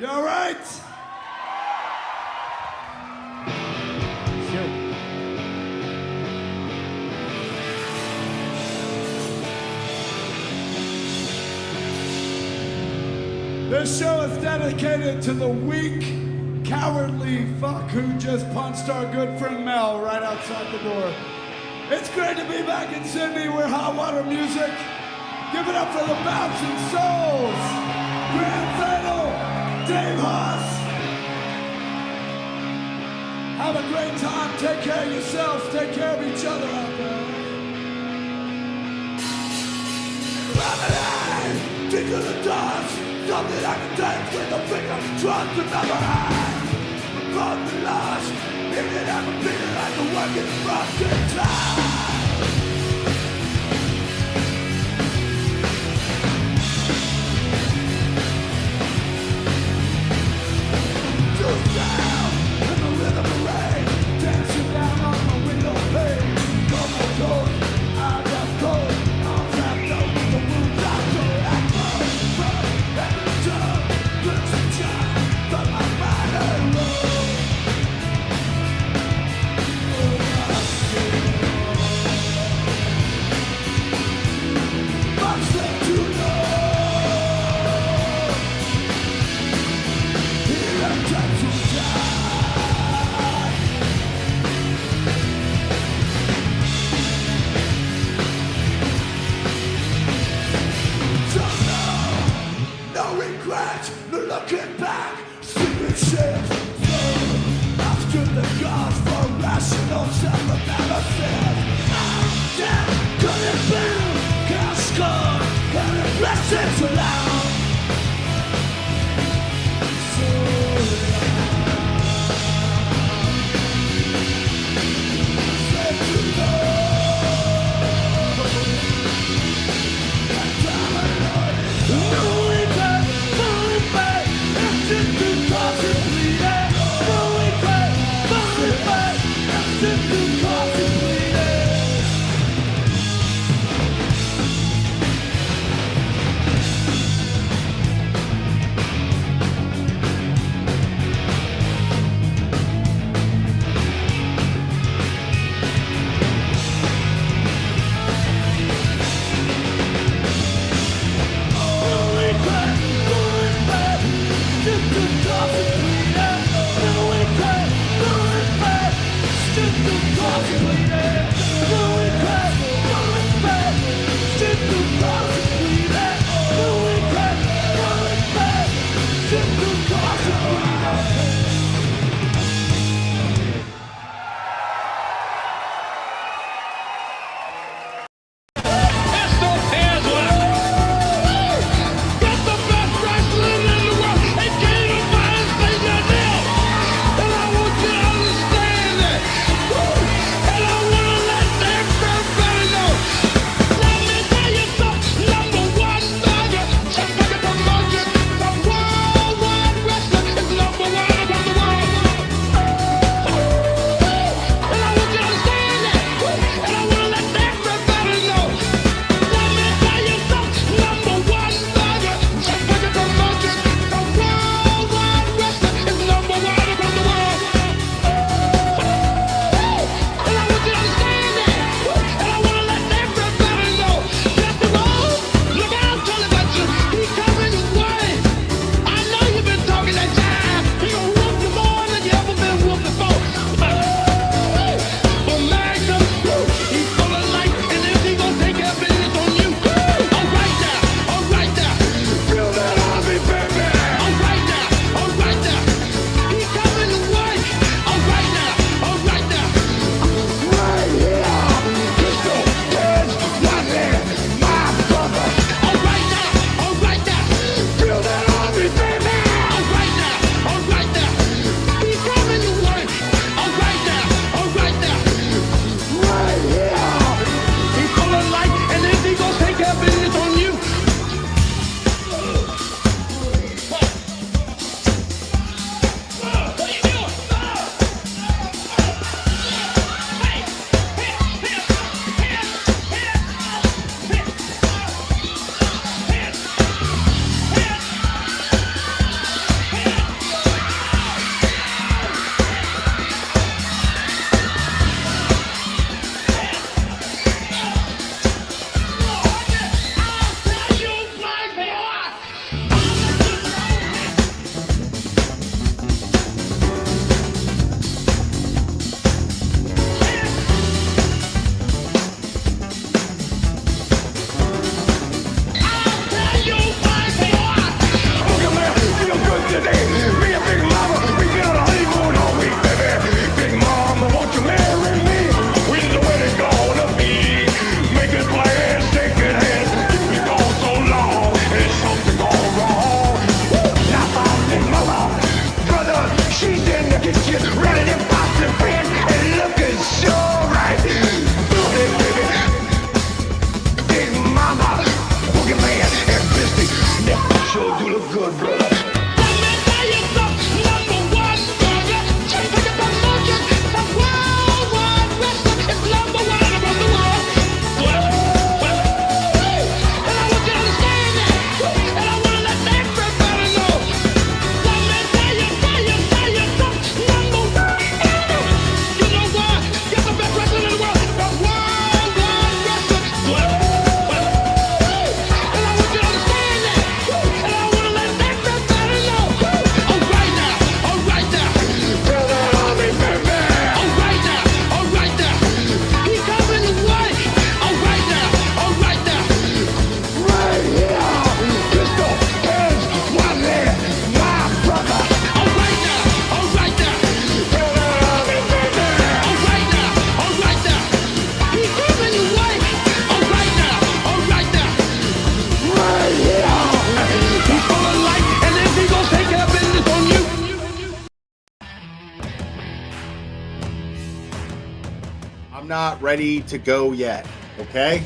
You all right? This show is dedicated to the weak, cowardly fuck who just punched our good friend Mel right outside the door. It's great to be back in Sydney. We're Hot Water Music. Give it up for the Bouncing Souls. Grand Fatal, Dave Haas. Have a great time. Take care of yourselves. Take care of each other out there. Think of the dust. Something I can dance with. The finger of trust. Remember I above the lust. If it ever feeling like a working frosted time. Just down in the rhythm of rain. Dancing down on my window pane. Come on, cold. I got cold. Arms wrapped up with the wounds I told. I cold. And the tongue. Looks and shine. But my mind ain't low. Oh, I see. sure do look good, brother. I'm not ready to go yet, okay?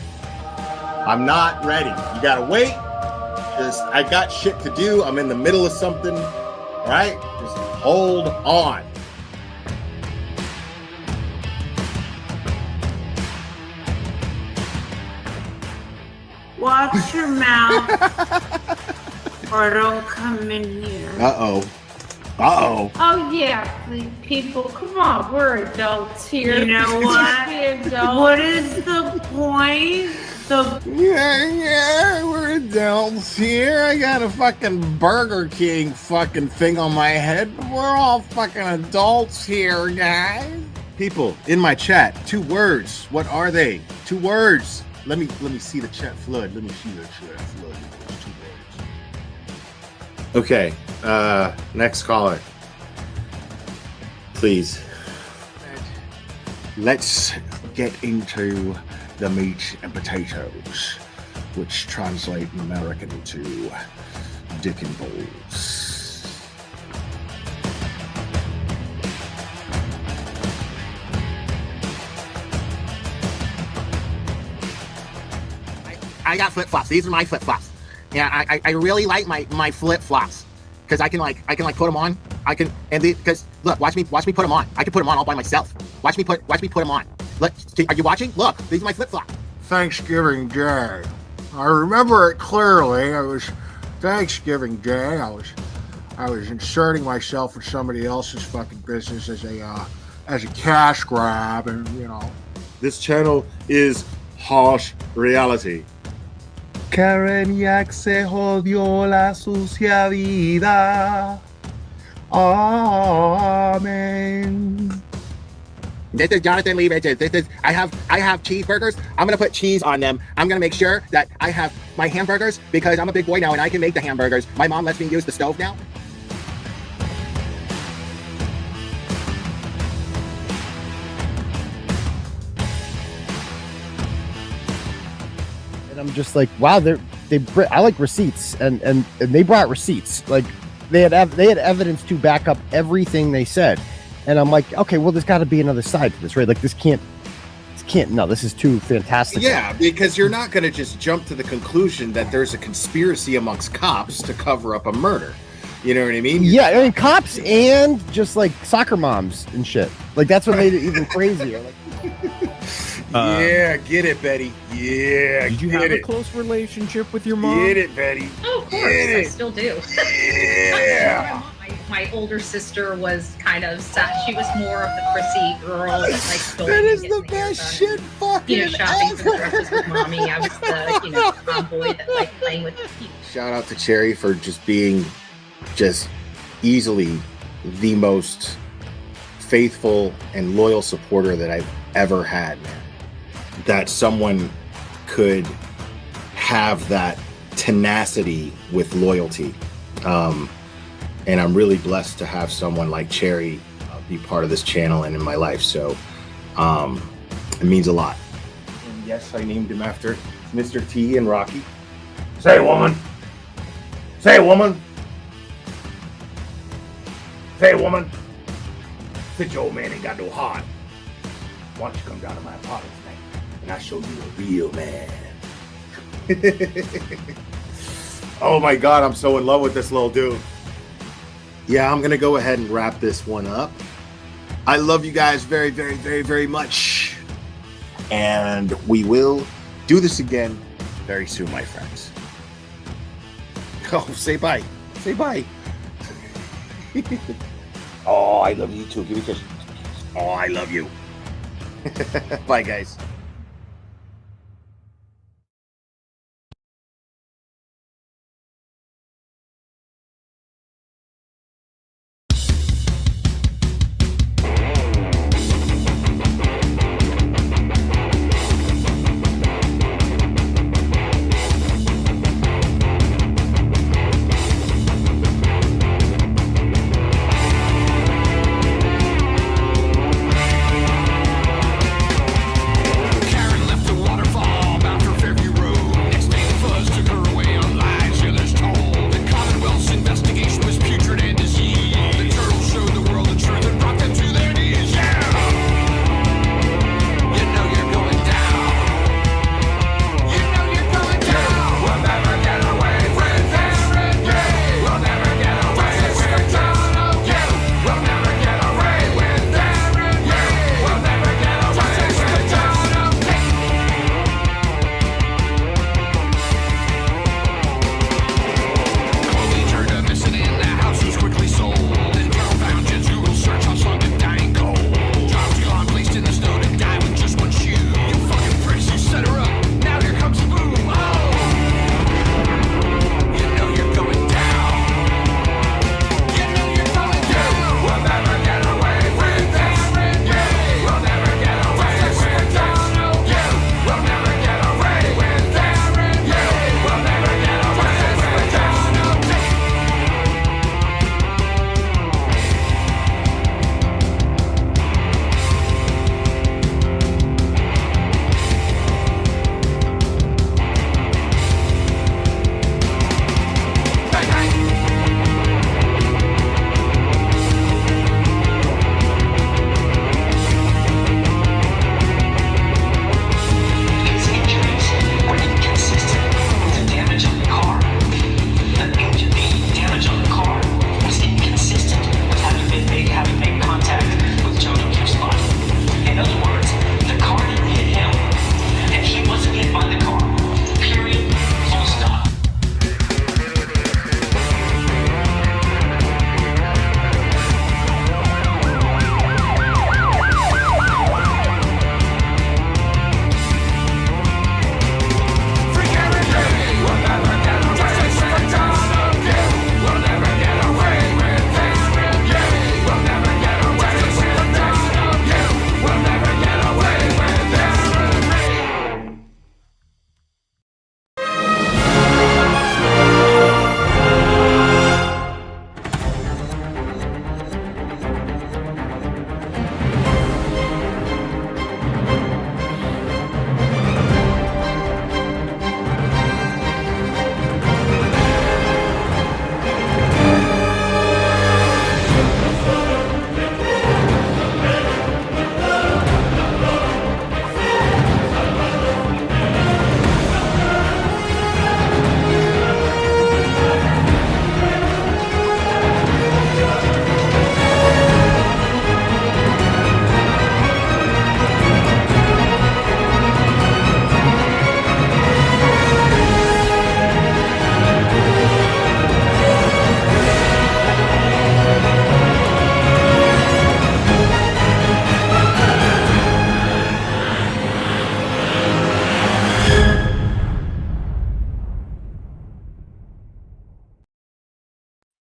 I'm not ready. You gotta wait. I got shit to do. I'm in the middle of something, all right? Just hold on. Watch your mouth or don't come in here. Uh-oh. Uh-oh. Oh, yeah, people, come on, we're adults here. You know what? What is the point? Yeah, we're adults here. I got a fucking Burger King fucking thing on my head. We're all fucking adults here, guys. People in my chat, 2 words. What are they? 2 words. Let me see the chat flood. Let me see the chat flood. 2 words. Okay. Next caller. Please. Let's get into the meat and potatoes, which translate in American to dick and balls. I got flip-flops. These are my flip-flops. Yeah, I really like my flip-flops because I can put them on. Because look, watch me put them on. I can put them on all by myself. Watch me put them on. Look, are you watching? Look, these are my flip-flops. Thanksgiving Day. I remember it clearly. It was Thanksgiving Day. I was inserting myself in somebody else's fucking business as a cash grab, and you know. This channel is harsh reality. Karen Yak se jodió la sucia vida. Amen. This is Jonathan Lee Riches. I have cheeseburgers. I'm gonna put cheese on them. I'm gonna make sure that I have my hamburgers because I'm a big boy now and I can make the hamburgers. My mom lets me use the stove now. And I'm just like, wow, I like receipts, and they brought receipts. Like they had evidence to back up everything they said. And I'm like, okay, well, there's got to be another side to this, right? Like this can't. No, this is too fantastic. Yeah, because you're not going to just jump to the conclusion that there's a conspiracy amongst cops to cover up a murder. You know what I mean? Yeah, I mean cops and just like soccer moms and shit. Like that's what made it even crazier. Like, yeah, get it, Betty. Yeah, did you have a close relationship with your mom? Get it, Betty. Oh, of course, I still do. Yeah. My older sister was kind of sad. She was more of the prissy girl, like going that is and the best shit fucking shopping for the dresses with mommy. I was the tomboy that liked playing with the people. Shout out to Cherry for just being easily the most faithful and loyal supporter that I've ever had. That someone could have that tenacity with loyalty. And I'm really blessed to have someone like Cherry be part of this channel and in my life. So it means a lot. And yes, I named him after Mr. T and Rocky. Say, woman. Say, woman. Say, woman. Said your old man ain't got no heart. Why don't you come down to my apartment tonight and I'll show you a real man. Oh my God, I'm so in love with this little dude. Yeah, I'm gonna go ahead and wrap this one up. I love you guys very, very, very, very much. And we will do this again very soon, my friends. Oh, say bye. Say bye. Oh, I love you too. Give me a kiss. Oh, I love you. Bye, guys.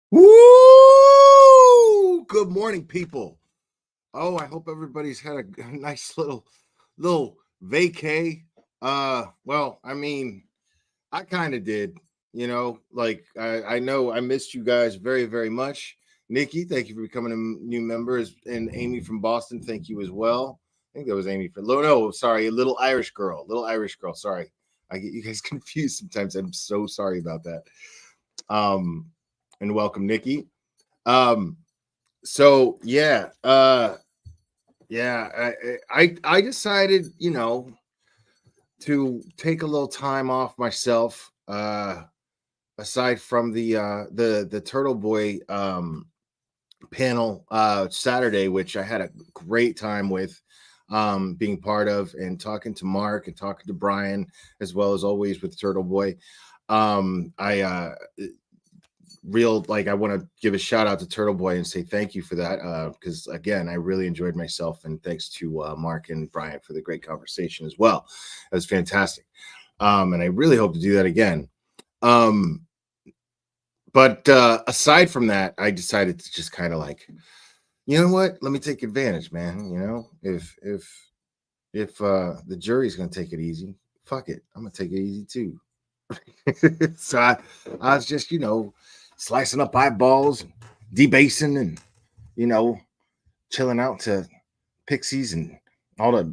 Woo! Good morning, people. Oh, I hope everybody's had a nice little vacay. Well, I mean, I kind of did, like I know I missed you guys very, very much. Nikki, thank you for becoming a new member, and Amy from Boston, thank you as well. I think that was Amy from no, sorry, a little Irish girl. Sorry. I get you guys confused sometimes. I'm so sorry about that. And welcome, Nikki. So yeah, I decided, to take a little time off myself, aside from the Turtle Boy panel Saturday, which I had a great time with, being part of, and talking to Mark and talking to Brian, as well as always with Turtle Boy. I want to give a shout out to Turtle Boy and say thank you for that, because again, I really enjoyed myself, and thanks to Mark and Brian for the great conversation as well. It was fantastic, and I really hope to do that again. But aside from that, I decided to just kind of like, you know what? Let me take advantage, man. You know, if the jury's gonna take it easy, fuck it, I'm gonna take it easy too. So I was just, slicing up eyeballs, debasing, and chilling out to Pixies and all the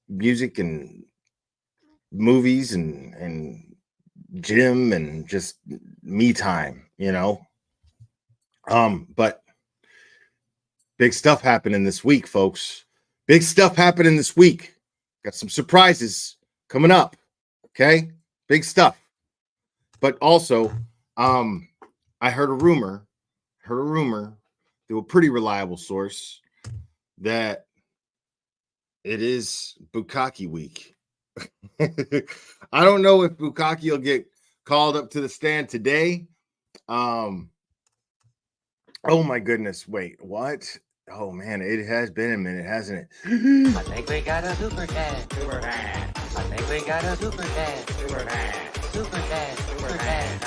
music and movies and gym and just me time, but big stuff happening this week, folks. Big stuff happening this week. Got some surprises coming up. Okay, big stuff. But also, I heard a rumor through a pretty reliable source that it is Bukkake week. I don't know if Bukkake will get called up to the stand today. Oh my goodness, wait, what? Oh man, it has been a minute, hasn't it? I think we got a super dad. Super dad. I think we got a super dad. Super dad. Super dad. Super dad.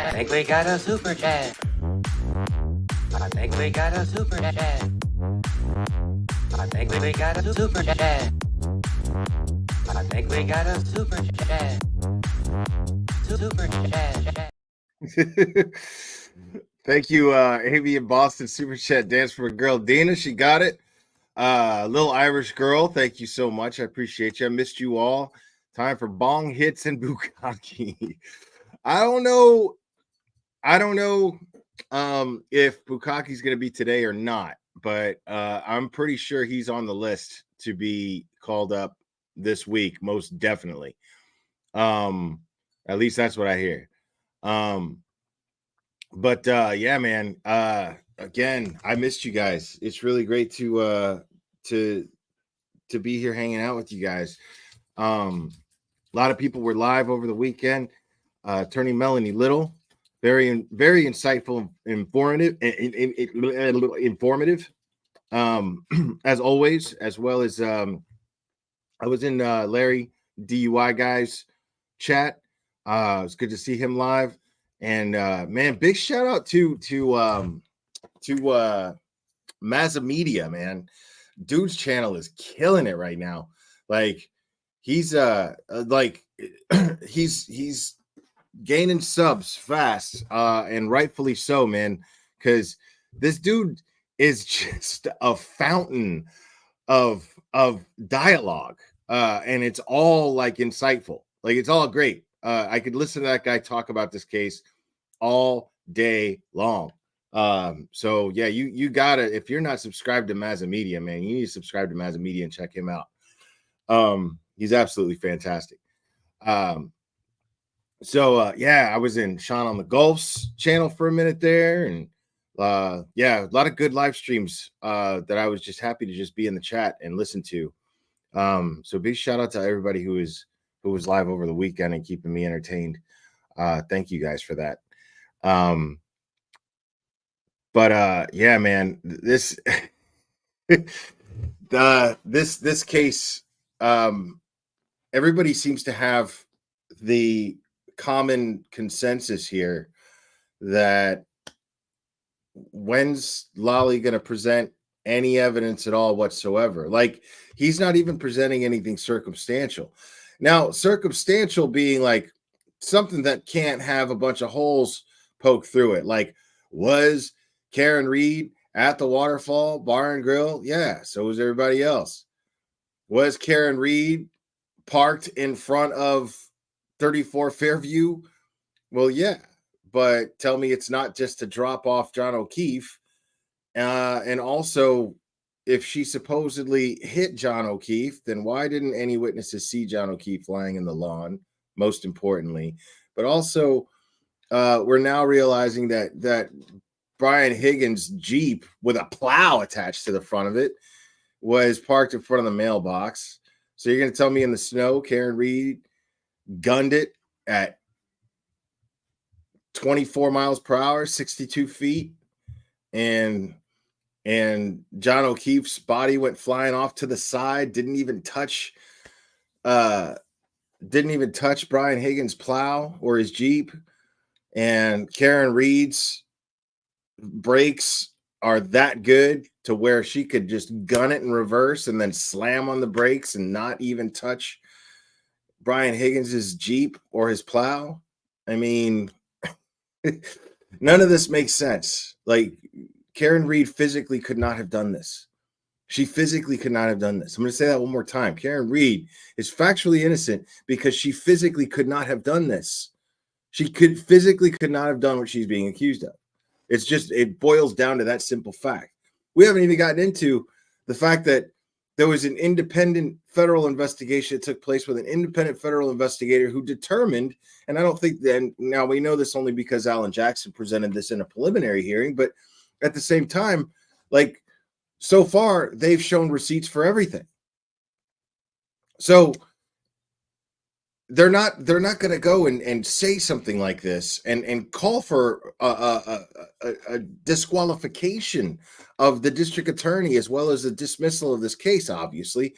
I think we got a super dad. I think we got a super dad. I think we got a super dad. I think we got a super dad. Super dad. Thank you, Amy in Boston, super chat dance for a girl. Dana, she got it. Little Irish girl, thank you so much. I appreciate you. I missed you all. Time for bong hits and Bukkake. I don't know if Bukkake's gonna be today or not, but I'm pretty sure he's on the list to be called up this week, most definitely. At least that's what I hear. But yeah, man. Again, I missed you guys. It's really great to be here hanging out with you guys. A lot of people were live over the weekend. Attorney Melanie Little, very insightful, informative. As always, as well as I was in Larry DUI guys chat. It's good to see him live. And man, big shout out to Mazza Media, man. Dude's channel is killing it right now. Like he's he's gaining subs fast, and rightfully so, man, because this dude is just a fountain of dialogue, and it's all like insightful. Like it's all great. I could listen to that guy talk about this case all day long. So yeah, you gotta, if you're not subscribed to Mazza Media, man, you need to subscribe to Mazza Media and check him out. He's absolutely fantastic. So yeah, I was in Sean on the Gulf's channel for a minute there, and yeah, a lot of good live streams that I was just happy to just be in the chat and listen to. So big shout out to everybody who was live over the weekend and keeping me entertained. Thank you guys for that. But yeah, man, this this case, everybody seems to have the common consensus here that when's Lolly going to present any evidence at all whatsoever? Like, he's not even presenting anything circumstantial. Now, circumstantial being like something that can't have a bunch of holes poked through it. Like, was Karen Reed at the Waterfall Bar and Grill? Yeah, so was everybody else. Was Karen Reed parked in front of 34 Fairview? Well, yeah, but tell me it's not just to drop off John O'Keefe. And also, if she supposedly hit John O'Keefe, then why didn't any witnesses see John O'Keefe lying in the lawn? Most importantly, but also we're now realizing that Brian Higgins' Jeep with a plow attached to the front of it was parked in front of the mailbox. So you're going to tell me in the snow, Karen Reed gunned it at 24 miles per hour, 62 feet, and John O'Keefe's body went flying off to the side, didn't even touch Brian Higgins' plow or his Jeep, and Karen Reed's brakes are that good to where she could just gun it in reverse and then slam on the brakes and not even touch Brian Higgins's Jeep or his plow. I mean, none of this makes sense. Like, Karen Reed physically could not have done this. She physically could not have done this. I'm going to say that one more time. Karen Reed is factually innocent because she physically could not have done this. She physically could not have done what she's being accused of. It's just, it boils down to that simple fact. We haven't even gotten into the fact that there was an independent federal investigation that took place with an independent federal investigator who determined, and I don't think then, now we know this only because Alan Jackson presented this in a preliminary hearing, but at the same time, like, so far, they've shown receipts for everything. So they're not going to go and say something like this and call for a disqualification of the district attorney as well as a dismissal of this case. Obviously,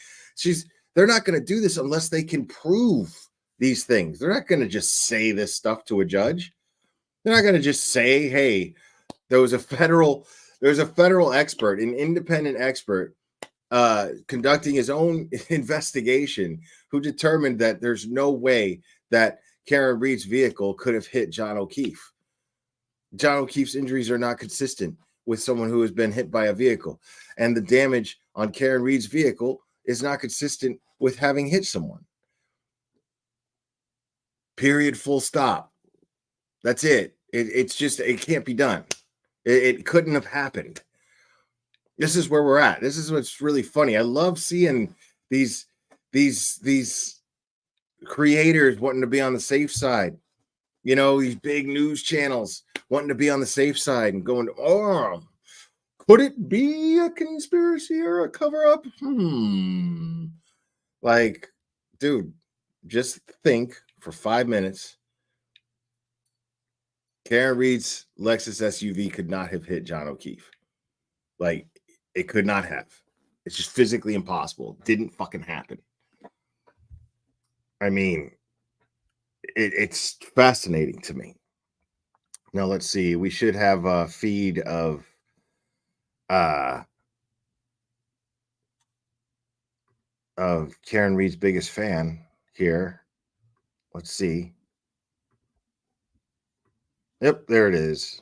they're not going to do this unless they can prove these things. They're not going to just say this stuff to a judge. They're not going to just say, "Hey, there was a federal expert, an independent expert, conducting his own investigation who determined that there's no way that Karen Reed's vehicle could have hit John O'Keefe. John O'Keefe's injuries are not consistent with someone who has been hit by a vehicle, and the damage on Karen Reed's vehicle is not consistent with having hit someone. Period. Full stop. That's it. It's just, it can't be done. It couldn't have happened. This is where we're at. This is what's really funny. I love seeing these creators wanting to be on the safe side. You know, these big news channels wanting to be on the safe side and going, "Oh, could it be a conspiracy or a cover-up?" Like, dude, just think for 5 minutes. Karen Reed's Lexus SUV could not have hit John O'Keefe. Like, it could not have. It's just physically impossible. It didn't fucking happen. I mean, it's fascinating to me. Now, let's see. We should have a feed of Karen Reed's biggest fan here. Let's see. Yep, there it is.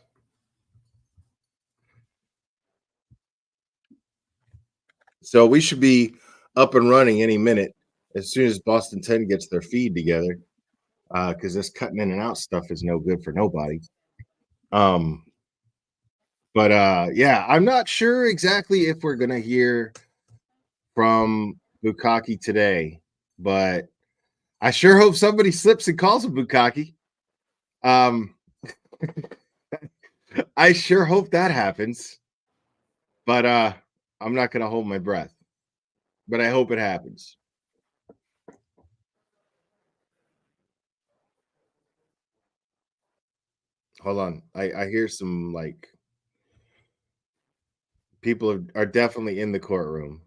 So we should be up and running any minute as soon as Boston 10 gets their feed together, because this cutting in and out stuff is no good for nobody. But yeah, I'm not sure exactly if we're gonna hear from Bukkake today, but I sure hope somebody slips and calls him Bukkake. I sure hope that happens, but I'm not gonna hold my breath. But I hope it happens. Hold on, I hear some like people are definitely in the courtroom.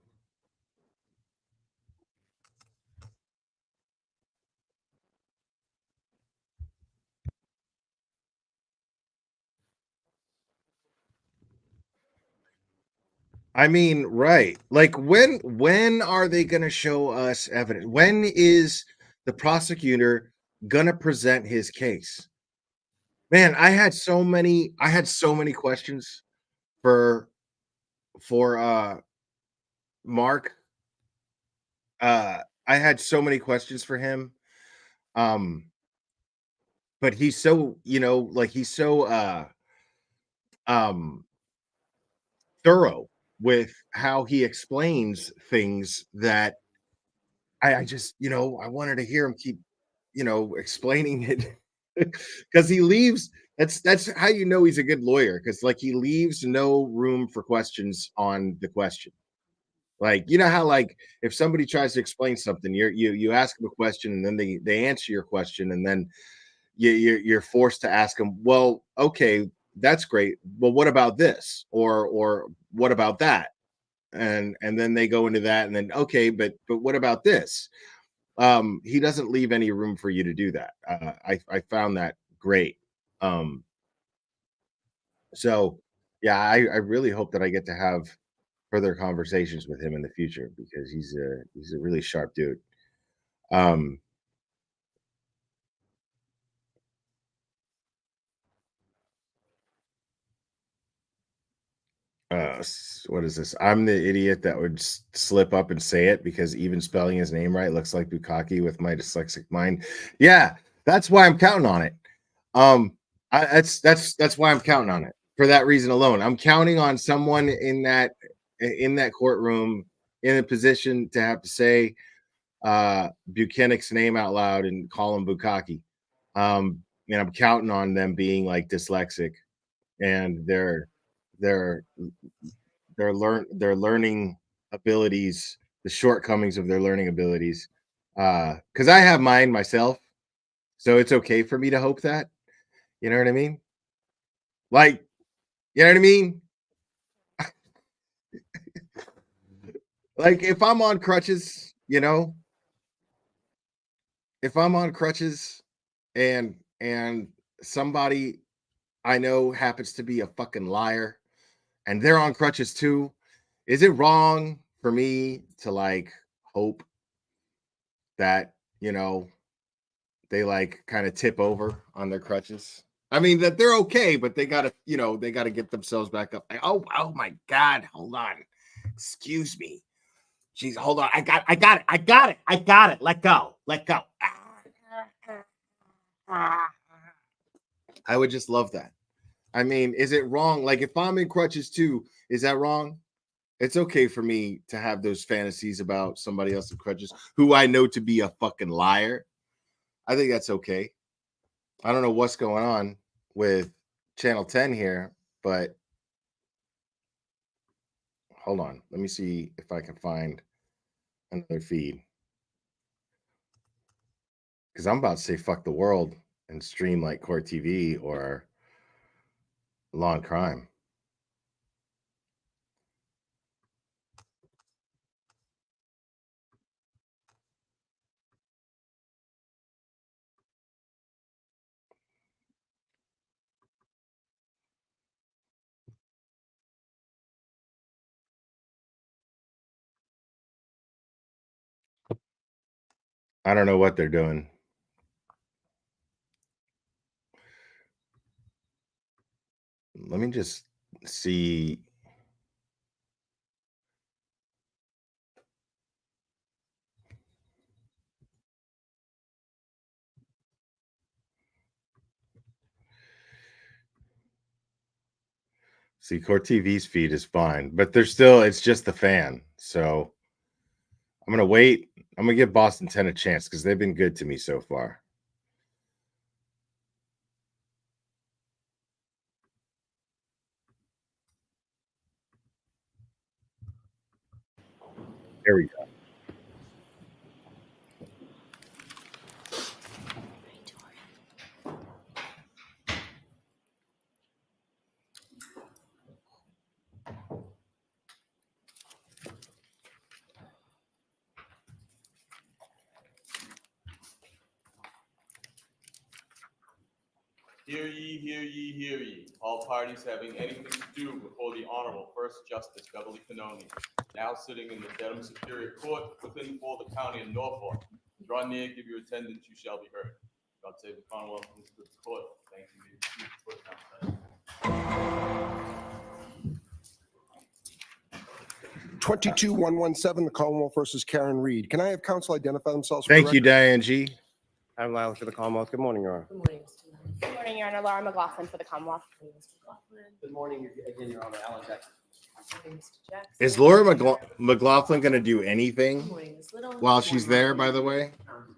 I mean, right. Like, when are they going to show us evidence? When is the prosecutor going to present his case? Man, I had so many questions for Mark. I had so many questions for him. But he's so, like, he's so um thorough. with how he explains things that I just, I wanted to hear him keep, explaining it because he leaves. That's how you know he's a good lawyer, because like he leaves no room for questions on the question. Like, you know how like if somebody tries to explain something, you ask them a question and then they answer your question, and then you're forced to ask them, well, okay, that's great. Well, what about this? Or what about that? And then they go into that, and then okay, but what about this? He doesn't leave any room for you to do that. I found that great. Um, so yeah, I really hope that I get to have further conversations with him in the future, because he's a really sharp dude. Um, what is this? I'm the idiot that would slip up and say it because even spelling his name right looks like Bukaki with my dyslexic mind. Yeah, that's why I'm counting on it. That's why I'm counting on it, for that reason alone. I'm counting on someone in that courtroom in a position to have to say Buchanan's name out loud and call him Bukaki. And I'm counting on them being like dyslexic, and their their learning abilities, the shortcomings of their learning abilities. Because I have mine myself, so it's okay for me to hope that. You know what I mean? Like, you know what I mean? Like if I'm on crutches, if I'm on crutches and somebody I know happens to be a fucking liar and they're on crutches too, is it wrong for me to like hope that, they like kind of tip over on their crutches? I mean, that they're okay, but they gotta, they gotta get themselves back up. Like, oh my God, hold on. Excuse me. Jeez, hold on. I got it. Let go. I would just love that. I mean, is it wrong? Like, if I'm in crutches too, is that wrong? It's okay for me to have those fantasies about somebody else in crutches who I know to be a fucking liar. I think that's okay. I don't know what's going on with Channel 10 here, but hold on. Let me see if I can find another feed. Because I'm about to say fuck the world and stream like Court TV or Law and Crime. I don't know what they're doing. Let me just see. See, Court TV's feed is fine, but it's just the fan. So I'm going to wait. I'm going to give Boston 10 a chance because they've been good to me so far. There we go. Hear ye, hear ye, hear ye. All parties having anything to do before the Honorable First Justice Beverly Finoni, now sitting in the Dedham Superior Court within the County of Norfolk. Draw near, give your attendance, you shall be heard. God save the Commonwealth and this good court. Thank you. 22117, the Commonwealth versus Karen Reed. Can I have counsel identify themselves? Thank you, Diane G. I'm Lyle for the Commonwealth. Good morning, Your Honor. Good morning, Mr. Levin. Good morning, Your Honor. Laura McLaughlin for the Commonwealth. Good morning, again, Your Honor. Alan Jackson. Is Laura McLaughlin going to do anything while she's there, by the way?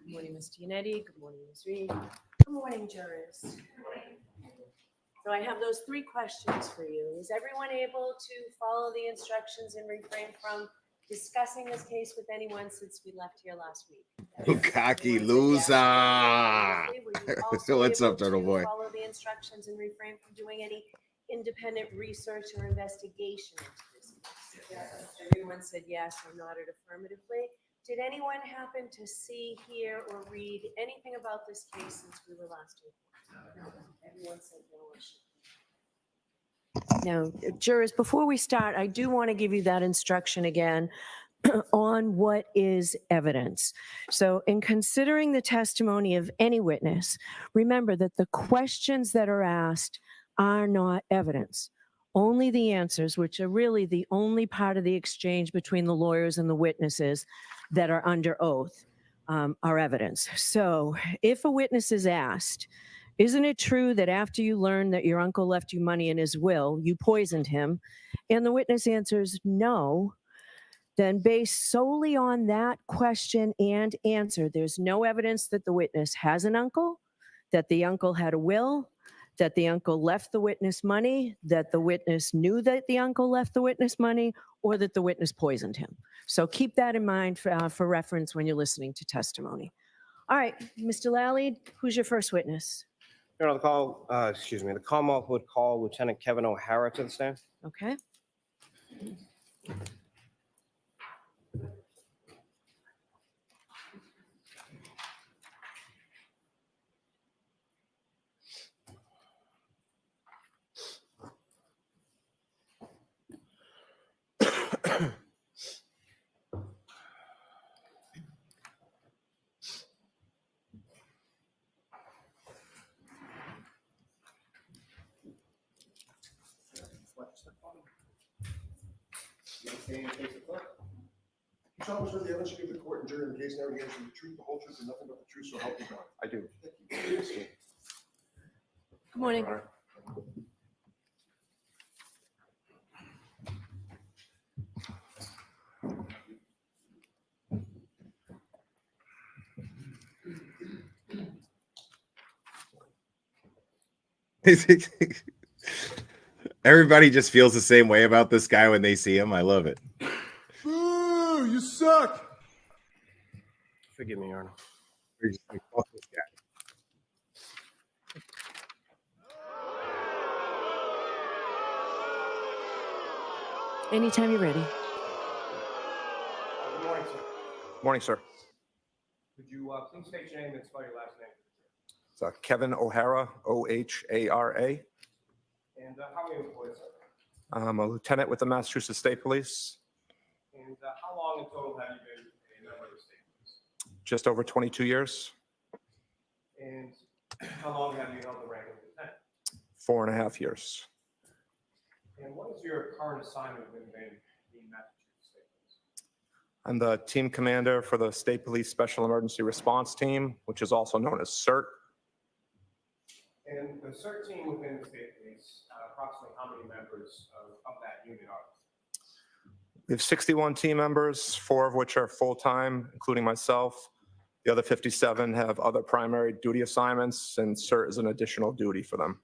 Good morning, Mr. Yannetti. Good morning, Ms. Reed. Good morning, jurors. So I have those 3 questions for you. Is everyone able to follow the instructions and refrain from discussing this case with anyone since we left here last week? Cocky loser. What's up, Turtle Boy? Follow the instructions and refrain from doing any independent research or investigation into this case. Everyone said yes or nodded affirmatively. Did anyone happen to see, hear, or read anything about this case since we were last here? Everyone said no. Now, jurors, before we start, I do want to give you that instruction again on what is evidence. So in considering the testimony of any witness, remember that the questions that are asked are not evidence. Only the answers, which are really the only part of the exchange between the lawyers and the witnesses that are under oath, are evidence. So if a witness is asked, isn't it true that after you learned that your uncle left you money in his will, you poisoned him? And the witness answers no. Then based solely on that question and answer, there's no evidence that the witness has an uncle, that the uncle had a will, that the uncle left the witness money, that the witness knew that the uncle left the witness money, or that the witness poisoned him. So keep that in mind for reference when you're listening to testimony. All right, Mr. Lally, who's your first witness? Your Honor, the Commonwealth would call Lieutenant Kevin O'Hara to the stand. Okay. You promise that the evidence you give the court and jury in the case never gives you the truth, the whole truth, and nothing but the truth, so help you God. I do. Good morning. Everybody just feels the same way about this guy when they see him. I love it. Boo! You suck! Forgive me, Your Honor. You're just like, fuck this guy. Anytime you're ready. Good morning, sir. Morning, sir. Could you please state your name and spell your last name? It's Kevin O'Hara, O-H-A-R-A. And how are you employed, sir? I'm a lieutenant with the Massachusetts State Police. And how long in total have you been a member of the state police? Just over 22 years. And how long have you held the rank of lieutenant? 4.5 years. And what is your current assignment within the Massachusetts State Police? I'm the team commander for the State Police Special Emergency Response Team, which is also known as CERT. And the CERT team within the state police, approximately how many members of that unit are there? We have 61 team members, 4 of which are full-time, including myself. The other 57 have other primary duty assignments, and CERT is an additional duty for them.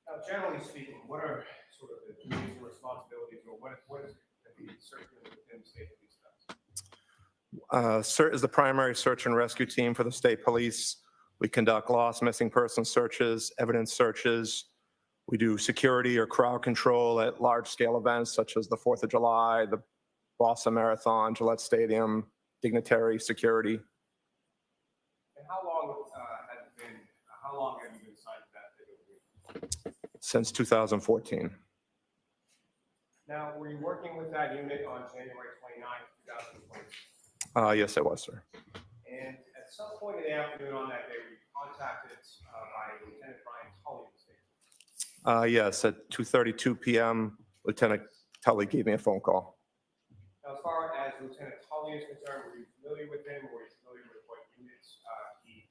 Now, generally speaking, what are sort of the duties and responsibilities, or what is it that the CERT unit within the state police does? CERT is the primary search and rescue team for the state police. We conduct lost missing person searches, evidence searches. We do security or crowd control at large-scale events such as the 4th of July, the Boston Marathon, Gillette Stadium, dignitary security. And how long have you been assigned to that unit? Since 2014. Now, were you working with that unit on January 29th, 2020? Yes, I was, sir. And at some point in the afternoon on that day, were you contacted by Lieutenant Brian Tully of the state? Yes, at 2:32 p.m., Lieutenant Tully gave me a phone call. Now, as far as Lieutenant Tully is concerned, were you familiar with him? Were you familiar with what units he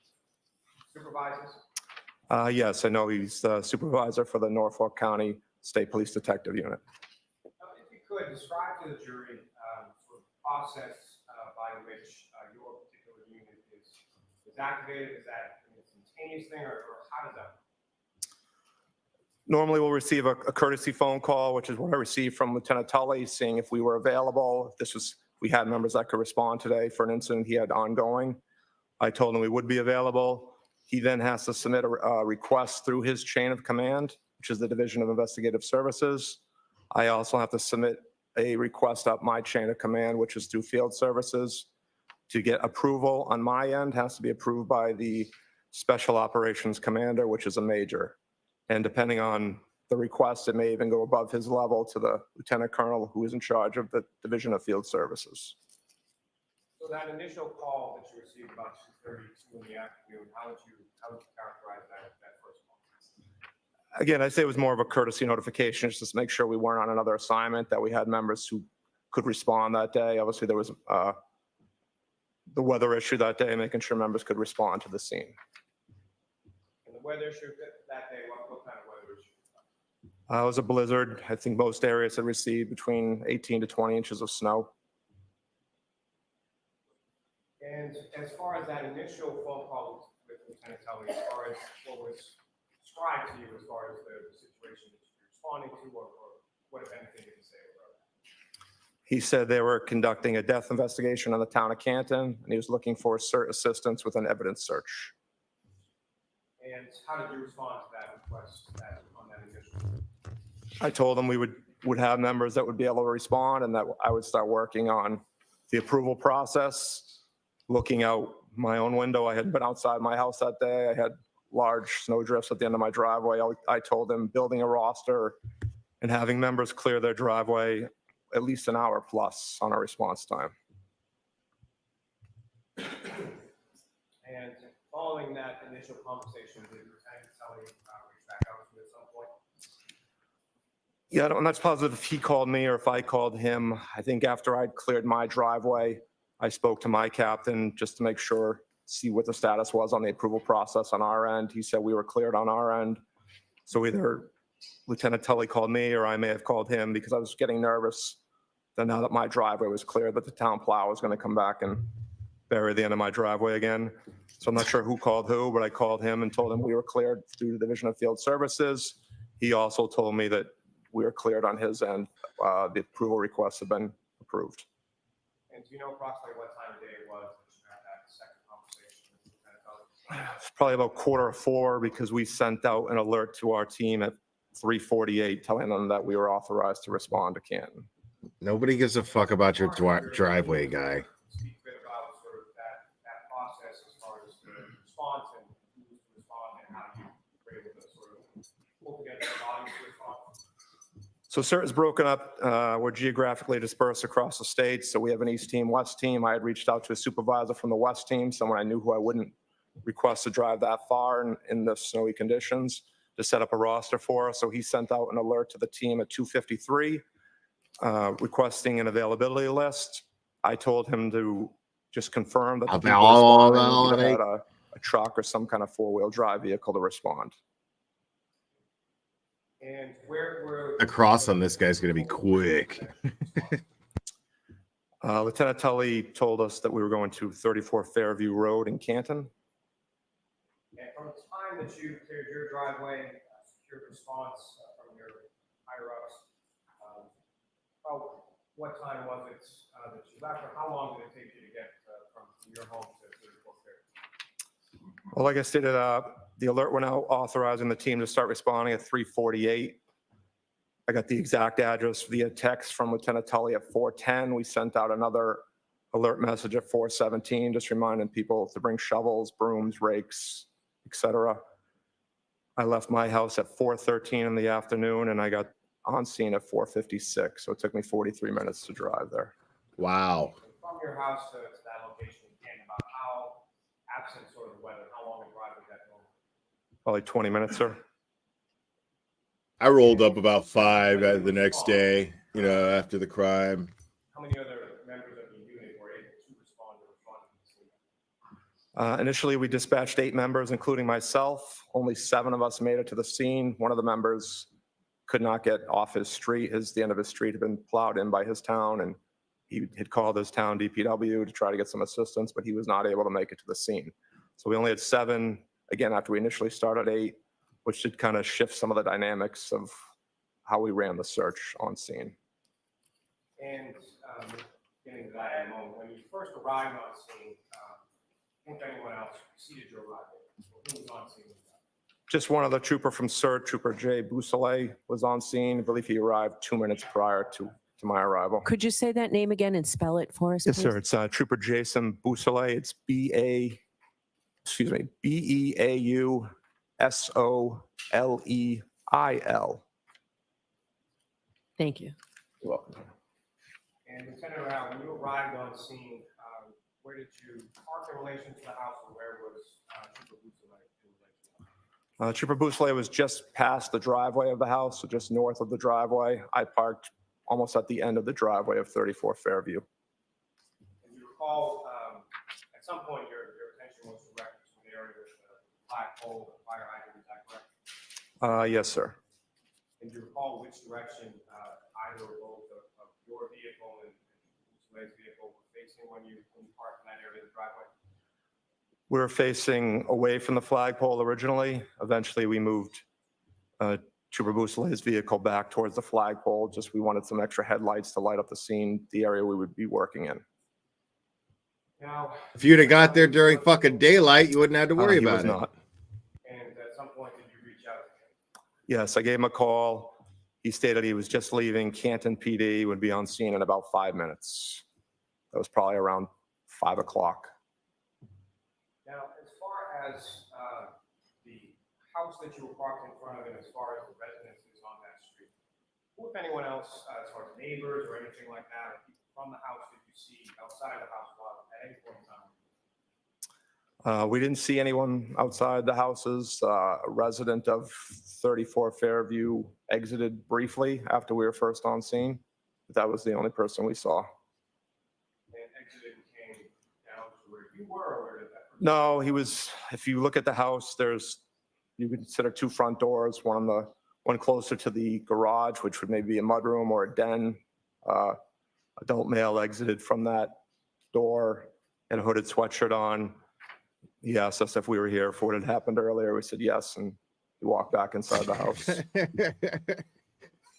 supervises? Yes, I know he's the supervisor for the Norfolk County State Police Detective Unit. If you could describe to the jury sort of process by which your particular unit is activated. Is that an instantaneous thing, or how does that work? Normally, we'll receive a courtesy phone call, which is what I received from Lieutenant Tully, seeing if we were available. We had members that could respond today for an incident he had ongoing. I told him we would be available. He then has to submit a request through his chain of command, which is the Division of Investigative Services. I also have to submit a request up my chain of command, which is through Field Services. To get approval on my end, has to be approved by the Special Operations Commander, which is a major. And depending on the request, it may even go above his level to the Lieutenant Colonel who is in charge of the Division of Field Services. So that initial call that you received about 2:32 in the afternoon, how would you characterize that first call? Again, I'd say it was more of a courtesy notification, just to make sure we weren't on another assignment, that we had members who could respond that day. Obviously, there was the weather issue that day, making sure members could respond to the scene. And the weather issue that day, what kind of weather issue? It was a blizzard. I think most areas had received between 18 to 20 inches of snow. And as far as that initial phone call with Lieutenant Tully, as far as what was described to you as far as the situation that you're responding to, or what, if anything, did he say about that? He said they were conducting a death investigation on the town of Canton, and he was looking for assistance with an evidence search. And how did you respond to that request on that initial? I told him we would have members that would be able to respond, and that I would start working on the approval process. Looking out my own window, I hadn't been outside my house that day. I had large snow drifts at the end of my driveway. I told him building a roster and having members clear their driveway at least an hour plus on our response time. And following that initial conversation, did Lieutenant Tully reach back out to you at some point? Yeah, I'm not positive if he called me or if I called him. I think after I'd cleared my driveway, I spoke to my captain just to make sure, see what the status was on the approval process on our end. He said we were cleared on our end. So either Lieutenant Tully called me or I may have called him, because I was getting nervous that now that my driveway was cleared, that the town plow was going to come back and bury the end of my driveway again. So I'm not sure who called who, but I called him and told him we were cleared through the Division of Field Services. He also told me that we were cleared on his end. The approval requests have been approved. And do you know approximately what time of day it was that you had that second conversation with Lieutenant Tully? It's probably about 3:45, because we sent out an alert to our team at 3:48 telling them that we were authorized to respond to Canton. Nobody gives a fuck about your driveway, guy. Speak a bit about sort of that process as far as the response and who was to respond and how you were able to sort of pull together the body to respond. So CERT is broken up. We're geographically dispersed across the state. So we have an East team, West team. I had reached out to a supervisor from the West team, someone I knew who I wouldn't request to drive that far in the snowy conditions, to set up a roster for us. So he sent out an alert to the team at 2:53, requesting an availability list. I told him to just confirm that the people responding either had a truck or some kind of four-wheel drive vehicle to respond. And where Across on this guy's going to be quick. Lieutenant Tully told us that we were going to 34 Fairview Road in Canton. And from the time that you cleared your driveway, secured response from your higher-ups, what time was it that you left, or how long did it take you to get from your home to 34 Fairview? Well, like I stated, the alert went out authorizing the team to start responding at 3:48. I got the exact address via text from Lieutenant Tully at 4:10. We sent out another alert message at 4:17, just reminding people to bring shovels, brooms, rakes, etc. I left my house at 4:13 in the afternoon, and I got on scene at 4:56. So it took me 43 minutes to drive there. Wow. From your house to that location, again, about how, absent sort of weather, how long a drive was that going? Probably 20 minutes, sir. I rolled up about 5 the next day, after the crime. How many other members of the unit were able to respond to the front of the scene? Initially, we dispatched 8 members, including myself. Only 7 of us made it to the scene. One of the members could not get off his street. The end of his street had been plowed in by his town, and he had called his town DPW to try to get some assistance, but he was not able to make it to the scene. So we only had 7, again, after we initially started 8, which did kind of shift some of the dynamics of how we ran the search on scene. And getting to that in a moment, when you first arrived on scene, I think anyone else preceded your arrival? Who was on scene? Just one other trooper from CERT, Trooper Jay Bousselet, was on scene. I believe he arrived 2 minutes prior to my arrival. Could you say that name again and spell it for us, Yes, please? sir. It's Trooper Jason Bousselet. It's Beausoleil. Thank you. You're welcome. And Lieutenant Rao, when you arrived on scene, where did you park in relation to the house, or where was Trooper Bousselet in relation to the house? Trooper Bousselet was just past the driveway of the house, so just north of the driveway. I parked almost at the end of the driveway of 34 Fairview. And you recall at some point your attention was directed to an area with a flagpole, a fire hydrant, is that correct? Yes, sir. And do you recall which direction either or both of your vehicle and Bousselet's vehicle were facing when you parked in that area of the driveway? We were facing away from the flagpole originally. Eventually, we moved Trooper Bousselet's vehicle back towards the flagpole. Just we wanted some extra headlights to light up the scene, the area we would be working in. Now, If you'd have got there during fucking daylight, you wouldn't have to worry He about was it. not. and at some point did you reach out to him? Yes, I gave him a call. He stated he was just leaving. Canton PD would be on scene in about 5 minutes. That was probably around 5 o'clock. Now, as far as the house that you were parked in front of, and as far as the residences on that street, who, if anyone else, as far as neighbors or anything like that, or people from the house that you see outside the house while at any point in time? We didn't see anyone outside the houses. A resident of 34 Fairview exited briefly after we were first on scene. That was the only person we saw. And exited and came down to where you were, or where did that person? No, he was, if you look at the house, you could consider 2 front doors, one closer to the garage, which would maybe be a mudroom or a den. Adult male exited from that door, had a hooded sweatshirt on. He asked us if we were here for what had happened earlier. We said yes, and he walked back inside the house.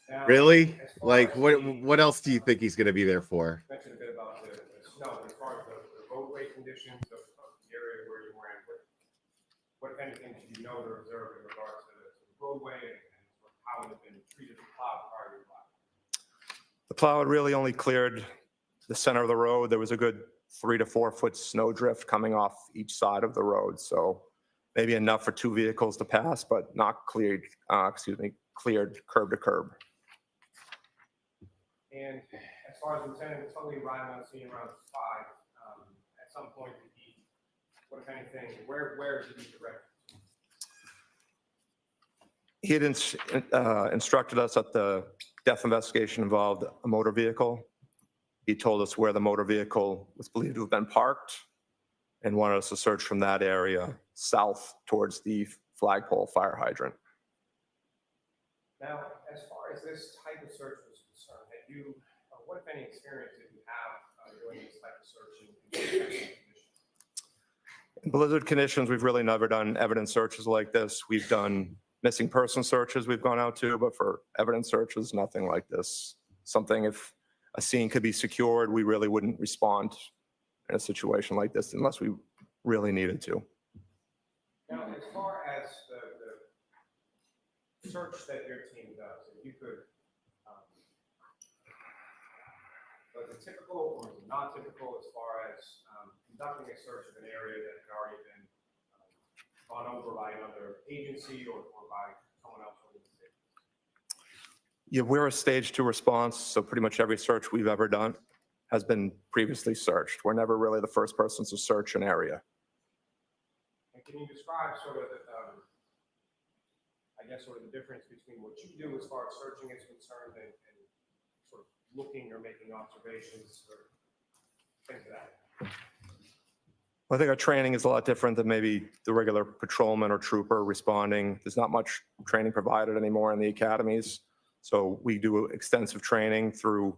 Now, Really? as far Like, as what else do you think he's going to be there for? mentioned a bit about the snow, as far as the roadway conditions of the area where you were in, what if anything did you know or observe in regards to the roadway and how it had been treated with plow prior to the plow? The plow had really only cleared the center of the road. There was a good 3 to 4 foot snow drift coming off each side of the road. So maybe enough for 2 vehicles to pass, but not cleared, cleared curb to curb. And as far as Lieutenant Tully arrived on scene around 5, at some point did he, what if anything, where did he direct? He had instructed us that the death investigation involved a motor vehicle. He told us where the motor vehicle was believed to have been parked and wanted us to search from that area south towards the flagpole fire hydrant. Now, as far as this type of search was concerned, had you, what if any experience did you have doing this type of search in conditions? In blizzard conditions, we've really never done evidence searches like this. We've done missing person searches we've gone out to, but for evidence searches, nothing like this. Something, if a scene could be secured, we really wouldn't respond in a situation like this unless we really needed to. Now, as far as the search that your team does, if you could, was it typical or not typical as far as conducting a search of an area that had already been gone over by another agency or by someone else within the state? Yeah, we're a stage 2 response, so pretty much every search we've ever done has been previously searched. We're never really the first person to search an area. And can you describe sort of the, I guess, sort of the difference between what you do as far as searching is concerned and sort of looking or making observations or things of that? I think our training is a lot different than maybe the regular patrolman or trooper responding. There's not much training provided anymore in the academies. So we do extensive training through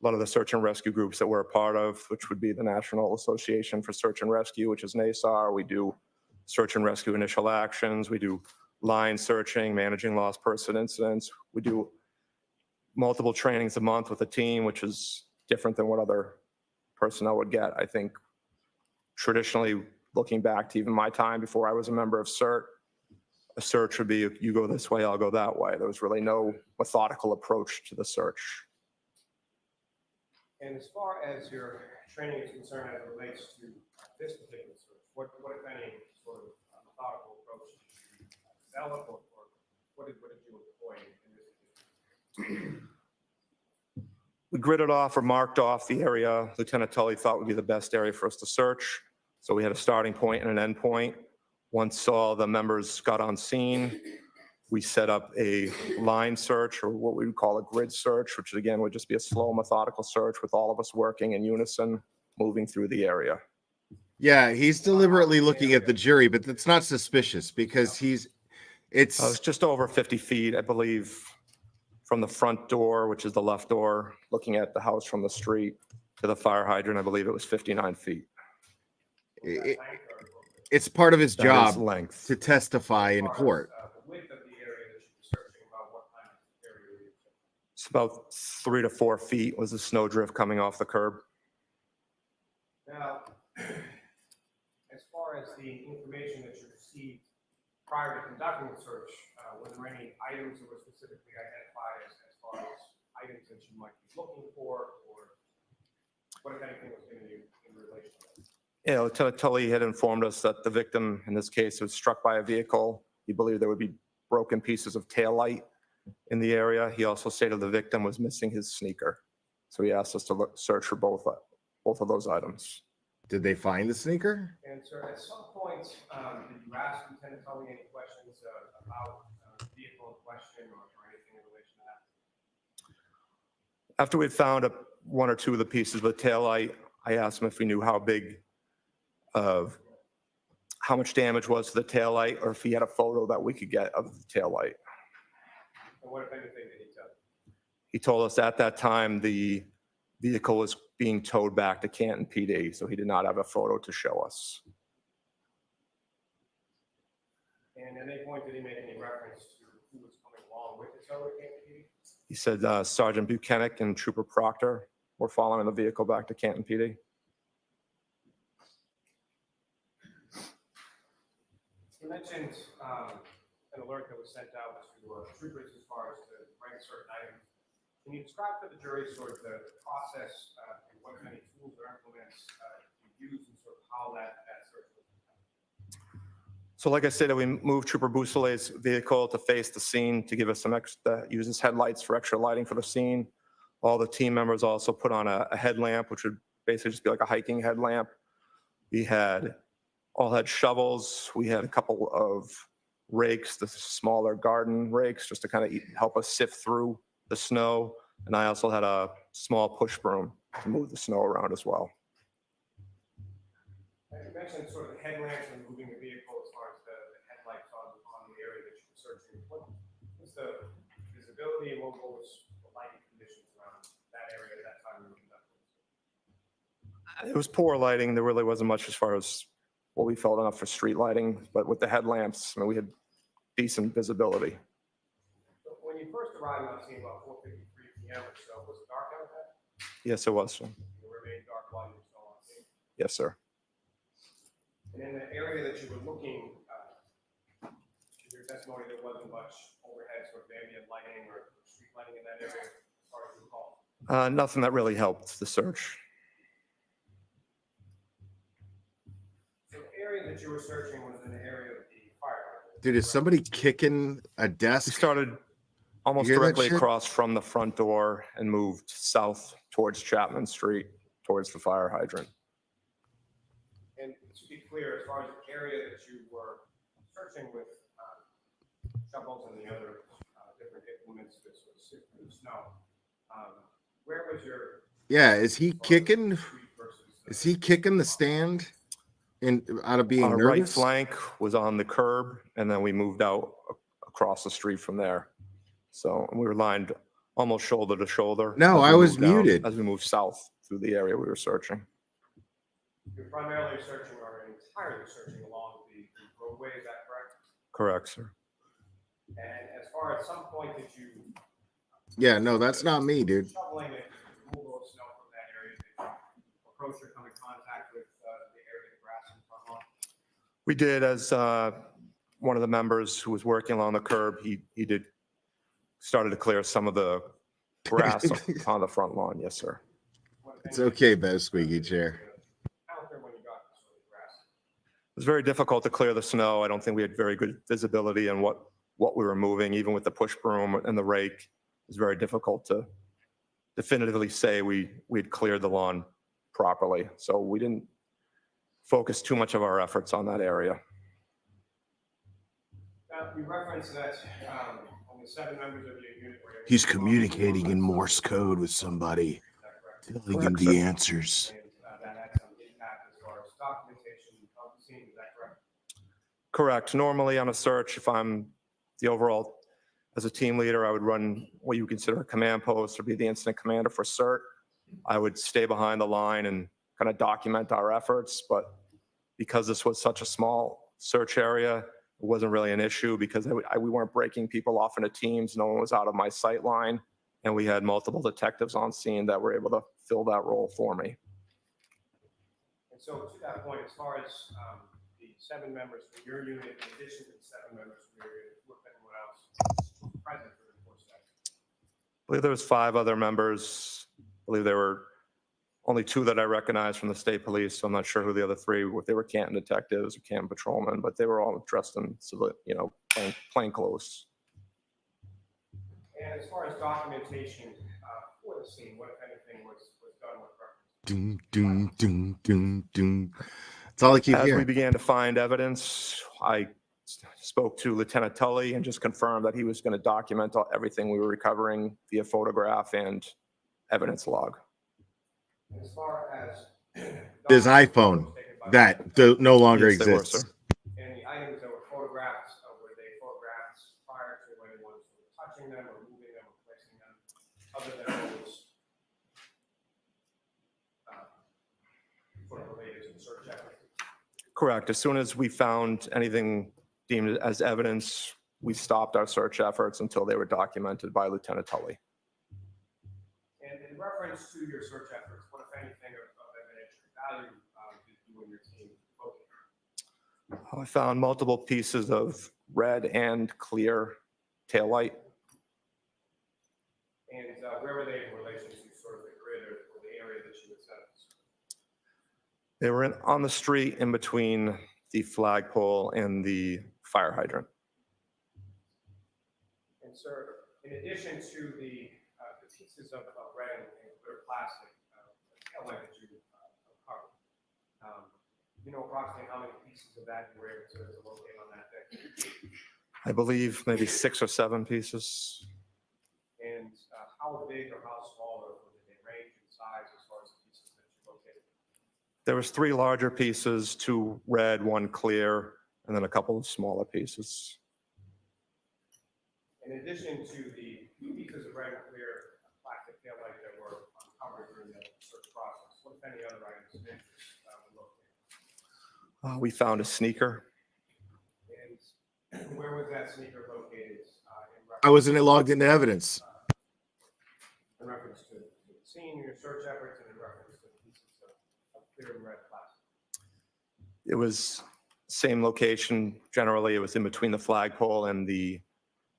a lot of the search and rescue groups that we're a part of, which would be the National Association for Search and Rescue, which is NASAR. We do search and rescue initial actions. We do line searching, managing lost person incidents. We do multiple trainings a month with a team, which is different than what other personnel would get. I think traditionally, looking back to even my time before I was a member of CERT, a search would be, you go this way, I'll go that way. There was really no methodical approach to the search. And as far as your training is concerned as it relates to this particular search, what if any, sort of methodical approach did you develop, or what did you employ in this? We gridded off or marked off the area Lieutenant Tully thought would be the best area for us to search. So we had a starting point and an end point. Once all the members got on scene, we set up a line search, or what we would call a grid search, which again would just be a slow, methodical search with all of us working in unison, moving through the area. Yeah, he's deliberately looking at the jury, but that's not suspicious because It's just over 50 feet, I believe, from the front door, which is the left door, looking at the house from the street to the fire hydrant. I believe it was 59 feet. It's part of his That job is length. to testify in court. It's about 3 to 4 feet was the snow drift coming off the curb. Now, as far as the information that you received prior to conducting the search, were there any items that were specifically identified as far as items that you might be looking for, or what, if anything, was given you in relation to that? Yeah, Lieutenant Tully had informed us that the victim, in this case, was struck by a vehicle. He believed there would be broken pieces of taillight in the area. He also stated the victim was missing his sneaker. So he asked us to search for both of those items. Did they find the sneaker? And sir, at some point, did you ask Lieutenant Tully any questions about the vehicle in question, or anything in relation to that? After we had found one or two of the pieces of the taillight, I asked him if we knew how much damage was to the taillight, or if he had a photo that we could get of the taillight. And what, if anything, did he tell you? He told us at that time the vehicle was being towed back to Canton PD, so he did not have a photo to show us. And at any point, did he make any reference to who was coming along with the tow at Canton PD? He said Sergeant Buchanan and Trooper Proctor were following the vehicle back to Canton PD. You mentioned an alert that was sent out to troopers as far as to rank certain items. Can you describe to the jury sort of the process and what many tools or implements you use, and sort of how that search was done? So like I said, we moved Trooper Boussolet's vehicle to face the scene to give us some extra, use his headlights for extra lighting for the scene. All the team members also put on a headlamp, which would basically just be like a hiking headlamp. We all had shovels. We had a couple of rakes, the smaller garden rakes, just to kind of help us sift through the snow. And I also had a small push broom to move the snow around as well. You mentioned sort of the headlamps and moving the vehicle as far as the headlights on the area that you were searching. What was the visibility, and what was the lighting conditions around that area at that time you were conducting? It was poor lighting. There really wasn't much as far as what we felt enough for street lighting, but with the headlamps, we had decent visibility. So when you first arrived on scene about 4:53 p.m. or so, was it dark out there? Yes, it was, sir. It remained dark while you were still on scene? Yes, sir. And in the area that you were looking, in your testimony, there wasn't much overhead sort of ambient lighting or street lighting in that area, as far as you recall? Nothing that really helped the search. So the area that you were searching was in the area of the fire. Dude, is somebody kicking a desk? We started almost You hear that directly shit? across from the front door and moved south towards Chapman Street, towards the fire hydrant. And to be clear, as far as the area that you were searching with shovels and the other different implements that sort of sift through the snow, where was your... Yeah, is he kicking? Is he kicking the stand out of being Our nervous? right flank was on the curb, and then we moved out across the street from there. So we were lined almost shoulder to shoulder. No, as we I was moved down- muted. As we moved south through the area we were searching. You're primarily searching or entirely searching along the roadway, is that correct? Correct, sir. And as far as some point that you Yeah, no, that's not me, dude. shoveling it, removal of snow from that area, did you approach or come in contact with the area of grass in front lawn? We did, as one of the members who was working along the curb, he started to clear some of the grass on the front lawn. Yes, sir. It's okay, Bev Squeaky Chair. Out there when you got to the grass. It was very difficult to clear the snow. I don't think we had very good visibility on what we were moving, even with the push broom and the rake. It was very difficult to definitively say we had cleared the lawn properly. So we didn't focus too much of our efforts on that area. Now, you referenced that only 7 members of your unit were able He's to communicating in Morse code with somebody, telling him the answers. and that had some impact as far as documentation of the scene, is that correct? Correct. Normally on a search, if I'm the overall, as a team leader, I would run what you consider a command post or be the incident commander for CERT. I would stay behind the line and kind of document our efforts, but because this was such a small search area, it wasn't really an issue because we weren't breaking people off into teams. No one was out of my sight line, and we had multiple detectives on scene that were able to fill that role for me. And so to that point, as far as the 7 members from your unit, in addition to the 7 members from your unit, who, if anyone else, was present for the course of that? I believe there was 5 other members. I believe there were only 2 that I recognized from the state police. So I'm not sure who the other 3 were. If they were Canton detectives or Canton patrolmen, but they were all dressed in civil, plain clothes. And as far as documentation for the scene, what, if anything, was done with reference? Doom, doom, doom, doom, doom. That's all I keep As we hearing. began to find evidence, I spoke to Lieutenant Tully and just confirmed that he was going to document everything we were recovering via photograph and evidence log. As far as His iPhone that no longer Yes, they were, exists. sir. and the items that were photographed, were they photographs prior to anyone sort of touching them or moving them or placing them, other than those sort of related to the search effort? Correct. As soon as we found anything deemed as evidence, we stopped our search efforts until they were documented by Lieutenant Tully. And in reference to your search efforts, what, if anything, of evidentiary value did you and your team locate? I found multiple pieces of red and clear taillight. And where were they in relation to sort of the grid or the area that you had set up? They were on the street in between the flagpole and the fire hydrant. And sir, in addition to the pieces of red and clear plastic taillight that you uncovered, you know approximately how many pieces of that you were able to locate on that day? I believe maybe 6 or 7 pieces. And how big or how small or did they range in size as far as the pieces that you located? There was 3 larger pieces, 2 red, 1 clear, and then a couple of smaller pieces. In addition to the pieces of red and clear plastic taillight that were uncovered during the search process, what, if any, other items of interest were located? We found a sneaker. And where was that sneaker located? I wasn't logged into evidence. In reference to the scene, your search efforts, and in reference to the pieces of clear and red plastic. It was same location. Generally, it was in between the flagpole and the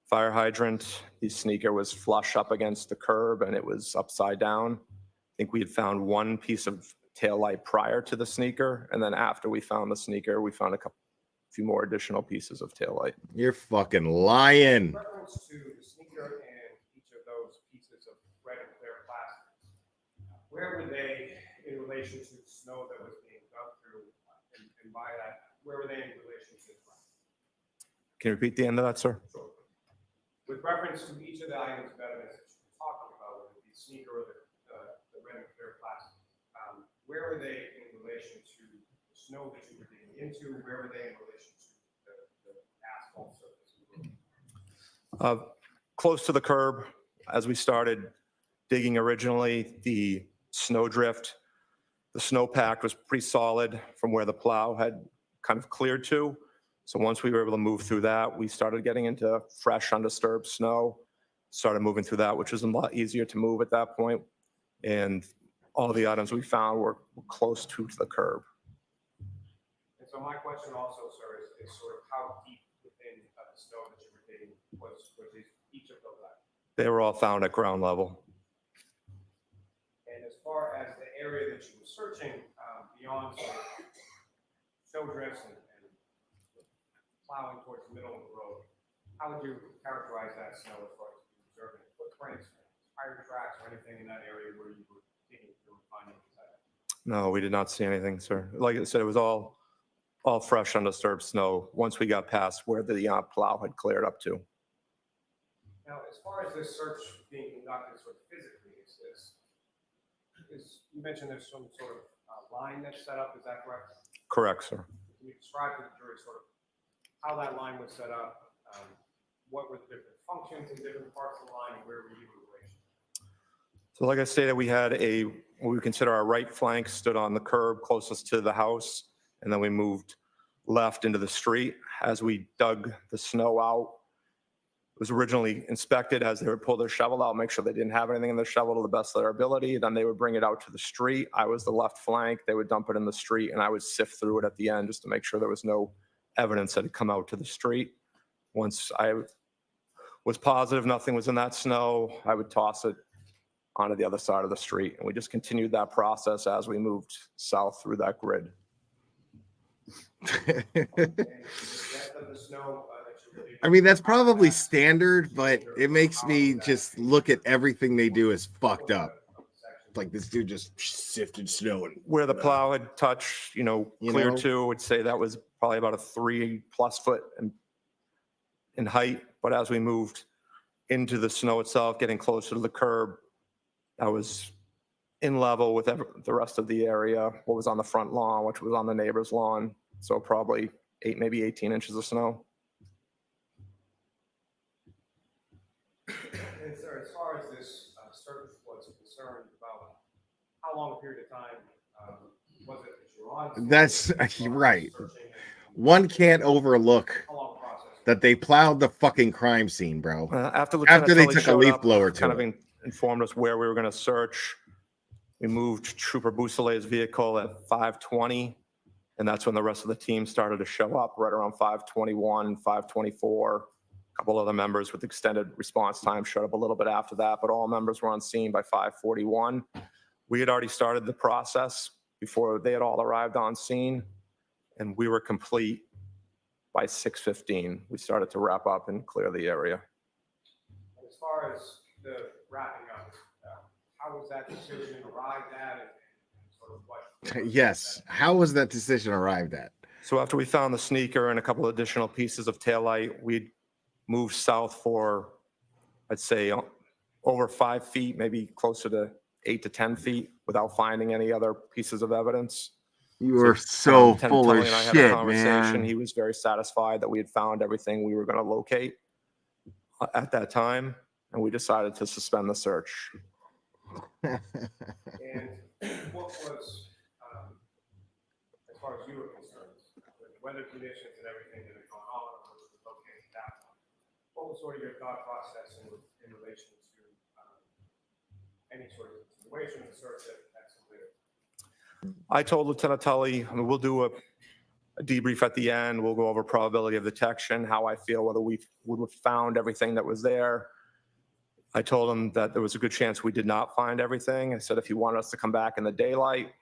fire hydrant. The sneaker was flush up against the curb and it was upside down. I think we had found 1 piece of taillight prior to the sneaker, and then after we found the sneaker, we found a few more additional pieces of taillight. You're fucking lying. In reference to the sneaker and each of those pieces of red and clear plastic, where were they in relation to the snow that was being dug through? And by that, where were they in relation to the ground? Can you repeat the end of that, sir? Sure. With reference to each of the items of evidence that you're talking about, whether it be sneaker or the red and clear plastic, where were they in relation to the snow that you were digging into? Where were they in relation to the asphalt surface? close to the curb. As we started digging originally, the snowdrift, the snowpack was pretty solid from where the plow had kind of cleared to. So once we were able to move through that, we started getting into fresh, undisturbed snow, started moving through that, which was a lot easier to move at that point. And all the items we found were close to the curb. And so my question also, sir, is sort of how deep within the snow that you were digging was each of those items? They were all found at ground level. And as far as the area that you were searching, beyond sort of snow drifts and plowing towards the middle of the road, how would you characterize that snow as far as observing footprints, tire tracks, or anything in that area where you were digging through and finding these items? No, we did not see anything, sir. Like I said, it was all fresh, undisturbed snow once we got past where the plow had cleared up to. Now, as far as this search being conducted sort of physically, you mentioned there's some sort of line that's set up, is that correct? Correct, sir. Can you describe to the jury sort of how that line was set up? What were the different functions in different parts of the line, and where were you in relation? So like I stated, we had what we consider our right flank stood on the curb closest to the house, and then we moved left into the street. As we dug the snow out, it was originally inspected as they would pull their shovel out, make sure they didn't have anything in their shovel to the best of their ability. Then they would bring it out to the street. I was the left flank. They would dump it in the street, and I would sift through it at the end just to make sure there was no evidence that had come out to the street. Once I was positive nothing was in that snow, I would toss it onto the other side of the street. And we just continued that process as we moved south through that grid. I mean, that's probably standard, but it makes me just look at everything they do as fucked up. Like this dude just sifted snow and where the plow had touched, clear to, I would say that was probably about a 3+ foot in height. But as we moved into the snow itself, getting closer to the curb, I was in level with the rest of the area, what was on the front lawn, which was on the neighbor's lawn. So probably maybe 18 inches of snow. And sir, as far as this search was concerned, about how long a period of time was it that you were on? That's right. One can't overlook that they plowed the fucking crime scene, bro. After they took a leaf blower to kind it. of informed us where we were going to search. We moved Trooper Boussolet's vehicle at 5:20, and that's when the rest of the team started to show up right around 5:21, 5:24. A couple other members with extended response time showed up a little bit after that, but all members were on scene by 5:41. We had already started the process before they had all arrived on scene, and we were complete by 6:15. We started to wrap up and clear the area. As far as the wrapping up, how was that decision arrived at, and sort of what? Yes. How was that decision arrived at? So after we found the sneaker and a couple additional pieces of taillight, we'd moved south for, I'd say, over 5 feet, maybe closer to 8 to 10 feet, without finding any other pieces of evidence. You are so Lieutenant full Tully of and I had a shit, conversation. man. He was very satisfied that we had found everything we were going to locate at that time, and we decided to suspend the search. And what was, as far as you were concerned, with the weather conditions and everything that had gone on, which was located at that point, what was sort of your thought process in relation to any sort of continuation of the search at some later? I told Lieutenant Tully, we'll do a debrief at the end. We'll go over probability of detection, how I feel, whether we would have found everything that was there. I told him that there was a good chance we did not find everything. I said if he wanted us to come back in the daylight,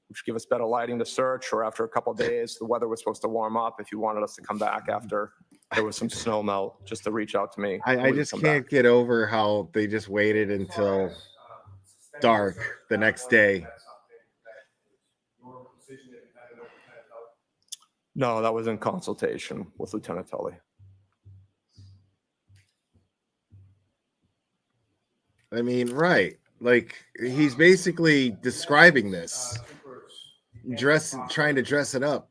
which give us better lighting to search, or after a couple of days, the weather was supposed to warm up. If you wanted us to come back after there was some snow melt, just to reach out to me. I just can't get over how they just waited until dark the next day. No, that was in consultation with Lieutenant Tully. I mean, right. Like, he's basically describing this, trying to dress it up.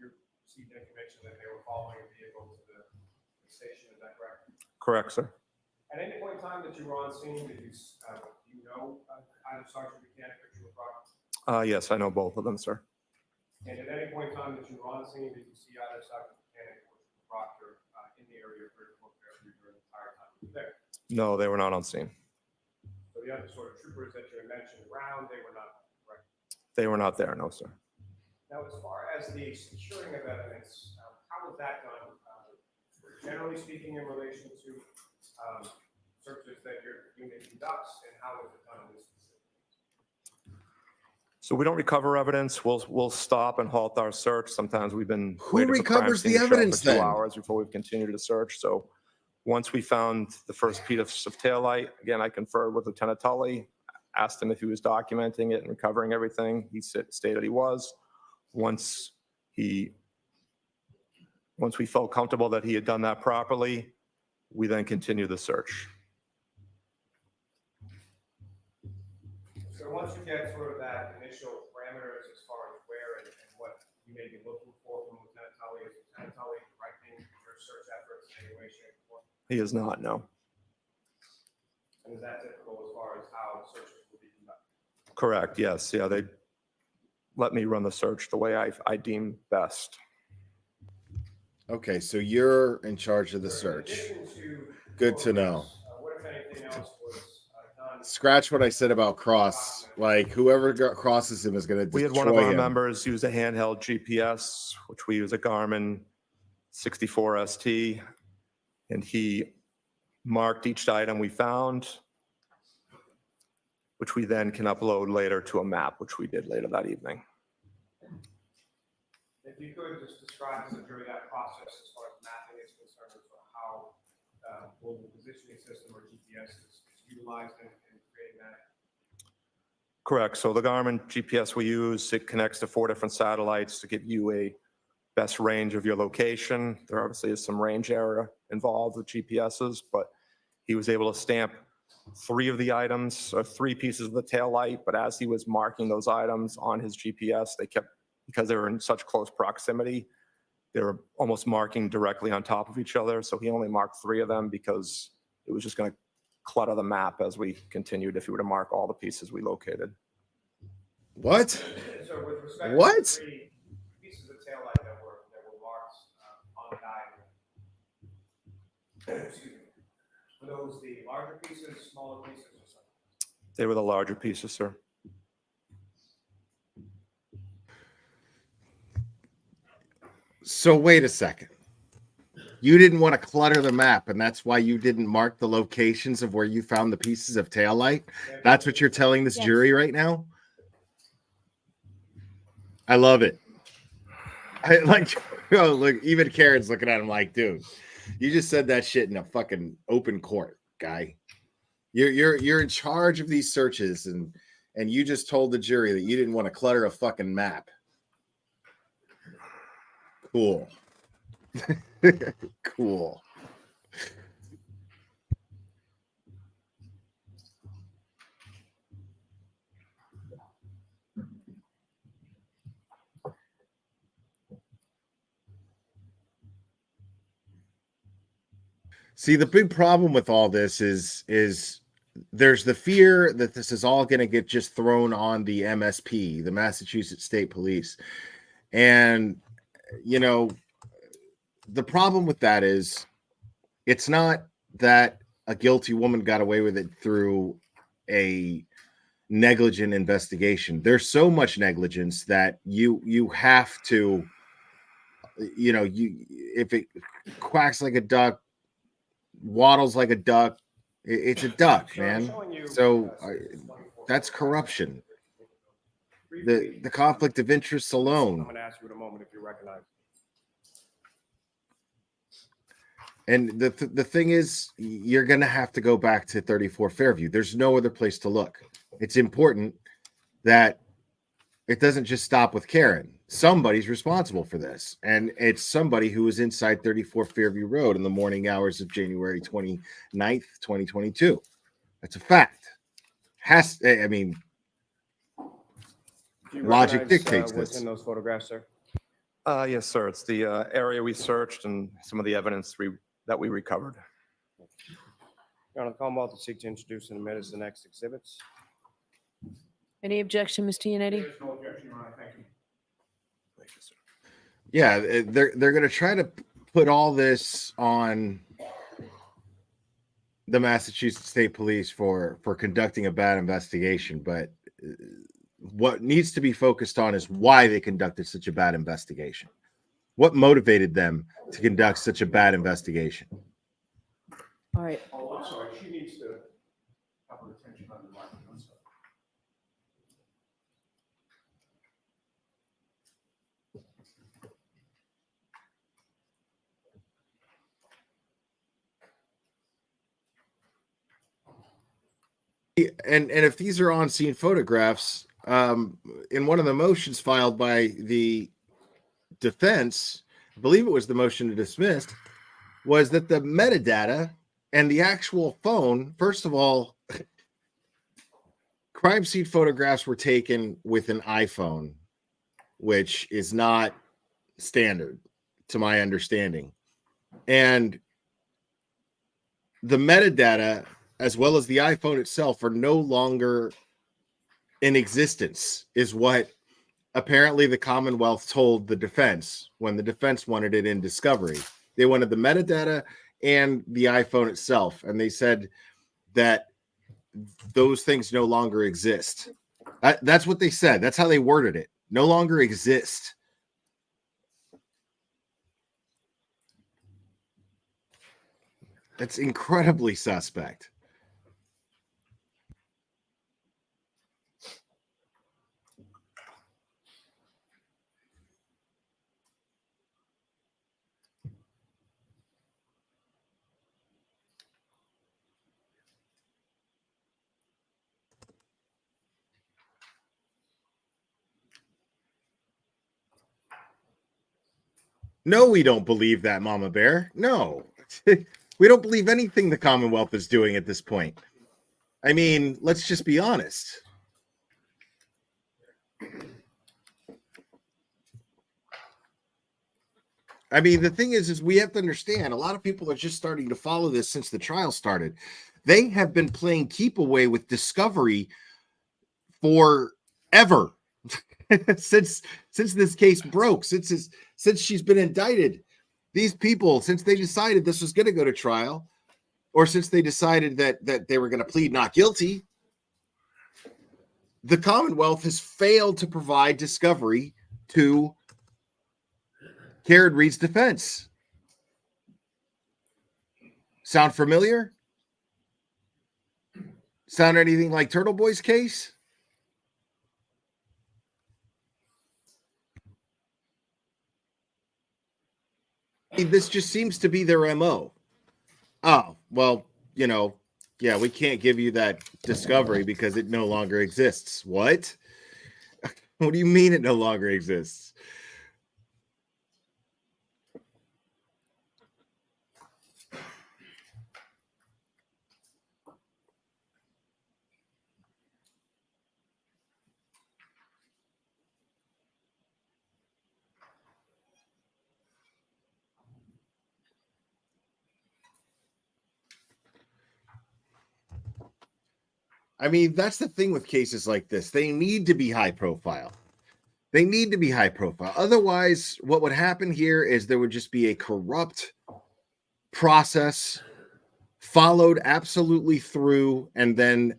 Correct, sir. At any point in time that you were on scene, did you, do you know either Sergeant Buchanan or Trooper Proctor? Yes, I know both of them, sir. And at any point in time that you were on scene, did you see either Sergeant Buchanan or Trooper Proctor in the area of critical failure during the entire time you were there? No, they were not on scene. So the other sort of troopers that you had mentioned around, they were not, correct? They were not there, no, sir. Now, as far as the securing of evidence, how was that done? Generally speaking, in relation to searches that your unit conducts, and how was it done in this specific? So we don't recover evidence. We'll stop and halt our search. Sometimes we've been Who waiting for crime recovers scene the to show up evidence for 2 then? hours before we've continued to search. So once we found the first piece of taillight, again, I conferred with Lieutenant Tully, asked him if he was documenting it and recovering everything. He stated he was. Once we felt comfortable that he had done that properly, we then continued the search. So once you get sort of that initial parameters as far as where and what you may be looking for from Lieutenant Tully, is Lieutenant Tully directing your search efforts in any way, shape, or form? He is not, no. And is that typical as far as how searches will be conducted? Correct, yes. Yeah, they let me run the search the way I deem best. Okay, so you're in charge of the search. Good to know. What, if anything else, was done? Scratch what I said about Cross. Like, whoever crosses him is going to We destroy had one of our him. members use a handheld GPS, which we use a Garmin 64 ST, and he marked each item we found, which we then can upload later to a map, which we did later that evening. If you could just describe to the jury that process as far as mapping is concerned, as to how mobile positioning system or GPS is utilized in creating that. Correct. So the Garmin GPS we use, it connects to 4 different satellites to give you a best range of your location. There obviously is some range error involved with GPSs, but he was able to stamp 3 of the items, or 3 pieces of the tail light. But as he was marking those items on his GPS, because they were in such close proximity, they were almost marking directly on top of each other. So he only marked 3 of them because it was just going to clutter the map as we continued if he were to mark all the pieces we located. What? So with respect What? to the 3 pieces of taillight that were marked on the diagram, excuse me, were those the larger pieces, smaller pieces, or something? They were the larger pieces, sir. So wait a second. You didn't want to clutter the map, and that's why you didn't mark the locations of where you found the pieces of taillight? That's what you're telling this jury right now? I love it. I like, oh, look, even Karen's looking at him like, dude, you just said that shit in a fucking open court, guy. You're in charge of these searches, and you just told the jury that you didn't want to clutter a fucking map. Cool. Cool. See, the big problem with all this is there's the fear that this is all going to get just thrown on the MSP, the Massachusetts State Police. And, you know, the problem with that is it's not that a guilty woman got away with it through a negligent investigation. There's so much negligence that you have to, you know, if it quacks like a duck, waddles like a duck, it's a duck, man. So that's corruption. The conflict of interest alone. I'm going to ask you in a moment if you recognize. And the thing is, you're going to have to go back to 34 Fairview. There's no other place to look. It's important that it doesn't just stop with Karen. Somebody's responsible for this. And it's somebody who was inside 34 Fairview Road in the morning hours of January 29th, 2022. That's a fact. Logic dictates what's this. in those photographs, sir? Yes, sir. It's the area we searched and some of the evidence that we recovered. Your Honor, the Commonwealth will seek to introduce and admit as the next exhibits. Any objection, Mr. Yannetti? There is no objection, Your Honor. Thank you. Yeah, they're going to try to put all this on the Massachusetts State Police for conducting a bad investigation, but what needs to be focused on is why they conducted such a bad investigation. What motivated them to conduct such a bad investigation? All right. Oh, I'm sorry. She needs to have her attention on the microphone. I'm sorry. And if these are on-scene photographs, in one of the motions filed by the defense, I believe it was the motion to dismiss, was that the metadata and the actual phone, first of all, crime scene photographs were taken with an iPhone, which is not standard to my understanding. And the metadata, as well as the iPhone itself, are no longer in existence, is what apparently the Commonwealth told the defense when the defense wanted it in discovery. They wanted the metadata and the iPhone itself, and they said that those things no longer exist. That's what they said. That's how they worded it. No longer exist. That's incredibly suspect. No, we don't believe that, Mama Bear. No. We don't believe anything the Commonwealth is doing at this point. I mean, let's just be honest. I mean, the thing is we have to understand, a lot of people are just starting to follow this since the trial started. They have been playing keep away with discovery forever. since this case broke, since she's been indicted. These people, since they decided this was going to go to trial, or since they decided that they were going to plead not guilty, the Commonwealth has failed to provide discovery to Karen Reed's defense. Sound familiar? Sound anything like Turtle Boy's case? This just seems to be their MO. Oh, well, yeah, we can't give you that discovery because it no longer exists. What? What do you mean it no longer exists? I mean, that's the thing with cases like this. They need to be high profile. They need to be high profile. Otherwise, what would happen here is there would just be a corrupt process followed absolutely through, and then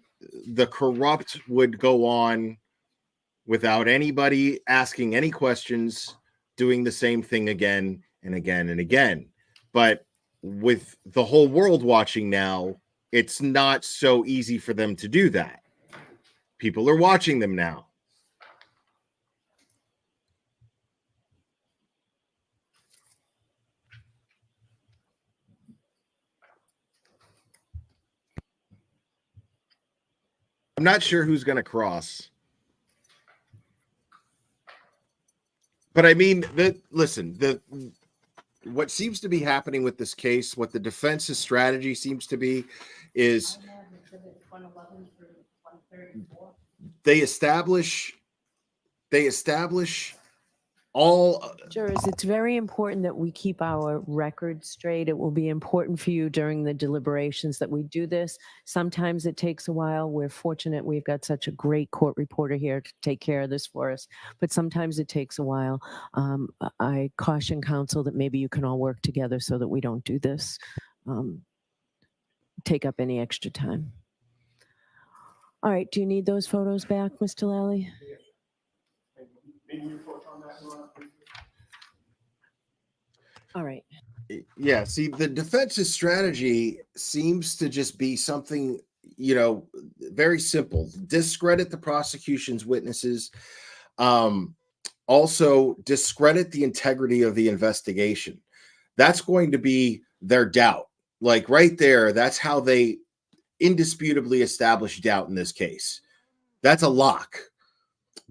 the corrupt would go on without anybody asking any questions, doing the same thing again and again and again. But with the whole world watching now, it's not so easy for them to do that. People are watching them now. I'm not sure who's going to cross. But I mean, what seems to be happening with this case, what the defense's strategy seems to be, is they establish all Jurors, it's very important that we keep our record straight. It will be important for you during the deliberations that we do this. Sometimes it takes a while. We're fortunate we've got such a great court reporter here to take care of this for us, but sometimes it takes a while. I caution counsel that maybe you can all work together so that we don't do this, take up any extra time. All right, do you need those photos back, Mr. Lally? Maybe you approach on that, Nora, please. All right. Yeah, see, the defense's strategy seems to just be something, you know, very simple. Discredit the prosecution's witnesses. Also, discredit the integrity of the investigation. That's going to be their doubt. Like right there, that's how they indisputably establish doubt in this case. That's a lock.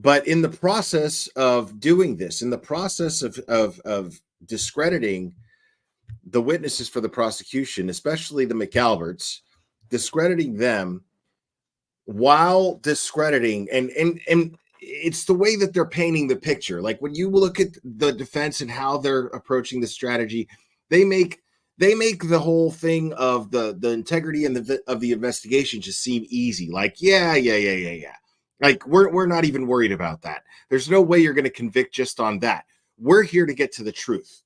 But in the process of doing this, in the process of discrediting the witnesses for the prosecution, especially the McAlberts, discrediting them while discrediting, and it's the way that they're painting the picture. Like when you look at the defense and how they're approaching the strategy, they make the whole thing of the integrity and of the investigation just seem easy. Like, yeah. Like we're not even worried about that. There's no way you're going to convict just on that. We're here to get to the truth.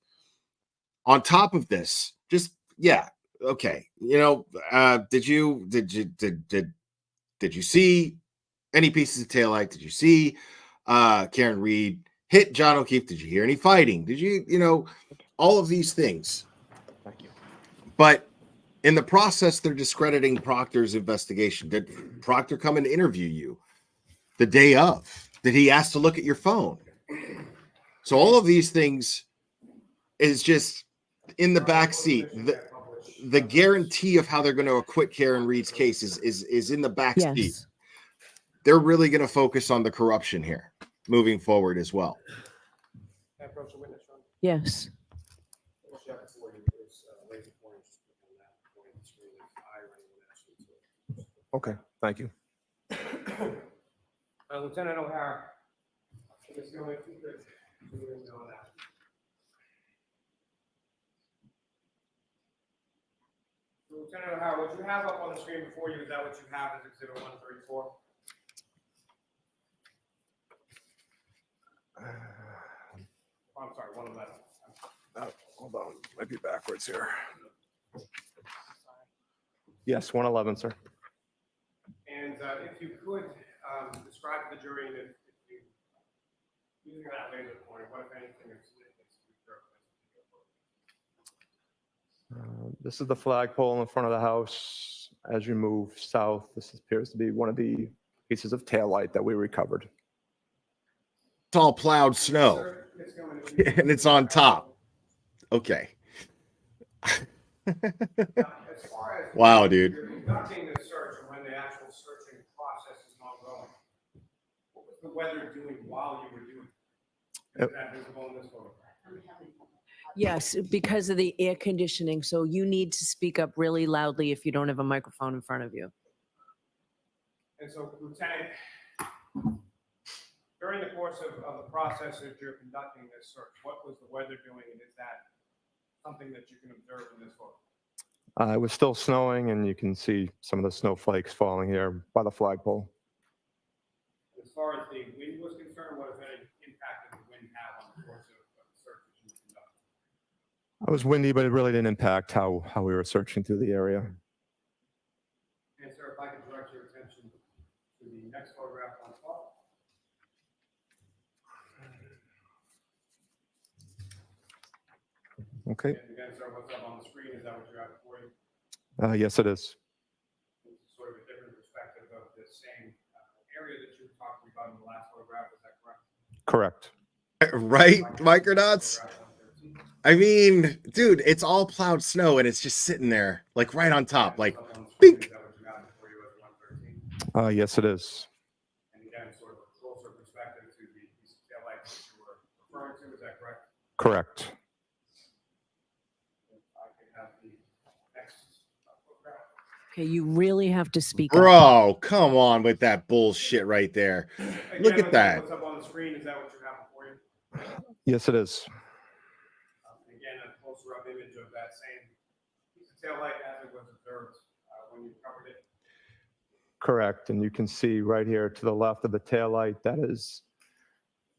On top of this, just okay. You know, did you see any pieces of taillight? Did you see Karen Reed hit John O'Keefe? Did you hear any fighting? Did you all of these things? Thank you. But in the process, they're discrediting Proctor's investigation. Did Proctor come and interview you the day of? Did he ask to look at your phone? So all of these things is just in the back seat. The guarantee of how they're going to acquit Karen Reed's case is in the back seat. They're really going to focus on the corruption here moving forward as well. Yes. Okay, thank you. Lieutenant O'Hara, I guess you if you could zoom in on that. So, Lieutenant O'Hara, what you have up on the screen before you, is that what you have as Exhibit 134? I'm sorry, 111. Hold on, might be backwards here. Yes, 111, sir. And if you could describe to the jury, if you, using that laser pointer, what if anything is This is the flagpole in front of the house. As you move south, this appears to be one of the pieces of taillight that we recovered. It's all plowed snow, and it's on top. Okay. Wow, dude. You're conducting the search, and when the actual searching process is ongoing, what was the weather doing while you were doing it? Is that visible in this photograph? Yes, because of the air conditioning. So you need to speak up really loudly if you don't have a microphone in front of you. And so, Lieutenant, during the course of the process that you're conducting this search, what was the weather doing, and is that something that you can observe in this photo? It was still snowing, and you can see some of the snowflakes falling here by the flagpole. As far as the wind was concerned, what, if any, impact did the wind have on the course of the search that you were conducting? It was windy, but it really didn't impact how we were searching through the area. And sir, if I could direct your attention to the next photograph on top. Okay. And again, sir, what's up on the screen? Is that what you have before you? Yes, it is. It's sort of a different perspective of the same area that you were talking about in the last photograph. Is that correct? Correct. Right, Micronauts? I mean, dude, it's all plowed snow, and it's just sitting there, like right on top, like, bink. Yes, it is. And again, sort of a closer perspective to the taillights that you were referring to. Is that correct? Correct. Okay, you really have to speak Bro, up. come on with that bullshit right there. Again, Look at that. What's up on the screen? Is that what you have before you? Yes, it is. Again, a closer up image of that same piece of taillight as it was observed when you covered it. Correct. And you can see right here to the left of the taillight, that is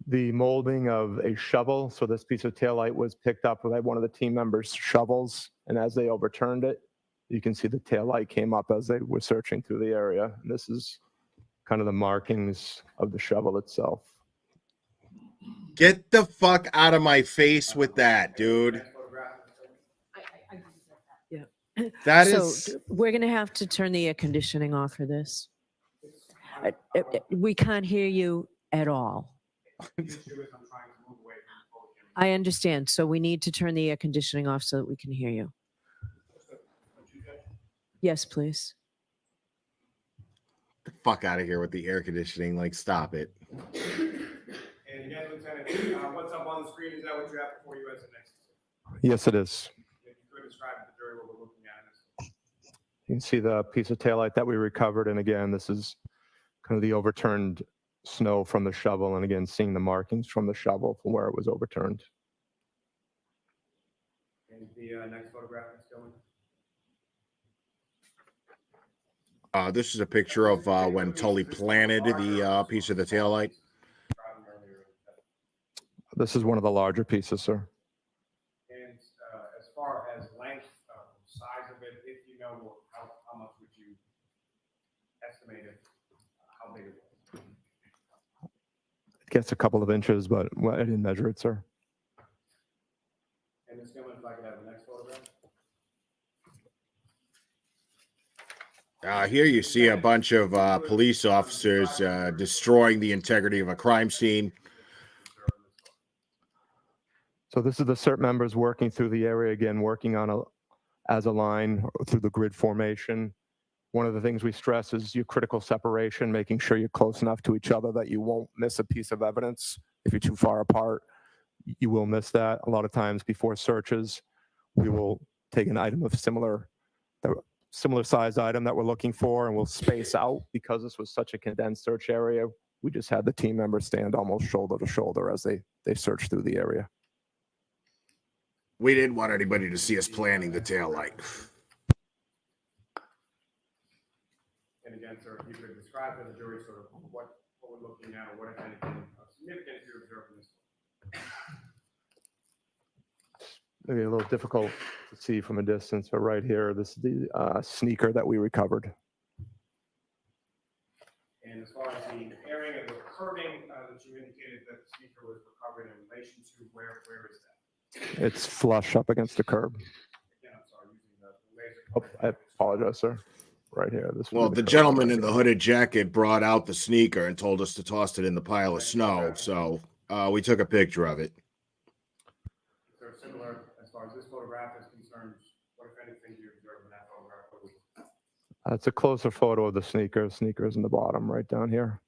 the molding of a shovel. So this piece of taillight was picked up by one of the team members' shovels. And as they overturned it, you can see the taillight came up as they were searching through the area. And this is kind of the markings of the shovel itself. Get the fuck out of my face with that, dude. Yeah. That so is- we're going to have to turn the air conditioning off for this. We can't hear you at all. I understand. So we need to turn the air conditioning off so that we can hear you. Yes, please. Get the fuck out of here with the air conditioning. Like, stop it. And again, Lieutenant, what's up on the screen? Is that what you have before you as the next? Yes, it is. If you could describe to the jury what we're looking at in this. You can see the piece of taillight that we recovered. And again, this is kind of the overturned snow from the shovel. And again, seeing the markings from the shovel from where it was overturned. And the next photograph is going. This is a picture of when Tully planted the piece of the taillight. This is one of the larger pieces, sir. And as far as length, size of it, if you know, how much would you estimate it? How big it was? It gets a couple of inches, but well, I didn't measure it, sir. And Ms. Gilman, if I could have the next photograph. Here you see a bunch of police officers destroying the integrity of a crime scene. So this is the CERT members working through the area again, working on as a line through the grid formation. One of the things we stress is your critical separation, making sure you're close enough to each other that you won't miss a piece of evidence. If you're too far apart, you will miss that. A lot of times before searches, we will take an item of similar sized item that we're looking for, and we'll space out. Because this was such a condensed search area, we just had the team members stand almost shoulder to shoulder as they searched through the area. We didn't want anybody to see us planting the taillight. And again, sir, if you could describe to the jury sort of what we're looking at, or what, if anything, of significance you observed in this. Maybe a little difficult to see from a distance, but right here, this is the sneaker that we recovered. And as far as the area of the curbing that you indicated that the sneaker was recovered in relation to, where is that? It's flush up against the curb. Again, I'm sorry, using the laser. Oh, I apologize, sir. Right here. Well, the gentleman in the hooded jacket brought out the sneaker and told us to toss it in the pile of snow. So we took a picture of it. So similar, as far as this photograph is concerned, what, if anything, do you observe in that photograph? It's a closer photo of the sneaker. Sneaker is in the bottom right down here.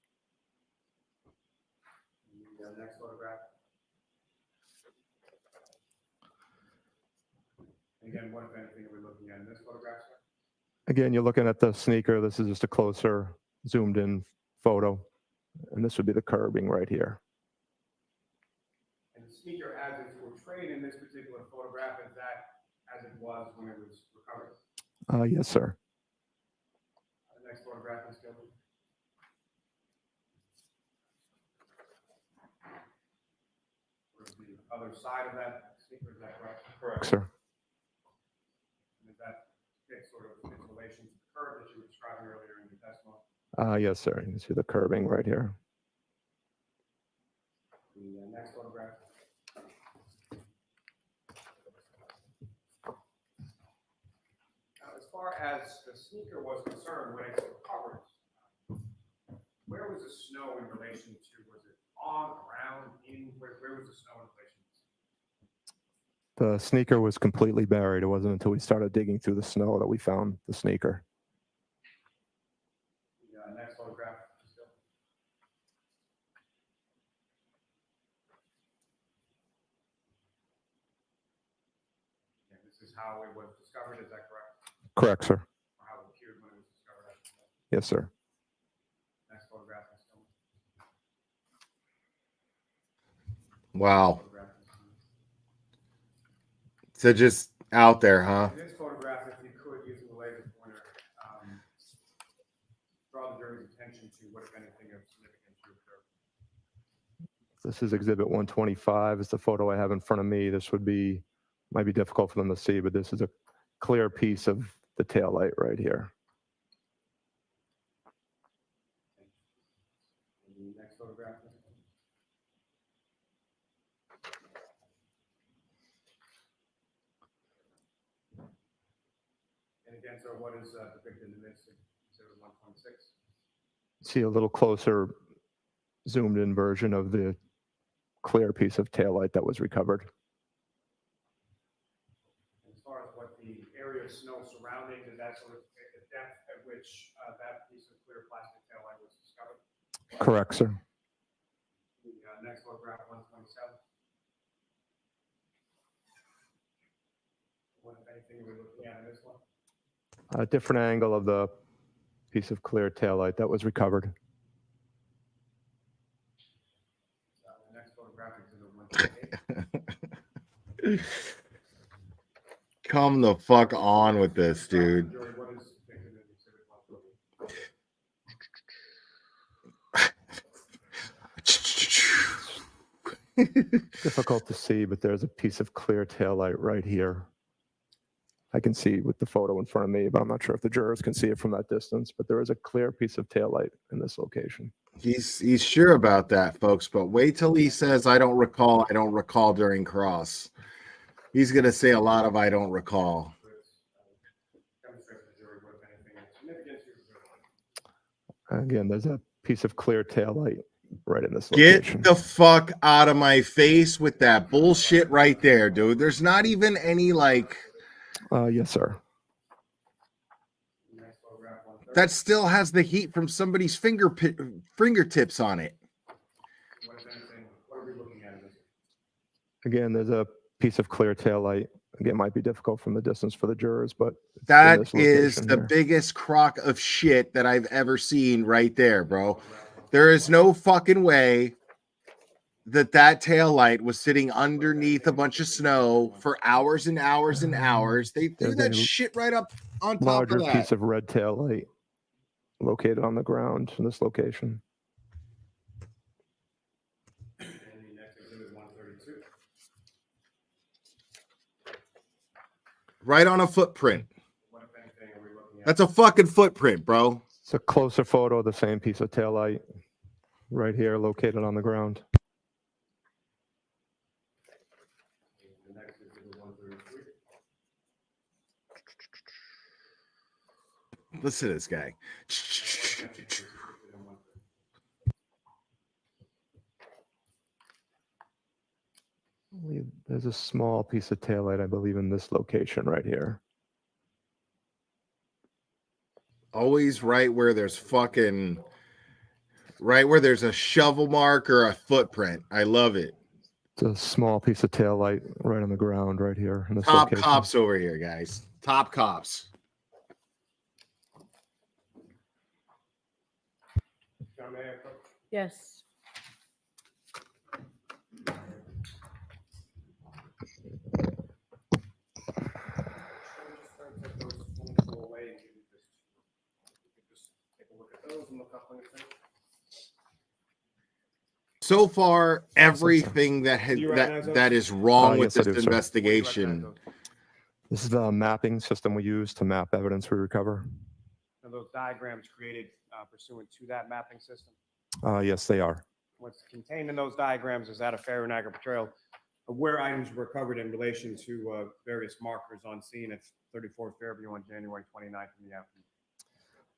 The next photograph. Again, what, if anything, are we looking at in this photograph, sir? Again, you're looking at the sneaker. This is just a closer zoomed in photo. And this would be the curbing right here. And the sneaker as it's portrayed in this particular photograph, is that as it was when it was recovered? Yes, sir. The next photograph is Gilman. The other side of that sneaker, is that correct? Correct, sir. And is that sort of in relation to the curve that you were describing earlier in your testimony? Yes, sir. You can see the curbing right here. The next photograph. Now, as far as the sneaker was concerned, when it was recovered, where was the snow in relation to? Was it on, around, in? Where was the snow in relation to? The sneaker was completely buried. It wasn't until we started digging through the snow that we found the sneaker. The next photograph. And this is how it was discovered, is that correct? Correct, sir. Or how it appeared when it was discovered? Yes, sir. Next photograph. Wow. So just out there, huh? In this photograph, if you could, using the laser pointer, draw the jury's attention to what, if anything, of significance you observed. This is exhibit 125. It's the photo I have in front of me. This might be difficult for them to see, but this is a clear piece of the taillight right here. And the next photograph. And again, so what is depicted in this exhibit 126? See a little closer zoomed in version of the clear piece of taillight that was recovered. As far as what the area of snow surrounding, did that sort of depict the depth at which that piece of clear plastic taillight was discovered? Correct, sir. The next photograph, 127. What, if anything, are we looking at in this one? A different angle of the piece of clear taillight that was recovered. The next photograph is in the 128. Come the fuck on with this, dude. What is depicted in exhibit 128? Difficult to see, but there's a piece of clear taillight right here. I can see with the photo in front of me, but I'm not sure if the jurors can see it from that distance, but there is a clear piece of taillight in this location. He's sure about that, folks, but wait till he says, I don't recall during cross. He's going to say a lot of I don't recall. Again, there's a piece of clear taillight right in this location. Get the fuck out of my face with that bullshit right there, dude. There's not even any like... Yes, sir. That still has the heat from somebody's fingertips on it. What are we looking at in this? Again, there's a piece of clear taillight. Again, might be difficult from the distance for the jurors, but that is the biggest crock of shit that I've ever seen right there, bro. There is no fucking way that taillight was sitting underneath a bunch of snow for hours and hours and hours. They threw that shit right up on top larger of that. piece of red taillight located on the ground in this location. And the next exhibit 132. Right on a footprint. What, if anything, are we looking at? That's a fucking footprint, bro. It's a closer photo of the same piece of taillight right here located on the ground. The next exhibit 133. Listen to this guy. There's a small piece of taillight, I believe, in this location right here. Always right where there's a shovel mark or a footprint. I love it. It's a small piece of taillight right on the ground right here in this Top location. cops over here, guys. Top cops. John, may I approach? Yes. So far, everything that is wrong with yes, I this do, sir. investigation. This is the mapping system we use to map evidence we recover. Are those diagrams created pursuant to that mapping system? Yes, they are. What's contained in those diagrams is that a fair and accurate portrayal of where items were recovered in relation to various markers on scene at 34 Fairview on January 29th in the afternoon.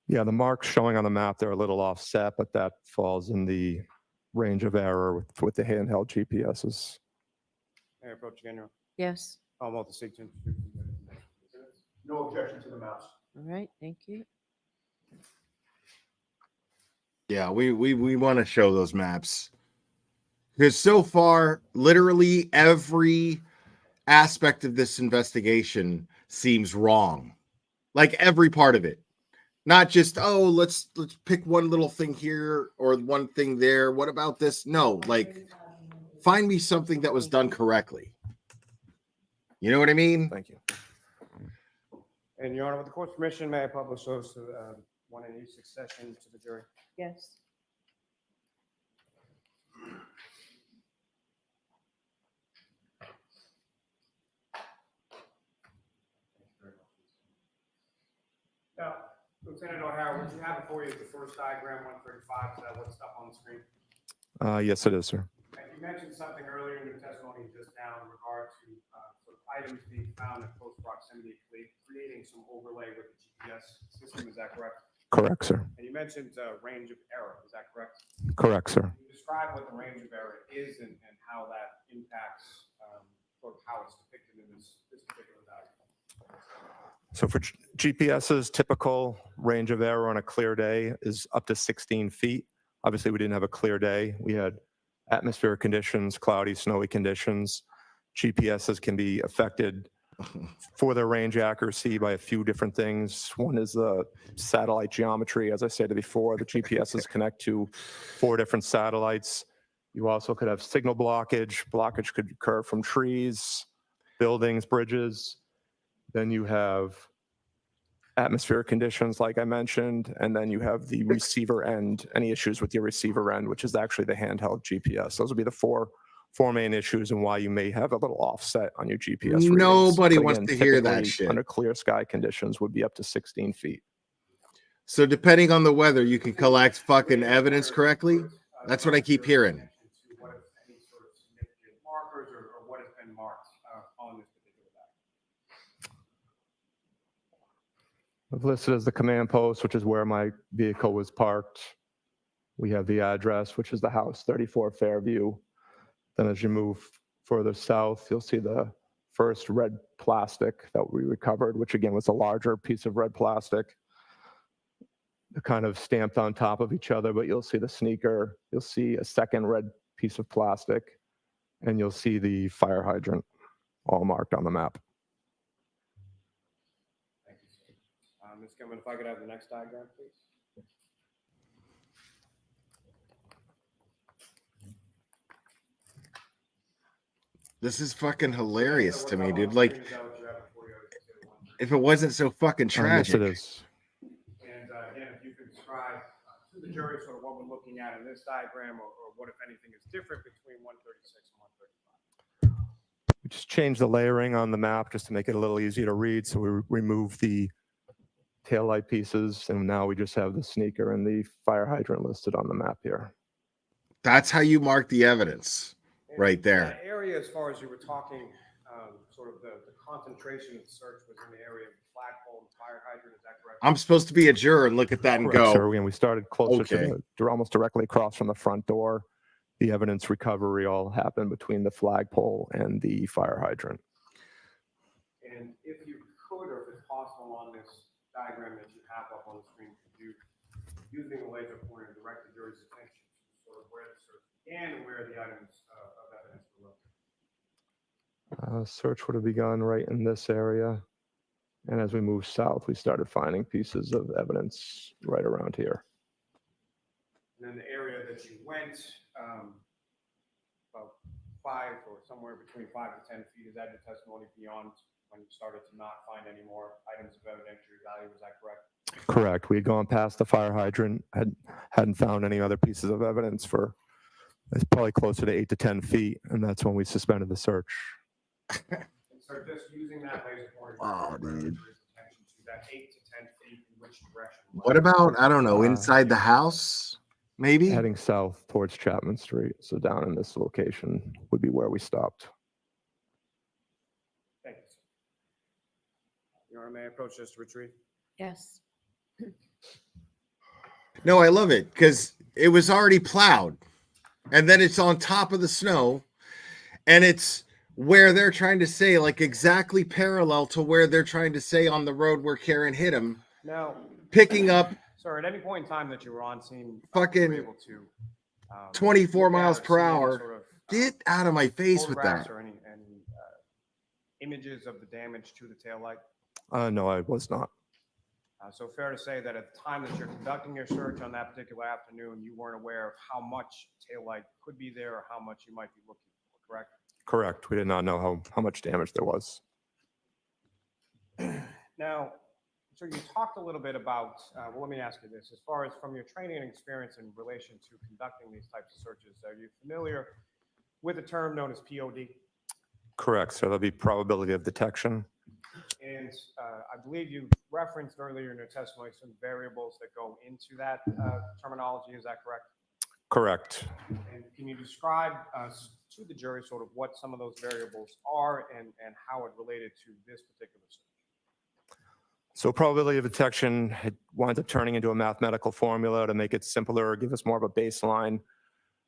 Yeah, the marks showing on the map, they're a little offset, but that falls in the range of error with the handheld GPSs. May I approach again, Your Honor? Yes. I'll vote to seek to introduce. No objection to the maps. All right. Thank you. Yeah, we want to show those maps. Because so far, literally every aspect of this investigation seems wrong. Like every part of it. Not just, oh, let's pick one little thing here or one thing there. What about this? No, like find me something that was done correctly. You know what I mean? Thank you. And Your Honor, with the court's permission, may I publish those to one in each succession to the jury? Yes. Now, Lieutenant O'Hara, what you have before you is the first diagram, 135. Is that what's up on the screen? Yes, it is, sir. And you mentioned something earlier in your testimony just now in regard to sort of items being found in close proximity, creating some overlay with the GPS system. Is that correct? Correct, sir. And you mentioned range of error. Is that correct? Correct, sir. Can you describe what the range of error is and how that impacts sort of how it's depicted in this particular document? So for GPS's typical range of error on a clear day is up to 16 feet. Obviously, we didn't have a clear day. We had atmospheric conditions, cloudy, snowy conditions. GPSs can be affected for their range accuracy by a few different things. One is the satellite geometry. As I said before, the GPSs connect to 4 different satellites. You also could have signal blockage. Blockage could occur from trees, buildings, bridges. Then you have atmospheric conditions, like I mentioned, and then you have the receiver end, any issues with your receiver end, which is actually the handheld GPS. Those would be the four main issues and why you may have a little offset on your GPS readings. Nobody But wants again, to hear that typically, shit. Under clear sky conditions would be up to 16 feet. So depending on the weather, you can collect fucking evidence correctly. That's what I keep hearing. What if any sort of significant markers or what has been marked on this particular document? I've listed as the command post, which is where my vehicle was parked. We have the address, which is the house, 34 Fairview. Then as you move further south, you'll see the first red plastic that we recovered, which again was a larger piece of red plastic. They're kind of stamped on top of each other, but you'll see the sneaker, you'll see a second red piece of plastic, and you'll see the fire hydrant all marked on the map. Thank you, sir. Ms. Gilman, if I could have the next diagram, please. This is fucking hilarious to me, dude. Like, if it wasn't so fucking tragic. Yes, it is. And again, if you could describe to the jury sort of what we're looking at in this diagram or what, if anything, is different between 136 and 135. We just changed the layering on the map just to make it a little easier to read. So we removed the taillight pieces, and now we just have the sneaker and the fire hydrant listed on the map here. That's how you mark the evidence, right there. That area, as far as you were talking, sort of the concentration of the search was in the area of the flagpole and fire hydrant. Is that correct? I'm supposed to be a juror and look at that and Correct, go, sir. We started closer okay. to almost directly across from the front door. The evidence recovery all happened between the flagpole and the fire hydrant. And if you could, or if it's possible on this diagram that you have up on the screen, could you, using the laser pointer, direct the jury's attention to sort of where the search began and where the items of evidence were located? Search would have begun right in this area. And as we moved south, we started finding pieces of evidence right around here. And then the area that you went, about 5 or somewhere between 5 to 10 feet, is that your testimony beyond when you started to not find any more items of evidentiary value? Is that correct? Correct. We had gone past the fire hydrant, hadn't found any other pieces of evidence for, it's probably closer to 8 to 10 feet, and that's when we suspended the search. And so just using that laser pointer, dude. attention to that 8 to 10 feet, in which direction? What about, I don't know, inside the house? Maybe? Heading south towards Chapman Street. So down in this location would be where we stopped. Thank you, sir. Your Honor, may I approach this to retrieve? Yes. No, I love it because it was already plowed. And then it's on top of the snow. And it's where they're trying to say, like exactly parallel to where they're trying to say on the road where Karen hit him. Now, picking up. Sir, at any point in time that you were on scene, fucking you were able to 24 miles per see any hour. sort of, Get out of my face with photographs that. or any images of the damage to the taillight? No, I was not. So fair to say that at the time that you're conducting your search on that particular afternoon, you weren't aware of how much taillight could be there or how much you might be looking for, correct? Correct. We did not know how much damage there was. Now, so you talked a little bit about, well, let me ask you this. As far as from your training and experience in relation to conducting these types of searches, are you familiar with a term known as POD? Correct, sir. There'll be probability of detection. And I believe you referenced earlier in your testimony some variables that go into that terminology. Is that correct? Correct. And can you describe to the jury sort of what some of those variables are and how it related to this particular search? So probability of detection, it winds up turning into a mathematical formula to make it simpler, give us more of a baseline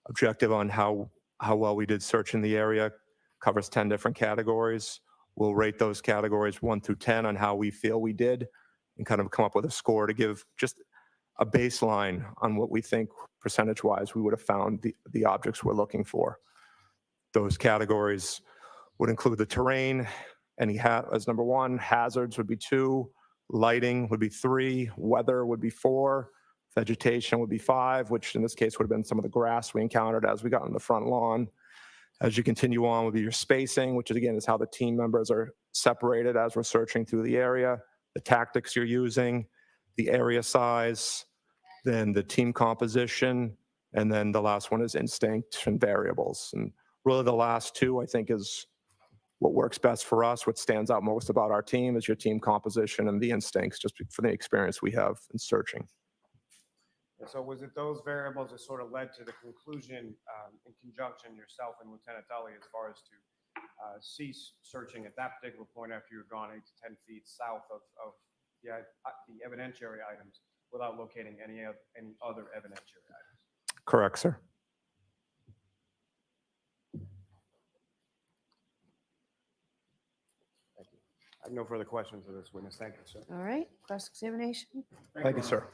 objective on how well we did search in the area. Covers 10 different categories. We'll rate those categories 1 through 10 on how we feel we did and kind of come up with a score to give just a baseline on what we think percentage-wise we would have found the objects we're looking for. Those categories would include the terrain, as number 1, hazards would be 2, lighting would be 3, weather would be 4, vegetation would be 5, which in this case would have been some of the grass we encountered as we got on the front lawn. As you continue on would be your spacing, which is, again, is how the team members are separated as we're searching through the area, the tactics you're using, the area size, then the team composition, and then the last one is instinct and variables. And really the last two, I think, is what works best for us. What stands out most about our team is your team composition and the instincts, just for the experience we have in searching. And so was it those variables that sort of led to the conclusion in conjunction yourself and Lieutenant Tully as far as to cease searching at that particular point after you had gone 8 to 10 feet south of the evidentiary items without locating any other evidentiary items? Correct, sir. Thank you. I have no further questions of this witness. Thank you, sir. All right, cross-examination. Thank you, sir.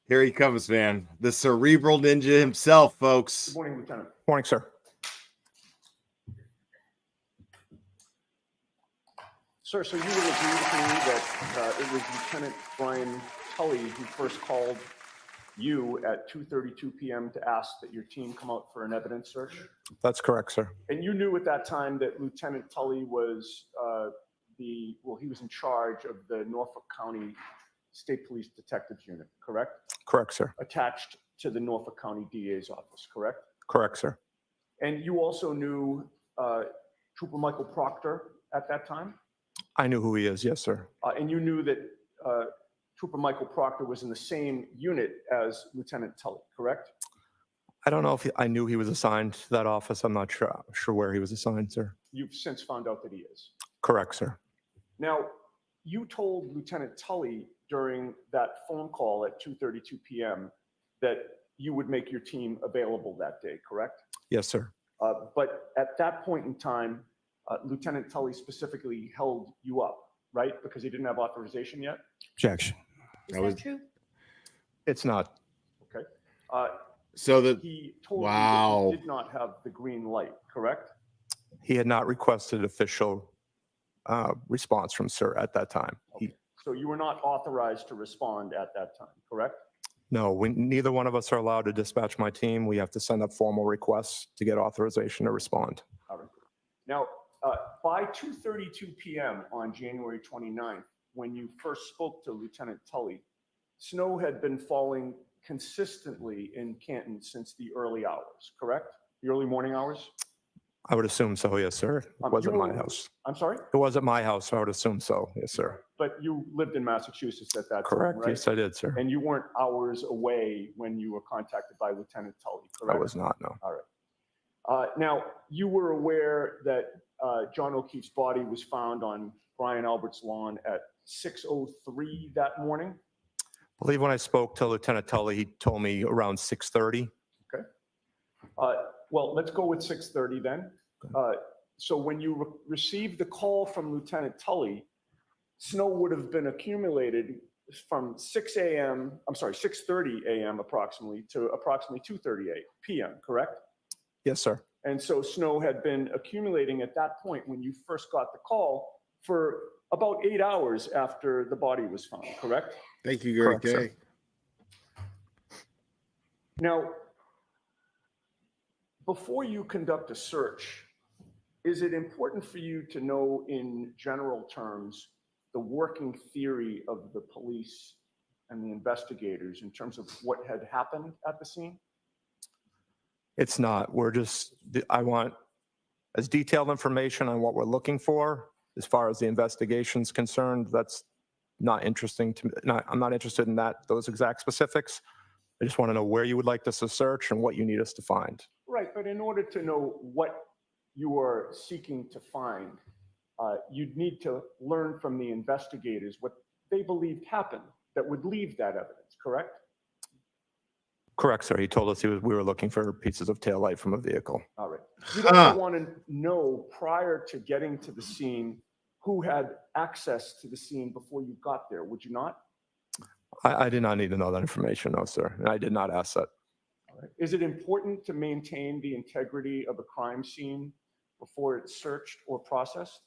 Here he comes, man. The cerebral ninja himself, folks. Good morning, Lieutenant. Morning, sir. Sir, so you will agree with me that it was Lieutenant Brian Tully who first called you at 2:32 p.m. to ask that your team come out for an evidence search? That's correct, sir. And you knew at that time that Lieutenant Tully was he was in charge of the Norfolk County State Police Detectives Unit, correct? Correct, sir. Attached to the Norfolk County DA's office, correct? Correct, sir. And you also knew Trooper Michael Proctor at that time? I knew who he is, yes, sir. And you knew that Trooper Michael Proctor was in the same unit as Lieutenant Tully, correct? I don't know if I knew he was assigned to that office. I'm not sure where he was assigned, sir. You've since found out that he is. Correct, sir. Now, you told Lieutenant Tully during that phone call at 2:32 p.m. that you would make your team available that day, correct? Yes, sir. But at that point in time, Lieutenant Tully specifically held you up, right? Because he didn't have authorization yet? Objection. Is that true? It's not. Okay. He told you that he did not have the green light, correct? He had not requested official response from sir at that time. Okay. So you were not authorized to respond at that time, correct? No, neither one of us are allowed to dispatch my team. We have to send up formal requests to get authorization to respond. All right. Now, by 2:32 p.m. on January 29th, when you first spoke to Lieutenant Tully, snow had been falling consistently in Canton since the early hours, correct? The early morning hours? I would assume so, yes, sir. It was at my house. I'm sorry? It was at my house, so I would assume so, yes, sir. But you lived in Massachusetts at that Correct, time, right? yes, I did, sir. And you weren't hours away when you were contacted by Lieutenant Tully, correct? I was not, no. All right. Now, you were aware that John O'Keefe's body was found on Brian Albert's lawn at 6:03 that morning? I believe when I spoke to Lieutenant Tully, he told me around 6:30. Okay. Well, let's go with 6:30 then. So when you received the call from Lieutenant Tully, snow would have been accumulated from 6:30 a.m. approximately to approximately 2:30 p.m., correct? Yes, sir. And so snow had been accumulating at that point when you first got the call for about 8 hours after the body was found, correct? Thank you, Gary K. Now, Before you conduct a search, is it important for you to know in general terms the working theory of the police and the investigators in terms of what had happened at the scene? It's not. I want as detailed information on what we're looking for. As far as the investigation's concerned, that's not interesting to me. I'm not interested in those exact specifics. I just want to know where you would like us to search and what you need us to find. Right, but in order to know what you are seeking to find, you'd need to learn from the investigators what they believed happened that would leave that evidence, correct? Correct, sir. He told us we were looking for pieces of taillight from a vehicle. All right. You'd also want to know prior to getting to the scene who had access to the scene before you got there, would you not? I did not need to know that information, no, sir. And I did not ask that. All right. Is it important to maintain the integrity of a crime scene before it's searched or processed?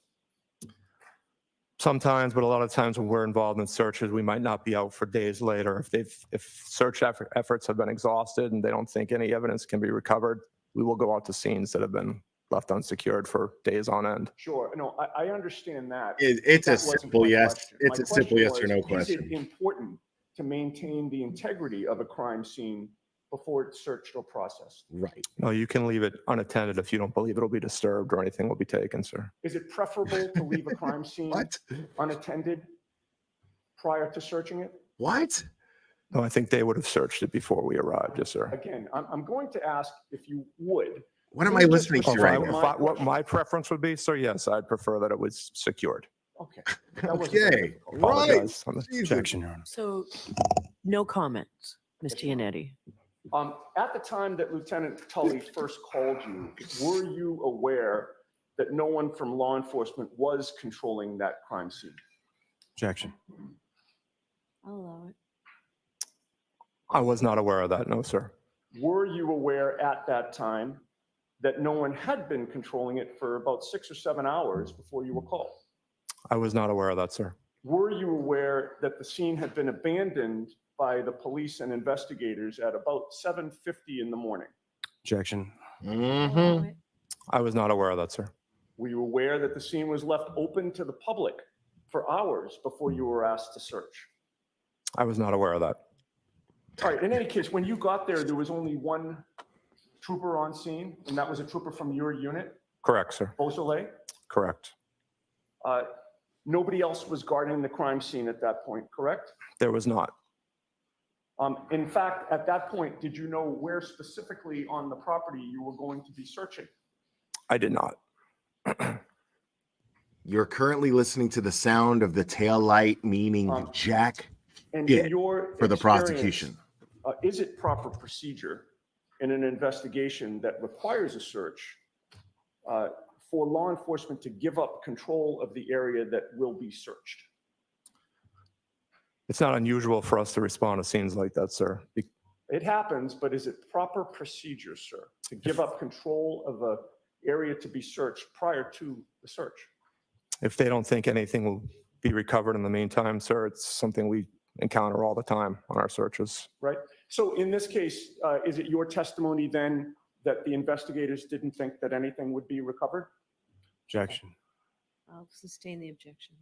Sometimes, but a lot of times when we're involved in searches, we might not be out for days later. If search efforts have been exhausted and they don't think any evidence can be recovered, we will go out to scenes that have been left unsecured for days on end. Sure. No, I understand that. It's a That wasn't simple my yes. question. It's My a simple question yes or no was, question. Is it important to maintain the integrity of a crime scene before it's searched or processed? Right. No, you can leave it unattended if you don't believe it'll be disturbed or anything will be taken, sir. Is it preferable to leave a crime scene unattended prior to searching it? What? No, I think they would have searched it before we arrived, yes, sir. Again, I'm going to ask if you would. What am Can I you just listening to respond right now? my What question? my preference would be, sir, yes, I'd prefer that it was secured. Okay. That wasn't very Okay. difficult. Right. Apologize on the Jesus. objection, Your Honor. So, no comments, Ms. Giannetti. At the time that Lieutenant Tully first called you, were you aware that no one from law enforcement was controlling that crime scene? Objection. I'll allow it. I was not aware of that, no, sir. Were you aware at that time that no one had been controlling it for about 6 or 7 hours before you were called? I was not aware of that, sir. Were you aware that the scene had been abandoned by the police and investigators at about 7:50 in the morning? Objection. Mm-hmm. I was not aware of that, sir. Were you aware that the scene was left open to the public for hours before you were asked to search? I was not aware of that. All right, in any case, when you got there was only one trooper on scene, and that was a trooper from your unit, Correct, sir. Beausoleil? Correct. Nobody else was guarding the crime scene at that point, correct? There was not. In fact, at that point, did you know where specifically on the property you were going to be searching? I did not. You're currently listening to the sound of the tail light, meaning Jack And did in your for the experience, prosecution. Is it proper procedure in an investigation that requires a search for law enforcement to give up control of the area that will be searched? It's not unusual for us to respond to scenes like that, sir. It happens, but is it proper procedure, sir, to give up control of a area to be searched prior to the search? If they don't think anything will be recovered in the meantime, sir, it's something we encounter all the time on our searches. Right. So in this case, is it your testimony then that the investigators didn't think that anything would be recovered? Objection. I'll sustain the objection.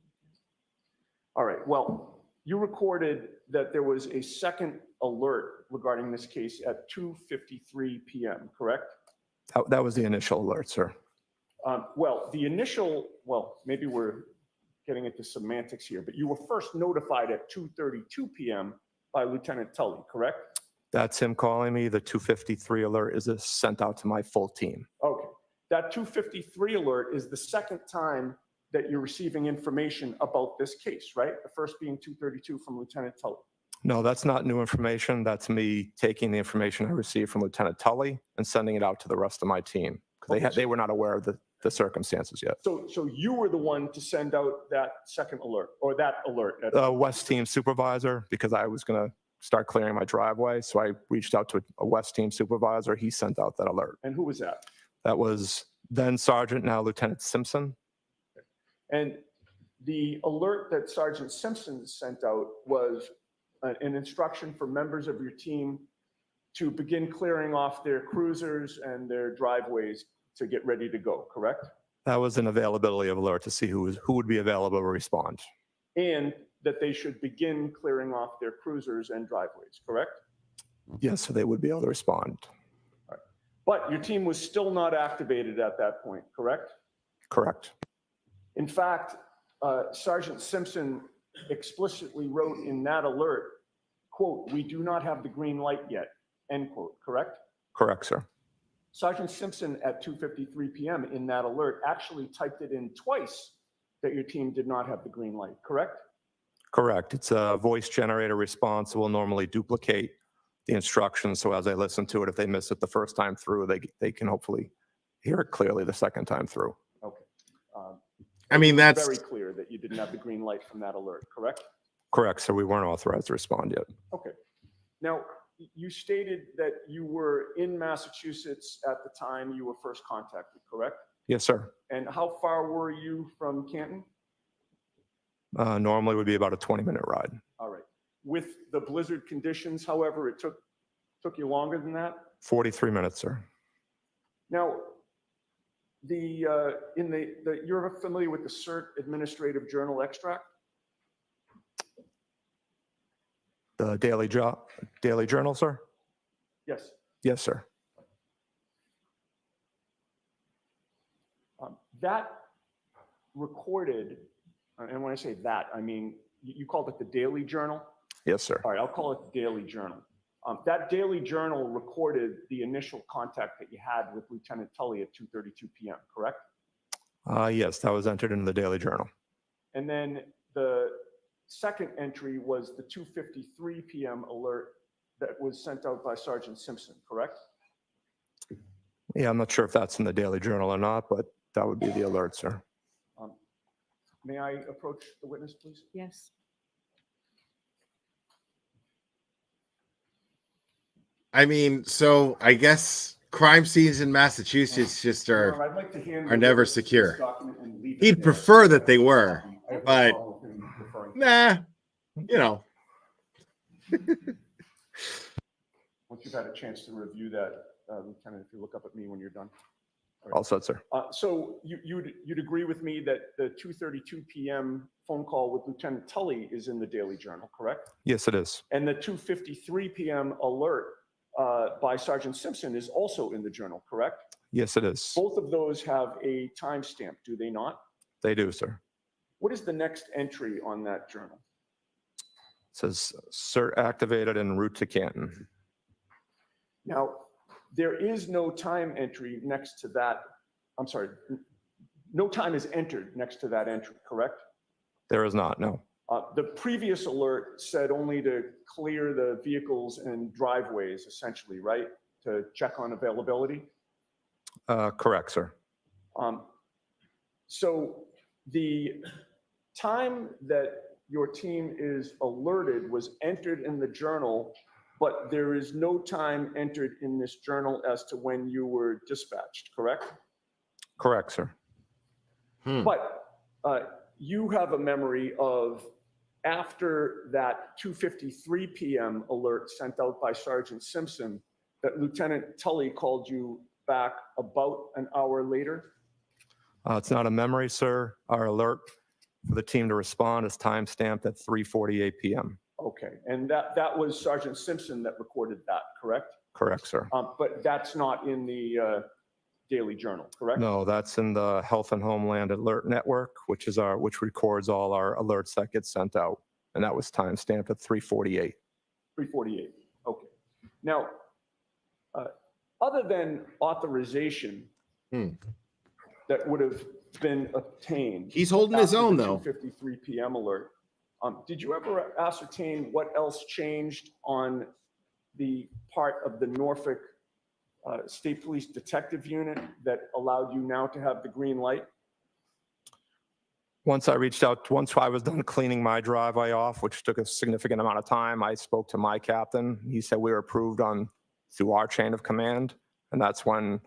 All right. Well, you recorded that there was a second alert regarding this case at 2:53 p.m., correct? That was the initial alert, sir. Maybe we're getting into semantics here, but you were first notified at 2:32 p.m. by Lieutenant Tully, correct? That's him calling me. The 253 alert is sent out to my full team. Okay. That 2:53 alert is the second time that you're receiving information about this case, right? The first being 2:32 from Lieutenant Tully. No, that's not new information. That's me taking the information I received from Lieutenant Tully and sending it out to the rest of my team. They were not aware of the circumstances yet. So you were the one to send out that second alert, or that alert? West team supervisor, because I was going to start clearing my driveway. So I reached out to a West team supervisor. He sent out that alert. And who was that? That was then Sergeant, now Lieutenant Simpson. And the alert that Sergeant Simpson sent out was an instruction for members of your team to begin clearing off their cruisers and their driveways to get ready to go, correct? That was an availability of alert to see who would be available to respond. And that they should begin clearing off their cruisers and driveways, correct? Yes, so they would be able to respond. But your team was still not activated at that point, correct? Correct. In fact, Sergeant Simpson explicitly wrote in that alert, quote, "We do not have the green light yet," end quote, correct? Correct, sir. Sergeant Simpson at 2:53 p.m. in that alert actually typed it in twice that your team did not have the green light, correct? Correct. It's a voice generator response. It will normally duplicate the instructions. So as I listen to it, if they miss it the first time through, they can hopefully hear it clearly the second time through. Okay. I mean, that's very clear that you didn't have the green light from that alert, correct? Correct, sir. We weren't authorized to respond yet. Okay. Now, you stated that you were in Massachusetts at the time you were first contacted, correct? Yes, sir. And how far were you from Canton? Normally would be about a 20-minute ride. All right. With the blizzard conditions, however, it took you longer than that? 43 minutes, sir. Now, you're familiar with the CERT Administrative Journal extract? The daily journal, sir? Yes. Yes, sir. That recorded, and when I say that, I mean, you called it the daily journal? Yes, sir. All right, I'll call it the daily journal. That daily journal recorded the initial contact that you had with Lieutenant Tully at 2:32 p.m., correct? Yes, that was entered into the daily journal. And then the second entry was the 2:53 p.m. alert that was sent out by Sergeant Simpson, correct? Yeah, I'm not sure if that's in the daily journal or not, but that would be the alert, sir. May I approach the witness, please? Yes. I mean, so I guess crime scenes in Massachusetts just I'd like to hand are never secure. this document and leave it He'd there. prefer that they were, I have no but problem with him referring to it. nah, you know. Once you've had a chance to review that, Lieutenant, if you look up at me when you're done. All set, sir. So you'd agree with me that the 2:32 p.m. phone call with Lieutenant Tully is in the Daily Journal, correct? Yes, it is. And the 2:53 p.m. alert by Sergeant Simpson is also in the journal, correct? Yes, it is. Both of those have a timestamp, do they not? They do, sir. What is the next entry on that journal? It says CERT activated en route to Canton. Now, there is no time entry next to that. I'm sorry, no time is entered next to that entry, correct? There is not, no. The previous alert said only to clear the vehicles and driveways, essentially, right? To check on availability. Correct, sir. So the time that your team is alerted was entered in the journal, but there is no time entered in this journal as to when you were dispatched, correct? Correct, sir. But you have a memory of after that 2:53 p.m. alert sent out by Sergeant Simpson that Lieutenant Tully called you back about an hour later? It's not a memory, sir. Our alert for the team to respond is timestamped at 3:48 p.m. Okay, and that was Sergeant Simpson that recorded that, correct? Correct, sir. But that's not in the Daily Journal, correct? No, that's in the Health and Homeland Alert Network, which records all our alerts that get sent out, and that was timestamped at 3:48. 3:48. Okay. Now, other than authorization that would have been obtained, He's holding his after own, the though. 2:53 p.m. alert. Did you ever ascertain what else changed on the part of the Norfolk State Police Detective Unit that allowed you now to have the green light? Once I was done cleaning my driveway off, which took a significant amount of time, I spoke to my captain. He said we were approved through our chain of command. And that's when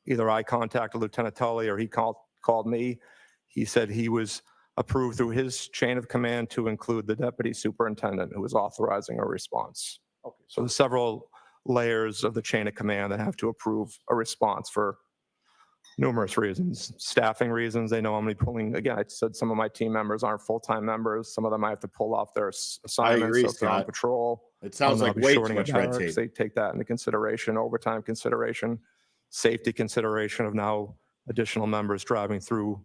either I contacted Lieutenant Tully or he called me. He said he was approved through his chain of command to include the deputy superintendent who was authorizing a response. Okay. So there's several layers of the chain of command that have to approve a response for numerous reasons. Staffing reasons, they know I'm gonna be pulling, again, I said some of my team members aren't full-time members. Some of them I have to pull off their assignments. agree, So if they're on Scott. patrol. It sounds I'll like be way too shortening much of red barracks. tape. They take that into consideration, overtime consideration, safety consideration of now additional members driving through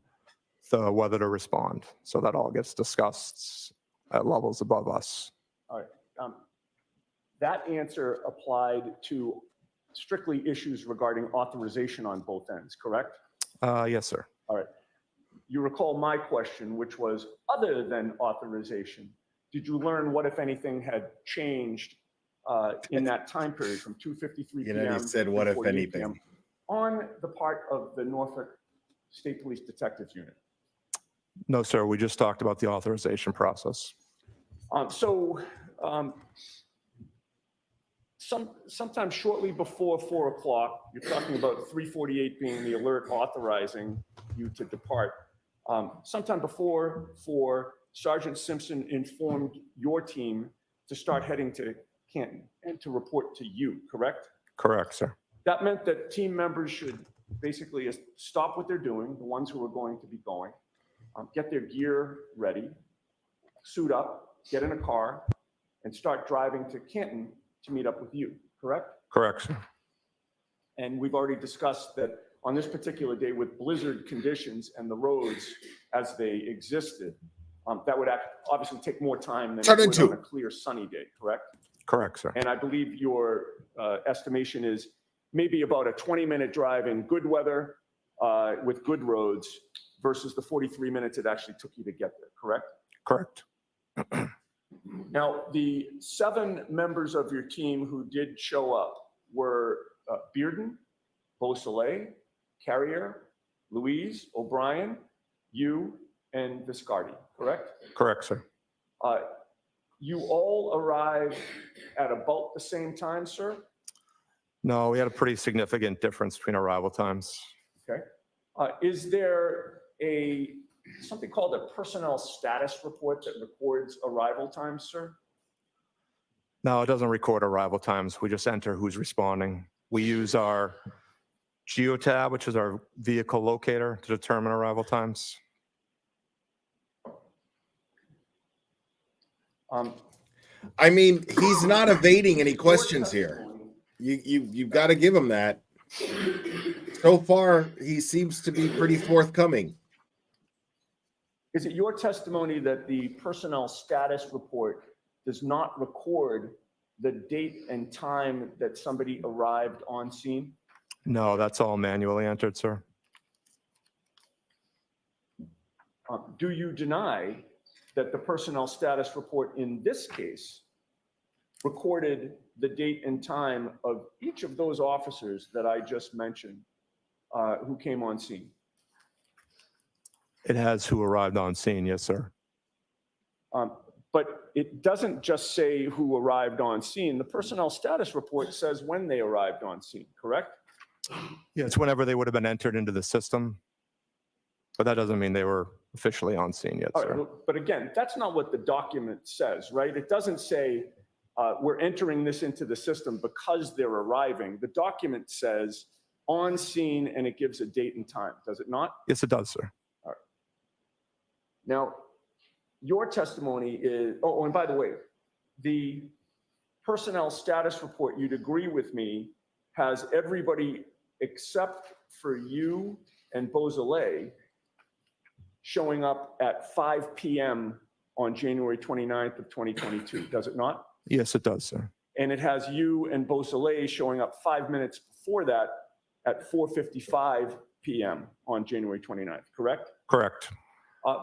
the whether to respond. So that all gets discussed at levels above us. All right. That answer applied to strictly issues regarding authorization on both ends, correct? Yes, sir. All right. You recall my question, which was, other than authorization, did you learn what, if anything, had changed in that time period from 2:53 You p.m. know, he said, to what if 2:48 anything? p.m. on the part of the Norfolk State Police Detectives Unit? No, sir. We just talked about the authorization process. Sometime shortly before 4 o'clock, you're talking about 3:48 being the alert authorizing you to depart. Sometime before 4, Sergeant Simpson informed your team to start heading to Canton and to report to you, correct? Correct, sir. That meant that team members should basically stop what they're doing, the ones who are going to be going, get their gear ready, suit up, get in a car, and start driving to Canton to meet up with you, correct? Correct, sir. And we've already discussed that on this particular day with blizzard conditions and the roads as they existed, that would obviously take more time than it would on a clear sunny day, correct? Correct, sir. And I believe your estimation is maybe about a 20-minute drive in good weather with good roads versus the 43 minutes it actually took you to get there, correct? Correct. Now, the 7 members of your team who did show up were Bearden, Beausoleil, Carrier, Louise, O'Brien, you, and Viscardi, correct? Correct, sir. You all arrived at about the same time, sir? No, we had a pretty significant difference between arrival times. Okay. Is there something called a personnel status report that records arrival times, sir? No, it doesn't record arrival times. We just enter who's responding. We use our geotab, which is our vehicle locator, to determine arrival times. I mean, he's not evading any questions here. You've got to give him that. So far, he seems to be pretty forthcoming. Is it your testimony that the personnel status report does not record the date and time that somebody arrived on scene? No, that's all manually entered, sir. Do you deny that the personnel status report in this case recorded the date and time of each of those officers that I just mentioned who came on scene? It has who arrived on scene, yes, sir. But it doesn't just say who arrived on scene. The personnel status report says when they arrived on scene, correct? Yeah, it's whenever they would have been entered into the system. But that doesn't mean they were officially on scene yet, All sir. right, but again, that's not what the document says, right? It doesn't say we're entering this into the system because they're arriving. The document says on scene and it gives a date and time, does it not? Yes, it does, sir. All right. Now, your testimony is, oh, and by the way, the personnel status report, you'd agree with me, has everybody except for you and Beausoleil showing up at 5 p.m. on January 29th of 2022, does it not? Yes, it does, sir. And it has you and Beausoleil showing up 5 minutes before that at 4:55 p.m. on January 29th, correct? Correct.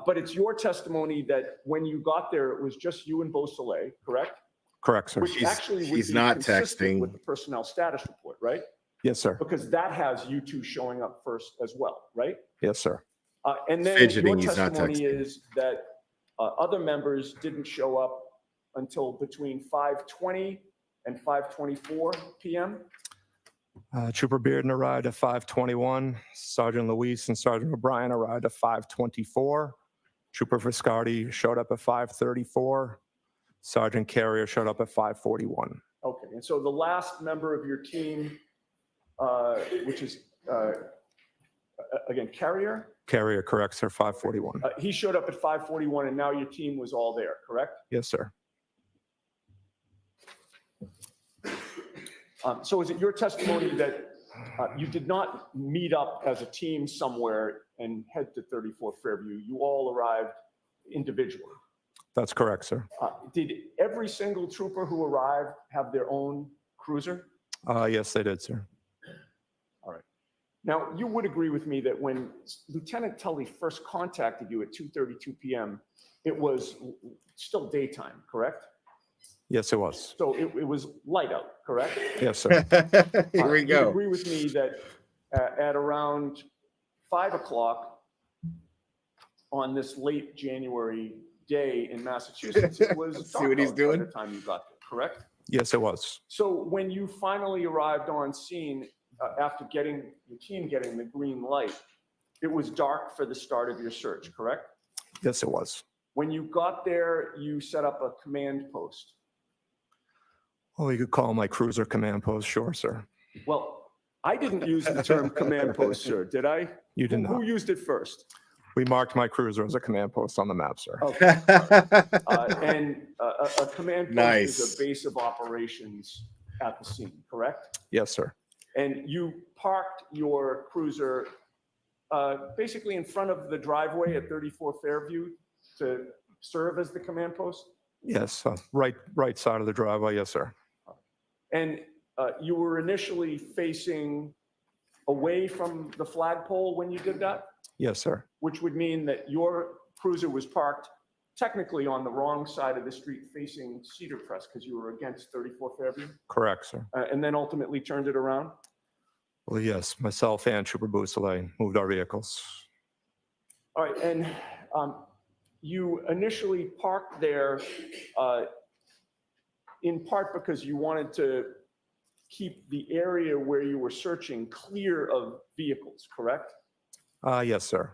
But it's your testimony that when you got there, it was just you and Beausoleil, correct? Correct, sir. Which actually would He's be not consistent texting. with the personnel status report, right? Yes, sir. Because that has you two showing up first as well, right? Yes, sir. And then Fidgeting, your he's not testimony texting. is that other members didn't show up until between 5:20 and 5:24 p.m. Trooper Bearden arrived at 5:21. Sergeant Luis and Sergeant O'Brien arrived at 5:24. Trooper Viscardi showed up at 5:34. Sergeant Carrier showed up at 5:41. Okay, and so the last member of your team, which is, again, Carrier, Carrier, correct, sir, 541. he showed up at 5:41 and now your team was all there, correct? Yes, sir. So is it your testimony that you did not meet up as a team somewhere and head to 34 Fairview? You all arrived individually? That's correct, sir. Did every single trooper who arrived have their own cruiser? Yes, they did, sir. All right. Now, you would agree with me that when Lieutenant Tully first contacted you at 2:32 p.m., it was still daytime, correct? Yes, it was. So it was light out, correct? Yes, sir. Here we You'd go. agree with me that at around 5 o'clock on this late January day in Massachusetts, it was See what he's dark out doing? by the time you got there, correct? Yes, it was. So when you finally arrived on scene, after getting your team getting the green light, it was dark for the start of your search, correct? Yes, it was. When you got there, you set up a command post. Well, you could call my cruiser command post, sure, sir. Well, I didn't use the term command post, sir, did I? You did Who not. used it first? We marked my cruiser as a command post on the map, sir. Okay. And a command post Nice. is a base of operations at the scene, correct? Yes, sir. And you parked your cruiser basically in front of the driveway at 34 Fairview to serve as the command post? Yes, right side of the driveway, yes, sir. And you were initially facing away from the flagpole when you did that, Yes, sir. which would mean that your cruiser was parked technically on the wrong side of the street facing Cedar Crest because you were against 34 Fairview, Correct, sir. and then ultimately turned it around? Well, yes, myself and Trooper Bousselet moved our vehicles. All right, and you initially parked there in part because you wanted to keep the area where you were searching clear of vehicles, correct? Yes, sir.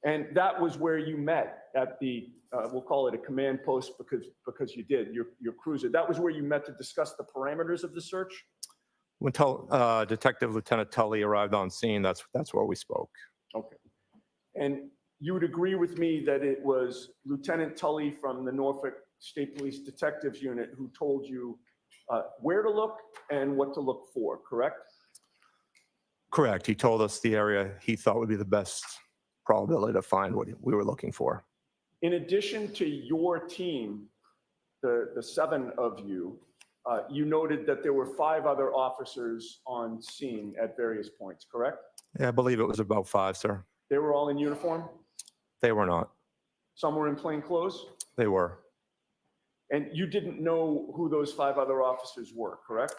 And that was where you met at the, we'll call it a command post because you did, your cruiser. That was where you met to discuss the parameters of the search? When Detective Lieutenant Tully arrived on scene, that's where we spoke. Okay. And you would agree with me that it was Lieutenant Tully from the Norfolk State Police Detectives Unit who told you where to look and what to look for, correct? Correct. He told us the area he thought would be the best probability to find what we were looking for. In addition to your team, the 7 of you, you noted that there were 5 other officers on scene at various points, correct? Yeah, I believe it was about 5, sir. They were all in uniform? They were not. Some were in plain clothes? They were. And you didn't know who those 5 other officers were, correct?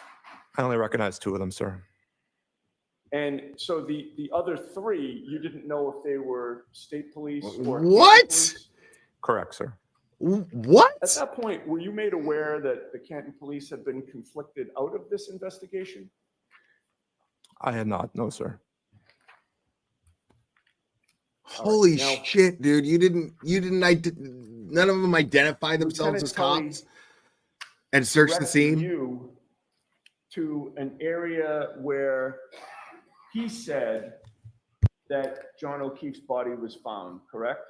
I only recognized 2 of them, sir. And so the other 3, you didn't know if they were state police or What? Canton police? Correct, sir. What? At that point, were you made aware that the Canton police had been conflicted out of this investigation? I had not, no, sir. Holy now- shit, dude! None of them identify themselves Lieutenant as Tully cops and search the directed scene. you to an area where he said that John O'Keefe's body was found, correct?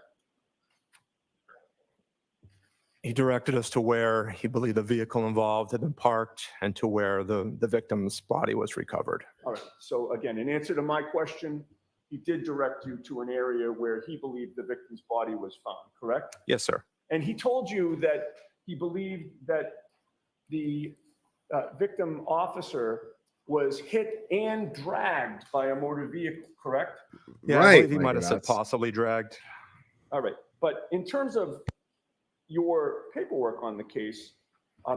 He directed us to where he believed the vehicle involved had been parked and to where the victim's body was recovered. All right, so again, in answer to my question, he did direct you to an area where he believed the victim's body was found, correct? Yes, sir. And he told you that he believed that the victim officer was hit and dragged by a motor vehicle, correct? Yeah, I Right. believe he might have said That's- possibly dragged. All right, but in terms of your paperwork on the case,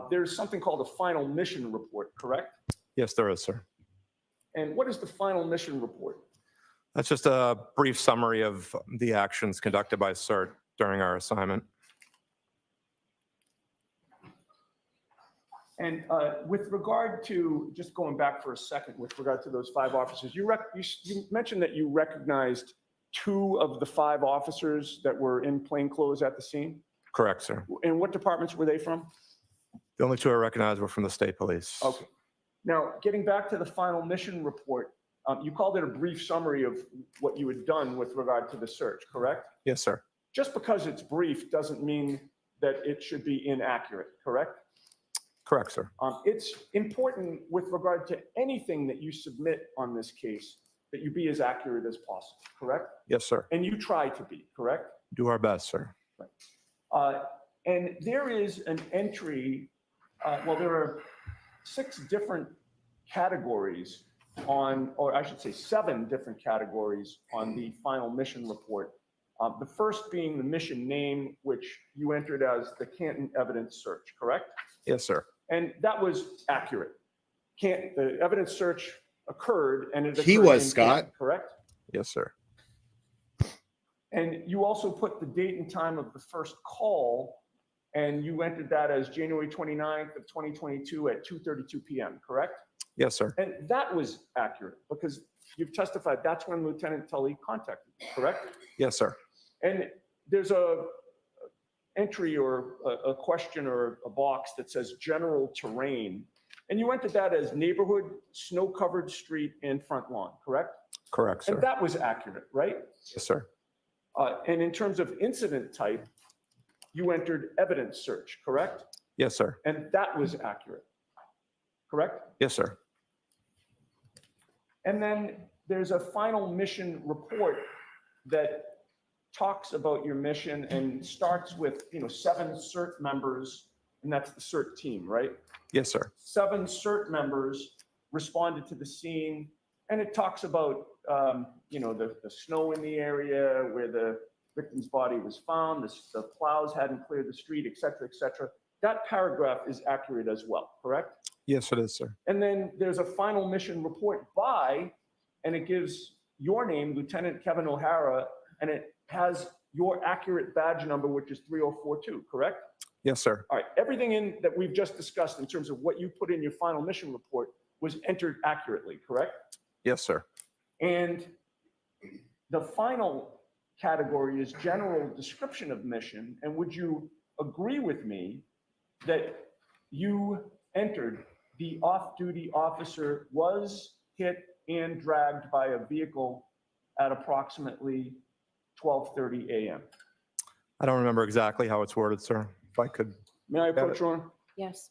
there's something called a final mission report, correct? Yes, there is, sir. And what is the final mission report? That's just a brief summary of the actions conducted by CERT during our assignment. And with regard to, just going back for a second, with regard to those 5 officers, you mentioned that you recognized 2 of the 5 officers that were in plain clothes at the scene. Correct, sir. And what departments were they from? The only two I recognize were from the state police. Okay. Now, getting back to the final mission report, you called it a brief summary of what you had done with regard to the search, correct? Yes, sir. Just because it's brief doesn't mean that it should be inaccurate, correct? Correct, sir. It's important with regard to anything that you submit on this case that you be as accurate as possible, correct? Yes, sir. And you try to be, correct? Do our best, sir. And there is an entry, well, there are 6 different categories on, or I should say 7 different categories on the final mission report. The first being the mission name, which you entered as the Canton Evidence Search, correct? Yes, sir. And that was accurate. The evidence search occurred and it He occurred was, in Scott. Canton, correct? Yes, sir. And you also put the date and time of the first call, and you entered that as January 29th of 2022 at 2:32 p.m., correct? Yes, sir. And that was accurate because you've testified that's when Lieutenant Tully contacted you, correct? Yes, sir. And there's a entry or a question or a box that says general terrain, and you entered that as neighborhood, snow-covered street, and front lawn, correct? Correct, sir. And that was accurate, right? Yes, sir. And in terms of incident type, you entered evidence search, correct? Yes, sir. And that was accurate, correct? Yes, sir. And then there's a final mission report that talks about your mission and starts with, 7 CERT members, and that's the CERT team, right? Yes, sir. 7 CERT members responded to the scene, and it talks about, the snow in the area where the victim's body was found, the plows hadn't cleared the street, et cetera, et cetera. That paragraph is accurate as well, correct? Yes, it is, sir. And then there's a final mission report by, and it gives your name, Lieutenant Kevin O'Hara, and it has your accurate badge number, which is 3042, correct? Yes, sir. All right, everything that we've just discussed in terms of what you put in your final mission report was entered accurately, correct? Yes, sir. And the final category is general description of mission. And would you agree with me that you entered the off-duty officer was hit and dragged by a vehicle at approximately 12:30 a.m.? I don't remember exactly how it's worded, sir. If I could. May I approach you on? Yes.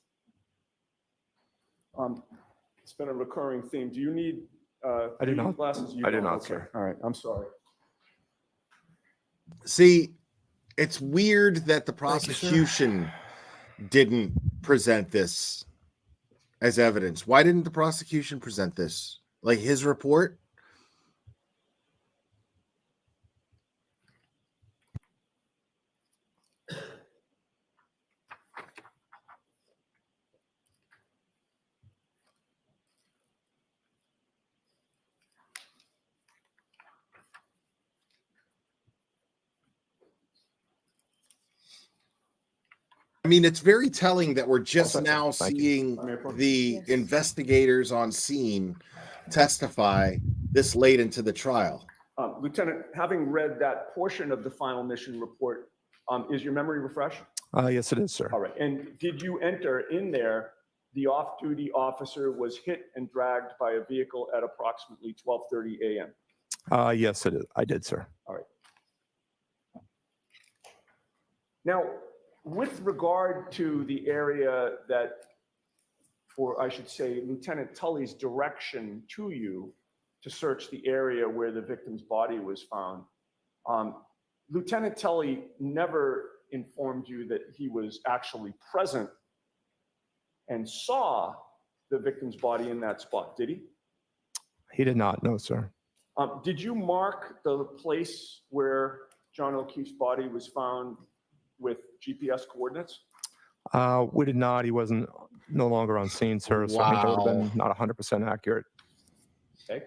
It's been a recurring theme. Do you need I do not. glasses? You I do don't? not, Okay. sir. All right, I'm sorry. See, it's weird that the Thank you, sir. prosecution didn't present this as evidence. Why didn't the prosecution present this? Like his report? I mean, it's very telling that we're just now seeing the investigators on scene testify this late into the trial. Lieutenant, having read that portion of the final mission report, is your memory refreshed? Yes, it is, sir. All right. And did you enter in there, the off-duty officer was hit and dragged by a vehicle at approximately 12:30 a.m.? Yes, it is. I did, sir. All right. Now, with regard to the area that, or I should say, Lieutenant Tully's direction to you to search the area where the victim's body was found, Lieutenant Tully never informed you that he was actually present and saw the victim's body in that spot, did he? He did not, no, sir. Did you mark the place where John O'Keefe's body was found with GPS coordinates? We did not. He wasn't no longer on scene, sir. So I think that would have been not 100% accurate. Okay.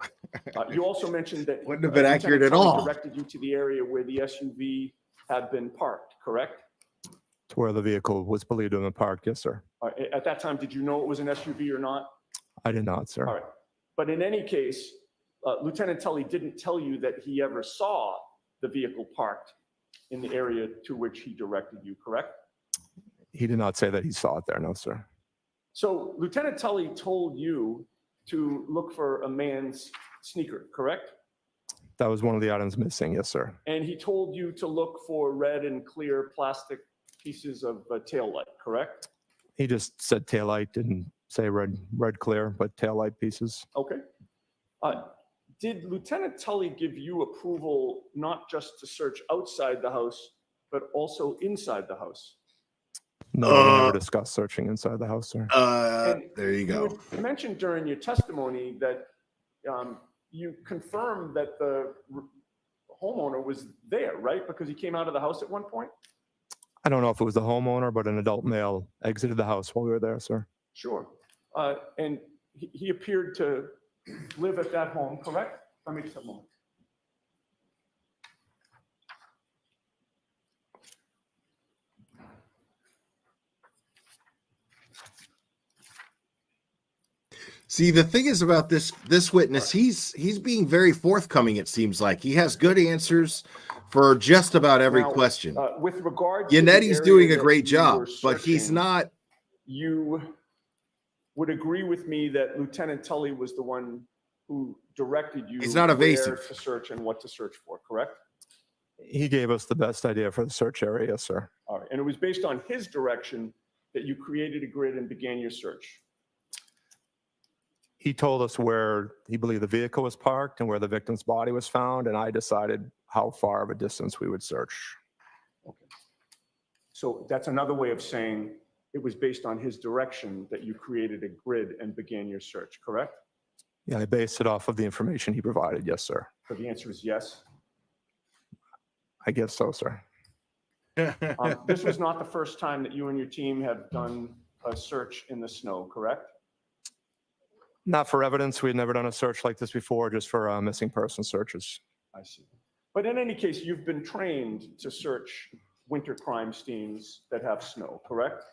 You also mentioned that Wouldn't have been accurate Lieutenant at Tully all. directed you to the area where the SUV had been parked, correct? To where the vehicle was believed to have been parked, yes, sir. At that time, did you know it was an SUV or not? I did not, sir. All right. But in any case, Lieutenant Tully didn't tell you that he ever saw the vehicle parked in the area to which he directed you, correct? He did not say that he saw it there, no, sir. So Lieutenant Tully told you to look for a man's sneaker, correct? That was one of the items missing, yes, sir. And he told you to look for red and clear plastic pieces of taillight, correct? He just said taillight, didn't say red clear, but taillight pieces. Okay. Did Lieutenant Tully give you approval not just to search outside the house, but also inside the house? No, we never discussed searching inside the house, sir. There you go. You mentioned during your testimony that you confirmed that the homeowner was there, right? Because he came out of the house at one point? I don't know if it was the homeowner, but an adult male exited the house while we were there, sir. Sure. And he appeared to live at that home, correct? Let me just a moment. See, the thing is about this witness, he's being very forthcoming, it seems like. He has good answers for just about every Now, question. With regard to the Yanetti's area doing a that great you job, were but he's searching, not. You would agree with me that Lieutenant Tully was the one who directed you He's not evasive. where to search and what to search for, correct? He gave us the best idea for the search area, yes, sir. All right. And it was based on his direction that you created a grid and began your search. He told us where he believed the vehicle was parked and where the victim's body was found, and I decided how far of a distance we would search. Okay. So that's another way of saying it was based on his direction that you created a grid and began your search, correct? Yeah, I based it off of the information he provided, yes, sir. So the answer is yes. I guess so, sir. This was not the first time that you and your team have done a search in the snow, correct? Not for evidence. We had never done a search like this before, just for missing person searches. I see. But in any case, you've been trained to search winter crime scenes that have snow, correct?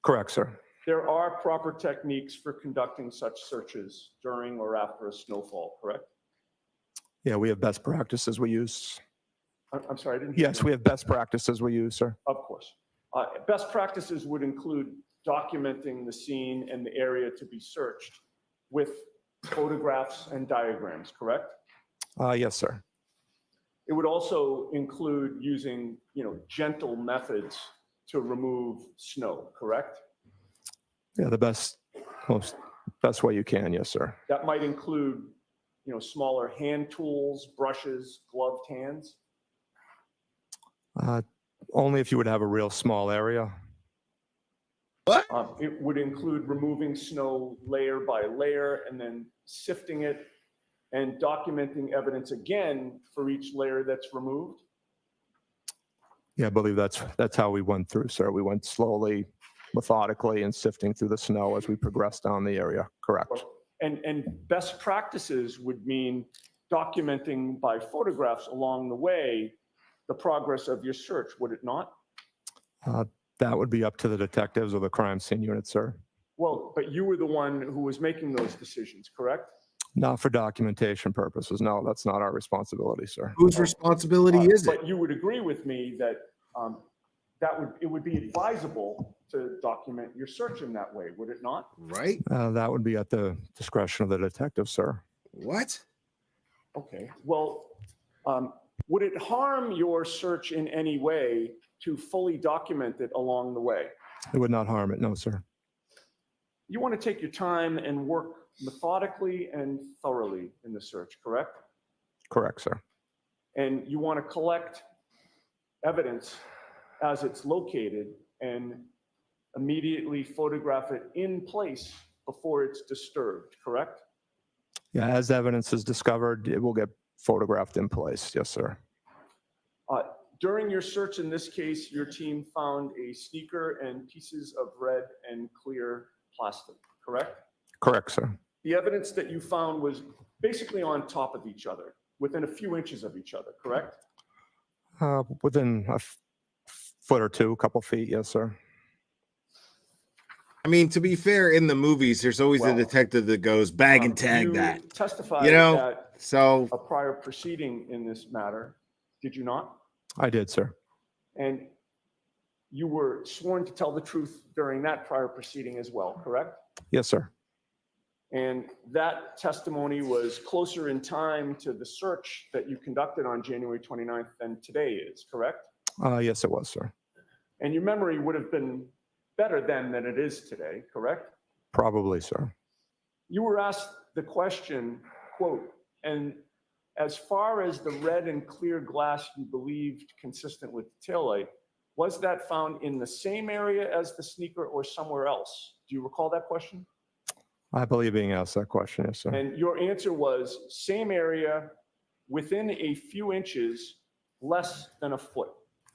Correct, sir. There are proper techniques for conducting such searches during or after a snowfall, correct? Yeah, we have best practices we use. I'm sorry, I didn't hear Yes, you. we have best practices we use, sir. Of course. Best practices would include documenting the scene and the area to be searched with photographs and diagrams, correct? Yes, sir. It would also include using, gentle methods to remove snow, correct? Yeah, the best way you can, yes, sir. That might include, smaller hand tools, brushes, gloved hands. Only if you would have a real small area. What? It would include removing snow layer by layer and then sifting it and documenting evidence again for each layer that's removed. Yeah, I believe that's how we went through, sir. We went slowly, methodically, and sifting through the snow as we progressed down the area. Correct. And best practices would mean documenting by photographs along the way the progress of your search, would it not? That would be up to the detectives or the crime scene unit, sir. Well, but you were the one who was making those decisions, correct? Not for documentation purposes. No, that's not our responsibility, sir. Whose responsibility is it? But you would agree with me that it would be advisable to document your search in that way, would it not? Right? That would be at the discretion of the detective, sir. What? Okay. Well, would it harm your search in any way to fully document it along the way? It would not harm it, no, sir. You want to take your time and work methodically and thoroughly in the search, correct? Correct, sir. And you want to collect evidence as it's located and immediately photograph it in place before it's disturbed, correct? Yeah, as evidence is discovered, it will get photographed in place. Yes, sir. During your search in this case, your team found a sneaker and pieces of red and clear plastic, correct? Correct, sir. The evidence that you found was basically on top of each other, within a few inches of each other, correct? Within a foot or two, a couple feet, yes, sir. I mean, to be fair, in the movies, there's always a detective that goes bag and tag You that. testified You know, at so a prior proceeding in this matter, did you not? I did, sir. And you were sworn to tell the truth during that prior proceeding as well, correct? Yes, sir. And that testimony was closer in time to the search that you conducted on January 29th than today is, correct? Yes, it was, sir. And your memory would have been better then than it is today, correct? Probably, sir. You were asked the question, quote, and as far as the red and clear glass you believed consistent with the taillight, was that found in the same area as the sneaker or somewhere else? Do you recall that question? I believe being asked that question, yes, sir. And your answer was same area within a few inches, less than a foot.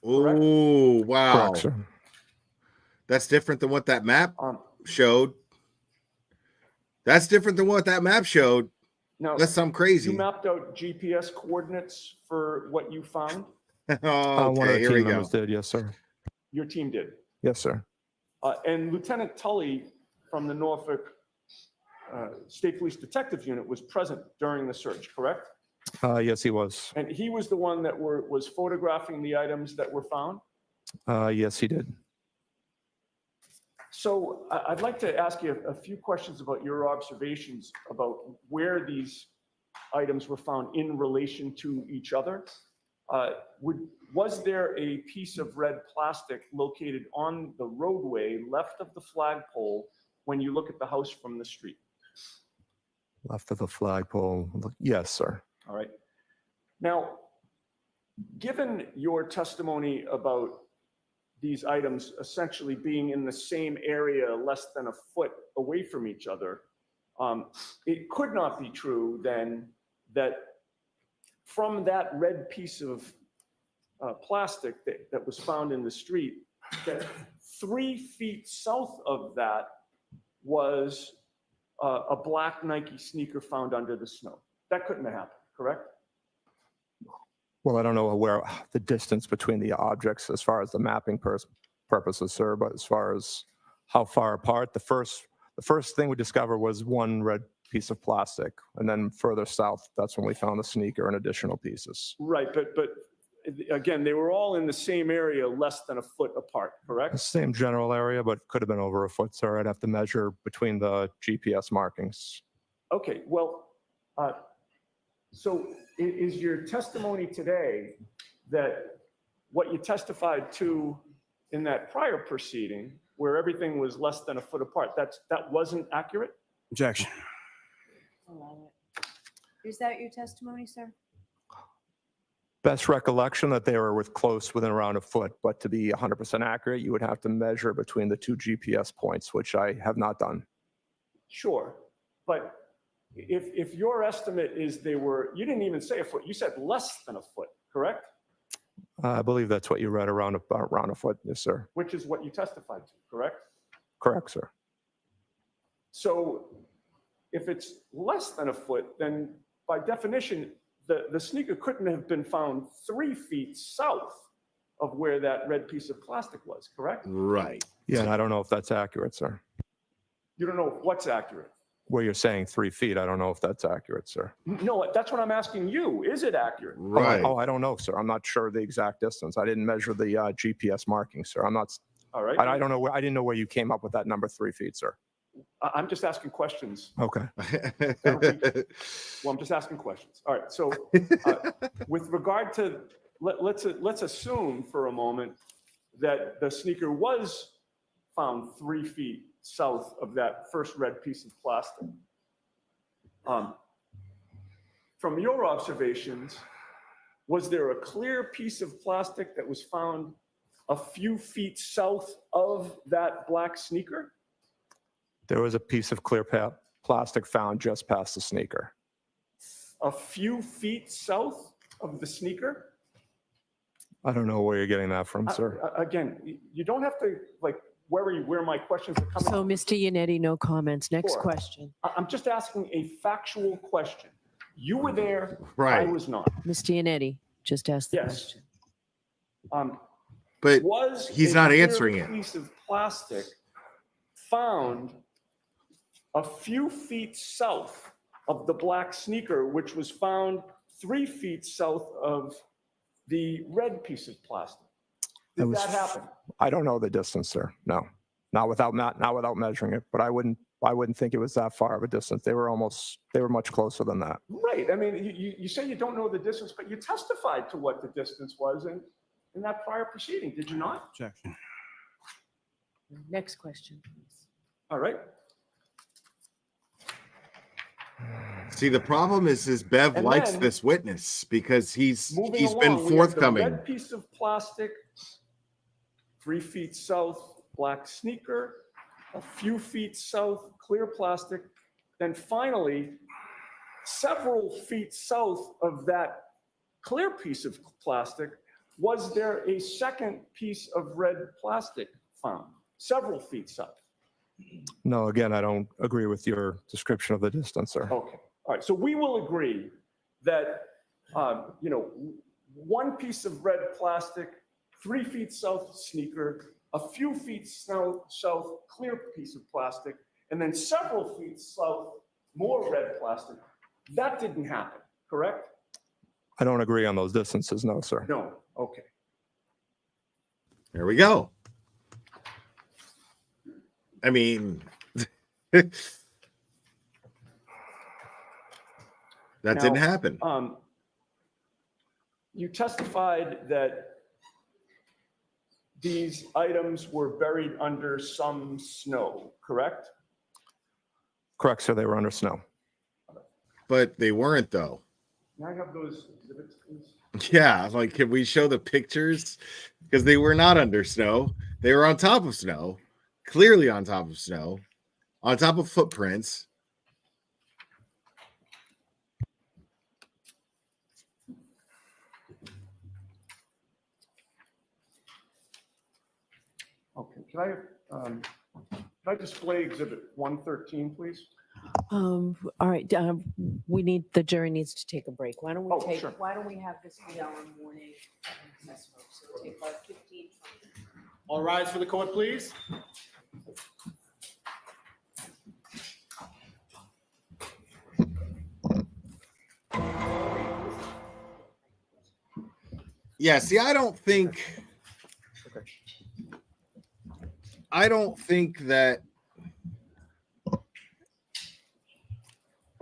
Correct? Oh, wow. Correct, sir. That's different than what that map showed. That's different than what that map showed. Now, that's something crazy. You mapped out GPS coordinates for what you found? Oh, one of the here we team go. members did, yes, sir. Your team did? Yes, sir. And Lieutenant Tully from the Norfolk State Police Detective Unit was present during the search, correct? Yes, he was. And he was the one that was photographing the items that were found? Yes, he did. So I'd like to ask you a few questions about your observations about where these items were found in relation to each other. Was there a piece of red plastic located on the roadway left of the flagpole when you look at the house from the street? Left of the flagpole. Yes, sir. All right. Now, given your testimony about these items essentially being in the same area less than a foot away from each other, it could not be true then that from that red piece of plastic that was found in the street, that 3 feet south of that was a black Nike sneaker found under the snow. That couldn't have happened, correct? Well, I don't know where the distance between the objects as far as the mapping purposes, sir, but as far as how far apart, the first thing we discovered was one red piece of plastic. And then further south, that's when we found the sneaker and additional pieces. Right, but again, they were all in the same area less than a foot apart, correct? The same general area, but could have been over a foot, sir. I'd have to measure between the GPS markings. Okay, well, so is your testimony today that what you testified to in that prior proceeding, where everything was less than a foot apart, that wasn't accurate? Objection. Is that your testimony, sir? Best recollection that they were within around a foot, but to be 100% accurate, you would have to measure between the two GPS points, which I have not done. Sure, but if your estimate is you didn't even say a foot, you said less than a foot, correct? I believe that's what you read, around a foot, yes, sir. Which is what you testified to, correct? Correct, sir. So if it's less than a foot, then by definition, the sneaker couldn't have been found 3 feet south of where that red piece of plastic was, correct? Right. Yeah, and I don't know if that's accurate, sir. You don't know what's accurate? Where you're saying 3 feet, I don't know if that's accurate, sir. No, that's what I'm asking you. Is it accurate? Right. Oh, I don't know, sir. I'm not sure the exact distance. I didn't measure the GPS markings, sir. I'm not. All right. I don't know where. I didn't know where you came up with that number 3 feet, sir. I'm just asking questions. Okay. Well, I'm just asking questions. All right. So with regard to, let's assume for a moment that the sneaker was found 3 feet south of that first red piece of plastic. From your observations, was there a clear piece of plastic that was found a few feet south of that black sneaker? There was a piece of clear plastic found just past the sneaker. A few feet south of the sneaker? I don't know where you're getting that from, sir. Again, you don't have to worry where my questions are coming So, from. Mr. Yannetti, no comments. Next Sure. question. I'm just asking a factual question. You were there, Right. I was not. Mr. Yannetti, just ask the Yes. question. But Was he's a not clear answering it. piece of plastic found a few feet south of the black sneaker, which was found 3 feet south of the red piece of plastic? Did that happen? I don't know the distance, sir. No, not without measuring it, but I wouldn't think it was that far of a distance. They were much closer than that. Right. I mean, you say you don't know the distance, but you testified to what the distance was in that prior proceeding, did you not? Objection. Next question, please. All right. See, the problem is Bev And likes then- this witness because he's Moving been along, we have the forthcoming. red piece of plastic, 3 feet south, black sneaker, a few feet south, clear plastic. Then finally, several feet south of that clear piece of plastic, was there a second piece of red plastic found? Several feet south. No, again, I don't agree with your description of the distance, sir. Okay. All right. So we will agree that, 1 piece of red plastic, 3 feet south sneaker, a few feet south clear piece of plastic, and then several feet south more red plastic. That didn't happen, correct? I don't agree on those distances, no, sir. No. Okay. There we go. I mean, that didn't Now, happen. You testified that these items were buried under some snow, correct? Correct, sir. They were under snow. But they weren't, though. Can I have those exhibits, please? Yeah, like, can we show the pictures? Because they were not under snow. They were on top of snow, clearly on top of snow, on top of footprints. Okay, can I display exhibit 113, please? All right, the jury needs to take a break. Why don't we Oh, sure. why don't we have this be our morning? So take about 15. All rise for the court, please. Yeah, see, I don't think that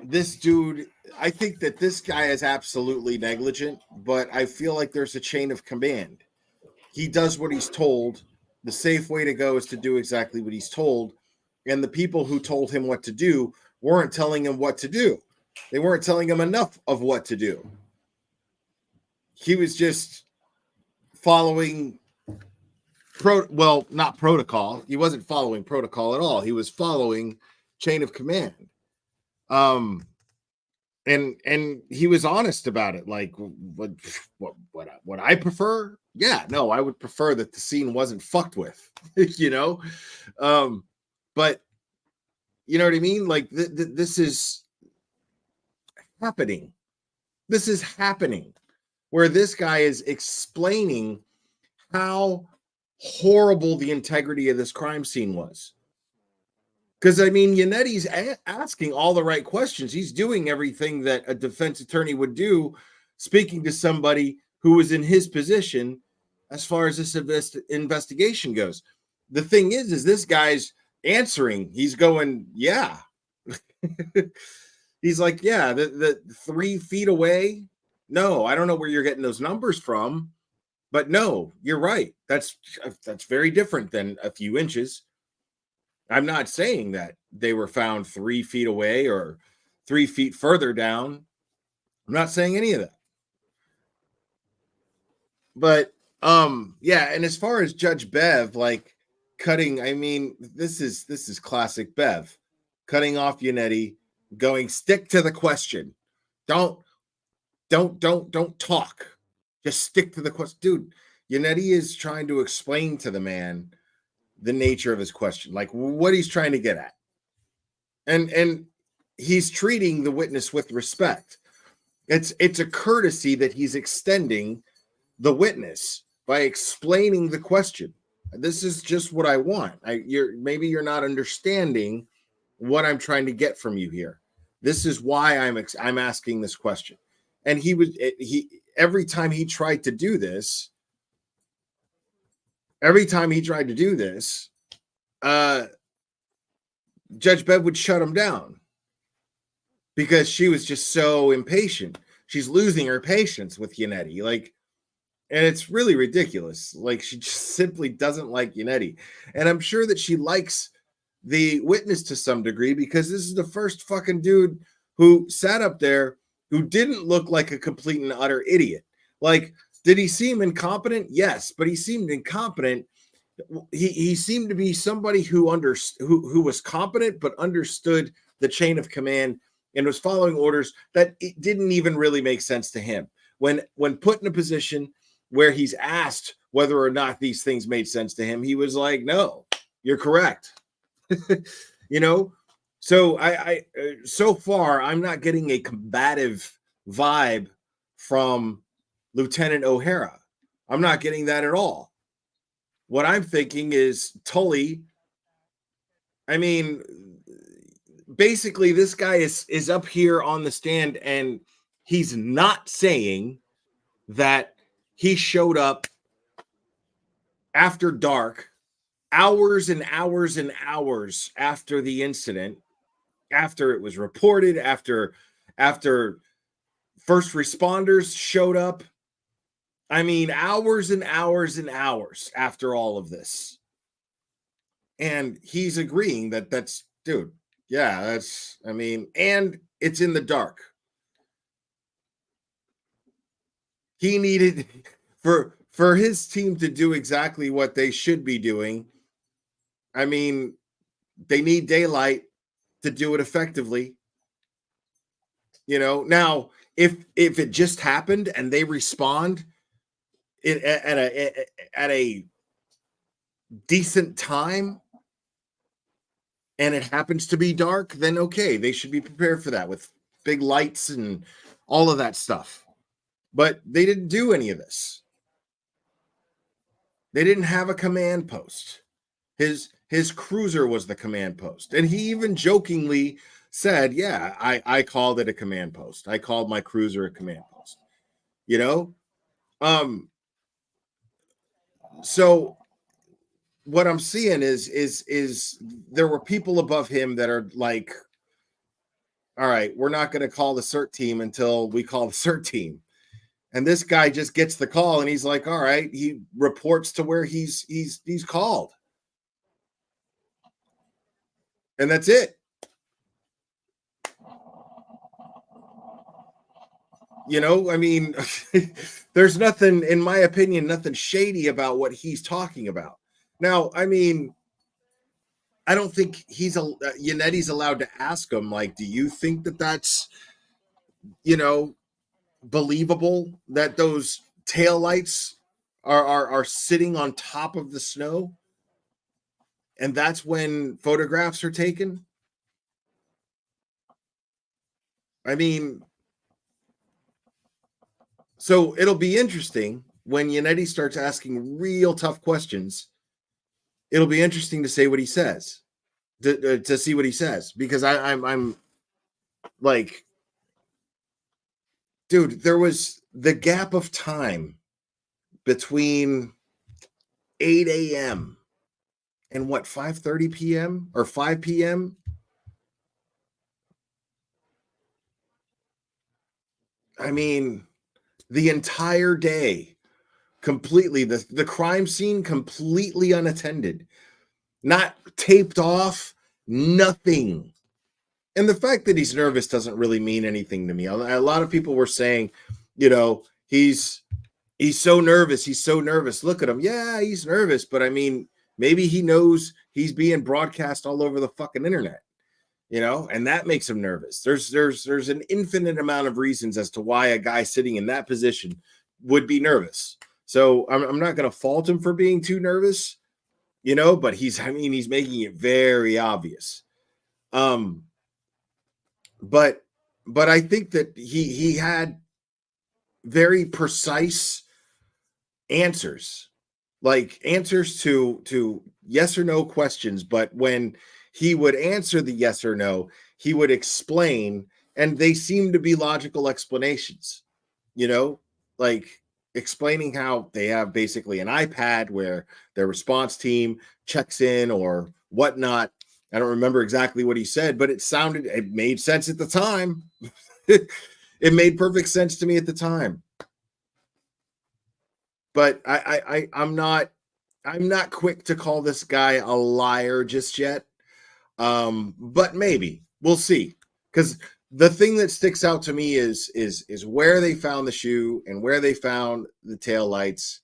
this dude, I think that this guy is absolutely negligent, but I feel like there's a chain of command. He does what he's told. The safe way to go is to do exactly what he's told. And the people who told him what to do weren't telling him what to do. They weren't telling him enough of what to do. He was just following not protocol. He wasn't following protocol at all. He was following chain of command. And he was honest about it. Like, what I prefer? Yeah, no, I would prefer that the scene wasn't fucked with, but you know what I mean? Like, this is happening. This is happening where this guy is explaining how horrible the integrity of this crime scene was. Because, I mean, Yannetti's asking all the right questions. He's doing everything that a defense attorney would do, speaking to somebody who was in his position as far as this investigation goes. The thing is this guy's answering. He's going, yeah. He's like, yeah, the 3 feet away. No, I don't know where you're getting those numbers from, but no, you're right. That's very different than a few inches. I'm not saying that they were found 3 feet away or 3 feet further down. I'm not saying any of that. But yeah, and as far as Judge Bev, like cutting, I mean, this is classic Bev. Cutting off Yannetti, going stick to the question. Don't talk. Just stick to the question. Dude, Yannetti is trying to explain to the man the nature of his question, like what he's trying to get at. And he's treating the witness with respect. It's a courtesy that he's extending the witness by explaining the question. This is just what I want. Maybe you're not understanding what I'm trying to get from you here. This is why I'm asking this question. And he every time he tried to do this, every time he tried to do this, Judge Bev would shut him down because she was just so impatient. She's losing her patience with Yannetti. Like, and it's really ridiculous. Like, she just simply doesn't like Yannetti. And I'm sure that she likes the witness to some degree because this is the first fucking dude who sat up there who didn't look like a complete and utter idiot. Like, did he seem incompetent? Yes, but he seemed incompetent. He seemed to be somebody who was competent but understood the chain of command and was following orders that it didn't even really make sense to him. When put in a position where he's asked whether or not these things made sense to him, he was like, "No, you're correct." You know, so I so far I'm not getting a combative vibe from Lieutenant O'Hara. I'm not getting that at all. What I'm thinking is Tully. I mean, basically, this guy is up here on the stand, and he's not saying that he showed up after dark, hours and hours and hours after the incident, after it was reported, after first responders showed up. I mean, hours and hours and hours after all of this. And he's agreeing that that's, dude, yeah, that's, I mean, and it's in the dark. He needed, for his team to do exactly what they should be doing, I mean, they need daylight to do it effectively. You know, now, if it just happened and they respond at a decent time and it happens to be dark, then okay, they should be prepared for that with big lights and all of that stuff. But they didn't do any of this. They didn't have a command post. His cruiser was the command post. And he even jokingly said, yeah, I called it a command post. I called my cruiser a command post. You know? So what I'm seeing is there were people above him that are like, all right, we're not going to call the CERT team until we call the CERT team. And this guy just gets the call and he's like, all right, he reports to where he's called. And that's it. You know, I mean, there's nothing, in my opinion, nothing shady about what he's talking about. Now, I mean, I don't think Yannetti's allowed to ask him, like, do you think that that's, you know, believable that those taillights are sitting on top of the snow? And that's when photographs are taken? I mean, so it'll be interesting when Yannetti starts asking real tough questions. It'll be interesting to say what he says, to see what he says, because I'm like, dude, there was the gap of time between 8 a.m. and what, 5:30 p.m. or 5 p.m. I mean, the entire day, completely, the crime scene completely unattended, not taped off, nothing. And the fact that he's nervous doesn't really mean anything to me. A lot of people were saying, you know, he's so nervous. He's so nervous. Look at him. Yeah, he's nervous. But I mean, maybe he knows he's being broadcast all over the fucking internet, you know, and that makes him nervous. There's an infinite amount of reasons as to why a guy sitting in that position would be nervous. So I'm not going to fault him for being too nervous, you know, but he's making it very obvious. But I think that he had very precise answers, like answers to yes or no questions. But when he would answer the yes or no, he would explain, and they seem to be logical explanations, you know, like explaining how they have basically an iPad where their response team checks in or whatnot. I don't remember exactly what he said, but it made sense at the time. It made perfect sense to me at the time. But I'm not quick to call this guy a liar just yet. But maybe we'll see. Because the thing that sticks out to me is where they found the shoe and where they found the tail lights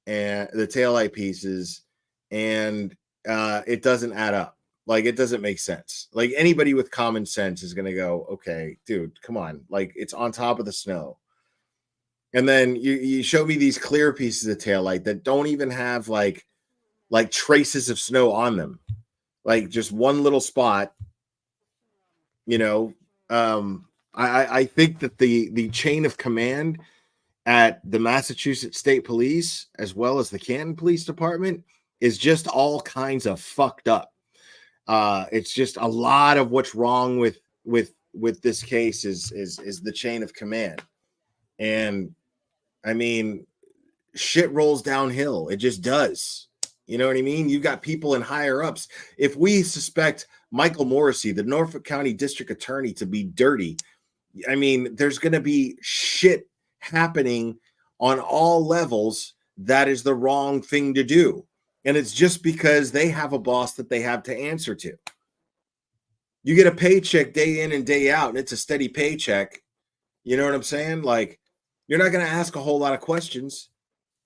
and the tail light pieces, and it doesn't add up. Like, it doesn't make sense. Like, anybody with common sense is gonna go, okay, dude, come on, like, it's on top of the snow. And then you show me these clear pieces of tail light that don't even have like traces of snow on them, like just one little spot. You know, I think that the chain of command at the Massachusetts State Police, as well as the Canton Police Department, is just all kinds of fucked up. It's just a lot of what's wrong with this case is the chain of command. And I mean, shit rolls downhill. It just does. You know what I mean? You got people in higher ups. If we suspect Michael Morrissey, the Norfolk County District Attorney, to be dirty, I mean, there's going to be shit happening on all levels that is the wrong thing to do. And it's just because they have a boss that they have to answer to. You get a paycheck day in and day out, and it's a steady paycheck. You know what I'm saying? Like, you're not going to ask a whole lot of questions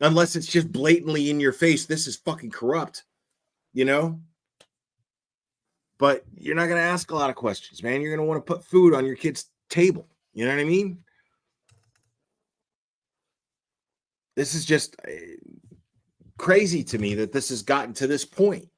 unless it's just blatantly in your face. This is fucking corrupt, you know? But you're not going to ask a lot of questions, man. You're going to want to put food on your kid's table. You know what I mean? This is just crazy to me that this has gotten to this point.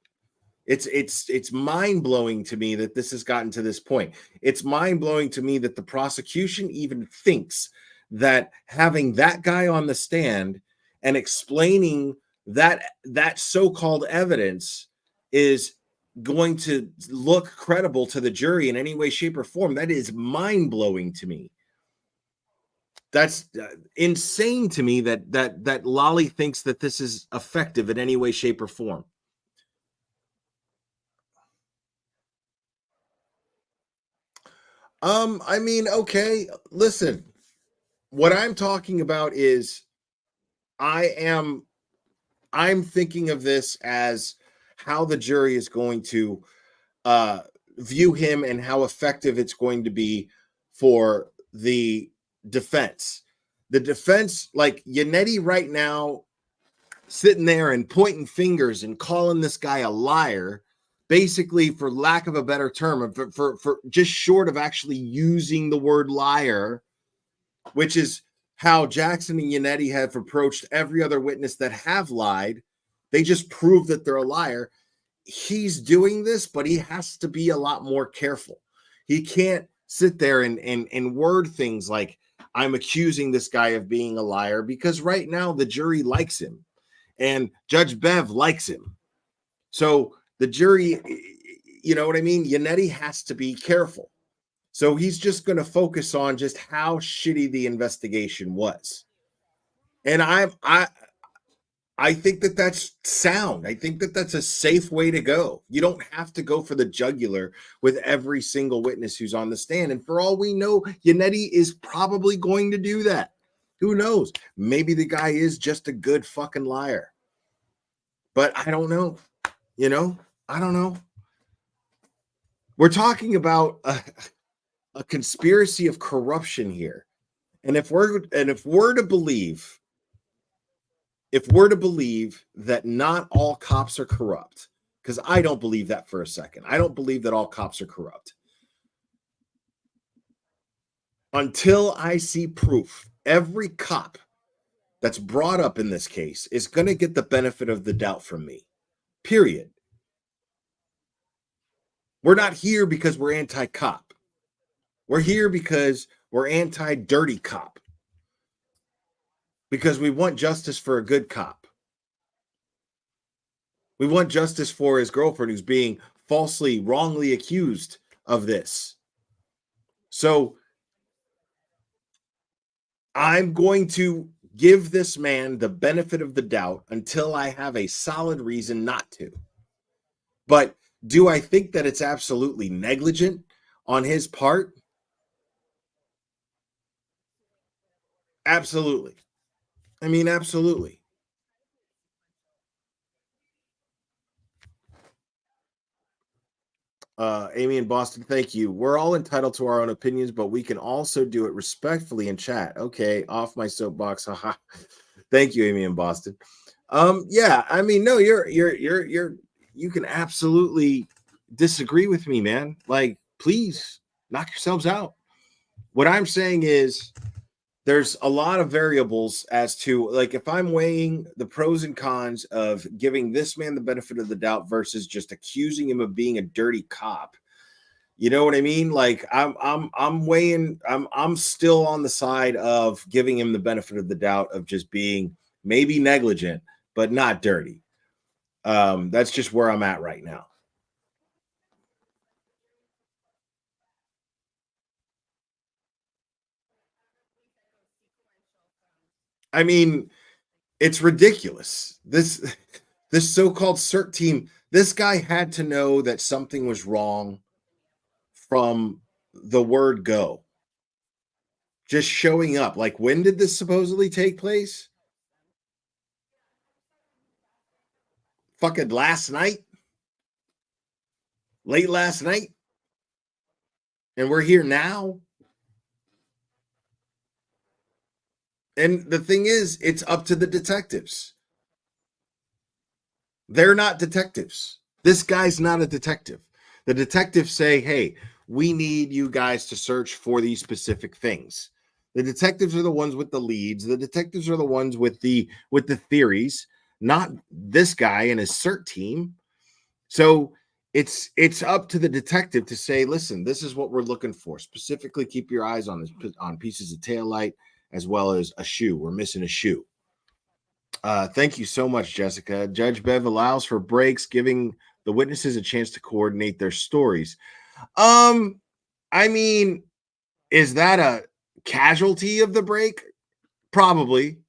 It's mind-blowing to me that this has gotten to this point. It's mind-blowing to me that the prosecution even thinks that having that guy on the stand and explaining that so-called evidence is going to look credible to the jury in any way, shape, or form. That is mind-blowing to me. That's insane to me that Lolly thinks that this is effective in any way, shape, or form. I mean, okay, listen. What I'm talking about is I'm thinking of this as how the jury is going to view him and how effective it's going to be for the defense. The defense, like Yannetti right now, sitting there and pointing fingers and calling this guy a liar, basically, for lack of a better term, for just short of actually using the word liar, which is how Jackson and Yannetti have approached every other witness that have lied. They just prove that they're a liar. He's doing this, but he has to be a lot more careful. He can't sit there and word things like, I'm accusing this guy of being a liar, because right now the jury likes him and Judge Bev likes him. So the jury, you know what I mean? Yannetti has to be careful. So he's just going to focus on just how shitty the investigation was. And I think that that's sound. I think that that's a safe way to go. You don't have to go for the jugular with every single witness who's on the stand. And for all we know, Yannetti is probably going to do that. Who knows? Maybe the guy is just a good fucking liar. But I don't know. You know, I don't know. We're talking about a conspiracy of corruption here. And if we're to believe that not all cops are corrupt, because I don't believe that for a second. I don't believe that all cops are corrupt. Until I see proof, every cop that's brought up in this case is going to get the benefit of the doubt from me. Period. We're not here because we're anti-cop. We're here because we're anti-dirty cop. Because we want justice for a good cop. We want justice for his girlfriend who's being falsely, wrongly accused of this. So I'm going to give this man the benefit of the doubt until I have a solid reason not to. But do I think that it's absolutely negligent on his part? Absolutely. I mean, absolutely. Amy in Boston, thank you. We're all entitled to our own opinions, but we can also do it respectfully in chat. Okay, off my soapbox. Haha. Thank you, Amy in Boston. Yeah, I mean, no, you can absolutely disagree with me, man. Like, please knock yourselves out. What I'm saying is there's a lot of variables as to, like, if I'm weighing the pros and cons of giving this man the benefit of the doubt versus just accusing him of being a dirty cop. You know what I mean? Like, I'm still on the side of giving him the benefit of the doubt of just being maybe negligent, but not dirty. That's just where I'm at right now. I mean, it's ridiculous. This so-called CERT team, this guy had to know that something was wrong from the word go. Just showing up. Like, when did this supposedly take place? Fucking last night? Late last night? And we're here now? And the thing is, it's up to the detectives. They're not detectives. This guy's not a detective. The detectives say, hey, we need you guys to search for these specific things. The detectives are the ones with the leads. The detectives are the ones with the theories, not this guy and his CERT team. So it's up to the detective to say, listen, this is what we're looking for. Specifically, keep your eyes on pieces of taillight as well as a shoe. We're missing a shoe. Thank you so much, Jessica. Judge Bev allows for breaks, giving the witnesses a chance to coordinate their stories. I mean, is that a casualty of the break? Probably.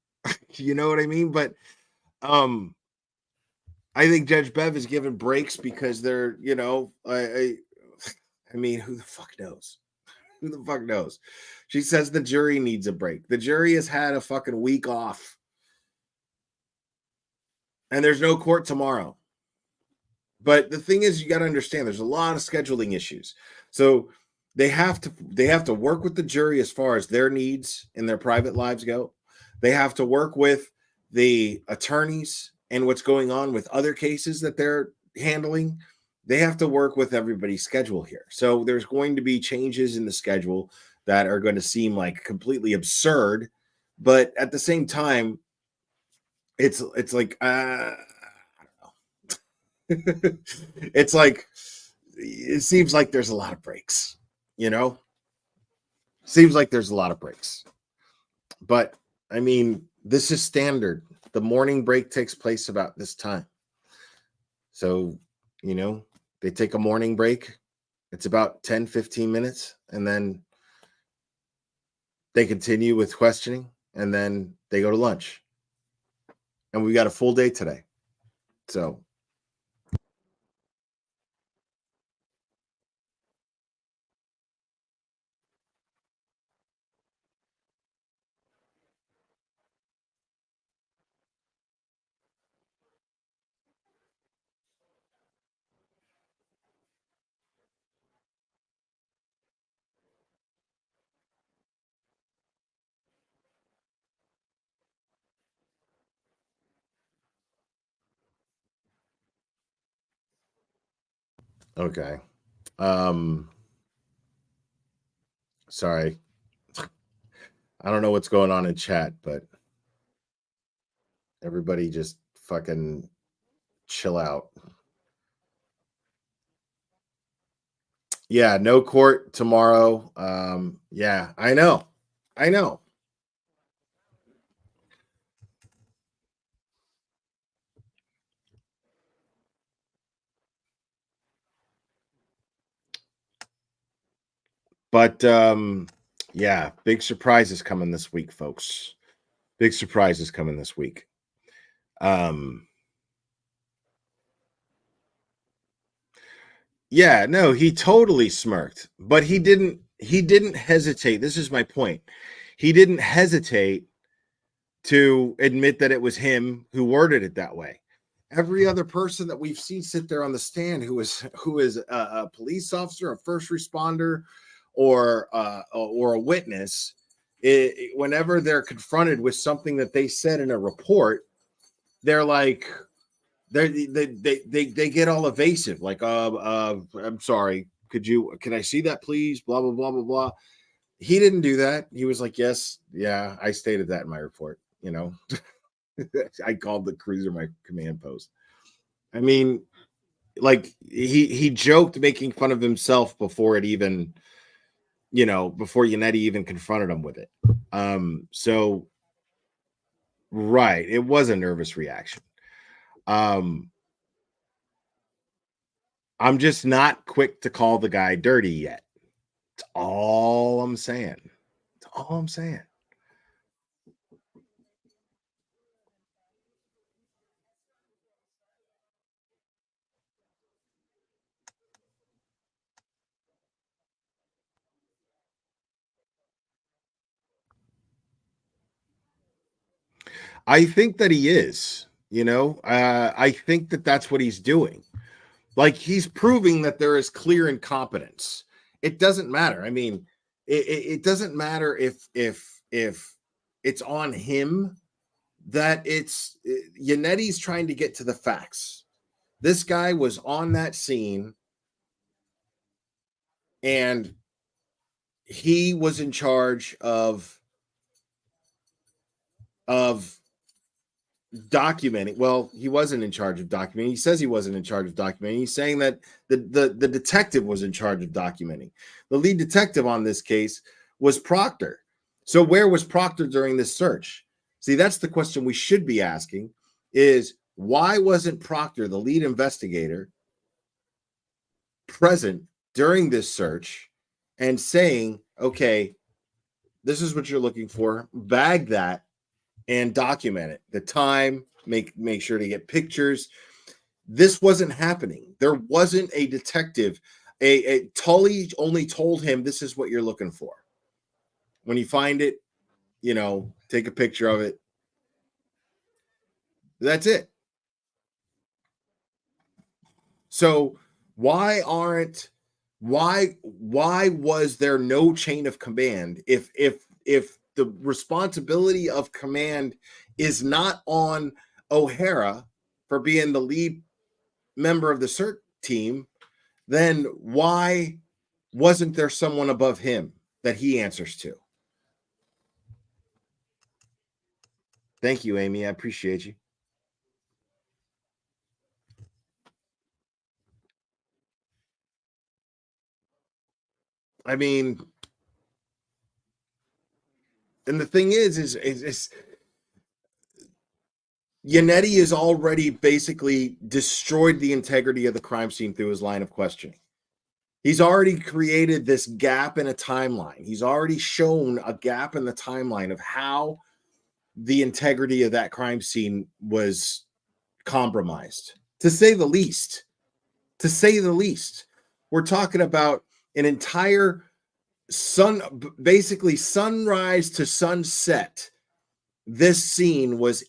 You know what I mean? But I think Judge Bev is given breaks because they're, you know, I mean, who the fuck knows? Who the fuck knows? She says the jury needs a break. The jury has had a fucking week off. And there's no court tomorrow. But the thing is, you got to understand there's a lot of scheduling issues. So they have to work with the jury as far as their needs and their private lives go. They have to work with the attorneys and what's going on with other cases that they're handling. They have to work with everybody's schedule here. So there's going to be changes in the schedule that are going to seem like completely absurd, but at the same time, it's like I don't know. It's like it seems like there's a lot of breaks, you know? Seems like there's a lot of breaks. But I mean, this is standard. The morning break takes place about this time. So, you know, they take a morning break. It's about 10, 15 minutes. And then they continue with questioning. And then they go to lunch. And we got a full day today. So. Okay. Sorry. I don't know what's going on in chat, but everybody just fucking chill out. Yeah, no court tomorrow. Yeah, I know. But yeah, big surprises coming this week, folks. Big surprises coming this week. Yeah, no, he totally smirked, but he didn't hesitate. This is my point. He didn't hesitate to admit that it was him who worded it that way. Every other person that we've seen sit there on the stand who is a police officer, a first responder, or a witness, whenever they're confronted with something that they said in a report, they're like, they get all evasive, like, I'm sorry, can I see that, please? Blah blah blah blah blah. He didn't do that. He was like, yes, yeah, I stated that in my report. You know, I called the cruiser my command post. I mean, like he joked, making fun of himself before it even, before Yannetti even confronted him with it. So right, it was a nervous reaction. I'm just not quick to call the guy dirty yet. That's all I'm saying. That's all I'm saying. I think that he is, I think that that's what he's doing. Like, he's proving that there is clear incompetence. It doesn't matter. I mean, it doesn't matter if it's on him, that it's Yannetti's trying to get to the facts. This guy was on that scene and he was in charge of documenting. Well, he wasn't in charge of documenting. He says he wasn't in charge of documenting. He's saying that the detective was in charge of documenting. The lead detective on this case was Proctor. So where was Proctor during this search? See, that's the question we should be asking, is why wasn't Proctor, the lead investigator, present during this search and saying, okay, this is what you're looking for, bag that and document it, the time, make sure to get pictures. This wasn't happening. There wasn't a detective. Tully only told him, this is what you're looking for. When you find it, take a picture of it. That's it. So why was there no chain of command if the responsibility of command is not on O'Hara for being the lead member of the CERT team? Then why wasn't there someone above him that he answers to? Thank you, Amy. I appreciate you. I mean, and the thing is Yannetti has already basically destroyed the integrity of the crime scene through his line of questioning. He's already created this gap in a timeline. He's already shown a gap in the timeline of how the integrity of that crime scene was compromised, to say the least. To say the least. We're talking about an entire basically sunrise to sunset. This scene was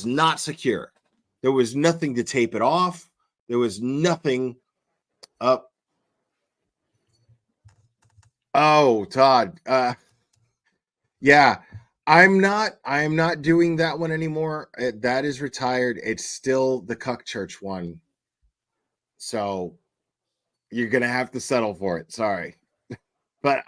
not secure. There was nothing to tape it off. There was nothing up. Oh, Todd. Yeah, I am not doing that one anymore. That is retired. It's still the Cuck Church one. So you're gonna have to settle for it. Sorry. But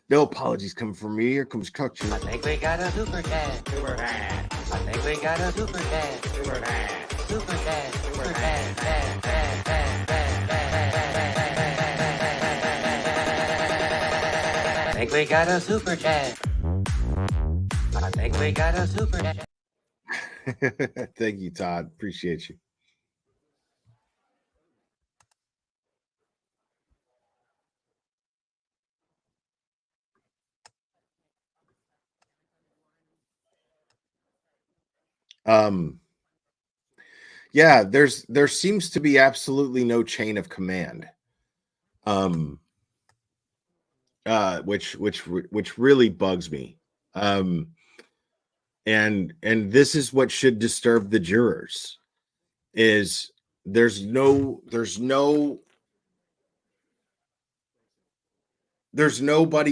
no apologies coming from me. Here comes Cuck Church. I think we got a super chat. Super chat. I think we got a super chat. Super chat. Super chat. Super chat. I think we got a super chat. I think we got a super chat. Thank you, Todd. Appreciate you. Yeah, there seems to be absolutely no chain of command. Which really bugs me. And this is what should disturb the jurors, is there's nobody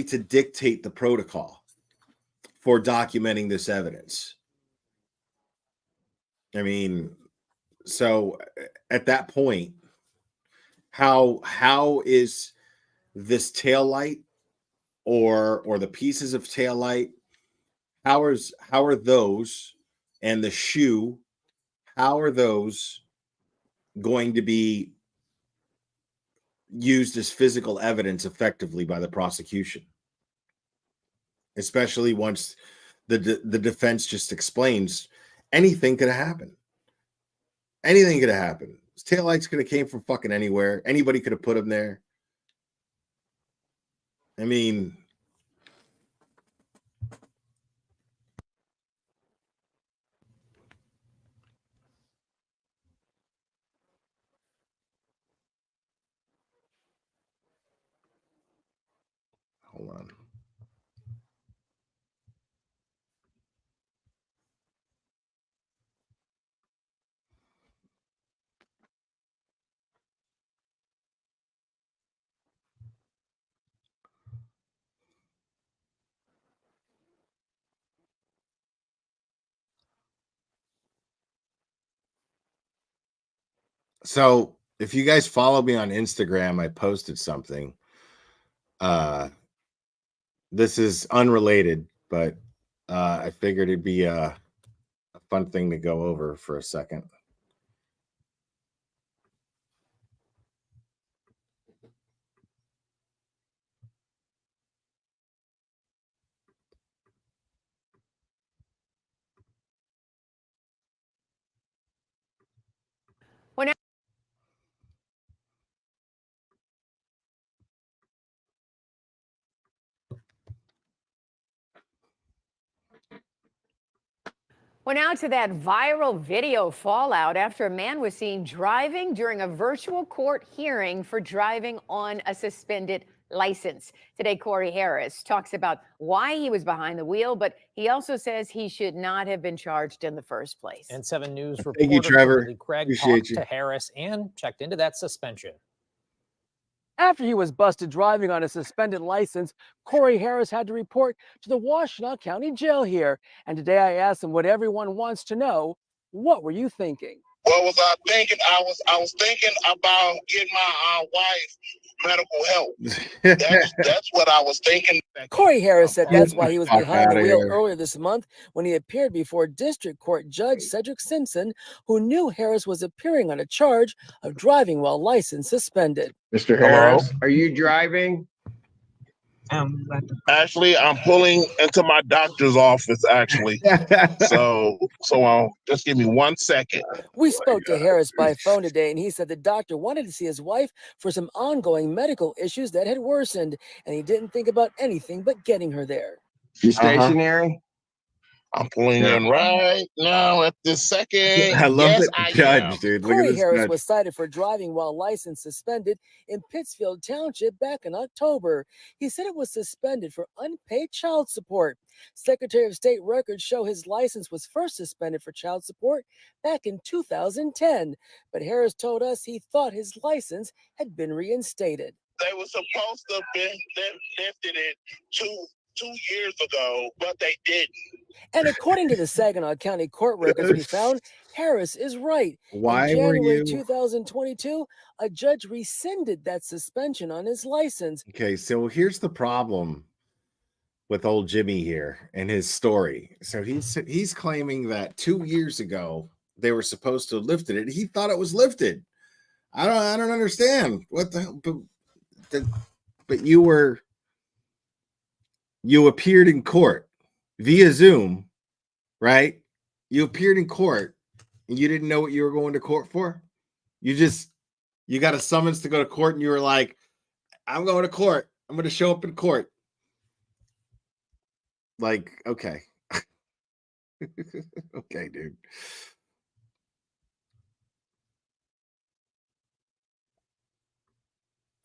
to dictate the protocol for documenting this evidence. I mean, so at that point, how is this tail light or the pieces of tail light, how are those, and the shoe, how are those going to be used as physical evidence effectively by the prosecution? Especially once the defense just explains anything could have happened. Anything could have happened. His taillights could have came from fucking anywhere. Anybody could have put them there. I mean, hold on. So if you guys follow me on Instagram, I posted something. This is unrelated, but I figured it'd be a fun thing to go over for a second. Well, now to that viral video fallout after a man was seen driving during a virtual court hearing for driving on a suspended license. Today, Corey Harris talks about why he was behind the wheel, but he also says he should not have been charged in the first place. And 7 News reporter Thank you, Trevor. Kimberly Craig Appreciate talked you. to Harris and checked into that suspension. After he was busted driving on a suspended license, Corey Harris had to report to the Washtenaw County Jail here. And today I asked him what everyone wants to know. What were you thinking? What was I thinking? I was thinking about getting my wife medical help. That's what I was thinking. Corey Harris said that's why he was Fuck behind the outta wheel here. earlier this month when he appeared before District Court Judge Cedric Simpson, who knew Harris was appearing on a charge of driving while license suspended. Mr. Harris, are you driving? Actually, I'm pulling into my doctor's office, actually. so just give me 1 second. We spoke to Harris by phone today, and he said the doctor wanted to see his wife for some ongoing medical issues that had worsened, and he didn't think about anything but getting her there. You stationary? I'm pulling in right now at this second. I love Yes, it. I Judge, am. dude. Look at Corey this Harris judge. was cited for driving while license suspended in Pittsfield Township back in October. He said it was suspended for unpaid child support. Secretary of State records show his license was first suspended for child support back in 2010. But Harris told us he thought his license had been reinstated. They were supposed to have been lifted it two years ago, but they didn't. And according to the Saginaw County court records we found, Harris is right. Why in were January you- 2022, a judge rescinded that suspension on his license. Okay, so here's the problem with old Jimmy here and his story. So he's claiming that 2 years ago they were supposed to have lifted it. He thought it was lifted. I don't understand what the hell. But you appeared in court via Zoom, right? You appeared in court and you didn't know what you were going to court for. You got a summons to go to court and you were like, I'm going to court. I'm going to show up in court. Like, okay. Okay, dude.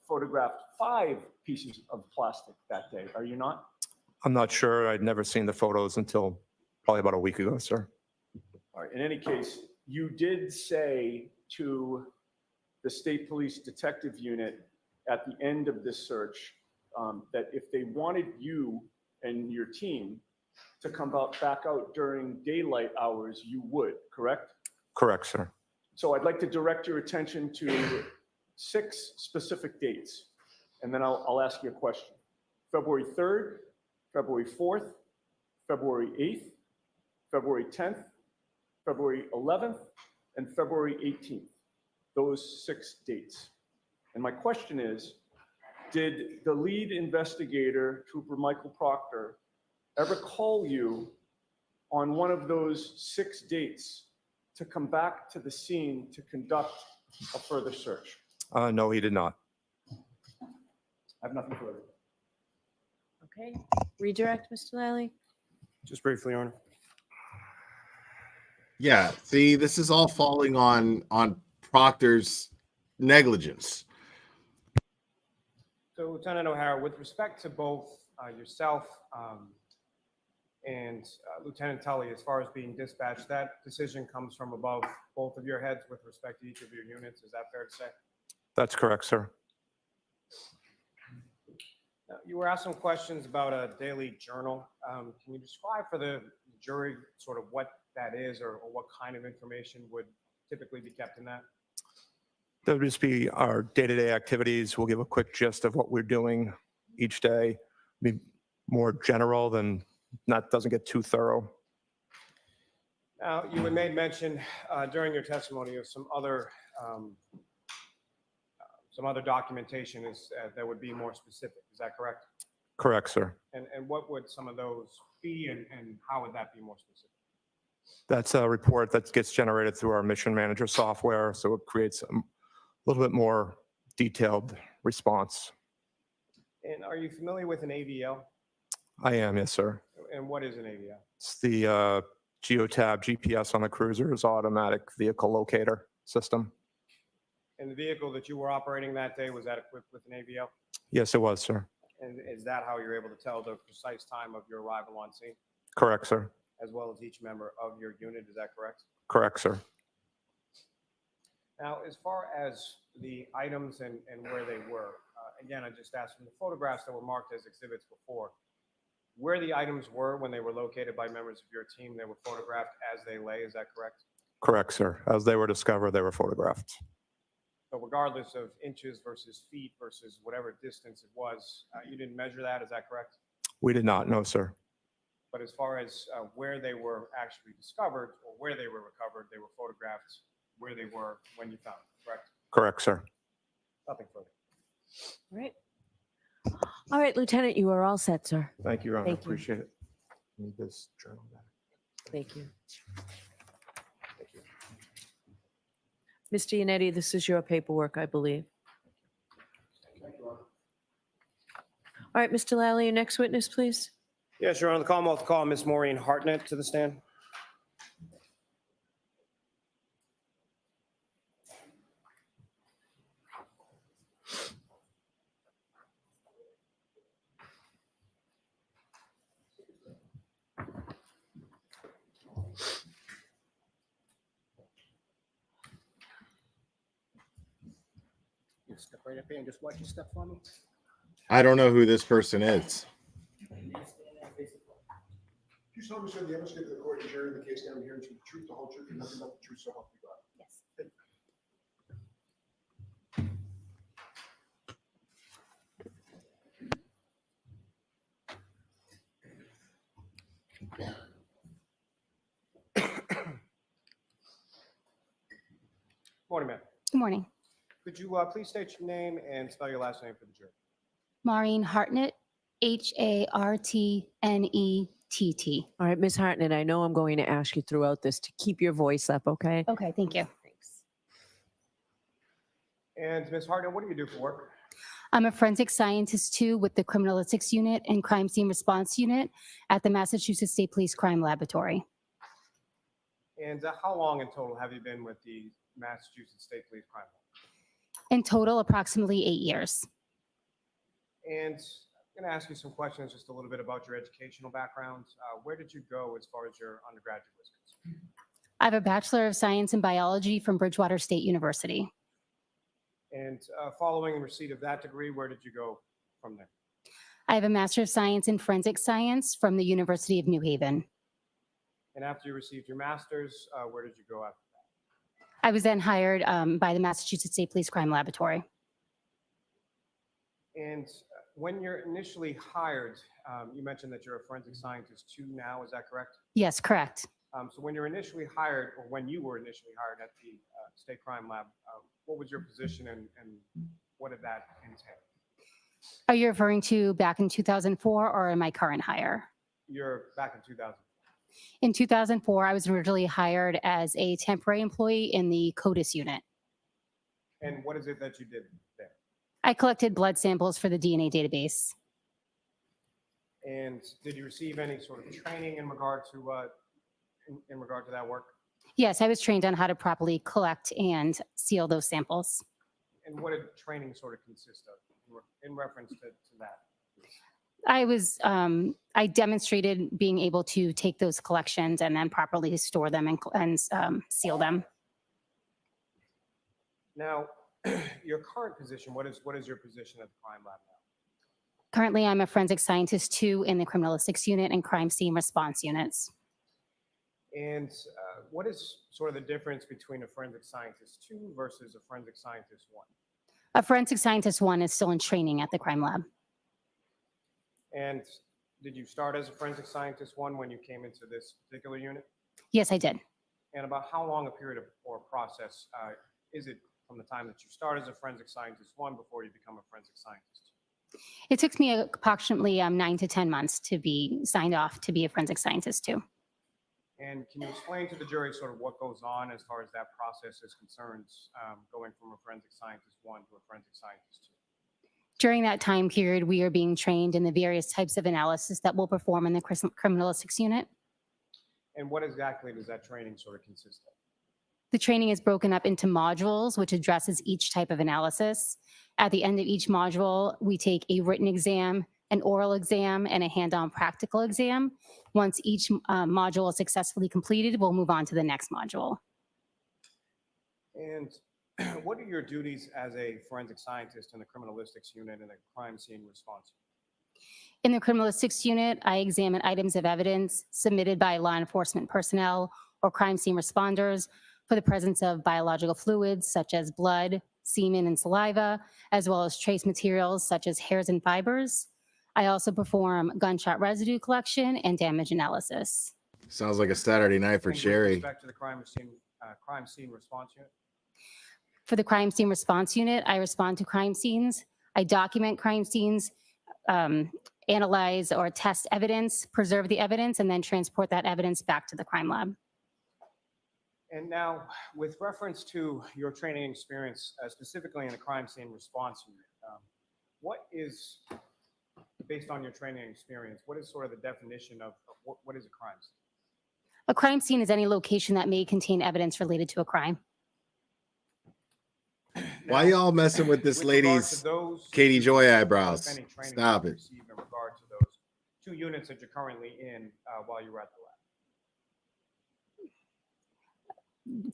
Photographed 5 pieces of plastic that day, are you not? I'm not sure. I'd never seen the photos until probably about a week ago, sir. All right, in any case, you did say to the State Police Detective Unit at the end of this search that if they wanted you and your team to come back out during daylight hours, you would, correct? Correct, sir. So I'd like to direct your attention to 6 specific dates, and then I'll ask you a question. February 3rd, February 4th, February 8th, February 10th, February 11th, and February 18th. Those 6 dates. And my question is, did the lead investigator, Trooper Michael Proctor, ever call you on one of those 6 dates to come back to the scene to conduct a further search? No, he did not. I have nothing further. Okay. Redirect, Mr. Lally. Just briefly, Your Honor. Yeah, see, this is all falling on Proctor's negligence. So, Lieutenant O'Hara, with respect to both yourself and Lieutenant Tully, as far as being dispatched, that decision comes from above both of your heads with respect to each of your units. Is that fair to say? That's correct, sir. Now, you were asked some questions about a daily journal. Can you describe for the jury sort of what that is or what kind of information would typically be kept in that? That would just be our day-to-day activities. We'll give a quick gist of what we're doing each day. Be more general than, not doesn't get too thorough. Now, you had made mention during your testimony of some other documentation that would be more specific. Is that correct? Correct, sir. And what would some of those be, and how would that be more specific? That's a report that gets generated through our mission manager software, so it creates a little bit more detailed response. And are you familiar with an AVL? I am, yes, sir. And what is an AVL? It's the Geotab GPS on the cruiser's automatic vehicle locator system. And the vehicle that you were operating that day, was that equipped with an AVL? Yes, it was, sir. And is that how you're able to tell the precise time of your arrival on scene, Correct, sir. as well as each member of your unit? Is that correct? Correct, sir. Now, as far as the items and where they were, again, I just asked from the photographs that were marked as exhibits before, where the items were when they were located by members of your team, they were photographed as they lay. Is that correct? Correct, sir. As they were discovered, they were photographed. So regardless of inches versus feet versus whatever distance it was, you didn't measure that. Is that correct? We did not, no, sir. But as far as where they were actually discovered or where they were recovered, they were photographed where they were when you found them, correct? Correct, sir. Nothing further. All right. All right, Lieutenant, you are all set, sir. Thank you, Your Honor. Thank you. Appreciate it. Need this journal back. Thank you. Mr. Yannetti, this is your paperwork, I believe. All right, Mr. Lally, your next witness, please. Yes, Your Honor. The Commonwealth will call Ms. Maureen Hartnett to the stand. You step right up here and just watch your step for me. I don't know who this person is. You solemnly swear the evidence given to the court and jury in the case down here is the truth, the whole truth, and nothing but the truth, so help you God. Yes. Morning, ma'am. Good morning. Could you please state your name and spell your last name for the jury? Maureen Hartnett, Hartnett. All right, Ms. Hartnett, I know I'm going to ask you throughout this to keep your voice up, okay? Okay, thank you. Thanks. And Ms. Hartnett, what do you do for work? I'm a forensic scientist too with the Criminalistics Unit and Crime Scene Response Unit at the Massachusetts State Police Crime Laboratory. And how long in total have you been with the Massachusetts State Police Crime Lab? In total, approximately 8 years. And I'm going to ask you some questions just a little bit about your educational background. Where did you go as far as your undergraduate was concerned? I have a Bachelor of Science in Biology from Bridgewater State University. And following receipt of that degree, where did you go from there? I have a Master of Science in Forensic Science from the University of New Haven. And after you received your master's, where did you go after that? I was then hired by the Massachusetts State Police Crime Laboratory. And when you're initially hired, you mentioned that you're a forensic scientist 2 now, is that correct? Yes, correct. So when you're initially hired, or when you were initially hired at the State Crime Lab, what was your position and what did that entail? Are you referring to back in 2004 or in my current hire? You're back in 2000. In 2004, I was originally hired as a temporary employee in the CODIS unit. And what is it that you did there? I collected blood samples for the DNA database. And did you receive any sort of training in regard to that work? Yes, I was trained on how to properly collect and seal those samples. And what did training sort of consist of in reference to that? I demonstrated being able to take those collections and then properly store them and seal them. Now, your current position, what is your position at the crime lab now? Currently, I'm a forensic scientist 2 in the criminalistics unit and crime scene response units. And what is sort of the difference between a forensic scientist 2 versus a forensic scientist 1? A forensic scientist 1 is still in training at the crime lab. And did you start as a forensic scientist 1 when you came into this particular unit? Yes, I did. And about how long a period or process is it from the time that you start as a forensic scientist 1 before you become a forensic scientist 2? It took me approximately 9 to 10 months to be signed off to be a forensic scientist 2. And can you explain to the jury sort of what goes on as far as that process is concerned, going from a forensic scientist 1 to a forensic scientist 2? During that time period, we are being trained in the various types of analysis that we'll perform in the criminalistics unit. And what exactly does that training sort of consist of? The training is broken up into modules, which addresses each type of analysis. At the end of each module, we take a written exam, an oral exam, and a hand-on practical exam. Once each module is successfully completed, we'll move on to the next module. And what are your duties as a forensic scientist in the criminalistics unit and the crime scene response unit? In the criminalistics unit, I examine items of evidence submitted by law enforcement personnel or crime scene responders for the presence of biological fluids such as blood, semen, and saliva, as well as trace materials such as hairs and fibers. I also perform gunshot residue collection and damage analysis. Sounds like a Saturday night for And with Sherry. respect to the crime scene response unit? For the crime scene response unit, I respond to crime scenes. I document crime scenes, analyze or test evidence, preserve the evidence, and then transport that evidence back to the crime lab. And now, with reference to your training experience, specifically in the crime scene response unit, what is, based on your training experience, what is sort of the definition of what is a crime scene? A crime scene is any location that may contain evidence related to a crime. Why y'all messing with this lady's Katie Joy eyebrows? Any training Stop you it. received in regard to those 2 units that you're currently in while you were at the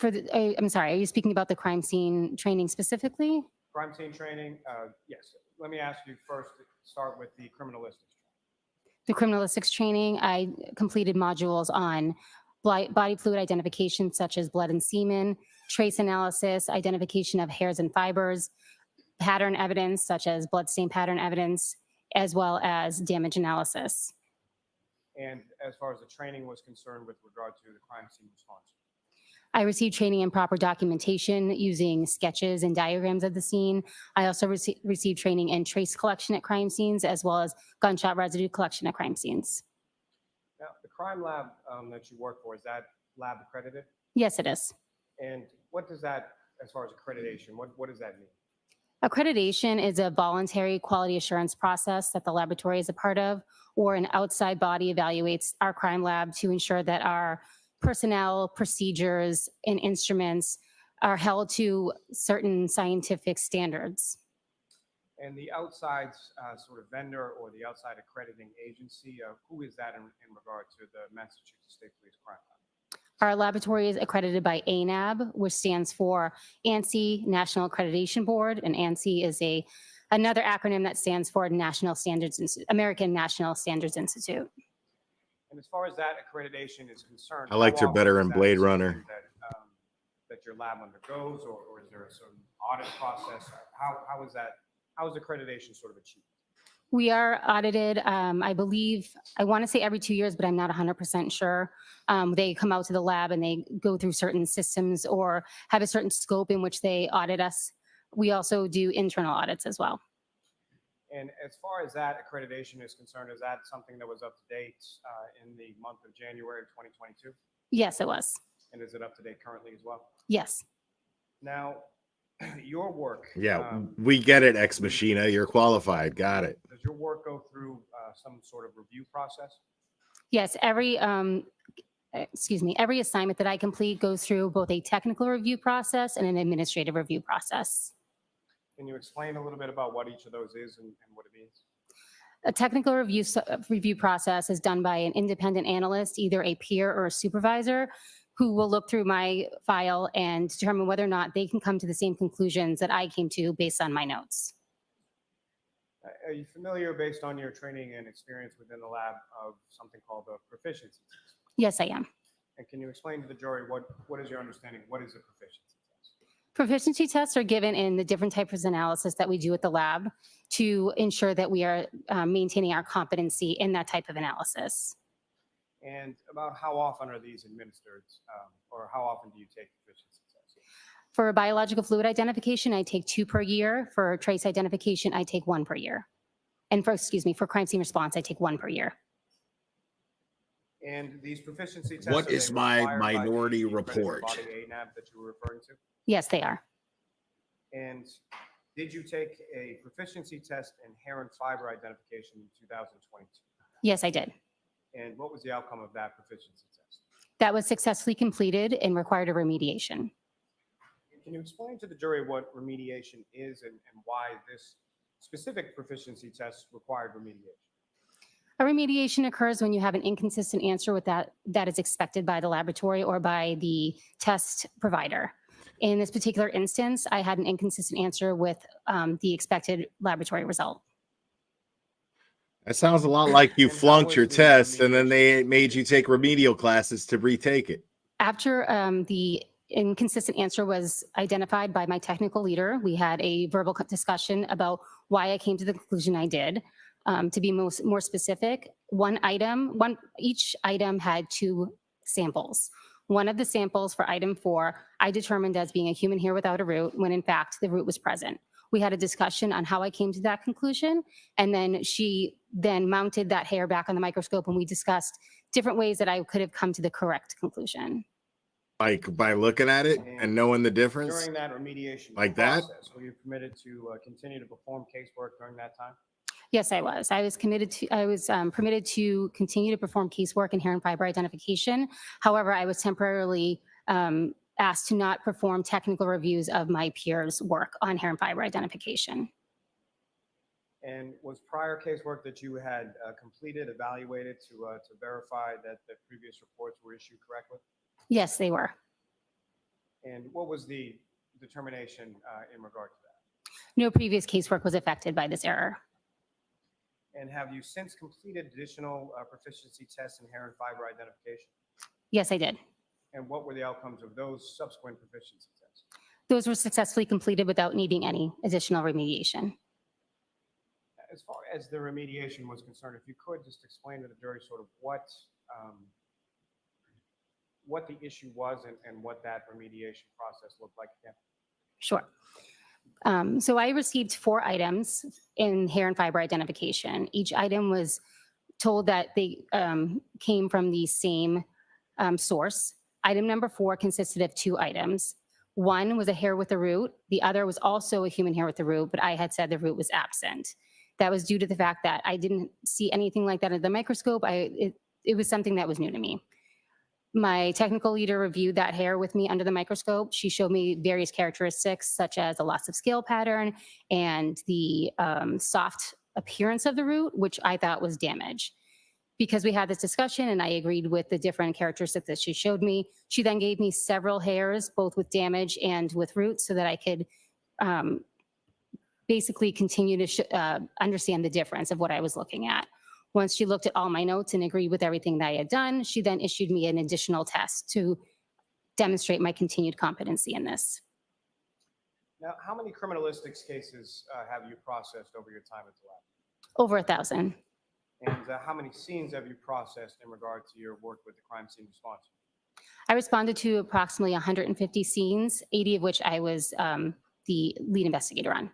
lab? I'm sorry, are you speaking about the crime scene training specifically? Crime scene training, yes. Let me ask you first to start with the criminalistics. The criminalistics training, I completed modules on body fluid identification such as blood and semen, trace analysis, identification of hairs and fibers, pattern evidence such as bloodstain pattern evidence, as well as damage analysis. And as far as the training was concerned with regard to the crime scene response? I received training in proper documentation using sketches and diagrams of the scene. I also received training in trace collection at crime scenes, as well as gunshot residue collection at crime scenes. Now, the crime lab that you work for, is that lab accredited? Yes, it is. And what does that, as far as accreditation, what does that mean? Accreditation is a voluntary quality assurance process that the laboratory is a part of, or an outside body evaluates our crime lab to ensure that our personnel, procedures, and instruments are held to certain scientific standards. And the outside sort of vendor or the outside accrediting agency, who is that in regard to the Massachusetts State Police Crime Lab? Our laboratory is accredited by ANAB, which stands for ANSI National Accreditation Board, and ANSI is another acronym that stands for American National Standards Institute. And as far as that accreditation is concerned, I liked her how better often in is that Blade something Runner. That your lab undergoes, or is there a certain audit process? How is accreditation sort of achieved? We are audited, I believe, I want to say every 2 years, but I'm not 100% sure. They come out to the lab and they go through certain systems or have a certain scope in which they audit us. We also do internal audits as well. And as far as that accreditation is concerned, is that something that was up to date in the month of January of 2022? Yes, it was. And is it up to date currently as well? Yes. Now, your work. Yeah, we get it, Ex Machina. You're qualified. Got it. Does your work go through some sort of review process? Yes, every assignment that I complete goes through both a technical review process and an administrative review process. Can you explain a little bit about what each of those is and what it means? A technical review process is done by an independent analyst, either a peer or a supervisor, who will look through my file and determine whether or not they can come to the same conclusions that I came to based on my notes. Are you familiar, based on your training and experience within the lab, of something called a proficiency test? Yes, I am. And can you explain to the jury what is your understanding? What is a proficiency test? Proficiency tests are given in the different types of analysis that we do at the lab to ensure that we are maintaining our competency in that type of analysis. And about how often are these administered, or how often do you take proficiency tests? For biological fluid identification, I take 2 per year. For trace identification, I take 1 per year. And for crime scene response, I take 1 per year. And these proficiency tests. What are is they my required by minority the accredited report? body ANAB that you were referring to? Yes, they are. And did you take a proficiency test in hair and fiber identification in 2022? Yes, I did. And what was the outcome of that proficiency test? That was successfully completed and required a remediation. Can you explain to the jury what remediation is and why this specific proficiency test required remediation? A remediation occurs when you have an inconsistent answer with that is expected by the laboratory or by the test provider. In this particular instance, I had an inconsistent answer with the expected laboratory result. That sounds a lot like you flunked your test and then they made you take remedial classes to retake it. After the inconsistent answer was identified by my technical leader, we had a verbal discussion about why I came to the conclusion I did. To be more specific, each item had 2 samples. One of the samples for item 4, I determined as being a human hair without a root, when in fact the root was present. We had a discussion on how I came to that conclusion, and then she then mounted that hair back on the microscope, and we discussed different ways that I could have come to the correct conclusion. Like by looking at it and knowing the difference? During that remediation like that? process, were you permitted to continue to perform casework during that time? Yes, I was. I was permitted to continue to perform casework in hair and fiber identification. However, I was temporarily asked to not perform technical reviews of my peers' work on hair and fiber identification. And was prior casework that you had completed evaluated to verify that the previous reports were issued correctly? Yes, they were. And what was the determination in regard to that? No previous casework was affected by this error. And have you since completed additional proficiency tests in hair and fiber identification? Yes, I did. And what were the outcomes of those subsequent proficiency tests? Those were successfully completed without needing any additional remediation. As far as the remediation was concerned, if you could just explain to the jury sort of what the issue was and what that remediation process looked like again. Sure. So I received 4 items in hair and fiber identification. Each item was told that they came from the same source. Item number 4 consisted of 2 items. One was a hair with a root. The other was also a human hair with a root, but I had said the root was absent. That was due to the fact that I didn't see anything like that under the microscope. It was something that was new to me. My technical leader reviewed that hair with me under the microscope. She showed me various characteristics such as the loss of scale pattern and the soft appearance of the root, which I thought was damage. Because we had this discussion and I agreed with the different characteristics that she showed me, she then gave me several hairs, both with damage and with roots, so that I could basically continue to understand the difference of what I was looking at. Once she looked at all my notes and agreed with everything that I had done, she then issued me an additional test to demonstrate my continued competency in this. Now, how many criminalistics cases have you processed over your time at the lab? Over 1,000. And how many scenes have you processed in regard to your work with the crime scene response? I responded to approximately 150 scenes, 80 of which I was the lead investigator on.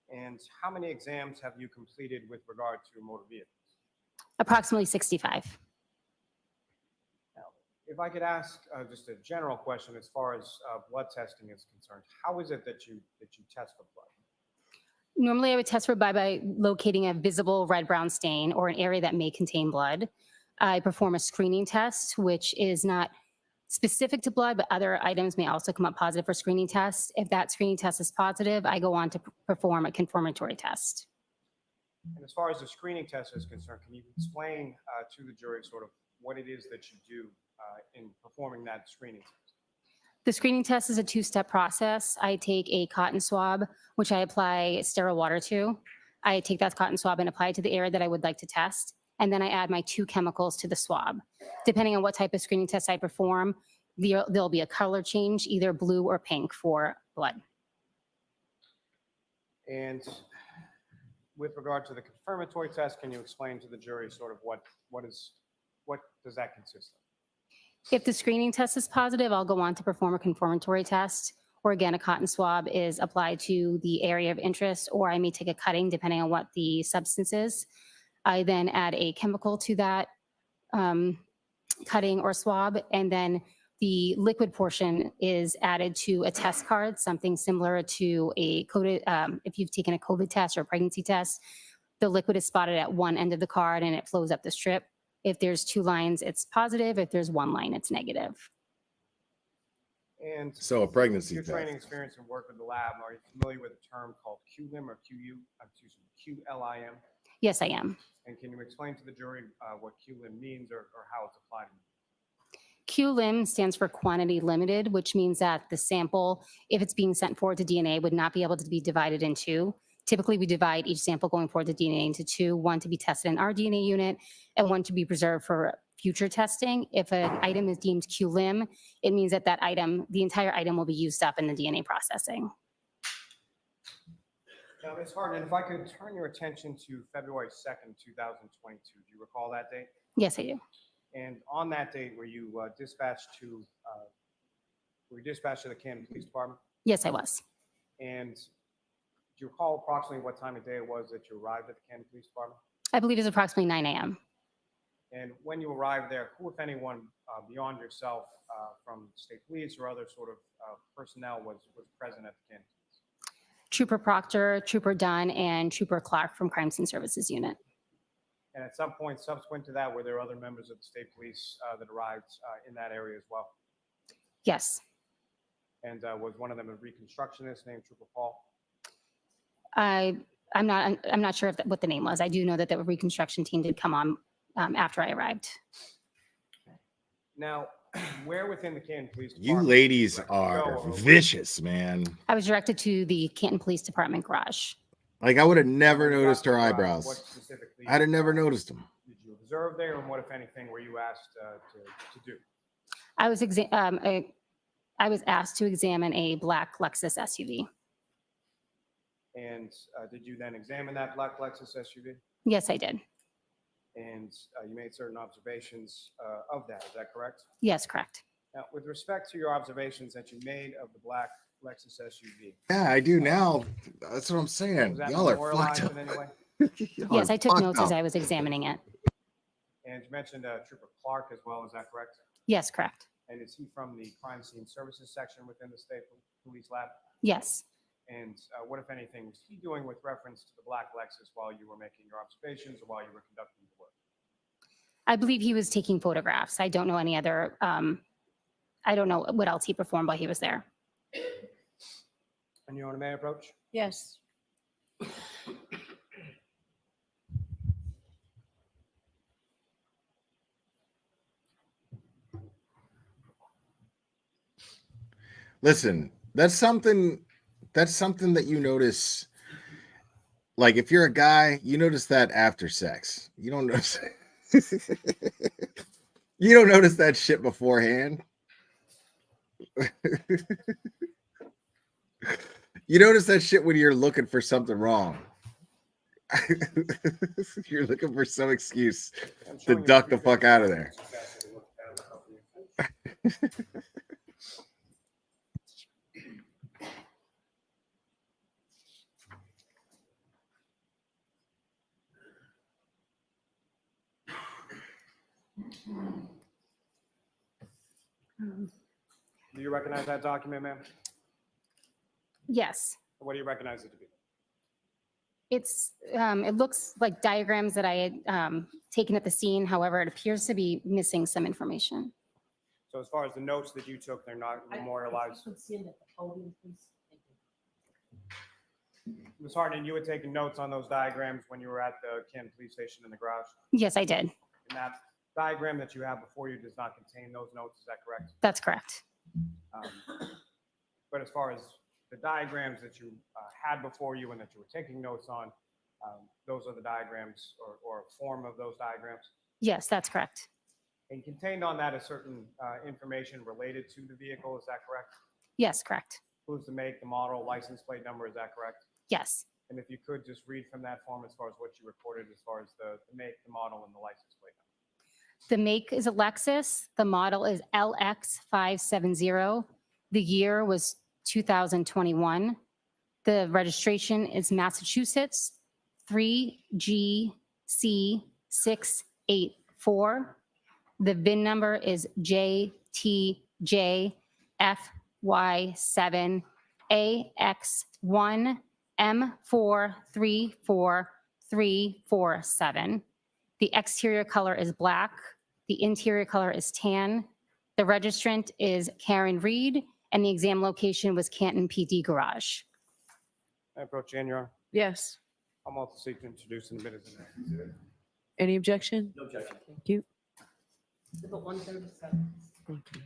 And how many exams have you completed with regard to motor vehicles? Approximately 65. Now, if I could ask just a general question as far as blood testing is concerned, how is it that you test for blood? Normally, I would test for blood by locating a visible red-brown stain or an area that may contain blood. I perform a screening test, which is not specific to blood, but other items may also come up positive for screening tests. If that screening test is positive, I go on to perform a confirmatory test. And as far as the screening test is concerned, can you explain to the jury sort of what it is that you do in performing that screening test? The screening test is a two-step process. I take a cotton swab, which I apply sterile water to. I take that cotton swab and apply it to the area that I would like to test. And then I add my 2 chemicals to the swab. Depending on what type of screening test I perform, there'll be a color change, either blue or pink for blood. And with regard to the confirmatory test, can you explain to the jury sort of what does that consist of? If the screening test is positive, I'll go on to perform a confirmatory test, or again, a cotton swab is applied to the area of interest, or I may take a cutting depending on what the substance is. I then add a chemical to that cutting or swab, and then the liquid portion is added to a test card, something similar to a COVID, if you've taken a COVID test or a pregnancy test, the liquid is spotted at one end of the card and it flows up the strip. If there's 2 lines, it's positive. If there's 1 line, it's negative. And So a pregnancy your test. training experience and work with the lab, are you familiar with a term called QLIM or QLIM? Yes, I am. And can you explain to the jury what QLIM means or how it's applied? QLIM stands for quantity limited, which means that the sample, if it's being sent forward to DNA, would not be able to be divided in 2. Typically, we divide each sample going forward to DNA into 2, 1 to be tested in our DNA unit and 1 to be preserved for future testing. If an item is deemed QLIM, it means that that item, the entire item will be used up in the DNA processing. Now, Ms. Hartman, if I could turn your attention to February 2nd, 2022. Do you recall that date? Yes, I do. And on that date, were you dispatched to the Canton Police Department? Yes, I was. And do you recall approximately what time of day it was that you arrived at the Canton Police Department? I believe it's approximately 9 a.m. And when you arrived there, who, if anyone, beyond yourself from state police or other sort of personnel was present at the Canton? Trooper Proctor, Trooper Dunn, and Trooper Clark from Crime Scene Services Unit. And at some point subsequent to that, were there other members of the state police that arrived in that area as well? Yes. And was one of them a reconstructionist named Trooper Paul? I'm not sure what the name was. I do know that the reconstruction team did come on after I arrived. Now, where within the Canton Police You Department? ladies are vicious, man. I was directed to the Canton Police Department garage. Like I would have never noticed her eyebrows. I'd have never noticed them. Did you observe there, and what, if anything, were you asked to do? I was asked to examine a black Lexus SUV. And did you then examine that black Lexus SUV? Yes, I did. And you made certain observations of that, is that correct? Yes, correct. Now, with respect to your observations that you made of the black Lexus SUV. Yeah, I do now. That's what I'm saying. Was that Y'all are memorialized fucked up. in any way? Yes, I took fucked notes as up. I was examining it. And you mentioned Trooper Clark as well, is that correct? Yes, correct. And is he from the Crime Scene Services section within the State Police Lab? Yes. And what, if anything, was he doing with reference to the black Lexus while you were making your observations or while you were conducting the work? I believe he was taking photographs. I don't know any other, I don't know what else he performed while he was there. And Your Honor, may I approach? Yes. Listen, that's something that you notice. Like if you're a guy, you notice that after sex. You don't notice you don't notice that shit beforehand. You notice that shit when you're looking for something wrong. You're looking for some excuse to duck the fuck out of there. Do you recognize that document, ma'am? Yes. What do you recognize it to be? It's, it looks like diagrams that I had taken at the scene. However, it appears to be missing some information. So as far as the notes that you took, they're not memorialized. Ms. Harden, you had taken notes on those diagrams when you were at the Canton Police Station in the garage? Yes, I did. And that diagram that you have before you does not contain those notes, is that correct? That's correct. But as far as the diagrams that you had before you and that you were taking notes on, those are the diagrams or a form of those diagrams? Yes, that's correct. And contained on that is certain information related to the vehicle, is that correct? Yes, correct. Includes the make, the model, license plate number, is that correct? Yes. And if you could just read from that form as far as what you recorded as far as the make, the model, and the license plate number. The make is a Lexus. The model is LX570. The year was 2021. The registration is Massachusetts 3GC684. The VIN number is JTJF1Y7AX1M434347. The exterior color is black. The interior color is tan. The registrant is Karen Reed, and the exam location was Canton PD Garage. I approach Jan, Your Honor. Yes. I'm also seeking to introduce and admit as an exhibit. Any objection? No objection. Thank you. Exhibit 137. Thank you.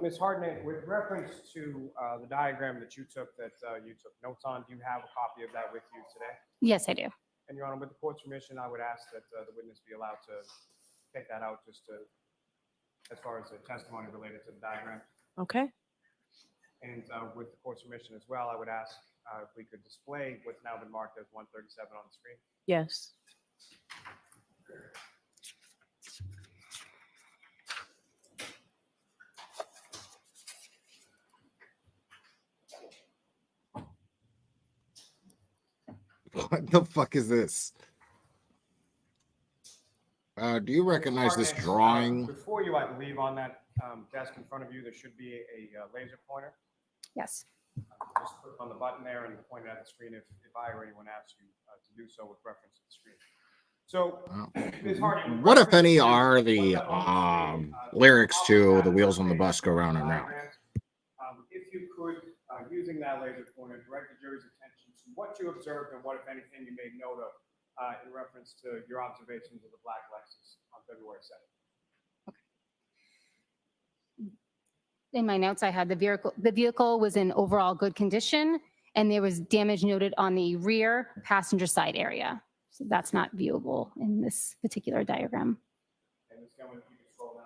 Ms. Harden, with reference to the diagram that you took notes on, do you have a copy of that with you today? Yes, I do. And Your Honor, with the court's permission, I would ask that the witness be allowed to take that out just to, as far as the testimony related to the diagram. Okay. And with the court's permission as well, I would ask if we could display what's now been marked as 137 on the screen. Yes. What the fuck is this? Do you recognize this drawing? Before you, I believe on that desk in front of you, there should be a laser pointer. Yes. Just click on the button there and point it at the screen if I or anyone asks you to do so with reference to the screen. So, Ms. Hardy, What, if any, are the lyrics to "The Wheels on the Bus Go Round and Round"? If you could, using that laser pointer, direct the jury's attention to what you observed and what, if anything, you made note of in reference to your observations of the black Lexus on February 2nd. In my notes, I had the vehicle was in overall good condition, and there was damage noted on the rear passenger side area. So that's not viewable in this particular diagram. And Ms. Gilman, if you could scroll down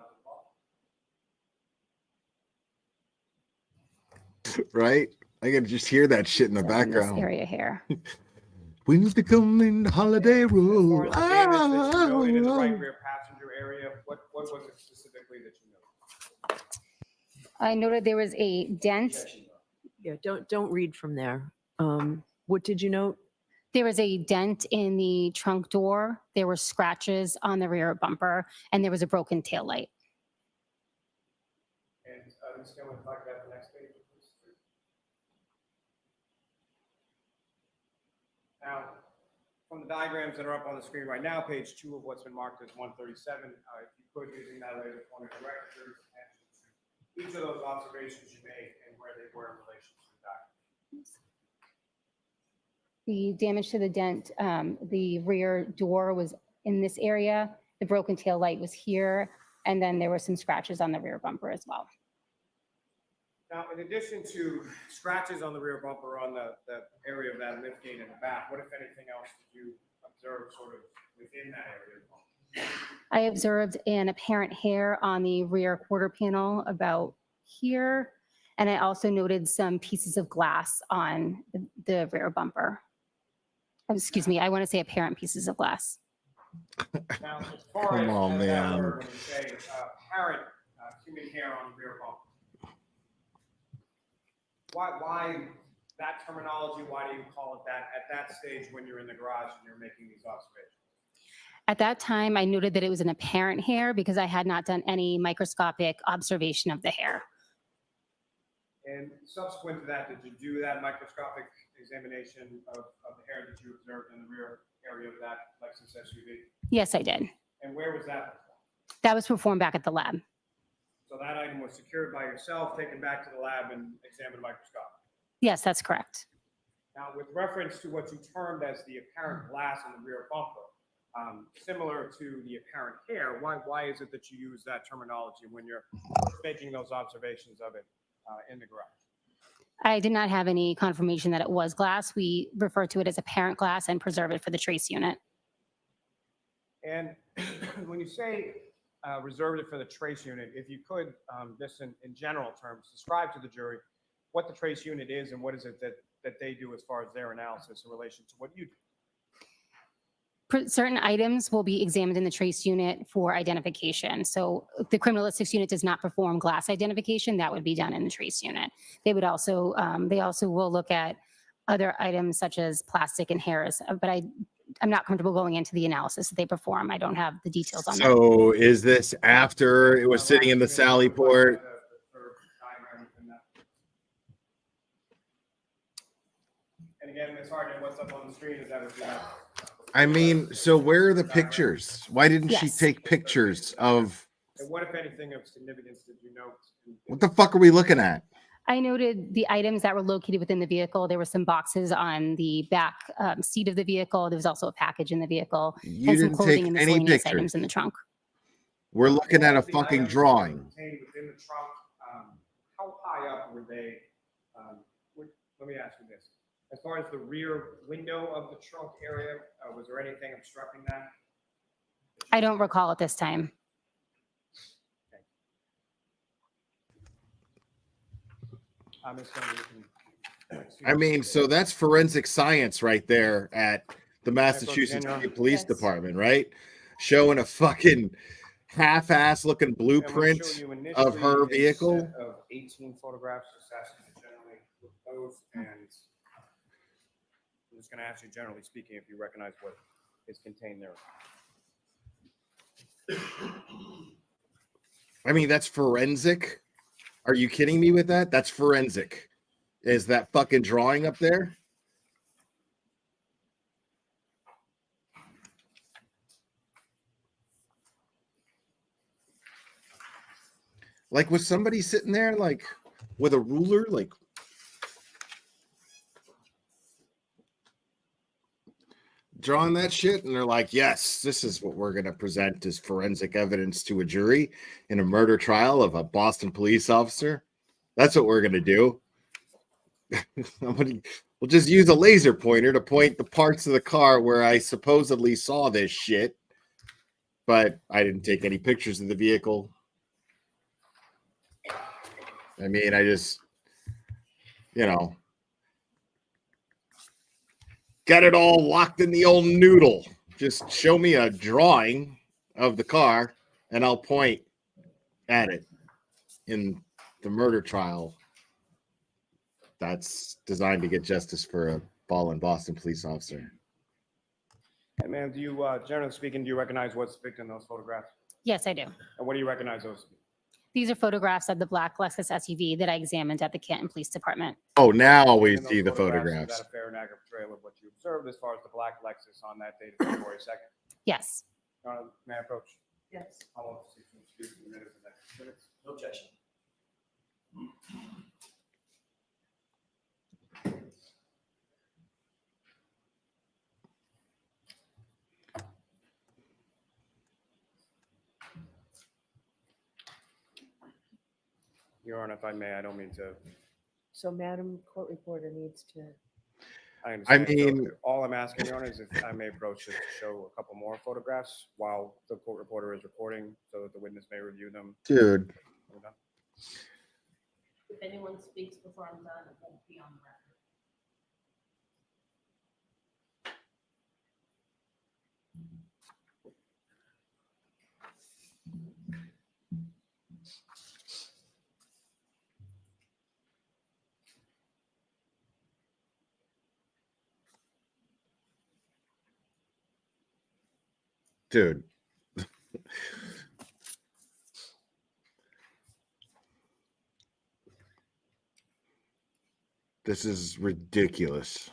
to the bottom. Right? I can just hear that shit in the This background. area here. When's the coming holiday roll? As far as the damage that you noted in the right rear passenger area, what was it specifically that you noted? I noted there was a dent. Yeah, don't read from there. What did you note? There was a dent in the trunk door. There were scratches on the rear bumper, and there was a broken taillight. And Ms. Gilman, if I could have the next page, please. Now, from the diagrams that are up on the screen right now, page 2 of what's been marked as 137. If you could, using that laser pointer, direct your attention to each of those observations you made and where they were in relation to the document. The damage to the dent, the rear door was in this area. The broken tail light was here. And then there were some scratches on the rear bumper as well. Now, in addition to scratches on the rear bumper on the area of that lift gate in the back, what, if anything else, did you observe sort of within that area? I observed an apparent hair on the rear quarter panel about here. And I also noted some pieces of glass on the rear bumper. Excuse me, I want to say apparent pieces of glass. Now, as far Come as on, that man. word, when you say apparent human hair on the rear bumper, why that terminology? Why do you call it that at that stage when you're in the garage and you're making these observations? At that time, I noted that it was an apparent hair because I had not done any microscopic observation of the hair. And subsequent to that, did you do that microscopic examination of the hair that you observed in the rear area of that Lexus SUV? Yes, I did. And where was that performed? That was performed back at the lab. So that item was secured by yourself, taken back to the lab, and examined microscopically? Yes, that's correct. Now, with reference to what you termed as the apparent glass in the rear bumper, similar to the apparent hair, why is it that you use that terminology when you're making those observations of it in the garage? I did not have any confirmation that it was glass. We refer to it as apparent glass and preserve it for the trace unit. And when you say reserved it for the trace unit, if you could, just in general terms, describe to the jury what the trace unit is and what is it that they do as far as their analysis in relation to what you do. Certain items will be examined in the trace unit for identification. So the criminalistics unit does not perform glass identification. That would be done in the trace unit. They would also, they also will look at other items such as plastic and hairs, but I'm not comfortable going into the analysis that they perform. I don't have the details on that. So is this after it was sitting in the Sally port? And again, Ms. Harden, what's up on the screen is that what you have? I mean, so where are the pictures? Why didn't she Yes. take pictures of And what, if anything, of significance did you note? what the fuck are we looking at? I noted the items that were located within the vehicle. There were some boxes on the back seat of the vehicle. There was also a package in the vehicle You and some didn't clothing take and any miscellaneous pictures. items in the trunk. We're looking at a All the fucking items drawing. contained within the trunk, how high up were they? Let me ask you this. As far as the rear window of the trunk area, was there anything obstructing that? I don't recall at this time. Ms. Gunn, you can- I mean, so that's forensic science right there at the Massachusetts Daniel. State Police Yes. Department, right? Showing a fucking half-ass looking I'm gonna show blueprint you of her initially a vehicle. set of 18 photographs, just asking you generally with those, and I'm just gonna ask you, generally speaking, if you recognize what is contained there. I mean, that's forensic. Are you kidding me with that? That's forensic. Is that fucking drawing up there? Like, was somebody sitting there, like, with a ruler, like, drawing that shit? And they're like, yes, this is what we're going to present as forensic evidence to a jury in a murder trial of a Boston police officer. That's what we're going to do. We'll just use a laser pointer to point the parts of the car where I supposedly saw this shit. But I didn't take any pictures of the vehicle. I mean, I just, you know, got it all locked in the old noodle. Just show me a drawing of the car and I'll point at it in the murder trial. That's designed to get justice for a fallen Boston police officer. Hey, ma'am, do you, generally speaking, do you recognize what's depicted in those photographs? Yes, I do. And what do you recognize those to be? These are photographs of the black Lexus SUV that I examined at the Canton Police Department. Oh, now we Taking those see the Is photographs. that a fair and accurate portrayal of what you observed as far as the black Lexus on that date of February 2nd? Yes. May I approach? Yes. How long does it take to excuse the minutes and next minutes? No objection. Your Honor, if I may, I don't mean to. So Madam Court Reporter needs to. I understand. So mean- all I'm asking, Your Honor, is if I may approach this to show a couple more photographs while the court reporter is recording so that the witness may review them. Dude. Hold on. If anyone speaks before I'm done, it won't be on the record. Dude. This is ridiculous.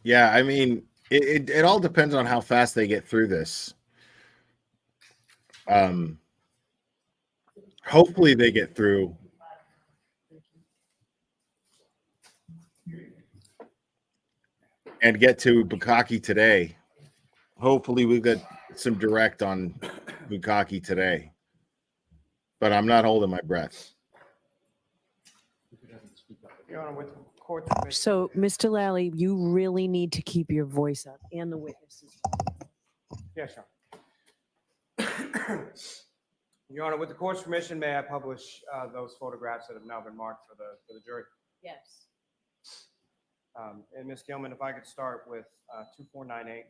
Yeah, I mean, it all depends on how fast they get through this. Hopefully they get through. And get to Bukkake today. Hopefully we get some direct on Bukkake today. But I'm not holding my breath. Your Honor, with court permission. So, Mr. Lally, you really need to keep your voice up and the witnesses. Yes, Your Honor. Your Honor, with the court's permission, may I publish those photographs that have now been marked for the jury? Yes. And Ms. Gilman, if I could start with 2498.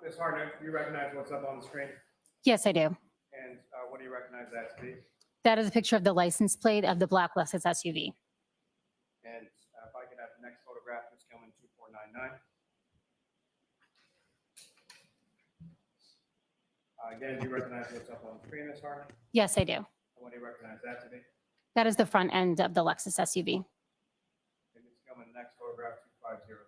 Ms. Hartnett, do you recognize what's up on the screen? Yes, I do. And what do you recognize that to be? That is a picture of the license plate of the black Lexus SUV. And if I could have the next photograph, Ms. Gilman, 2499. Again, do you recognize what's up on the screen, Ms. Hartnett? Yes, I do. And what do you recognize that to be? That is the front end of the Lexus SUV. And Ms. Gilman, the next photograph, 2500.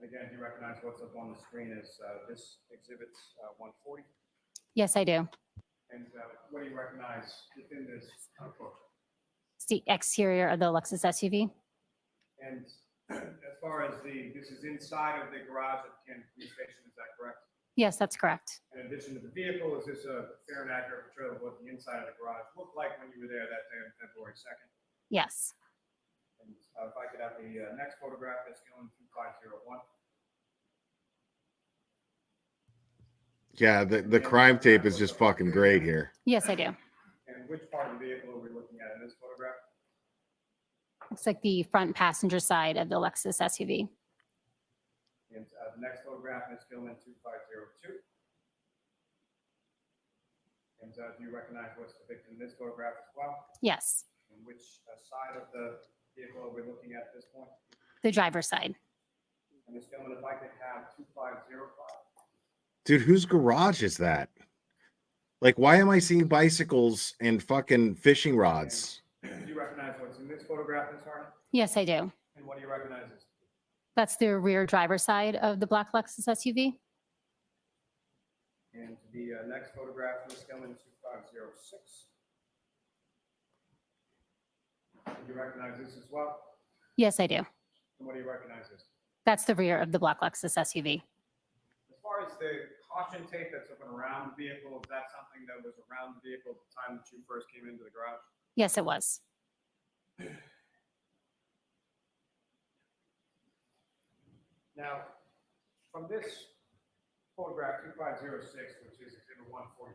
And again, do you recognize what's up on the screen as this exhibit 140? Yes, I do. And what do you recognize within this photo? It's the exterior of the Lexus SUV. And as far as this is inside of the garage of the Canton Police Station, is that correct? Yes, that's correct. In addition to the vehicle, is this a fair and accurate portrayal of what the inside of the garage looked like when you were there that day on February 2nd? Yes. And if I could have the next photograph, Ms. Gillen, 2501. Yeah, the crime tape is just fucking great here. Yes, I do. And which part of the vehicle are we looking at in this photograph? Looks like the front passenger side of the Lexus SUV. And the next photograph, Ms. Gilman, 2502. And do you recognize what's depicted in this photograph as well? Yes. And which side of the vehicle are we looking at this point? The driver's side. And Ms. Gilman, if I could have 2505. Dude, whose garage is that? Like, why am I seeing bicycles and fucking fishing rods? Do you recognize what's in this photograph, Ms. Harnett? Yes, I do. And what do you recognize this? That's the rear driver's side of the black Lexus SUV. And the next photograph, Ms. Gilman, 2506. Do you recognize this as well? Yes, I do. And what do you recognize this? That's the rear of the black Lexus SUV. As far as the caution tape that's up and around the vehicle, is that something that was around the vehicle at the time that you first came into the garage? Yes, it was. Now, from this photograph 2506, which is exhibit 145,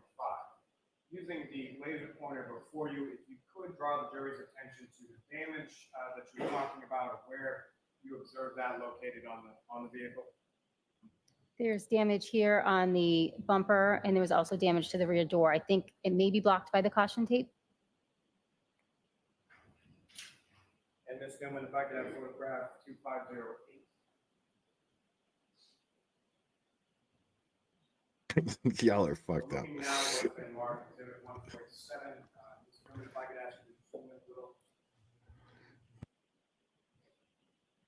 using the laser pointer before you, if you could draw the jury's attention to the damage that you were talking about, where you observed that located on the vehicle. There's damage here on the bumper, and there was also damage to the rear door. I think it may be blocked by the caution tape. And Ms. Gilman, if I could have photograph 2508. Y'all are fucked up. Looking now what's been marked exhibit 147. Ms. Gilman, if I could ask you to zoom in a little.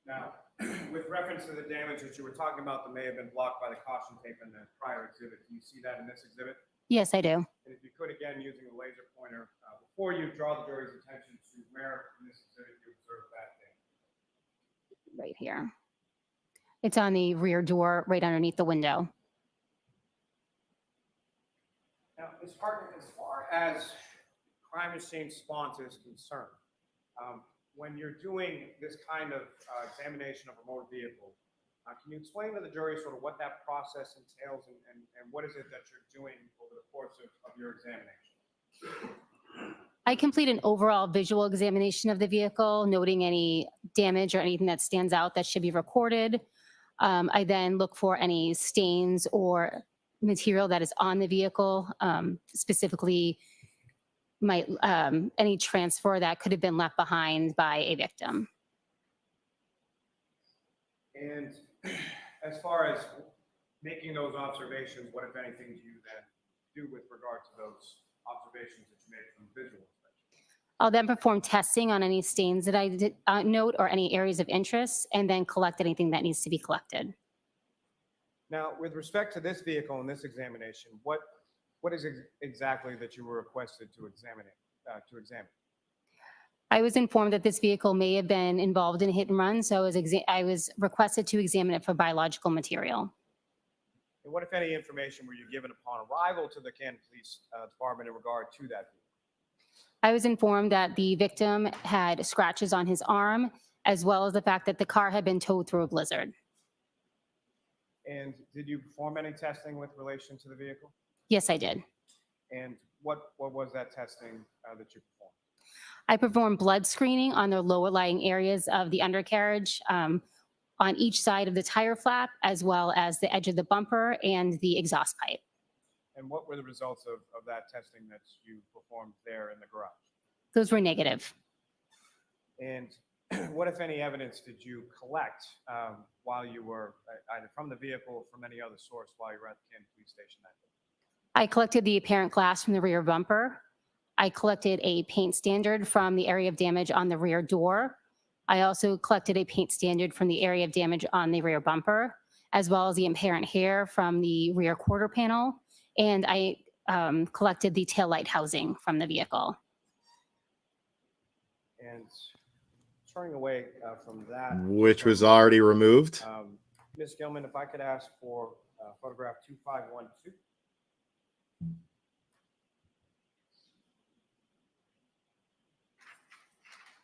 Now, with reference to the damage that you were talking about that may have been blocked by the caution tape in the prior exhibit, do you see that in this exhibit? Yes, I do. And if you could, again, using the laser pointer, before you draw the jury's attention to where in this exhibit you observed that damage. Right here. It's on the rear door, right underneath the window. Now, Ms. Hartman, as far as crime scene response is concerned, when you're doing this kind of examination of a motor vehicle, can you explain to the jury sort of what that process entails and what is it that you're doing over the course of your examination? I complete an overall visual examination of the vehicle, noting any damage or anything that stands out that should be recorded. I then look for any stains or material that is on the vehicle, specifically any transfer that could have been left behind by a victim. And as far as making those observations, what, if anything, do you then do with regard to those observations that you made from visual inspection? I'll then perform testing on any stains that I did note or any areas of interest, and then collect anything that needs to be collected. Now, with respect to this vehicle and this examination, what is exactly that you were requested to examine? I was informed that this vehicle may have been involved in a hit and run, so I was requested to examine it for biological material. And what, if any, information were you given upon arrival to the Canton Police Department in regard to that vehicle? I was informed that the victim had scratches on his arm, as well as the fact that the car had been towed through a blizzard. And did you perform any testing with relation to the vehicle? Yes, I did. And what was that testing that you performed? I performed blood screening on the lower lying areas of the undercarriage, on each side of the tire flap, as well as the edge of the bumper and the exhaust pipe. And what were the results of that testing that you performed there in the garage? Those were negative. And what, if any, evidence did you collect while you were either from the vehicle or from any other source while you were at the Canton Police Station that day? I collected the apparent glass from the rear bumper. I collected a paint standard from the area of damage on the rear door. I also collected a paint standard from the area of damage on the rear bumper, as well as the apparent hair from the rear quarter panel. And I collected the taillight housing from the vehicle. And turning away from that, Which was already removed. Ms. Gilman, if I could ask for photograph 2512.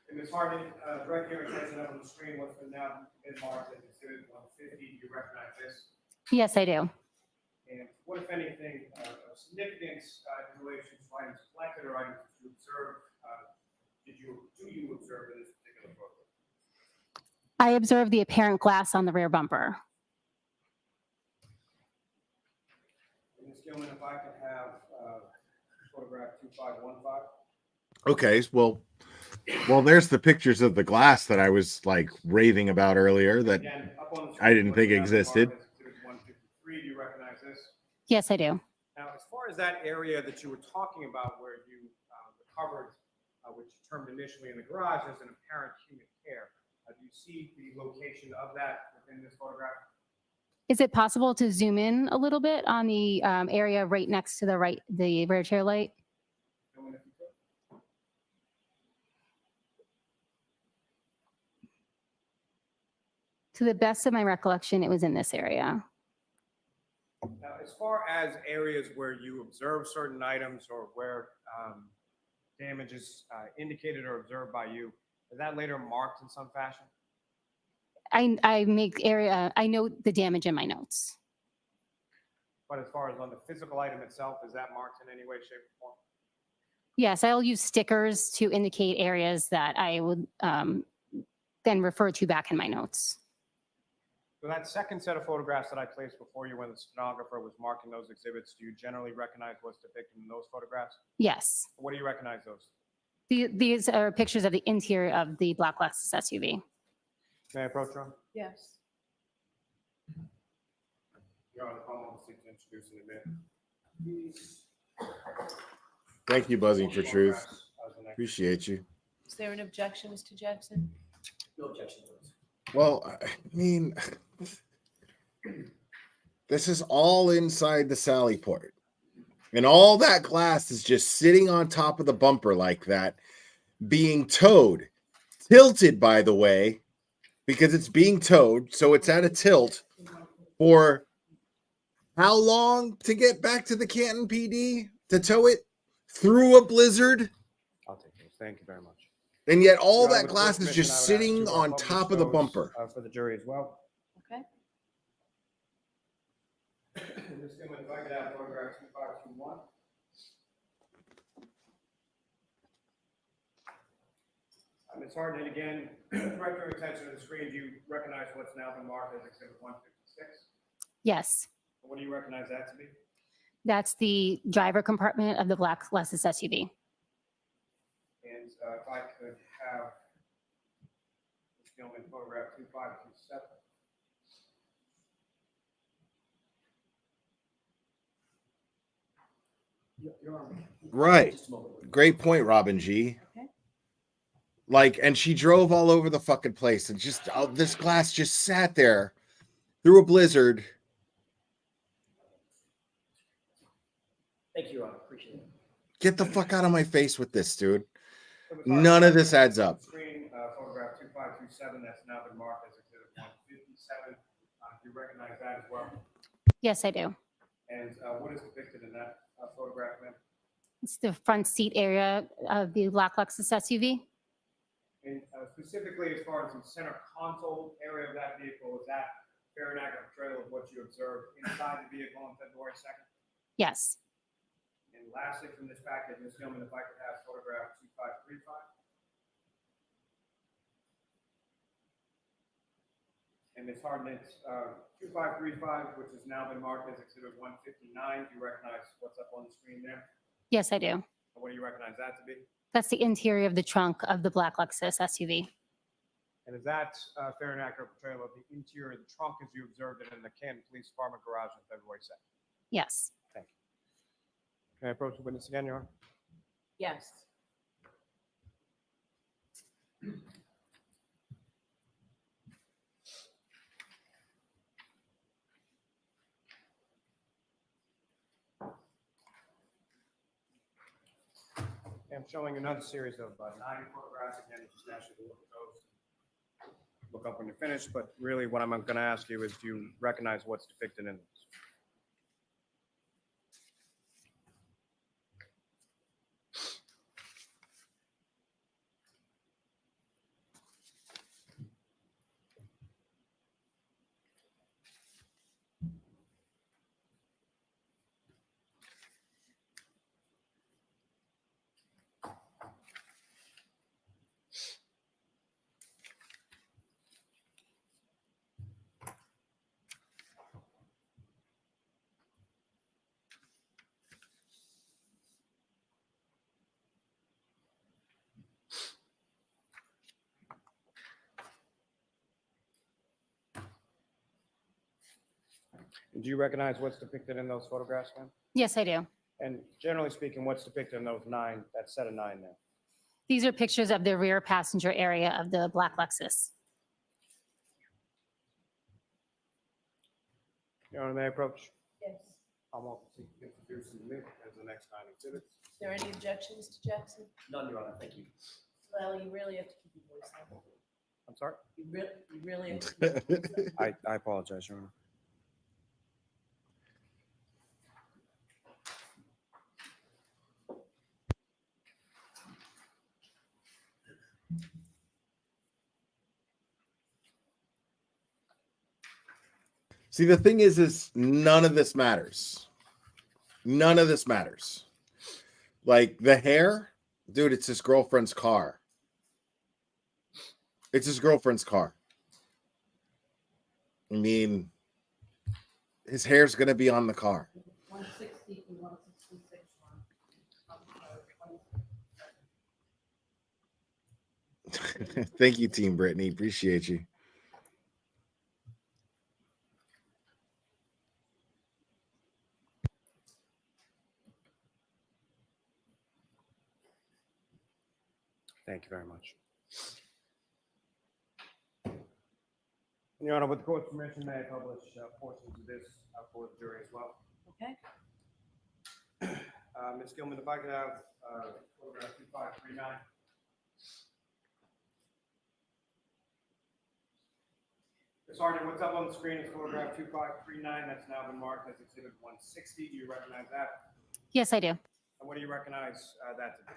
And Ms. Hartman, direct your attention up on the screen. What's been now been marked as exhibit 150. Do you recognize this? Yes, I do. And what, if anything, of significance in relation to items collected or items that you observed, do you observe in this particular photo? I observed the apparent glass on the rear bumper. And Ms. Gilman, if I could have photograph 2515. Okay, well, there's the pictures of the glass that I was like raving about earlier that Again, up on the screen, I didn't think existed. marked as exhibit 153. Do you recognize this? Yes, I do. Now, as far as that area that you were talking about where you recovered, which you termed initially in the garage as an apparent human hair, do you see the location of that within this photograph? Is it possible to zoom in a little bit on the area right next to the rear tail light? To the best of my recollection, it was in this area. Now, as far as areas where you observe certain items or where damage is indicated or observed by you, is that later marked in some fashion? I know the damage in my notes. But as far as on the physical item itself, is that marked in any way, shape, or form? Yes, I'll use stickers to indicate areas that I would then refer to back in my notes. So that second set of photographs that I placed before you when the stenographer was marking those exhibits, do you generally recognize what's depicted in those photographs? Yes. What do you recognize those? These are pictures of the interior of the black Lexus SUV. May I approach, Ron? Yes. You're on the phone. I'll seek to introduce in a bit. Thank you, Buzzing for Truth. Appreciate you. Is there an objection, Mr. Jackson? No objection. Well, I mean, this is all inside the Sally port. And all that glass is just sitting on top of the bumper like that, being towed. Tilted, by the way, because it's being towed. So it's at a tilt for how long to get back to the Canton PD to tow it through a blizzard? I'll take those. Thank you very much. And yet all Your Honor, that with glass court is permission, just I would ask sitting to, on publish top of the those, bumper. For the jury as well. Okay. Ms. Gilman, if I could have photograph 2521. Ms. Harden, again, direct your attention to the screen. Do you recognize what's now been marked as Exhibit 156? Yes, What do you recognize that to be? that's the driver compartment of the black Lexus SUV. And if I could have Ms. Gilman photograph 2527. Your Honor. Right. Just a moment. Great point, Robin G. Okay. Like, and she drove all over the fucking place, and just this glass just sat there through a blizzard. Thank you, Your Honor. Appreciate it. Get the fuck out of my face with this, dude. None of this adds up. Screen photograph 2527 that's now been marked as Exhibit 157. Do you recognize that as well? Yes, I do. And what is depicted in that photograph, ma'am? It's the front seat area of the black Lexus SUV. And specifically, as far as the center console area of that vehicle, is that fair and accurate portrayal of what you observed inside the vehicle on February 2nd? Yes. And lastly, from this package, Ms. Gilman, if I could have photograph 2535. And Ms. Harden, it's 2535, which has now been marked as Exhibit 159. Do you recognize what's up on the screen there? Yes, I do. And what do you recognize that to be? That's the interior of the trunk of the black Lexus SUV. And is that fair and accurate portrayal of the interior of the trunk as you observed it in the Canton Police Department garage on February 2nd? Yes. Thank you. Can I approach the witness again, Your Honor? Yes. I'm showing another series of 9 photographs. Again, just ask you to look at those. Look up when you're finished, but really what I'm going to ask you is, do you recognize what's depicted in this? And do you recognize what's depicted in those photographs, ma'am? Yes, I do. And generally speaking, what's depicted in those 9, that set of 9 there? These are pictures of the rear passenger area of the black Lexus. Your Honor, may I approach? Yes. I'm also seeking to introduce in the as the next 9 exhibits. Is there any objection, Mr. Jackson? None, Your Honor. Thank you. Well, you really have to keep your voice down. I'm I'm sorry? You really. I apologize, Your Honor. See, the thing is none of this matters. None of this matters. Like the hair, dude, it's his girlfriend's car. It's his girlfriend's car. I mean, his hair's going to be on the car. 160 to 166. Thank you, Team Brittany. Appreciate you. Thank you very much. Your Honor, with the court's permission, may I publish portions of this for the jury as well? Okay. Ms. Gilman, if I could have photograph 2539. Sergeant, what's up on the screen is photograph 2539. That's now been marked as exhibit 160. Do you recognize that? Yes, I do. And what do you recognize that to be?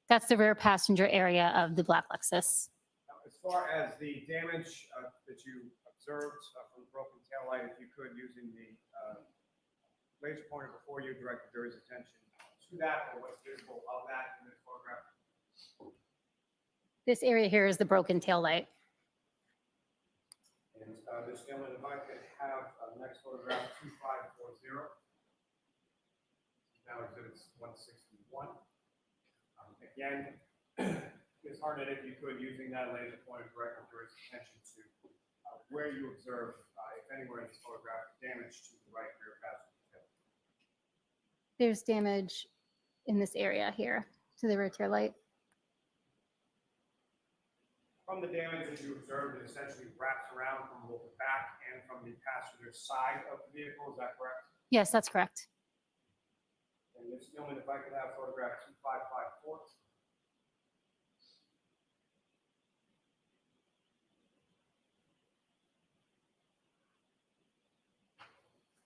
That's the rear passenger area of the black Lexus. Now, as far as the damage that you observed from the broken taillight, if you could, using the laser pointer before you, direct the jury's attention to that, or what's visible of that in this photograph. This area here is the broken taillight. And Ms. Gilman, if I could have next photograph 2540. Now exhibits 161. Again, Ms. Hartnett, if you could, using that laser pointer, direct the jury's attention to where you observe, if anywhere in this photograph, damage to the right rear passenger. There's damage in this area here to the rear tail light. From the damage that you observed, it essentially wraps around from both the back and from the passenger side of the vehicle. Is that correct? Yes, that's correct. And Ms. Gilman, if I could have photograph 2554.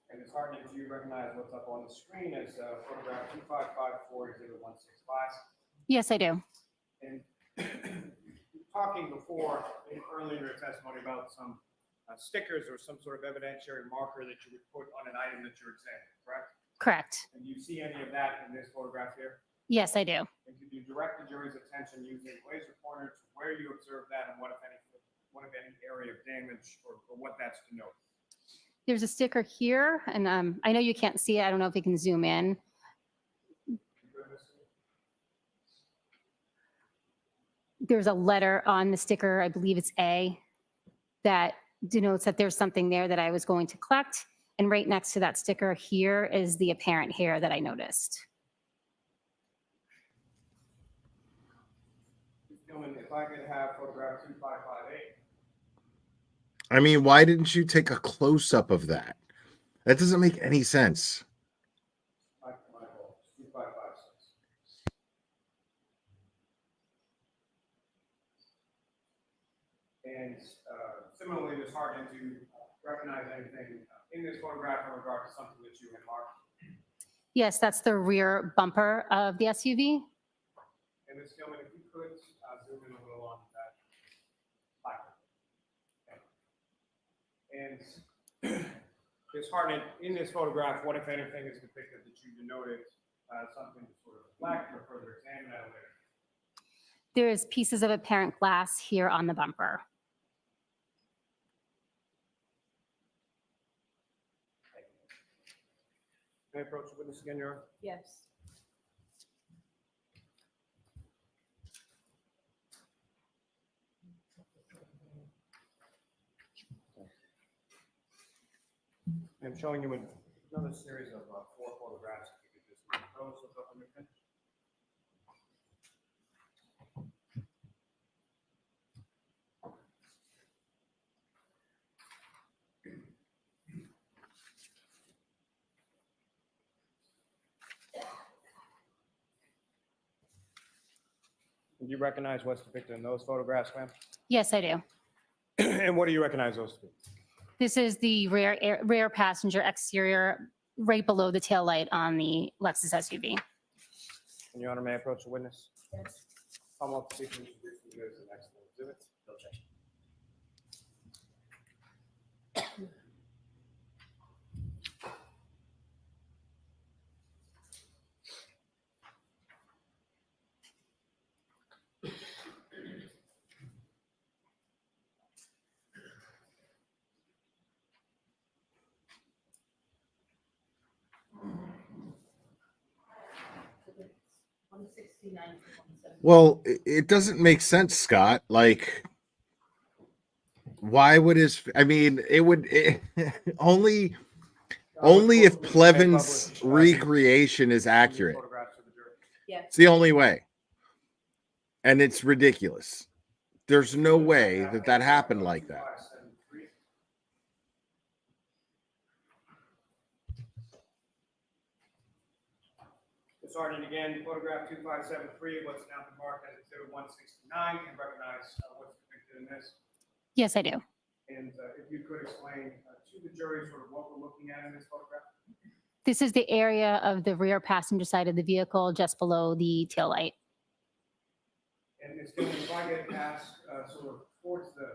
And Ms. Hartnett, do you recognize what's up on the screen as photograph 2554, exhibit 165? Yes, I do. And talking before, earlier in your testimony about some stickers or some sort of evidentiary marker that you would put on an item that you're examining, correct? Correct. And you see any of that in this photograph here? Yes, I do. And could you direct the jury's attention using laser pointer to where you observe that and what, if any area of damage or what that's to note? There's a sticker here, and I know you can't see it. I don't know if you can zoom in. There's a letter on the sticker, I believe it's A, that denotes that there's something there that I was going to collect. And right next to that sticker here is the apparent hair that I noticed. If I could have photograph 2558. I mean, why didn't you take a close-up of that? That doesn't make any sense. 2556. And similarly, Ms. Hartnett, do you recognize anything in this photograph in regard to something that you had marked? Yes, that's the rear bumper of the SUV. And Ms. Gilman, if you could zoom in a little on that placard. And Ms. Hartnett, in this photograph, what, if anything, is depicted that you denoted something to sort of reflect or further examine at a later? There's pieces of apparent glass here on the bumper. May I approach the witness again, Your Honor? Yes. I'm showing you another series of 4 photographs. If you could just put those up on your finish. Do you recognize what's depicted in those photographs, ma'am? Yes, I do. And what do you recognize those to be? This is the rear passenger exterior right below the tail light on the Lexus SUV. And Your Honor, may I approach the witness? Yes. Come up, please introduce the witness and next exhibits. Well, it doesn't make sense, Scott. Like, why would I mean, it would only if Plevin's recreation is accurate. Yes. It's the only way. And it's ridiculous. There's no way that happened like that. Sergeant, again, photograph 2573, what's now marked as exhibit 169, can recognize what's depicted in this. Yes, I do. And if you could explain to the jury sort of what we're looking at in this photograph. This is the area of the rear passenger side of the vehicle just below the tail light. And it's going to, if I get past sort of towards the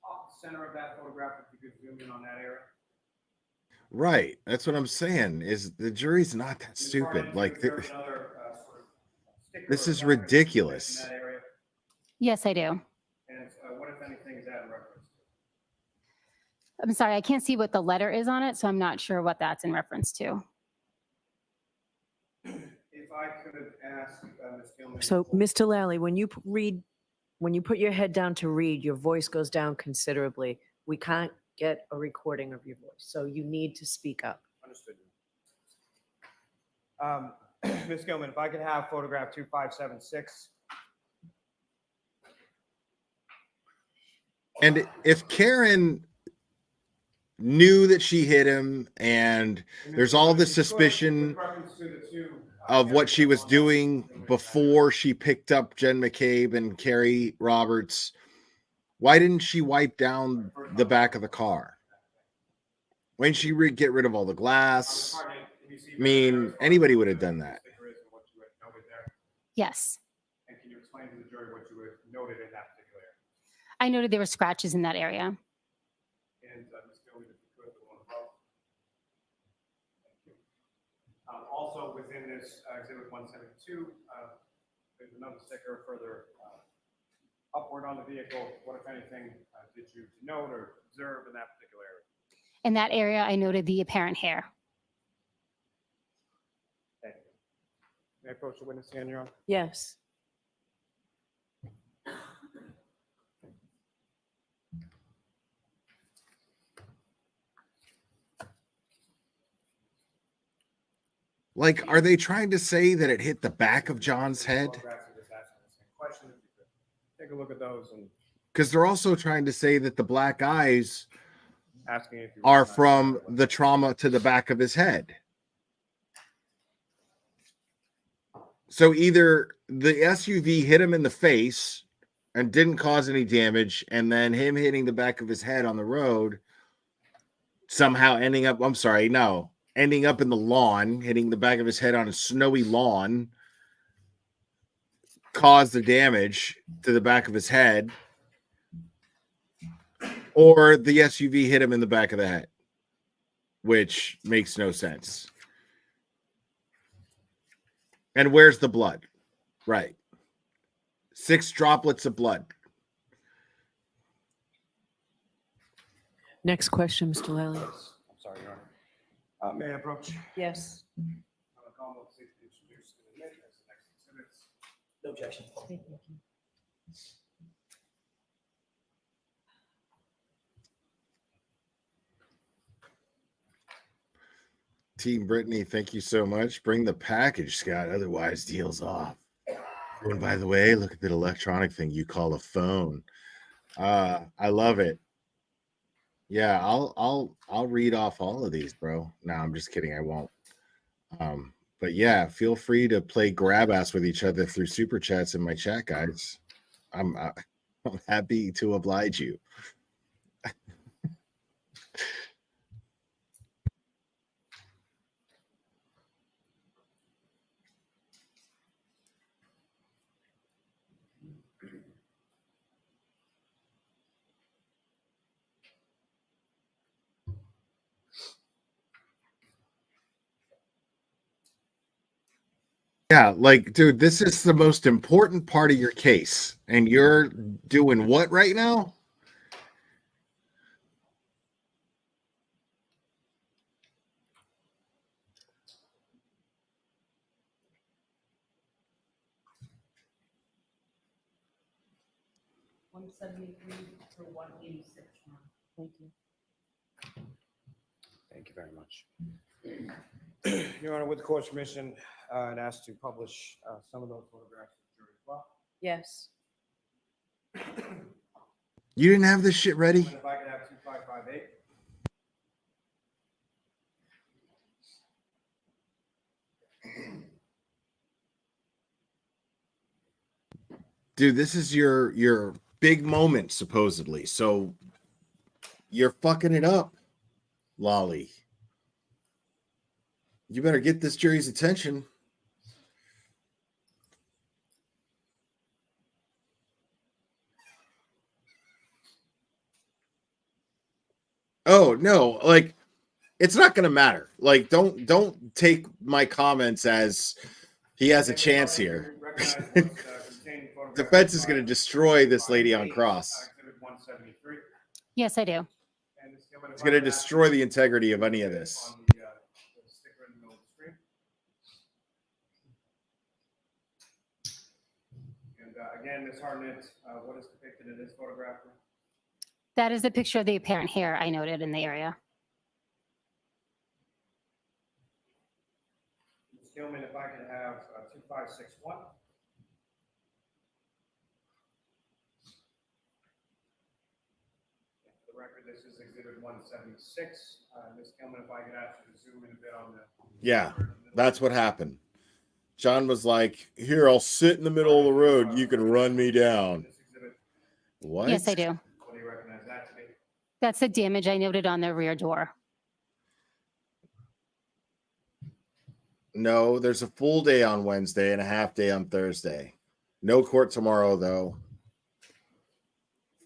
top center of that photograph, if you could zoom in on that area. Right. That's what I'm saying. Is the jury's not that stupid. Like, this is ridiculous. Yes, I do. And what, if anything, is that in reference to? I'm sorry, I can't see what the letter is on it, so I'm not sure what that's in reference to. If I could ask Ms. Gilman. So, Mr. Lally, when you put your head down to read, your voice goes down considerably. We can't get a recording of your voice, so you need to speak up. Understood. Ms. Gilman, if I could have photograph 2576. And if Karen knew that she hit him and there's all this suspicion of what she was doing before she picked up Jen McCabe and Carrie Roberts, why didn't she wipe down the back of the car? Why didn't she get rid of all the glass? I mean, anybody would have done that. Yes. And can you explain to the jury what you noted in that particular area? I noted there were scratches in that area. And Ms. Gilman, if you could, the one above. Thank you. Also within this exhibit 172, there's another sticker further upward on the vehicle. What, if anything, did you note or observe in that particular area? In that area, I noted the apparent hair. Thank you. May I approach the witness stand, Your Honor? Yes. Like, are they trying to say that it hit the back of John's head? Take a look at those and Because they're also trying to say that the black eyes asking if you are from the trauma to the back of his head. So either the SUV hit him in the face and didn't cause any damage, and then him hitting the back of his head on the road somehow ending up in the lawn, hitting the back of his head on a snowy lawn, caused the damage to the back of his head, or the SUV hit him in the back of the head, which makes no sense. And where's the blood? Right. 6 droplets of blood. Next question, Mr. Lally. I'm sorry, Your Honor. May I approach? Yes. No objection. Team Brittany, thank you so much. Bring the package, Scott. Otherwise, deal's off. Oh, and by the way, look at that electronic thing you call a phone. I love it. Yeah, I'll read off all of these, bro. No, I'm just kidding. I won't. But yeah, feel free to play grab ass with each other through super chats in my chat, guys. I'm happy to oblige you. Yeah, like, dude, this is the most important part of your case, and you're doing what right now? to 186. Thank you. Thank you very much. Your Honor, with the court's permission, and asked to publish some of those photographs to the jury as well. Yes. You didn't have this shit ready? If I could have 2558. Dude, this is your big moment, supposedly. So you're fucking it up, Lolly. You better get this jury's attention. Oh, no, like, it's not going to matter. Like, don't take my comments as he has a chance here. Defense is going to destroy this lady on cross. Yes, I do. It's going to destroy the integrity of any of this. And again, Ms. Hartnett, what is depicted in this photograph? That is a picture of the apparent hair I noted in the area. Ms. Gilman, if I could have 2561. For the record, this is exhibit 176. Ms. Gilman, if I could ask you to zoom in a bit on the... Yeah, that's what happened. John was like, here, I'll sit in the middle of the road. You can run me down. What? Yes, I do. What do you recognize that to be? That's the damage I noted on the rear door. No, there's a full day on Wednesday and a half day on Thursday. No court tomorrow, though.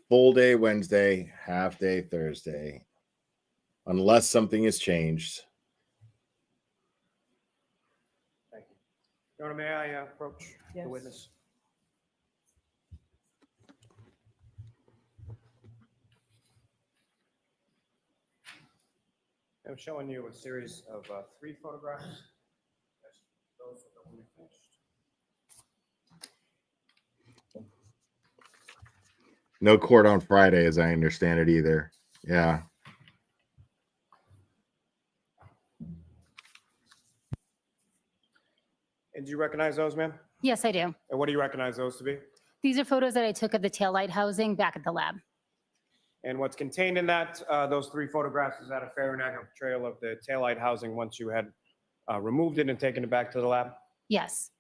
Full day Wednesday, half day Thursday. Unless something has changed. Thank you. Your Honor, may I approach the witness? I'm showing you a series of 3 photographs. Those that will be finished. No court on Friday, as I understand it, either. Yeah. And do you recognize those, ma'am? Yes, I do. And what do you recognize those to be? These are photos that I took of the taillight housing back at the lab. And what's contained in that, those 3 photographs, is that a fair and accurate portrayal of the taillight housing once you had removed it and taken it back to the lab? Yes.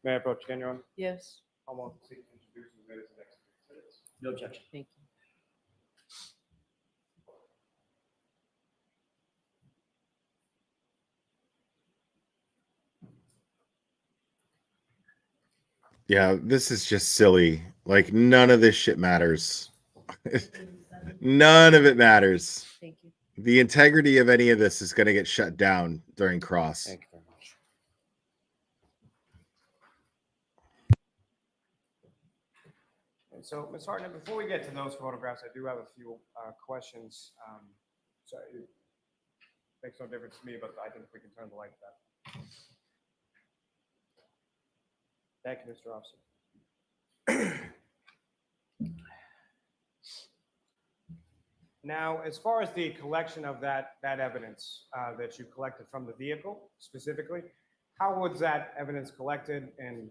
May I approach again, Your Honor? Yes. I'm on to introduce the minutes and exhibits. No objection. Thank you. Yeah, this is just silly. Like, none of this shit matters. None of it matters. Thank you. The integrity of any of this is going to get shut down during cross. Thank you very much. And so, Ms. Hartnett, before we get to those photographs, I do have a few questions. So it makes no difference to me, but I think we can turn the light back. Thank you, Mr. Officer. Now, as far as the collection of that evidence that you collected from the vehicle specifically, how was that evidence collected? And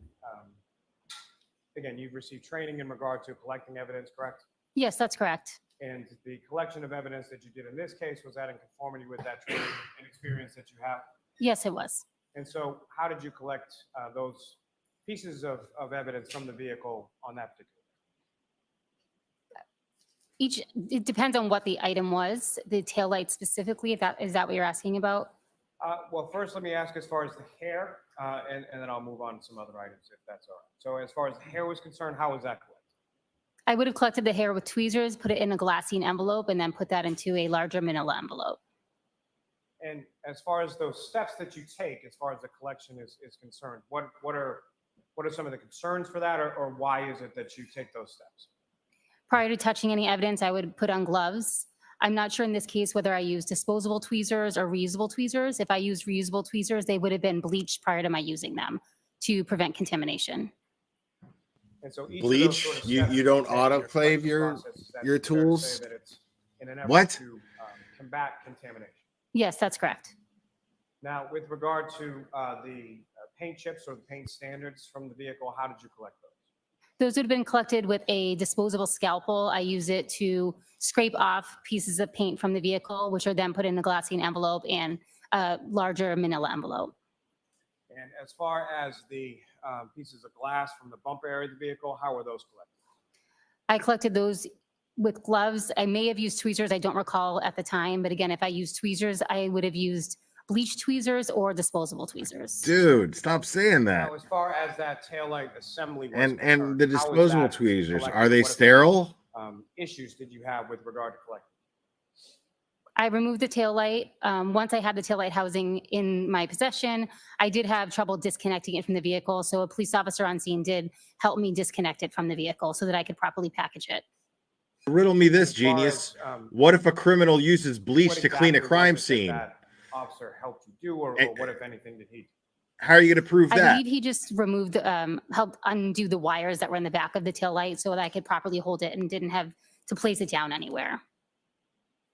again, you've received training in regard to collecting evidence, correct? Yes, that's correct. And the collection of evidence that you did in this case, was that in conformity with that training and experience that you have? Yes, it was. And so how did you collect those pieces of evidence from the vehicle on that particular? It depends on what the item was, the taillight specifically, if that is that what you're asking about? Well, first, let me ask as far as the hair, and then I'll move on to some other items if that's all right. So as far as the hair was concerned, how was that collected? I would have collected the hair with tweezers, put it in a glassine envelope, and then put that into a larger manila envelope. And as far as those steps that you take, as far as the collection is concerned, what are some of the concerns for that, or why is it that you take those steps? Prior to touching any evidence, I would put on gloves. I'm not sure in this case whether I use disposable tweezers or reusable tweezers. If I used reusable tweezers, they would have been bleached prior to my using them to prevent contamination. And so each Bleach? of those sort of You steps don't that take in your autoclave collection your process, is that your fair to say tools? that it's in an effort What? to combat contamination. Yes, that's correct. Now, with regard to the paint chips or the paint standards from the vehicle, how did you collect those? Those would have been collected with a disposable scalpel. I use it to scrape off pieces of paint from the vehicle, which are then put in a glassine envelope and a larger manila envelope. And as far as the pieces of glass from the bumper area of the vehicle, how were those collected? I collected those with gloves. I may have used tweezers. I don't recall at the time. But again, if I used tweezers, I would have used bleach tweezers or disposable tweezers. Dude, stop saying that. Now, as far as that taillight assembly was And concerned, the how was disposable that tweezers, collected? are they What, if any, sterile? issues did you have with regard to collecting? I removed the taillight. Once I had the taillight housing in my possession, I did have trouble disconnecting it from the vehicle. So a police officer on scene did help me disconnect it from the vehicle so that I could properly package it. Riddle me this, As far genius. as, What if a criminal uses bleach what to clean a exactly crime was it scene? that officer helped you do, or what, if anything, did he do? How are you going to prove I that? believe he just removed, helped undo the wires that were in the back of the taillight so that I could properly hold it and didn't have to place it down anywhere.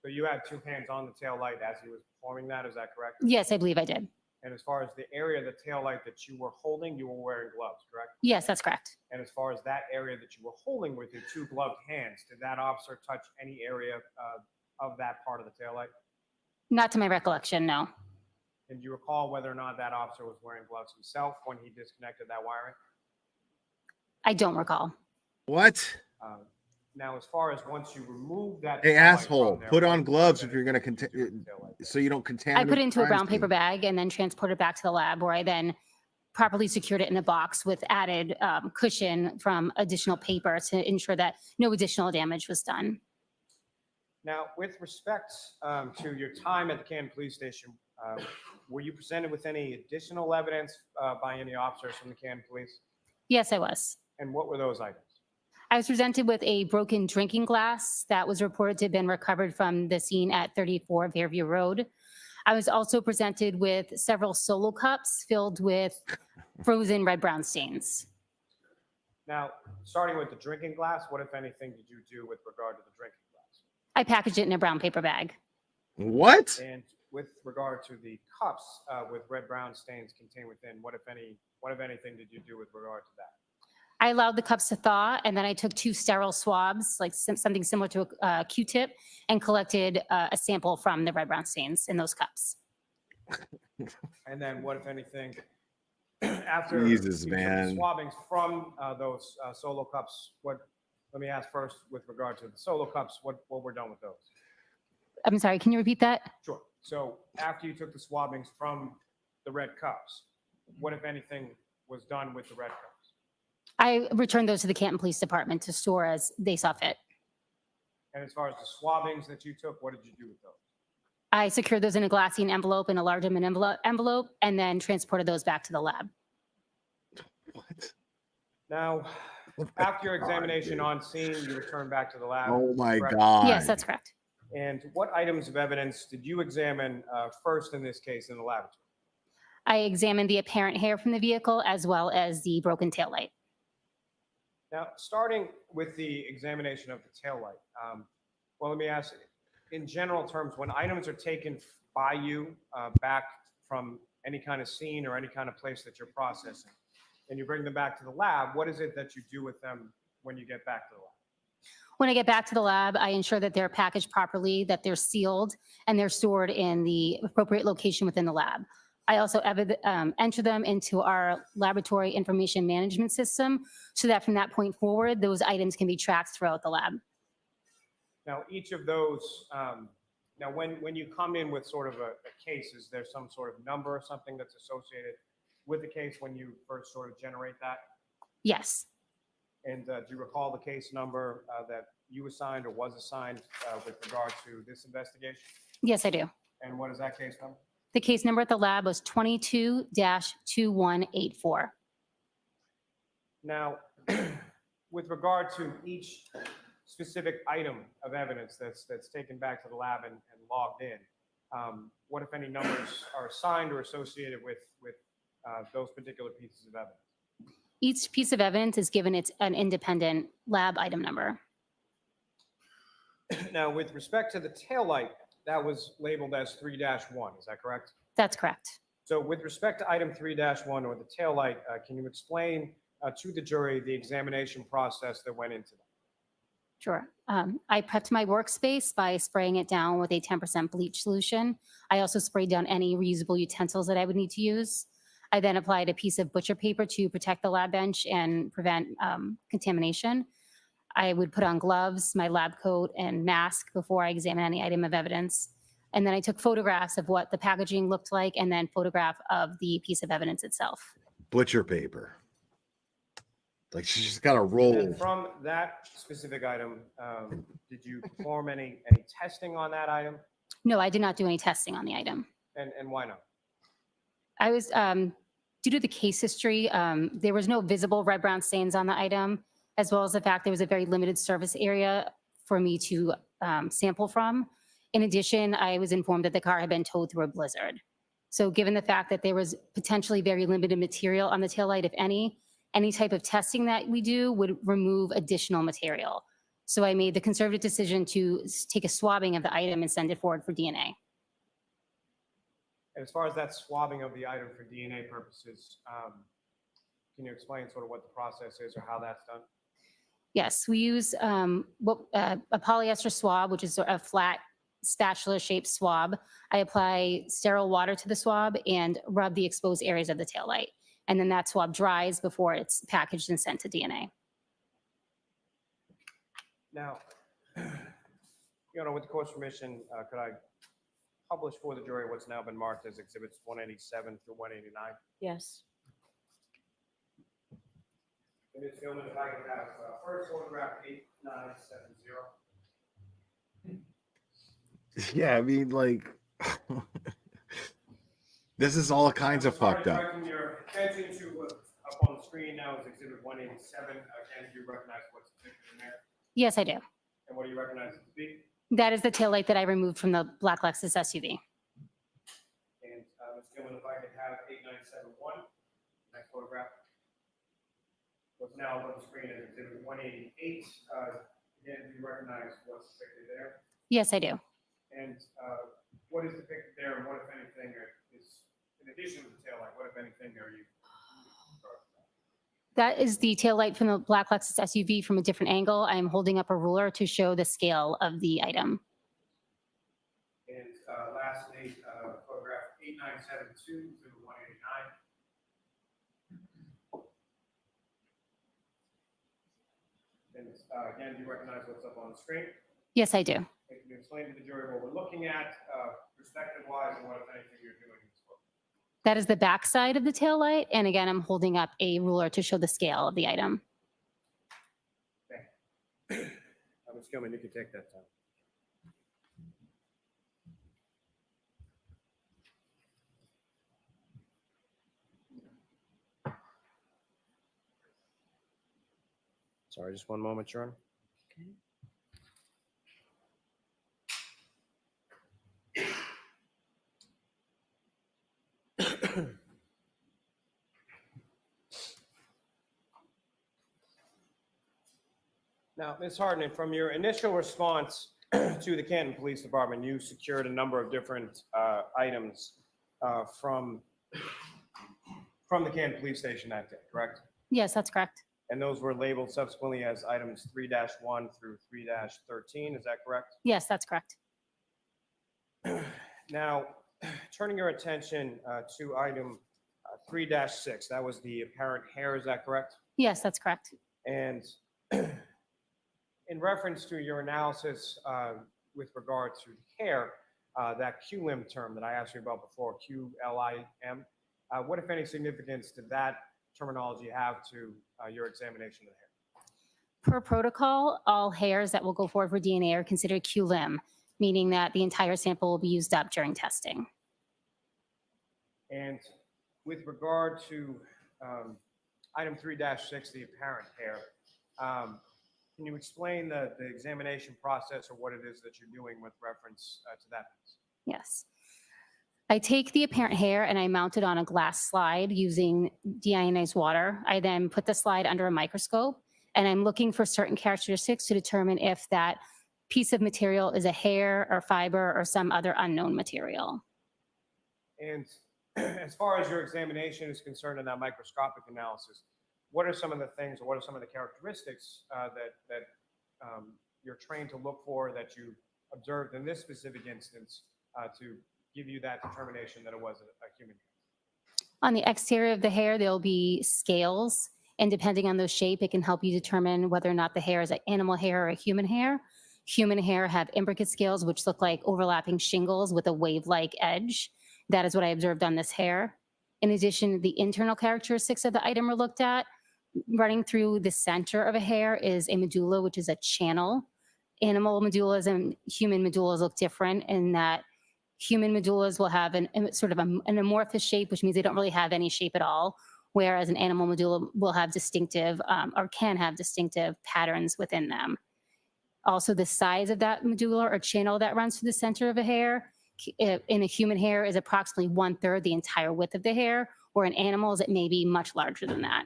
So you had two hands on the tail light as he was performing that, is that correct? Yes, I believe I did. And as far as the area of the tail light that you were holding, you were wearing gloves, correct? Yes, that's correct. And as far as that area that you were holding with your two gloved hands, did that officer touch any area of that part of the tail light? Not to my recollection, no. And do you recall whether or not that officer was wearing gloves himself when he disconnected that wiring? I don't recall. What? Now, as far as once you remove that, Hey, tail light asshole, from there, put what on if gloves there if you're going anything to you do with the tail light? so you don't I contaminate. put it into a crime brown scene. paper bag and then transported it back to the lab where I then properly secured it in a box with added cushion from additional paper to ensure that no additional damage was done. Now, with respect to your time at the Canton Police Station, were you presented with any additional evidence by any officers from the Canton Police? Yes, I was. And what were those items? I was presented with a broken drinking glass that was reported to have been recovered from the scene at 34 Fairview Road. I was also presented with several solo cups filled with frozen red-brown stains. Now, starting with the drinking glass, what, if anything, did you do with regard to the drinking glass? I packaged it in a brown paper bag. What? And with regard to the cups with red-brown stains contained within, what, if anything, did you do with regard to that? I allowed the cups to thaw, and then I took 2 sterile swabs, like something similar to a Q-tip, and collected a sample from the red-brown stains in those cups. And then what, if anything, after Jesus, you took the man. swabbings from those solo cups, let me ask first with regard to the solo cups, what were done with those? I'm sorry, can you repeat that? Sure. So after you took the swabbings from the red cups, what, if anything, was done with the red cups? I returned those to the Canton Police Department to store as they saw fit. And as far as the swabbings that you took, what did you do with those? I secured those in a glassine envelope and a large envelope, and then transported those back to the lab. Now, after your examination on scene, you returned back to the lab. Oh my correct? God. Yes, that's correct. And what items of evidence did you examine first in this case in the laboratory? I examined the apparent hair from the vehicle as well as the broken taillight. Now, starting with the examination of the taillight, well, let me ask, in general terms, when items are taken by you back from any kind of scene or any kind of place that you're processing, and you bring them back to the lab, what is it that you do with them when you get back to the lab? When I get back to the lab, I ensure that they're packaged properly, that they're sealed, and they're stored in the appropriate location within the lab. I also enter them into our laboratory information management system so that from that point forward, those items can be tracked throughout the lab. Now, each of those, now when you come in with sort of a case, is there some sort of number or something that's associated with the case when you first sort of generate that? Yes. And do you recall the case number that you assigned or was assigned with regard to this investigation? Yes, I do. And what is that case number? The case number at the lab was 22-2184. Now, with regard to each specific item of evidence that's taken back to the lab and logged in, what, if any, numbers are assigned or associated with those particular pieces of evidence? Each piece of evidence is given an independent lab item number. Now, with respect to the taillight, that was labeled as 3-1, is that correct? That's correct. So with respect to item 3-1 or the taillight, can you explain to the jury the examination process that went into that? Sure. I prepped my workspace by spraying it down with a 10% bleach solution. I also sprayed down any reusable utensils that I would need to use. I then applied a piece of butcher paper to protect the lab bench and prevent contamination. I would put on gloves, my lab coat, and mask before I examine any item of evidence. And then I took photographs of what the packaging looked like and then photograph of the piece of evidence itself. Butcher paper. Like she's just got to roll. And from that specific item, did you perform any testing on that item? No, I did not do any testing on the item. And why not? I was, due to the case history, there was no visible red-brown stains on the item, as well as the fact there was a very limited surface area for me to sample from. In addition, I was informed that the car had been towed through a blizzard. So given the fact that there was potentially very limited material on the taillight, if any type of testing that we do would remove additional material. So I made the conservative decision to take a swabbing of the item and send it forward for DNA. And as far as that swabbing of the item for DNA purposes, can you explain sort of what the process is or how that's done? Yes, we use a polyester swab, which is a flat spatula-shaped swab. I apply sterile water to the swab and rub the exposed areas of the taillight. And then that swab dries before it's packaged and sent to DNA. Now, with the court's permission, could I publish for the jury what's now been marked as exhibits 187 through 189? Yes. And Ms. Gilman, if I could have first photograph 8970. Yeah, I mean, like, this is all kinds of fucked up. Directing your attention to up on the screen now is exhibit 187. Again, do you recognize what's depicted in there? Yes, I do. And what do you recognize it to be? That is the taillight that I removed from the black Lexus SUV. And Ms. Gilman, if I could have 8971, next photograph. What's now on the screen is exhibit 188. Again, do you recognize what's depicted there? Yes, I do. And what is depicted there, and what, if anything, is in addition to the taillight, what, if anything, are you? That is the taillight from the black Lexus SUV from a different angle. I'm holding up a ruler to show the scale of the item. And lastly, photograph 8972 through 189. And again, do you recognize what's up on the screen? Yes, I do. Can you explain to the jury what we're looking at, perspective-wise, and what, if anything, you're doing in this book? That is the back side of the taillight. And again, I'm holding up a ruler to show the scale of the item. Okay. Ms. Gilman, you can take that time. Sorry, just one moment, Your Honor. Now, Ms. Hartnett, from your initial response to the Canton Police Department, you secured a number of different items from the Canton Police Station that day, correct? Yes, that's correct. And those were labeled subsequently as items 3-1 through 3-13, is that correct? Yes, that's correct. Now, turning your attention to item 3-6, that was the apparent hair, is that correct? Yes, that's correct. And in reference to your analysis with regard to hair, that QLIM term that I asked you about before, QLIM, what, if any, significance did that terminology have to your examination of the hair? Per protocol, all hairs that will go forward for DNA are considered QLIM, meaning that the entire sample will be used up during testing. And with regard to item 3-6, the apparent hair, can you explain the examination process or what it is that you're doing with reference to that? Yes. I take the apparent hair and I mount it on a glass slide using deionized water. I then put the slide under a microscope and I'm looking for certain characteristics to determine if that piece of material is a hair or fiber or some other unknown material. And as far as your examination is concerned in that microscopic analysis, what are some of the things or what are some of the characteristics that you're trained to look for that you observed in this specific instance to give you that determination that it was a human hair? On the exterior of the hair, there'll be scales, and depending on those shape, it can help you determine whether or not the hair is an animal hair or a human hair. Human hair have imbricate scales, which look like overlapping shingles with a wave-like edge. That is what I observed on this hair. In addition, the internal characteristics of the item are looked at. Running through the center of a hair is a medulla, which is a channel. Animal medullas and human medullas look different in that human medullas will have sort of an amorphous shape, which means they don't really have any shape at all, whereas an animal medulla will have distinctive or can have distinctive patterns within them. Also, the size of that medulla or channel that runs through the center of a hair in a human hair is approximately 1/3 the entire width of the hair, or in animals it may be much larger than that.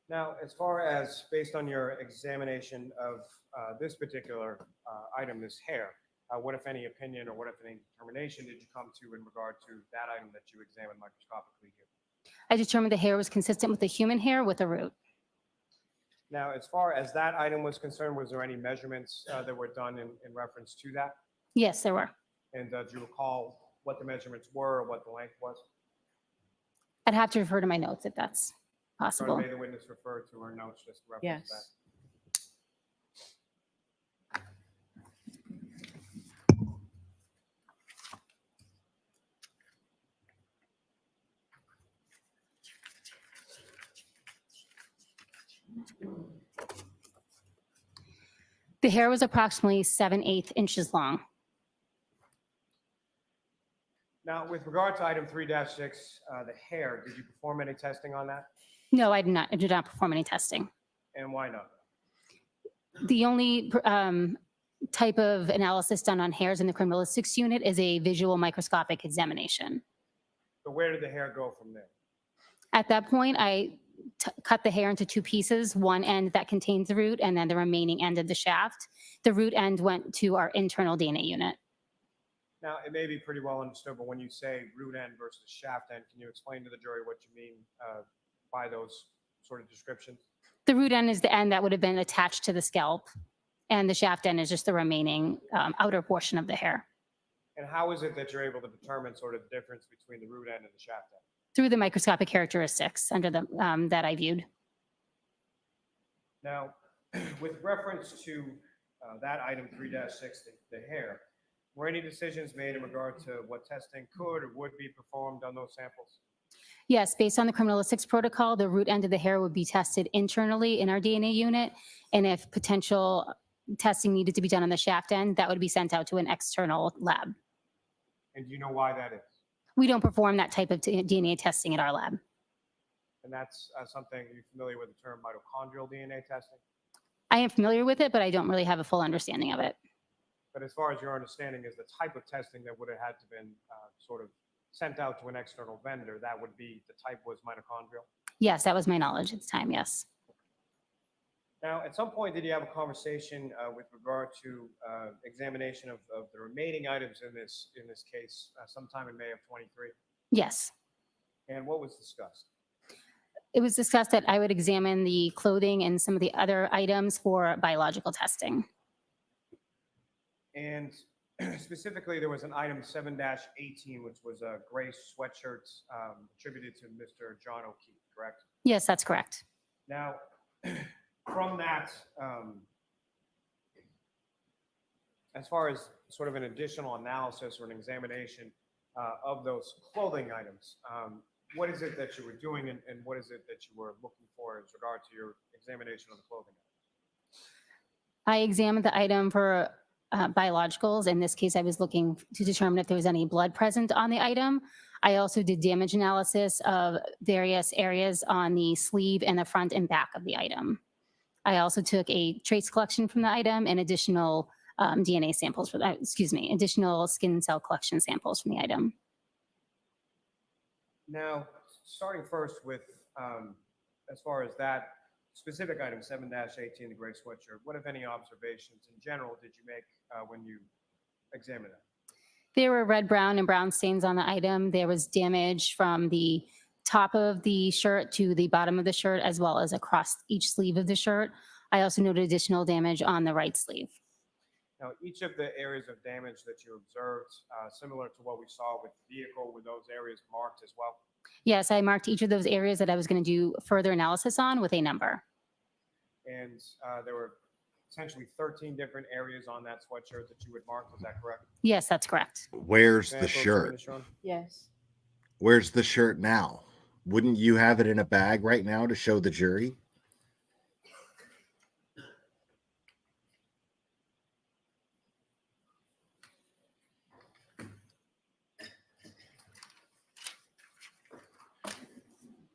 Now, as far as based on your examination of this particular item, this hair, what, if any, opinion or what, if any, determination did you come to in regard to that item that you examined microscopically here? I determined the hair was consistent with the human hair with a root. Now, as far as that item was concerned, was there any measurements that were done in reference to that? Yes, there were. And do you recall what the measurements were or what the length was? I'd have to refer to my notes if that's possible. May the witness refer to her notes just to reference that? The hair was approximately 7/8 inches long. Now, with regard to item 3-6, the hair, did you perform any testing on that? No, I did not. I did not perform any testing. And why not? The only type of analysis done on hairs in the criminalistics unit is a visual microscopic examination. So where did the hair go from there? At that point, I cut the hair into two pieces, one end that contains the root and then the remaining end of the shaft. The root end went to our internal DNA unit. Now, it may be pretty well understood, but when you say root end versus shaft end, can you explain to the jury what you mean by those sort of descriptions? The root end is the end that would have been attached to the scalp, and the shaft end is just the remaining outer portion of the hair. And how is it that you're able to determine sort of the difference between the root end and the shaft end? Through the microscopic characteristics under the that I viewed. Now, with reference to that item 3-6, the hair, were any decisions made in regard to what testing could or would be performed on those samples? Yes, based on the criminalistics protocol, the root end of the hair would be tested internally in our DNA unit, and if potential testing needed to be done on the shaft end, that would be sent out to an external lab. And do you know why that is? We don't perform that type of DNA testing at our lab. And that's something, you're familiar with the term mitochondrial DNA testing? I am familiar with it, but I don't really have a full understanding of it. But as far as your understanding is the type of testing that would have had to been sort of sent out to an external vendor, that would be, the type was mitochondrial? Yes, that was my knowledge at the time, yes. Now, at some point, did you have a conversation with regard to examination of the remaining items in this case sometime in May of 23? Yes. And what was discussed? It was discussed that I would examine the clothing and some of the other items for biological testing. And specifically, there was an item 7-18, which was a gray sweatshirt attributed to Mr. John O'Keefe, correct? Yes, that's correct. Now, from that, as far as sort of an additional analysis or an examination of those clothing items, what is it that you were doing and what is it that you were looking for as regard to your examination of the clothing items? I examined the item for biologicals. In this case, I was looking to determine if there was any blood present on the item. I also did damage analysis of various areas on the sleeve and the front and back of the item. I also took a trace collection from the item and additional DNA samples for that, additional skin cell collection samples from the item. Now, starting first with, as far as that specific item, 7-18, the gray sweatshirt, what, if any, observations in general did you make when you examined it? There were red, brown, and brown stains on the item. There was damage from the top of the shirt to the bottom of the shirt, as well as across each sleeve of the shirt. I also noted additional damage on the right sleeve. Now, each of the areas of damage that you observed, similar to what we saw with the vehicle, were those areas marked as well? Yes, I marked each of those areas that I was going to do further analysis on with a number. And there were essentially 13 different areas on that sweatshirt that you had marked, is that correct? Yes, that's correct. Where's May I the approach shirt? witness, Sean? Yes. Where's the shirt now? Wouldn't you have it in a bag right now to show the jury?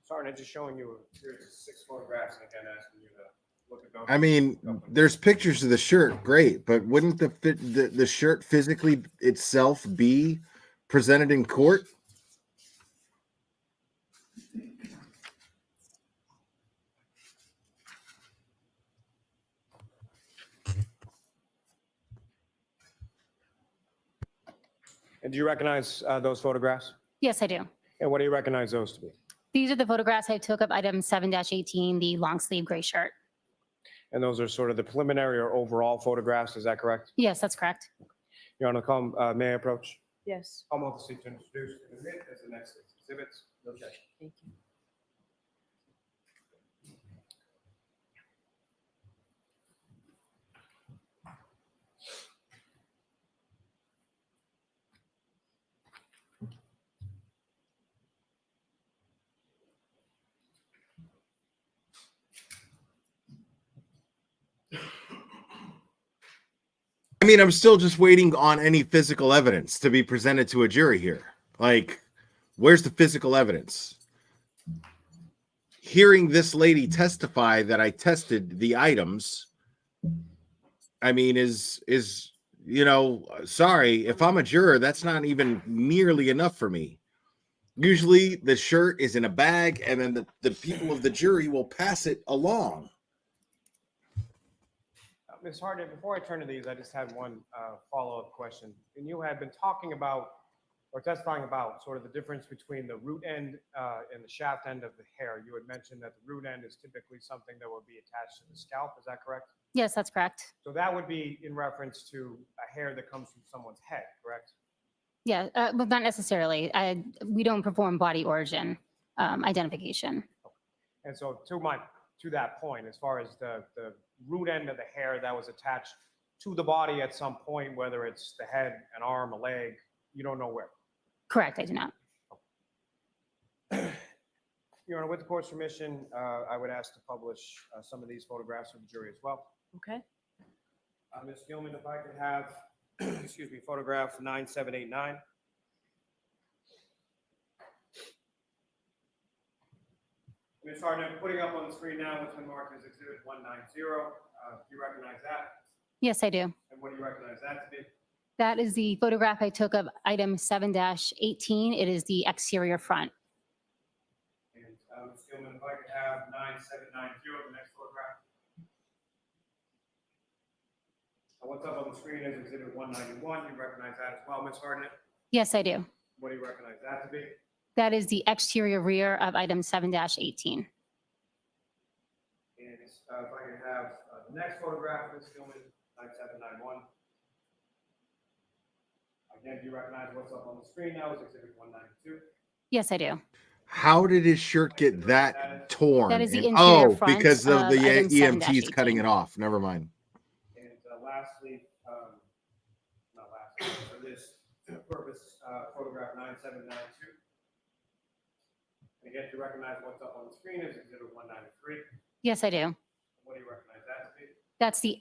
Sergeant, just showing you a series of 6 photographs and again asking you to look at those. I mean, there's pictures of the shirt, great, but wouldn't the shirt physically itself be presented in court? And do you recognize those photographs? Yes, I do. And what do you recognize those to be? These are the photographs I took of item 7-18, the long sleeve gray shirt. And those are sort of the preliminary or overall photographs, is that correct? Yes, that's correct. Your Honor, may I approach? Yes. I'll move the seat to introduce and admit as the next exhibits. Okay. Thank you. I mean, I'm still just waiting on any physical evidence to be presented to a jury here. Like, where's the physical evidence? Hearing this lady testify that I tested the items, I mean, is sorry, if I'm a juror, that's not even nearly enough for me. Usually the shirt is in a bag and then the people of the jury will pass it along. Ms. Harden, before I turn to these, I just had one follow-up question. And you had been talking about or testifying about sort of the difference between the root end and the shaft end of the hair. You had mentioned that the root end is typically something that would be attached to the scalp. Is that correct? Yes, that's correct. So that would be in reference to a hair that comes from someone's head, correct? Yeah, well, not necessarily. We don't perform body origin identification. And so to that point, as far as the root end of the hair that was attached to the body at some point, whether it's the head, an arm, a leg, you don't know where. Correct, I do not. Your Honor, with the court's permission, I would ask to publish some of these photographs for the jury as well. Okay. Ms. Gilman, if I could have, excuse me, photograph 9789. Ms. Harden, I'm putting up on the screen now what's been marked as Exhibit 190. Do you recognize that? Yes, I do. And what do you recognize that to be? That is the photograph I took of item 7-18. It is the exterior front. And Ms. Gilman, if I could have 9790, the next photograph. And what's up on the screen is Exhibit 191. You recognize that as well, Ms. Harden? Yes, I do. What do you recognize that to be? That is the exterior rear of item 7-18. And if I could have the next photograph, Ms. Gilman, 9791. Again, do you recognize what's up on the screen now is Exhibit 192? Yes, I do. How did his shirt get that torn? That is the And- interior front because of the item EMTs 7-18. cutting it off. Never mind. And lastly, not lastly, for this purpose, photograph 9792. And again, do you recognize what's up on the screen is Exhibit 193? Yes, I do. What do you recognize that to be? That's the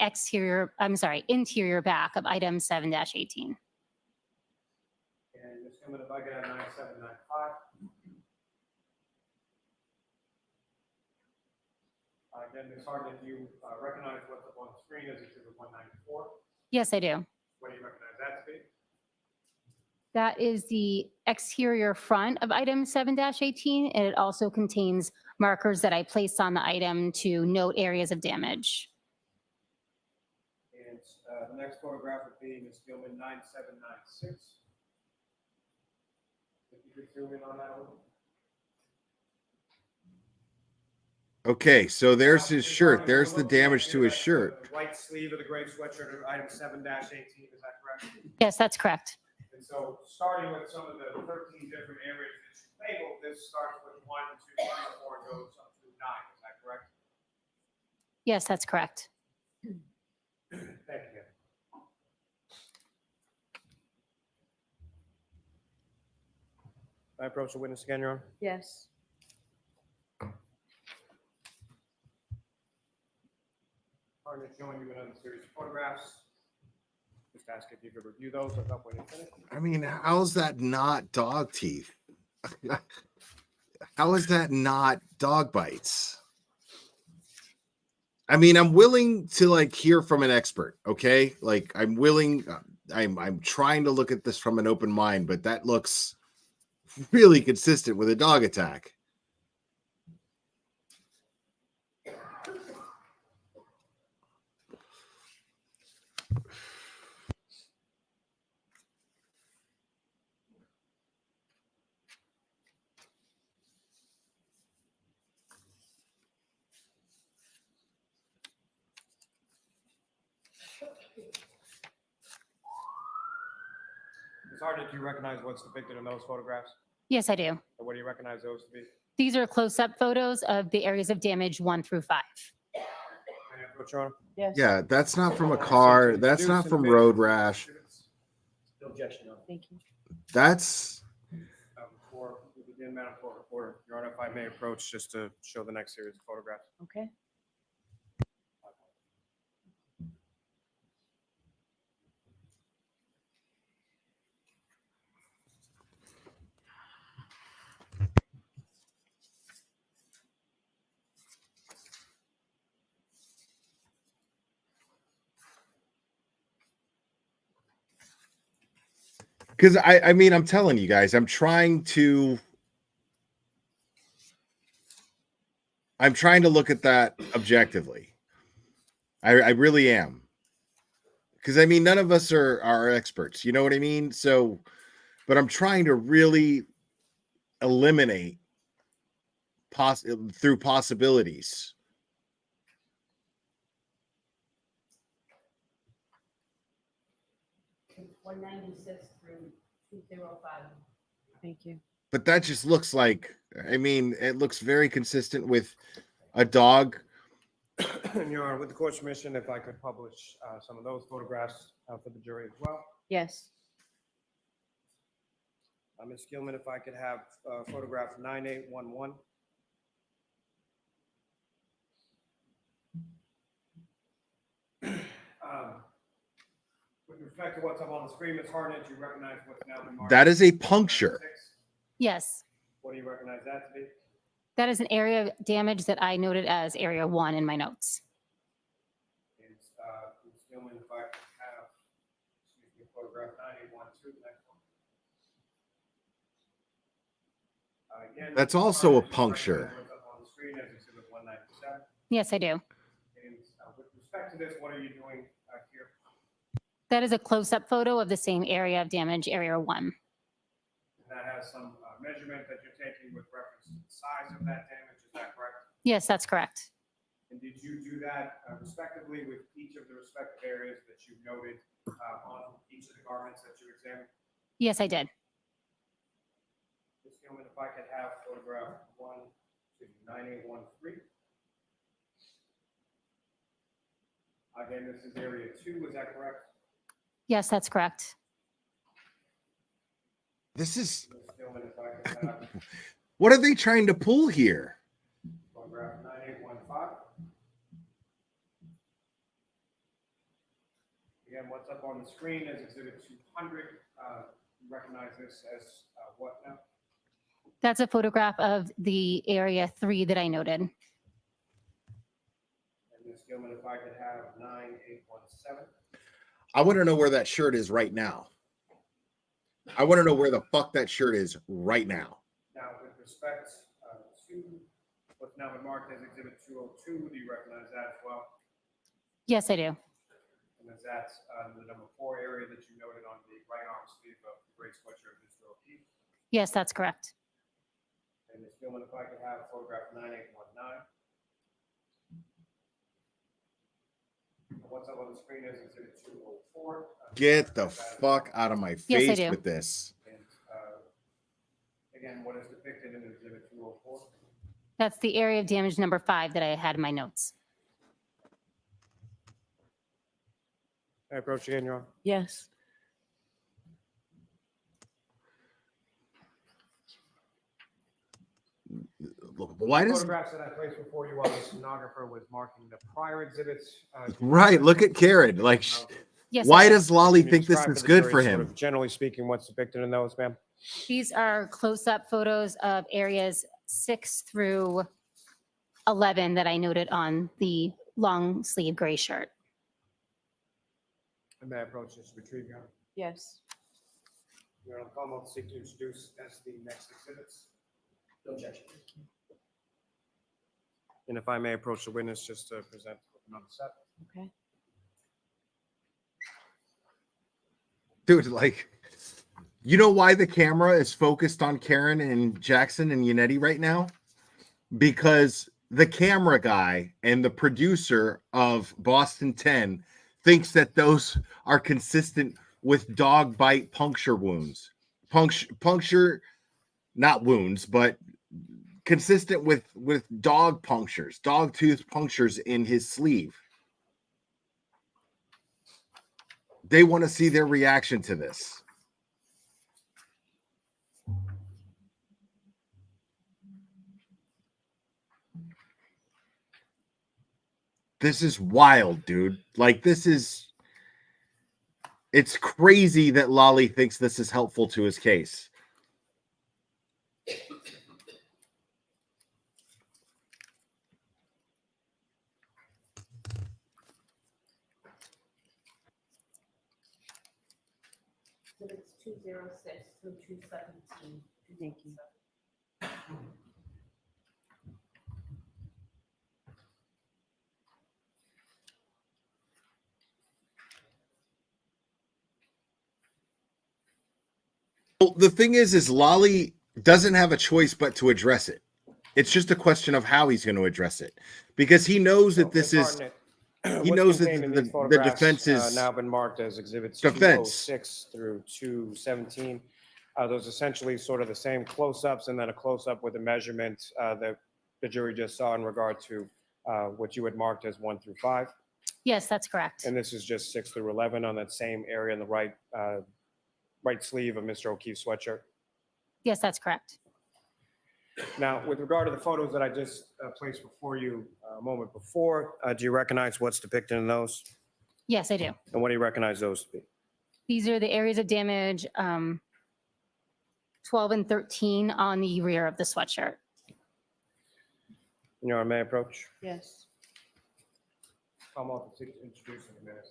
interior back of item 7-18. And Ms. Gilman, if I could have 9795. Again, Ms. Harden, do you recognize what's up on the screen as Exhibit 194? Yes, I do. What do you recognize that to be? That is the exterior front of item 7-18, and it also contains markers that I placed on the item to note areas of damage. And the next photograph would be Ms. Gilman 9796. If you could zoom in on that a little. Okay, so there's his shirt. There's the damage to his shirt. The right sleeve of the gray sweatshirt of item 7-18, is that correct? Yes, that's correct. And so starting with some of the 13 different areas that you labeled, this starts with 1, 2, 3, 4, and goes up to 9, is that correct? Yes, that's correct. Thank you. I approach the witness again, Your Honor. Yes. Partner showing you another series of photographs. Just ask if you could review those without waiting to finish. I mean, how's that not dog teeth? How is that not dog bites? I mean, I'm willing to like hear from an expert, okay? Like I'm willing, I'm trying to look at this from an open mind, but that looks really consistent with a dog attack. Ms. Harden, do you recognize what's depicted in those photographs? Yes, I do. And what do you recognize those to be? These are close-up photos of the areas of damage 1 through 5. May I approach, Your Honor? Yes. Yeah, that's not from a car. That's not from road rash. No objection, Your Honor. Thank you. That's Before we begin, Madam Court Reporter, Your Honor, if I may approach just to show the next series of photographs. Okay. because I mean, I'm telling you guys, I'm trying to look at that objectively. I really am. Because I mean, none of us are experts, you know what I mean? So, but I'm trying to really eliminate through possibilities. It's 196 through 205. Thank you. But that just looks like, I mean, it looks very consistent with a dog. Your Honor, with the court's permission, if I could publish some of those photographs for the jury as well. Yes. Ms. Gilman, if I could have photograph 9811. With respect to what's up on the screen, Ms. Harden, do you recognize what's now been marked? That is a puncture. Yes, What do you recognize that to be? that is an area of damage that I noted as area 1 in my notes. Ms. Gilman, if I could have, photograph 9812, next one. Again, That's also a puncture. what's up on the screen as Exhibit 197. Yes, I do. And with respect to this, what are you doing here? That is a close-up photo of the same area of damage, area 1. And that has some measurement that you're taking with reference to the size of that damage, is that correct? Yes, that's correct. And did you do that respectively with each of the respective areas that you noted on each of the garments that you examined? Yes, I did. Ms. Gilman, if I could have photograph 9813. Again, this is area 2, is that correct? Yes, that's correct. This is, Ms. Gilman, if I could have what are they trying to pull here? photograph 9815. up on the screen as Exhibit 200. You recognize this as what now? That's a photograph of the area 3 that I noted. And Ms. Gilman, if I could have 9817. I want to know where that shirt is right now. I want to know where the fuck that shirt is right now. Now, with respect to what's now been marked as Exhibit 202, do you recognize that as well? Yes, I do. And is that the number 4 area that you noted on the right arm sleeve of the gray sweatshirt of Mr. O'Keefe? Yes, that's correct. And Ms. Gilman, if I could have photograph 9819. What's up on the screen is Exhibit 204. Get the fuck out of my Yes, I face do. with this. And again, what is depicted in Exhibit 204? That's the area of damage number 5 that I had in my notes. I approach again, Your Honor. Yes. Why does Photographs that I placed before you while the stenographer was marking the prior exhibits. right? Look at Karen. Like, Yes, why I do. does Lolly Can you think this describe is the good jury for sort him? of generally speaking, what's depicted in those, ma'am? These are close-up photos of areas 6 through 11 that I noted on the long sleeve gray shirt. And may I approach this retrieve, Your Honor? Yes. Your Honor, the call will seek to introduce as the next exhibits. No objection. And if I may approach the witness just to present another set. Okay. Dude, like, you know why the camera is focused on Karen and Jackson and Yannetti right now? Because the camera guy and the producer of Boston 10 thinks that those are consistent with dog bite puncture wounds. Puncture, not wounds, but consistent with dog punctures, dog tooth punctures in his sleeve. They want to see their reaction to this. This is wild, dude. Like, it's crazy that Lolly thinks this is helpful to his case. Exhibits 206 through 217. Thank you. Well, the thing is Lolly doesn't have a choice but to address it. It's just a question of how he's going to address it, because he knows that this is. He knows that the defense is now been marked as exhibits defense. 206 through 217. Those essentially sort of the same close-ups and then a close-up with a measurement that the jury just saw in regard to what you had marked as 1 through 5. Yes, that's correct. And this is just 6 through 11 on that same area in the right sleeve of Mr. O'Keefe's sweatshirt. Yes, that's correct. Now, with regard to the photos that I just placed before you a moment before, do you recognize what's depicted in those? Yes, I do. And what do you recognize those to be? These are the areas of damage 12 and 13 on the rear of the sweatshirt. Your Honor, may I approach? Yes. I'm off to introduce in a minute.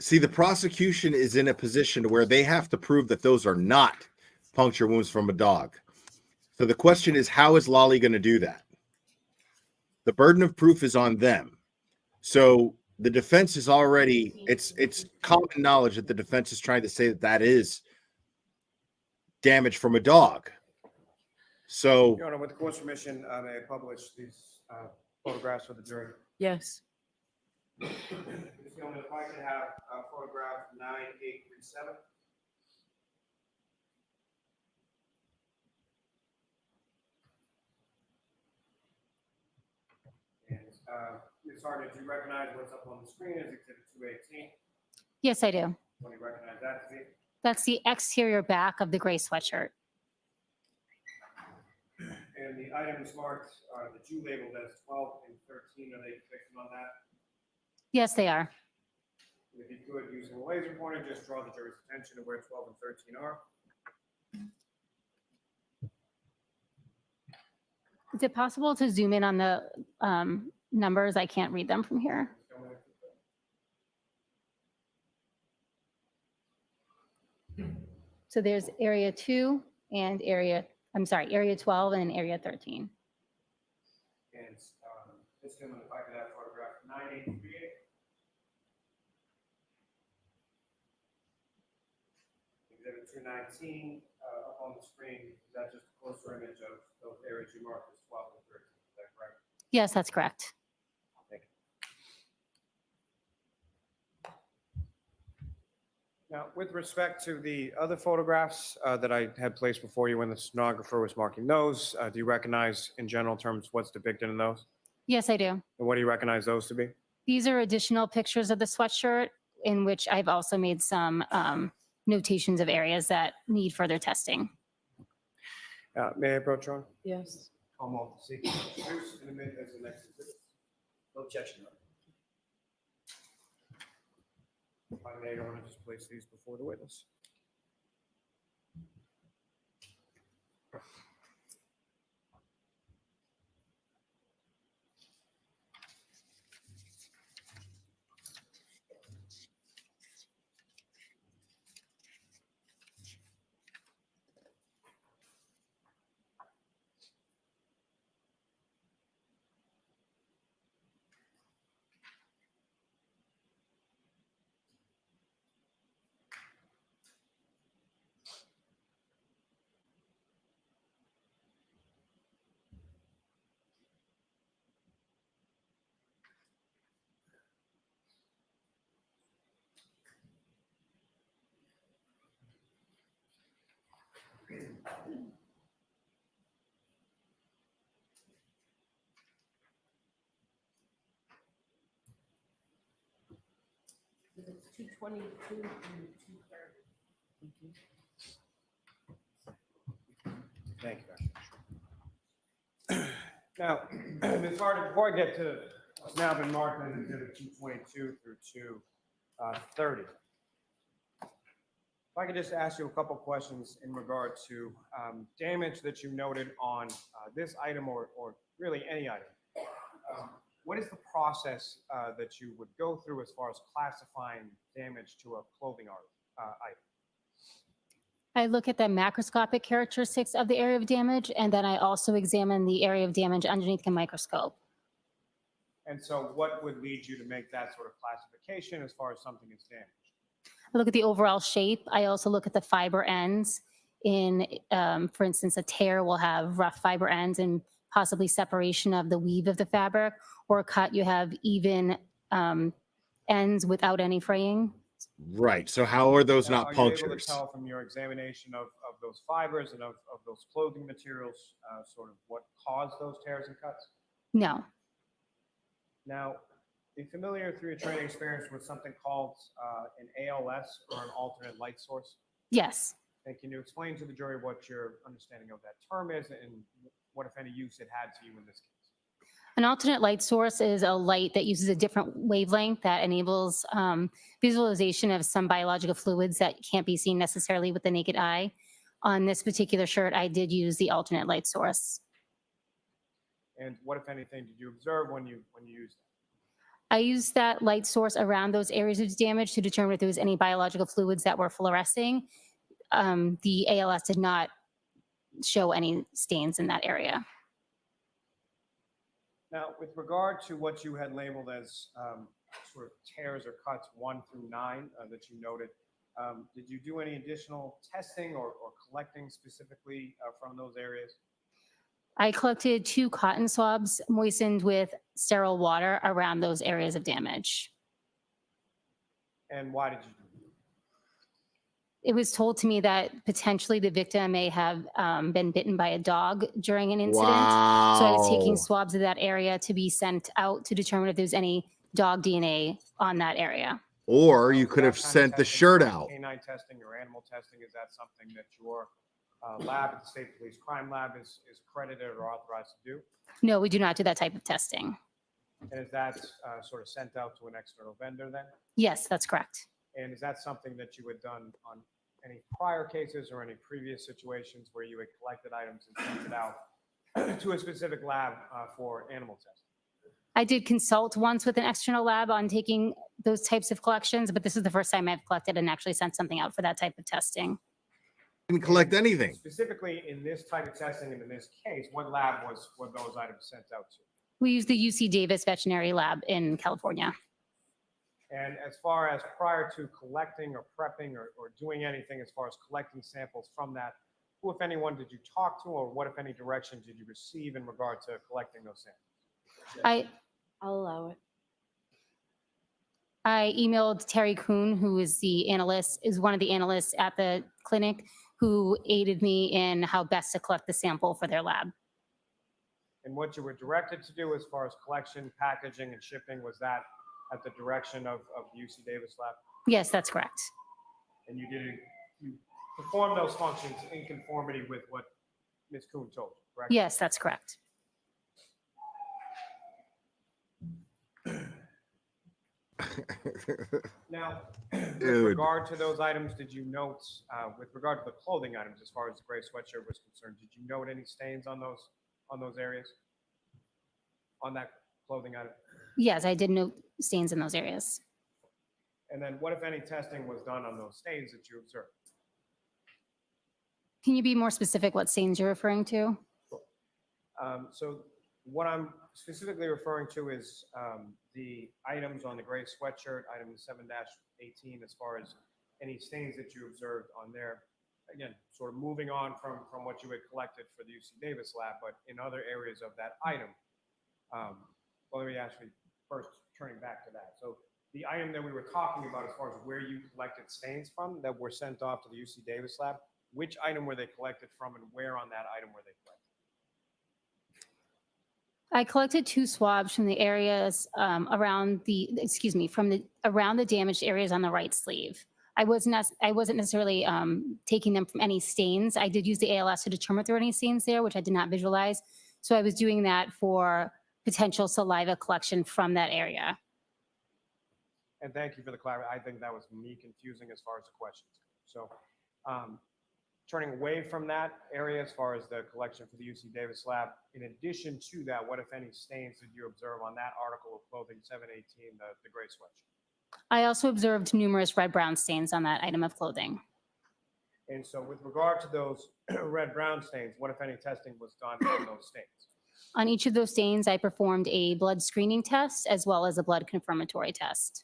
See, the prosecution is in a position where they have to prove that those are not puncture wounds from a dog. So the question is, how is Lolly going to do that? The burden of proof is on them. So the defense is already, it's common knowledge that the defense is trying to say that that is damage from a dog. So, Your Honor, with the court's permission, may I publish these photographs for the jury? Yes. Ms. Gilman, if I could have photograph 9837. And Ms. Hart, did you recognize what's up on the screen as Exhibit 218? Yes, I do. What do you recognize that to be? That's the exterior back of the gray sweatshirt. And the items marked that you labeled as 12 and 13, are they depicted on that? Yes, they are. And if you could, using a laser pointer, just draw the jury's attention to where 12 and 13 are. Is it possible to zoom in on the numbers? I can't read them from here. So there's area 2 and area 12 and area 13. And this gentleman, if I could have photograph 9838. Exhibit 219 up on the screen, is that just a closer image of those areas you marked as 12 and 13? Is that correct? Yes, that's correct. Thank you. Now, with respect to the other photographs that I had placed before you when the stenographer was marking those, do you recognize in general terms what's depicted in those? Yes, I do. And what do you recognize those to be? These are additional pictures of the sweatshirt in which I've also made some notations of areas that need further testing. May I approach on? Yes. Call them off the seat. Introduce and admit as the next exhibit. No objection. If I may, I want to just place these before the witness. It's 222 and 230. Thank you. Now, Ms. Harden, before I get to what's now been marked as Exhibit 222 through 230, if I could just ask you a couple questions in regard to damage that you noted on this item or really any item. What is the process that you would go through as far as classifying damage to a clothing item? I look at the macroscopic characteristics of the area of damage, and then I also examine the area of damage underneath the microscope. And so what would lead you to make that sort of classification as far as something is damaged? I look at the overall shape. I also look at the fiber ends. For instance, a tear will have rough fiber ends and possibly separation of the weave of the fabric, or a cut, you have even ends without any fraying. Right. So how are those Now, not are you able to punctures? tell from your examination of those fibers and of those clothing materials sort of what caused those tears and cuts? No. Now, are you familiar through your training experience with something called an ALS or an alternate light source? Yes. And can you explain to the jury what your understanding of that term is and what, if any, use it had to you in this case? An alternate light source is a light that uses a different wavelength that enables visualization of some biological fluids that can't be seen necessarily with the naked eye. On this particular shirt, I did use the alternate light source. And what, if anything, did you observe when you used it? I used that light source around those areas of damage to determine if there was any biological fluids that were fluorescing. The ALS did not show any stains in that area. Now, with regard to what you had labeled as sort of tears or cuts 1 through 9 that you noted, did you do any additional testing or collecting specifically from those areas? I collected 2 cotton swabs moistened with sterile water around those areas of damage. And why did you do It was told to me that potentially the victim may have been bitten by a dog during an incident. So I was taking Wow. swabs of that area to be sent out to determine if there's any dog DNA on that area. Or you could have sent the shirt out. Canine testing or animal testing, is that something that your lab at the State Police Crime Lab is accredited or authorized to do? No, we do not do that type of testing. And is that sort of sent out to an external vendor then? Yes, that's correct. And is that something that you had done on any prior cases or any previous situations where you had collected items and sent it out to a specific lab for animal testing? I did consult once with an external lab on taking those types of collections, but this is the first time I've collected and actually sent something out for that type of testing. Didn't collect anything. Specifically in this type of testing and in this case, what lab were those items sent out to? We use the UC Davis Veterinary Lab in California. And as far as prior to collecting or prepping or doing anything as far as collecting samples from that, who, if anyone, did you talk to, or what, if any, direction did you receive in regard to collecting those samples? I'll allow it. I emailed Terry Kuhn, who is one of the analysts at the clinic, who aided me in how best to collect the sample for their lab. And what you were directed to do as far as collection, packaging, and shipping, was that at the direction of the UC Davis lab? Yes, that's correct. And you performed those functions in conformity with what Ms. Kuhn told you, correct? Yes, that's correct. Now, with Dude. regard to those items, did you note, with regard to the clothing items, as far as the gray sweatshirt was concerned, did you note any stains on those areas? On that clothing item? Yes, I did note stains in those areas. And then what, if any, testing was done on those stains that you observed? Can you be more specific what stains you're referring to? So what I'm specifically referring to is the items on the gray sweatshirt, item 7-18, as far as any stains that you observed on there. Again, sort of moving on from what you had collected for the UC Davis lab, but in other areas of that item. Well, let me actually first turning back to that. So the item that we were talking about as far as where you collected stains from that were sent off to the UC Davis lab, which item were they collected from and where on that item were they collected? I collected 2 swabs from the areas around the damaged areas on the right sleeve. I wasn't necessarily taking them from any stains. I did use the ALS to determine if there were any stains there, which I did not visualize. So I was doing that for potential saliva collection from that area. And thank you for the clarity. I think that was me confusing as far as the questions. So turning away from that area as far as the collection for the UC Davis lab, in addition to that, what, if any, stains did you observe on that article of clothing 718, the gray sweatshirt? I also observed numerous red-brown stains on that item of clothing. And so with regard to those red-brown stains, what, if any, testing was done on those stains? On each of those stains, I performed a blood screening test as well as a blood confirmatory test.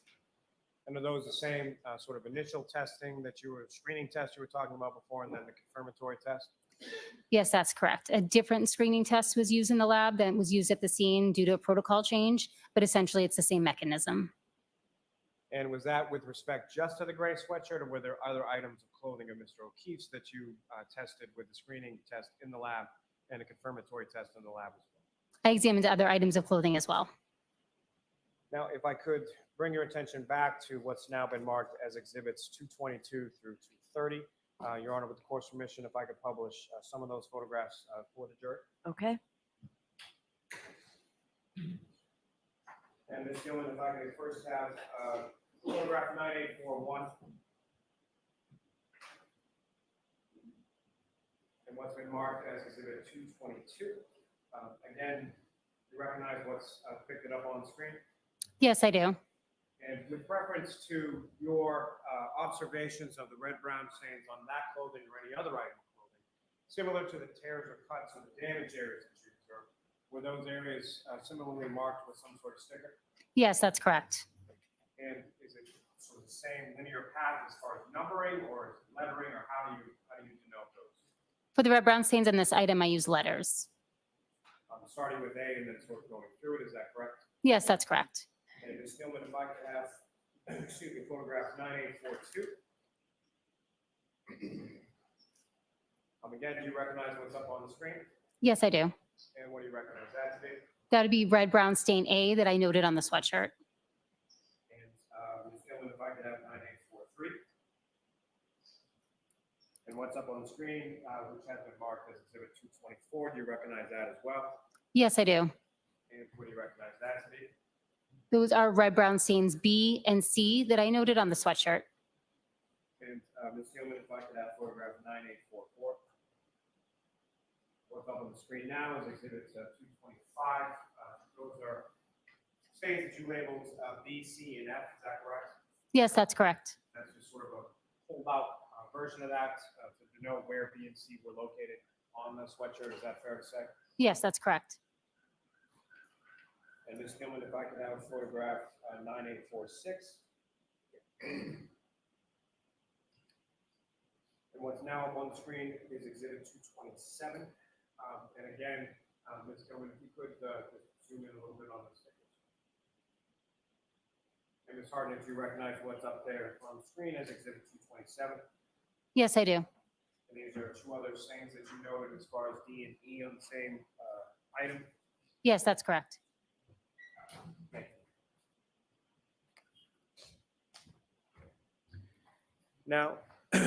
And are those the same sort of initial testing screening test you were talking about before, and then the confirmatory test? Yes, that's correct. A different screening test was used in the lab than was used at the scene due to a protocol change, but essentially it's the same mechanism. And was that with respect just to the gray sweatshirt, or were there other items of clothing of Mr. O'Keefe's that you tested with the screening test in the lab and a confirmatory test in the lab as well? I examined other items of clothing as well. Now, if I could bring your attention back to what's now been marked as exhibits 222 through 230. Your Honor, with the court's permission, if I could publish some of those photographs for the jury. Okay. And Ms. Gilman, if I could first have photograph 9841. And what's been marked as exhibit 222. Again, you recognize what's picked it up on the screen? Yes, I do. And with reference to your observations of the red-brown stains on that clothing or any other item of clothing, similar to the tears or cuts or the damaged areas that you observed, were those areas similarly marked with some sort of sticker? Yes, that's correct. And is it sort of the same linear path as far as numbering or lettering, or how do you denote those? For the red-brown stains on this item, I use letters. Starting with A and then sort of going through it, is that correct? Yes, that's correct. And Ms. Gilman, if I could have, photograph 9842. Again, do you recognize what's up on the screen? Yes, I do. And what do you recognize that to be? That'd be red, brown stain A that I noted on the sweatshirt. And Ms. Gilman, if I could have 9843. And what's up on the screen, which has been marked as Exhibit 224, do you recognize that as well? Yes, I do. And what do you recognize that to be? Those are red, brown stains B and C that I noted on the sweatshirt. And Ms. Gilman, if I could have photograph 9844. What's up on the screen now is Exhibit 225. Those are stains that you labeled B, C, and F. Is that correct? Yes, that's correct. That's just sort of a pulled-out version of that to denote where B and C were located on the sweatshirt. Is that fair to say? Yes, that's correct. And Ms. Gilman, if I could have photograph 9846. And what's now up on the screen is Exhibit 227. And again, Ms. Gilman, if you could just zoom in a little bit on this. And Ms. Harden, if you recognize what's up there on the screen as Exhibit 227. Yes, I do. And these are two other stains that you noted as far as D and E on the same item. Yes, that's correct. Thank you. Now,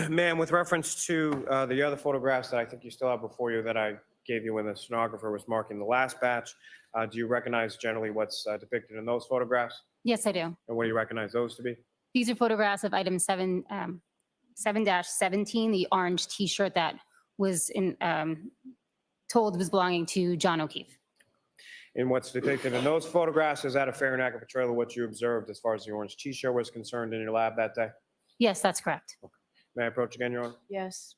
ma'am, with reference to the other photographs that I think you still have before you that I gave you when the stenographer was marking the last batch, do you recognize generally what's depicted in those photographs? Yes, I do. And what do you recognize those to be? These are photographs of item 7-17, the orange T-shirt that was told was belonging to John O'Keefe. And what's depicted in those photographs, is that a fair and accurate portrayal of what you observed as far as the orange T-shirt was concerned in your lab that day? Yes, that's correct. May I approach again, Your Honor? Yes.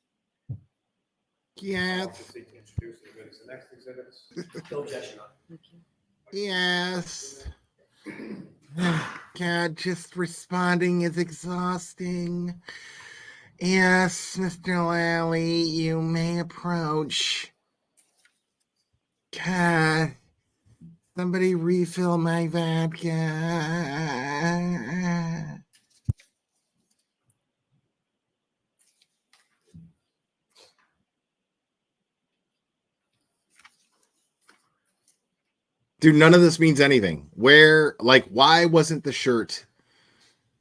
Yes. Seek to introduce the witness to the next exhibits. No objection. Yes. God, just responding is exhausting. Yes, Mr. Lally, you may approach. God, somebody refill my vodka. Dude, none of this means anything. Why wasn't the shirt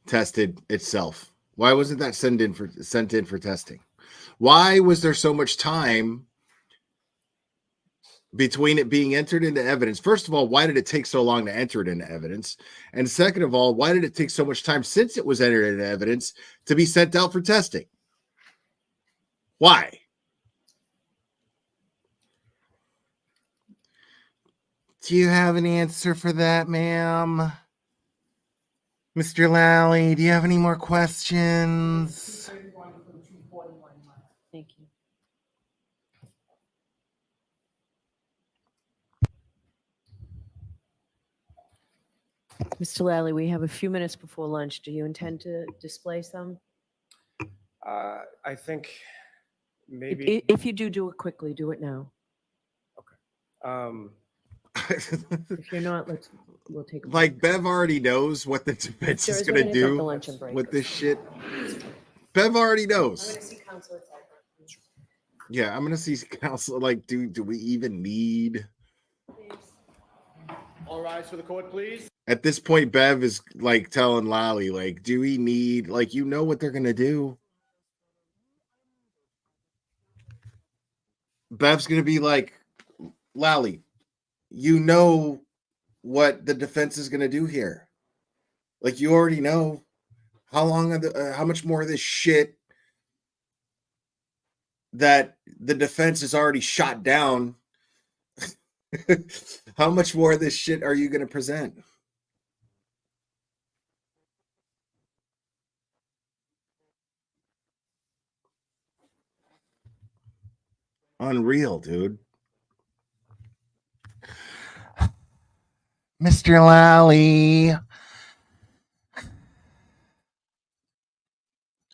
tested itself? Why wasn't that sent in for testing? Why was there so much time between it being entered into evidence? First of all, why did it take so long to enter it into evidence? And second of all, why did it take so much time since it was entered into evidence to be sent out for testing? Why? Do you have an answer for that, ma'am? Mr. Lally, do you have any more questions? Thank you. Mr. Lally, we have a few minutes before lunch. Do you intend to display some? I think maybe. If you do it quickly. Do it now. If you're not, we'll take. Like Bev already knows what the defense is going to do with this shit. Bev already knows. Yeah, I'm going to see counsel. Like, do we even need? All rise for the court, please. At this point, Bev is like telling Lally, like, do we need, like, you know what they're going to do? Bev's going to be like, Lally, you know what the defense is going to do here. Like, you already know how much more of this shit that the defense has already shot down. How much more of this shit are you going to present? Unreal, dude. Mr. Lally,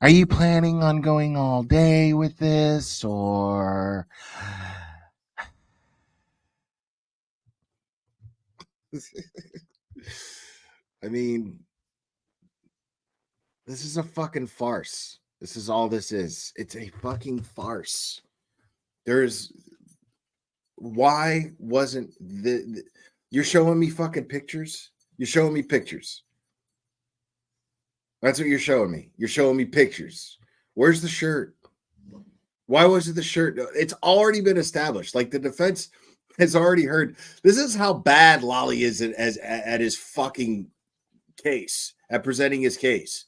are you planning on going all day with this, or? I mean, this is a fucking farce. This is all this is. It's a fucking farce. Why wasn't you're showing me fucking pictures? You're showing me pictures. That's what you're showing me. You're showing me pictures. Where's the shirt? Why wasn't the shirt? It's already been established. Like the defense has already heard. This is how bad Lolly is at his fucking case, at presenting his case.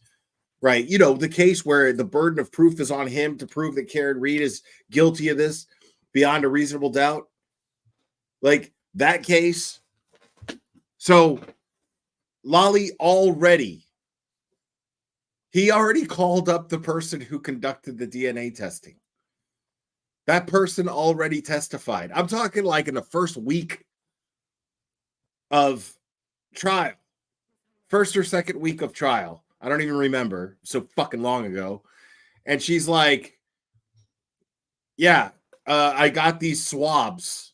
Right. You know, the case where the burden of proof is on him to prove that Karen Reed is guilty of this beyond a reasonable doubt. Like that case. So Lolly he already called up the person who conducted the DNA testing. That person already testified. I'm talking like in the first week of trial, first or second week of trial. I don't even remember. So fucking long ago. And she's like, yeah, I got these swabs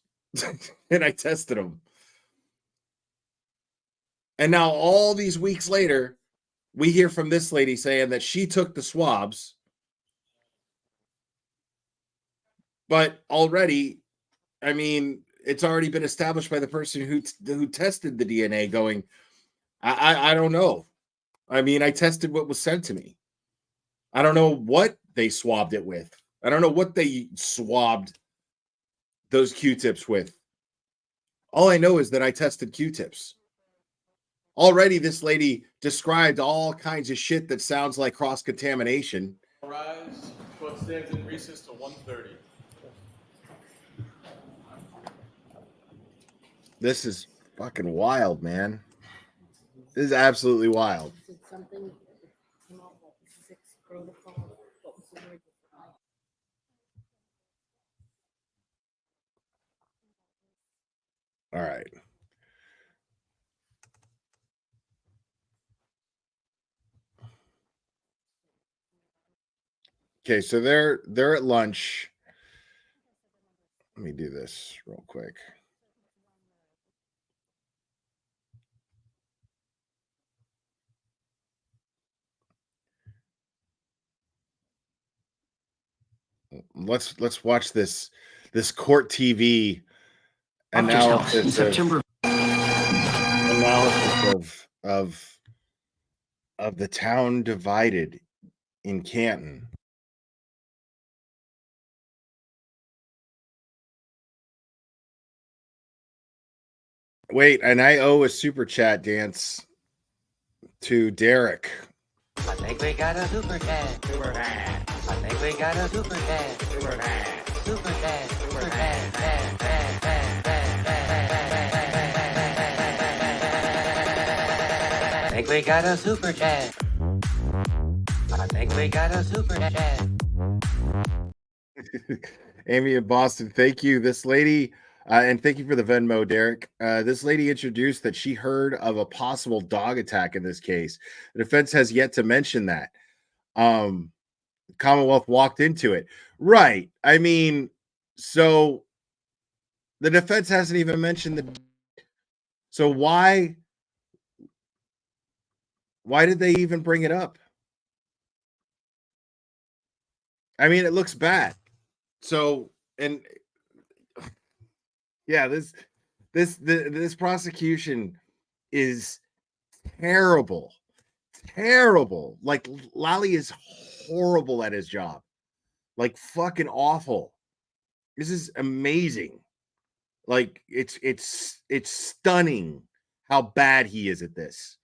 and I tested them. And now all these weeks later, we hear from this lady saying that she took the swabs. But already, I mean, it's already been established by the person who tested the DNA going, I don't know. I mean, I tested what was sent to me. I don't know what they swabbed it with. I don't know what they swabbed those Q-tips with. All I know is that I tested Q-tips. Already, this lady described all kinds of shit that sounds like cross-contamination. Rise. Court stands in recess till 1:30. This is fucking wild, man. This is absolutely wild. All right. Okay, so they're at lunch. Let me do this real quick. Let's watch this court TV analysis of the town divided in Canton. Wait, and I owe a super chat dance to Derek. I think we got a super chat. Super chat. I think we got a super chat. Super chat. Super chat. Super chat. I think we got a super chat. I think we got a super chat. Amy in Boston, thank you. This lady, and thank you for the Venmo, Derek. This lady introduced that she heard of a possible dog attack in this case. The defense has yet to mention that. Commonwealth walked into it. Right. I mean, so the defense hasn't even mentioned the. So why did they even bring it up? I mean, it looks bad. So, and yeah, this prosecution is terrible. Terrible. Like Lally is horrible at his job. Like fucking awful. This is amazing. Like it's stunning how bad he is at this.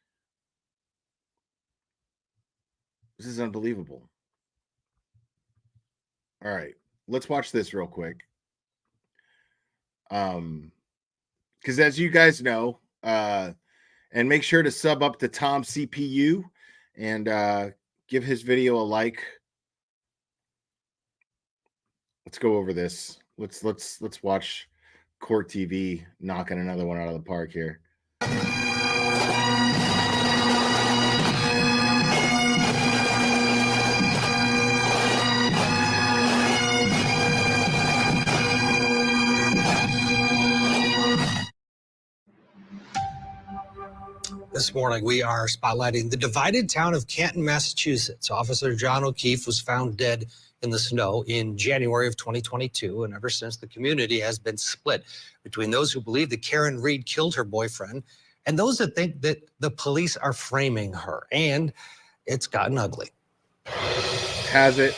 This is unbelievable. All right, let's watch this real quick. Because as you guys know, and make sure to sub up to Tom CPU and give his video a like. Let's go over this. Let's watch Court TV knocking another one out of the park here. The This morning, we are spotlighting the divided town of Canton, Massachusetts. Officer John O'Keefe was found dead in the snow in January of 2022, and ever since, the community has been split between those who believe that Karen Reed killed her boyfriend and those that think that the police are framing her, and it's gotten ugly. Has it?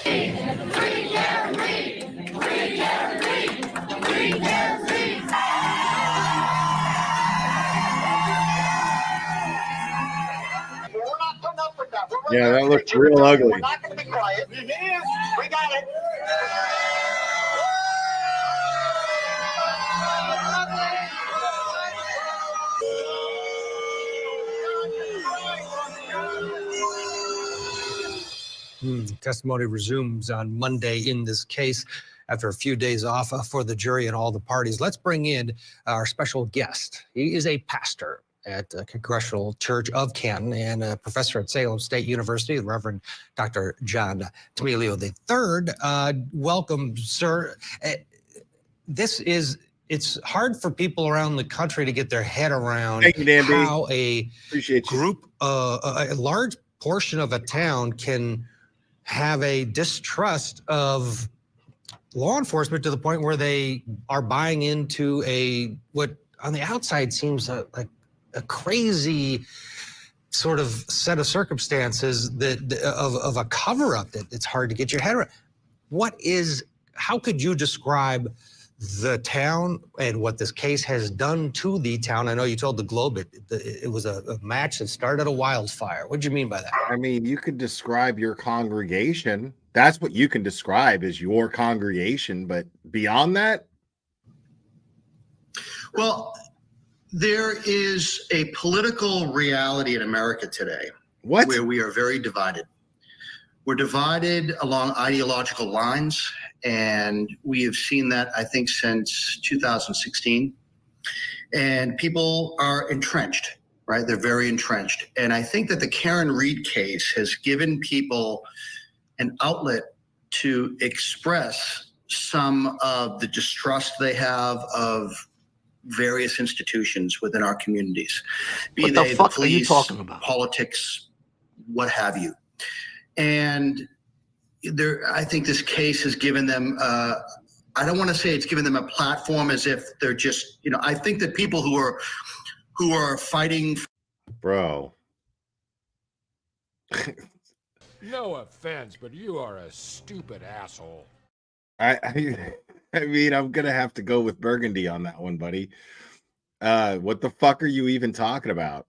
Yeah, that looks real ugly. We're not going to be quiet. We got it. Testimony resumes on Monday in this case after a few days off for the jury and all the parties. Let's bring in our special guest. He is a pastor at the Congregational Church of Canton and a professor at Salem State University, the Reverend Dr. John D'Amelio III. Welcome, sir. It's hard for people around the country to get their head around how a group, a large portion of a town can have a distrust of law enforcement to the point where they are buying into what on the outside seems like a crazy sort of set of circumstances of a cover-up that it's hard to get your head around. How could you describe the town and what this case has done to the town? I know you told the Globe it was a match that started a wildfire. What do you mean by that? I mean, you could describe your congregation. That's what you can describe as your congregation. But beyond that? Well, there is a political reality in America today where we are very divided. We're divided along ideological lines, and we have seen that, I think, since 2016. And people are entrenched, right? They're very entrenched. And I think that the Karen Reed case has given people an outlet to express some of the distrust they have of various institutions within our communities. Be What the they fuck the are you police, talking about? politics, what have you. And I think this case has given them, I don't want to say it's given them a platform as if they're just, I think that people who are fighting. Bro. No offense, but you are a stupid asshole. I mean, I'm going to have to go with Burgundy on that one, buddy. What the fuck are you even talking about?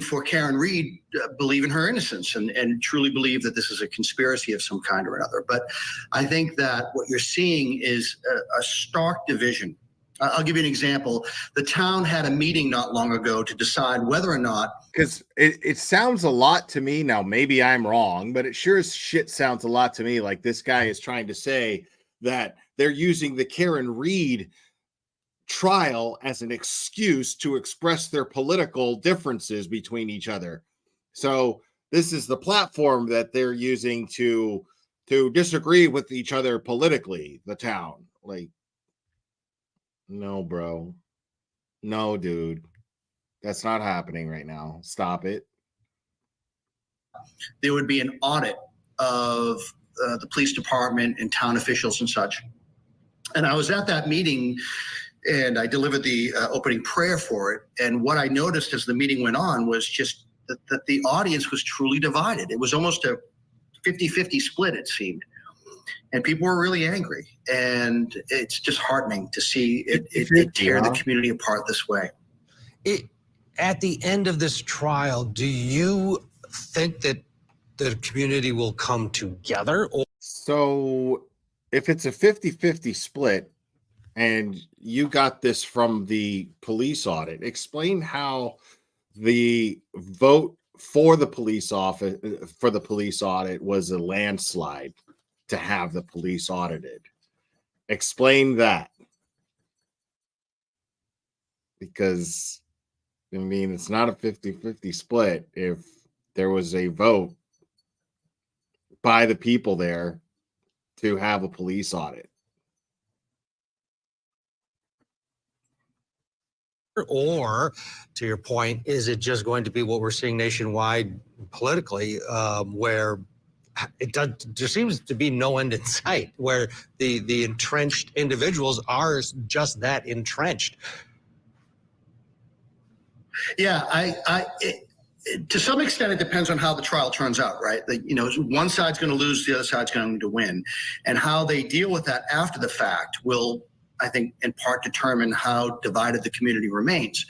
For Karen Reed, believe in her innocence and truly believe that this is a conspiracy of some kind or another. But I think that what you're seeing is a stark division. I'll give you an example. The town had a meeting not long ago to decide whether or not. Because it sounds a lot to me, now maybe I'm wrong, but it sure as shit sounds a lot to me like this guy is trying to say that they're using the Karen Reed trial as an excuse to express their political differences between each other. So this is the platform that they're using to disagree with each other politically, the town. Like, no, bro. No, dude. That's not happening right now. Stop it. There would be an audit of the police department and town officials and such. And I was at that meeting and I delivered the opening prayer for it. And what I noticed as the meeting went on was just that the audience was truly divided. It was almost a 50-50 split, it seemed. And people were really angry. And it's just heartening to see it tear the community apart this way. At the end of this trial, do you think that the community will come together? So if it's a 50-50 split, and you got this from the police audit, explain how the vote for the police audit was a landslide to have the police audited. Explain that. Because, I mean, it's not a 50-50 split if there was a vote by the people there to have a police audit. Or, to your point, is it just going to be what we're seeing nationwide politically, where there seems to be no end in sight, where the entrenched individuals are just that entrenched? Yeah, to some extent, it depends on how the trial turns out, right? One side's going to lose, the other side's going to win. And how they deal with that after the fact will, I think, in part determine how divided the community remains.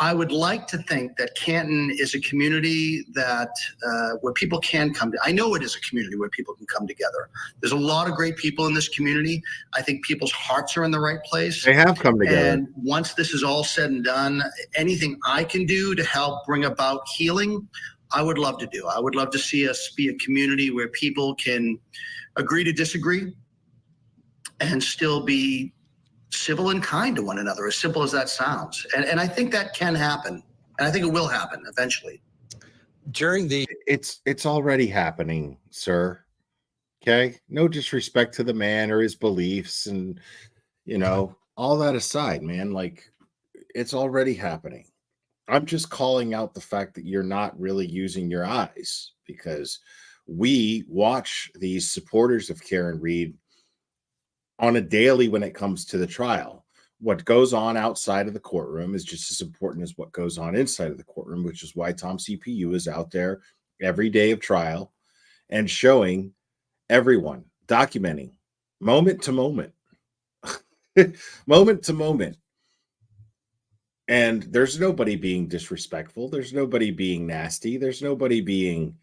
I would like to think that Canton is a community that where people can come to. I know it is a community where people can come together. There's a lot of great people in this community. I think people's hearts are in the right place. They have come together. And once this is all said and done, anything I can do to help bring about healing, I would love to do. I would love to see us be a community where people can agree to disagree and still be civil and kind to one another, as simple as that sounds. And I think that can happen. And I think it will happen eventually. It's already happening, sir. Okay? No disrespect to the man or his beliefs and, all that aside, man, like, it's already happening. I'm just calling out the fact that you're not really using your eyes, because we watch these supporters of Karen Read on a daily when it comes to the trial. What goes on outside of the courtroom is just as important as what goes on inside of the courtroom, which is why Tom CPU is out there every day of trial and showing everyone, documenting moment to moment, moment to moment. And there's nobody being disrespectful. There's nobody being nasty. There's nobody being,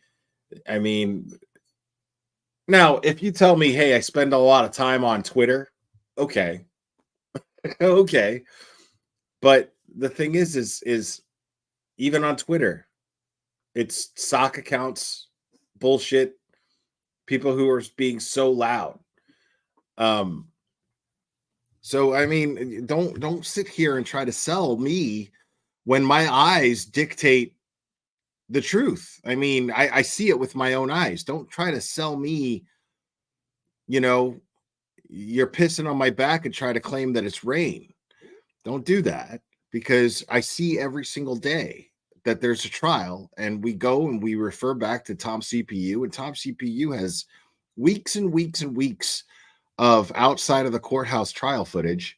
now, if you tell me, hey, I spend a lot of time on Twitter, okay. Okay. But the thing is even on Twitter, it's sock accounts, bullshit, people who are being so loud. So, don't sit here and try to sell me when my eyes dictate the truth. I see it with my own eyes. Don't try to sell me, you're pissing on my back and try to claim that it's rain. Don't do that, because I see every single day that there's a trial, and we go and we refer back to Tom CPU, and Tom CPU has weeks and weeks and weeks of outside of the courthouse trial footage,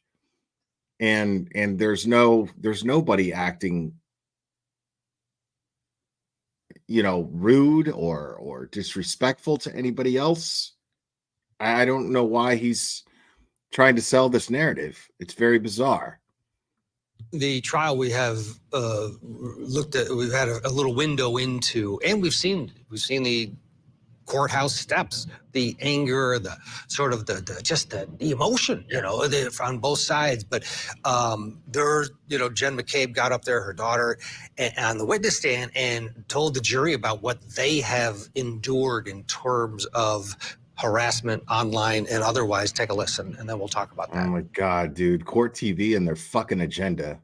and there's nobody acting rude or disrespectful to anybody else. I don't know why he's trying to sell this narrative. It's very bizarre. The trial we have looked at, we've had a little window into, and we've seen the courthouse steps, the anger, the sort of the emotion, on both sides. But Jen McCabe got up there, her daughter, on the witness stand and told the jury about what they have endured in terms of harassment online and otherwise. Take a listen, and then we'll talk about that. Oh my God, dude. Court TV and their fucking agenda.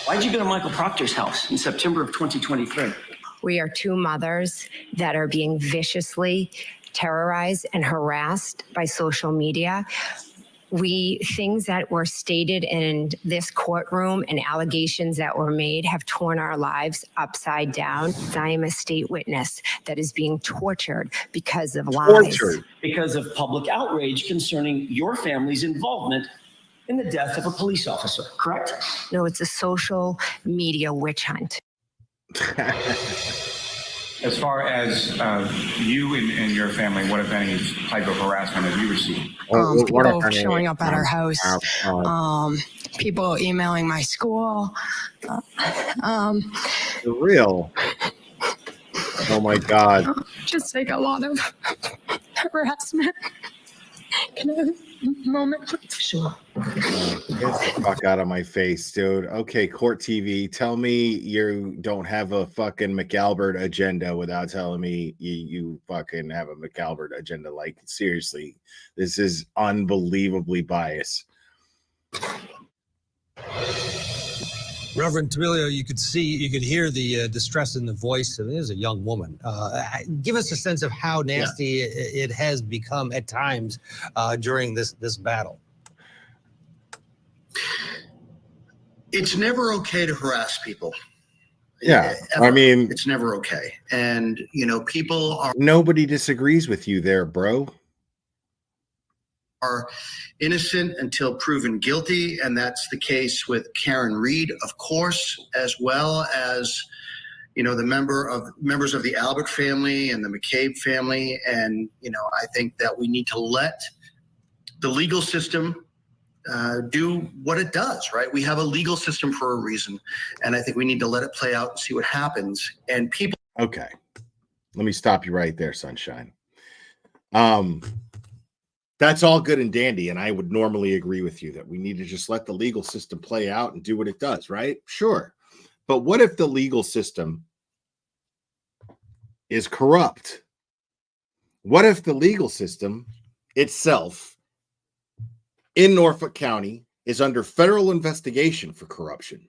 Why'd you go to Michael Proctor's house in September of 2023? We are two mothers that are being viciously terrorized and harassed by social media. Things that were stated in this courtroom and allegations that were made have torn our lives upside down. I am a state witness that is being tortured because of lies. Because of public outrage concerning your family's involvement in the death of a police officer, correct? No, it's a social media witch hunt. As far as you and your family, what, if any, type of harassment have you received? People showing up at our house, people emailing my school. For real? Oh my God. Just like a lot of harassment. Can I have a moment, please? Sure. Get the fuck out of my face, dude. Okay, Court TV, tell me you don't have a fucking McAlbert agenda without telling me you fucking have a McAlbert agenda. Like, seriously, this is unbelievably biased. Reverend Tamilio, you could hear the distress in the voice. It is a young woman. Give us a sense of how nasty it has become at times during this battle. It's never okay to harass people. Yeah, Ever. I mean, It's never okay. And, people nobody disagrees with you there, bro. Are innocent until proven guilty, and that's the case with Karen Reed, of course, as well as the members of the Albert family and the McCabe family. And I think that we need to let the legal system do what it does. Right? We have a legal system for a reason, and I think we need to let it play out and see what happens. And people. Okay, let me stop you right there, Sunshine. That's all good and dandy, and I would normally agree with you that we need to just let the legal system play out and do what it does, right? Sure. But what if the legal system is corrupt? What if the legal system itself in Norfolk County is under federal investigation for corruption?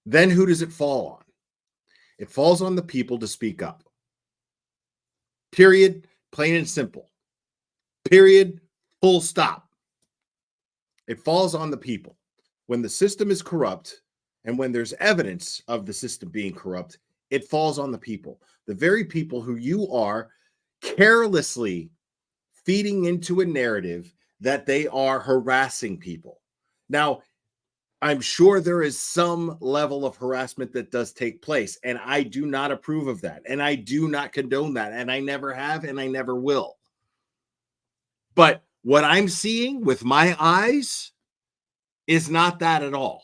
Then who does it fall on? It falls on the people to speak up. Period. Plain and simple. Period. Full stop. It falls on the people. When the system is corrupt and when there's evidence of the system being corrupt, it falls on the people. The very people who you are carelessly feeding into a narrative that they are harassing people. Now, I'm sure there is some level of harassment that does take place, and I do not approve of that, and I do not condone that, and I never have, and I never will. But what I'm seeing with my eyes is not that at all.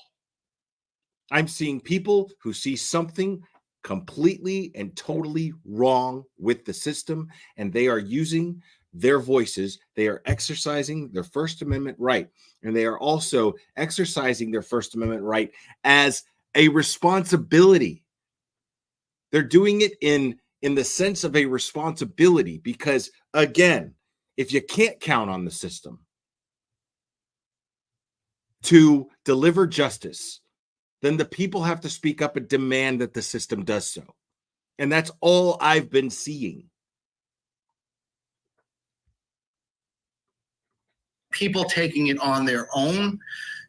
I'm seeing people who see something completely and totally wrong with the system, and they are using their voices. They are exercising their First Amendment right, and they are also exercising their First Amendment right as a responsibility. They're doing it in the sense of a responsibility because, again, if you can't count on the system to deliver justice, then the people have to speak up and demand that the system does so. And that's all I've been seeing. People taking it on their own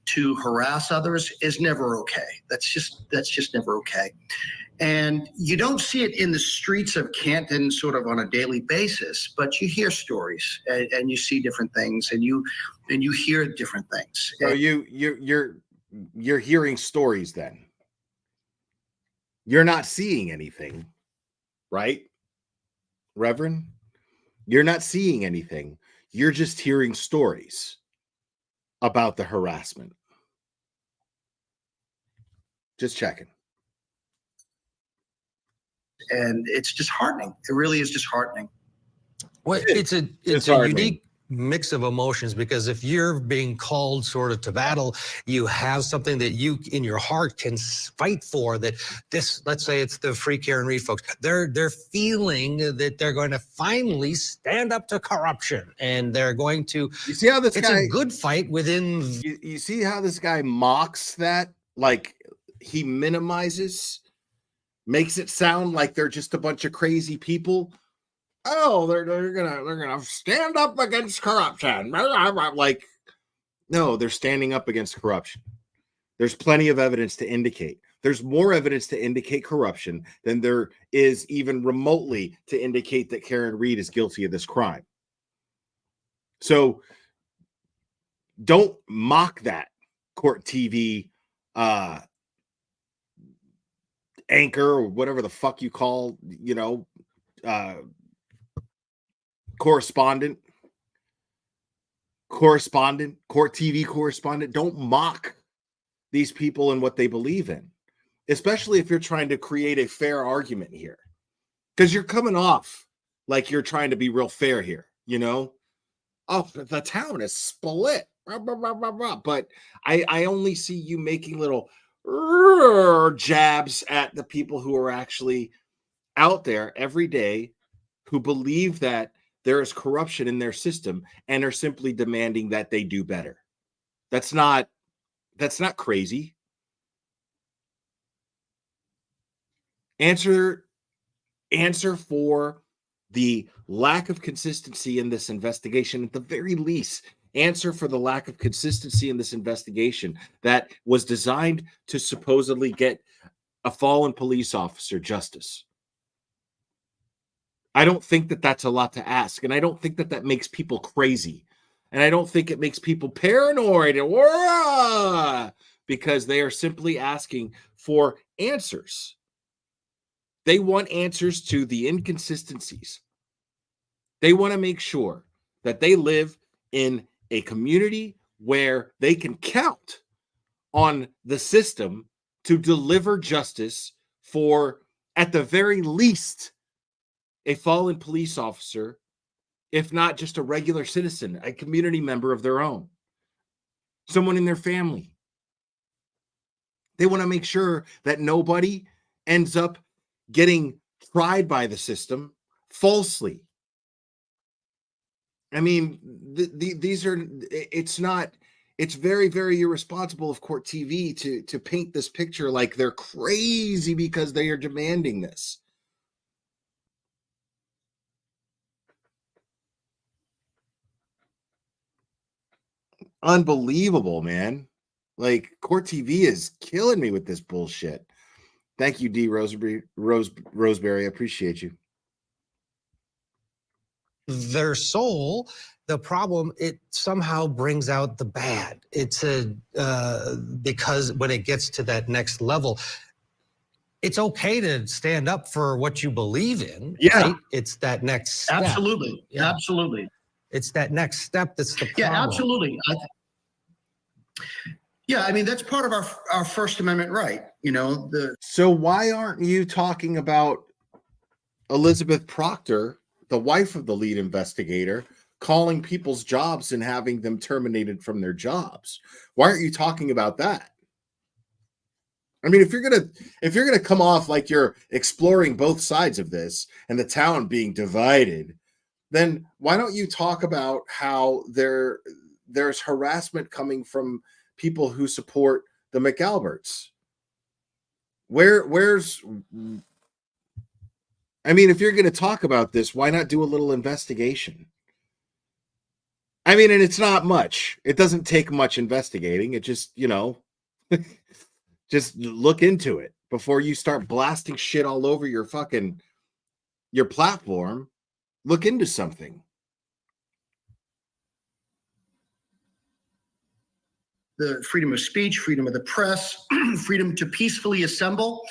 to harass others is never okay. That's just never okay. And you don't see it in the streets of Canton sort of on a daily basis, but you hear stories and you see different things and you hear different things. So you're hearing stories then. You're not seeing anything, right, Reverend? You're not seeing anything. You're just hearing stories about the harassment. Just checking. And it's disheartening. It really is disheartening. Well, it's a unique mix of emotions because if you're being called sort of to battle, you have something that you in your heart can fight for. That this, let's say it's the Free Karen Reed folks, they're feeling that they're going to finally stand up to corruption and they're going to. You see how this it's guy? a good fight within. You see how this guy mocks that? Like he minimizes, makes it sound like they're just a bunch of crazy people. Oh, they're gonna stand up against corruption. Like, no, they're standing up against corruption. There's plenty of evidence to indicate. There's more evidence to indicate corruption than there is even remotely to indicate that Karen Reed is guilty of this crime. So don't mock that court TV anchor or whatever the fuck you call, correspondent, court TV correspondent. Don't mock these people and what they believe in, especially if you're trying to create a fair argument here, because you're coming off like you're trying to be real fair here. Oh, the town is split, but I only see you making little jabs at the people who are actually out there every day who believe that there is corruption in their system and are simply demanding that they do better. That's not crazy. Answer for the lack of consistency in this investigation. At the very least, answer for the lack of consistency in this investigation that was designed to supposedly get a fallen police officer justice. I don't think that that's a lot to ask, and I don't think that that makes people crazy, and I don't think it makes people paranoid because they are simply asking for answers. They want answers to the inconsistencies. They want to make sure that they live in a community where they can count on the system to deliver justice for, at the very least, a fallen police officer, if not just a regular citizen, a community member of their own, someone in their family. They want to make sure that nobody ends up getting tried by the system falsely. I mean, these are, it's very, very irresponsible of Court TV to paint this picture like they're crazy because they are demanding this. Unbelievable, man. Like, Court TV is killing me with this bullshit. Thank you, D. Roseberry. I appreciate you. Their soul, the problem, it somehow brings out the bad. It's because when it gets to that next level, it's okay to stand up for what you believe in. Yeah. Right? It's that next step. Absolutely. Yeah. Absolutely. It's that next step that's the problem. Yeah, absolutely. Yeah, I mean, that's part of our First Amendment right. You know, So why aren't you talking about Elizabeth Proctor, the wife of the lead investigator, calling people's jobs and having them terminated from their jobs? Why aren't you talking about that? I mean, if you're gonna come off like you're exploring both sides of this and the town being divided, then why don't you talk about how there's harassment coming from people who support the McAlberts? I mean, if you're going to talk about this, why not do a little investigation? I mean, and it's not much. It doesn't take much investigating. It just, just look into it before you start blasting shit all over your platform. Look into something. the freedom of speech, freedom of the press, freedom to peacefully assemble.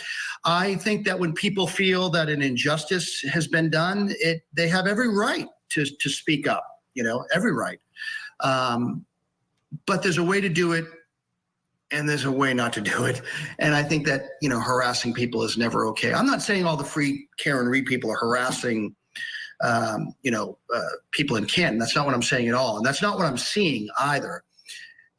I think that when people feel that an injustice has been done, they have every right to speak up, every right. But there's a way to do it and there's a way not to do it. And I think that, harassing people is never okay. I'm not saying all the free Karen Reed people are harassing, people in Canton. That's not what I'm saying at all. And that's not what I'm seeing either.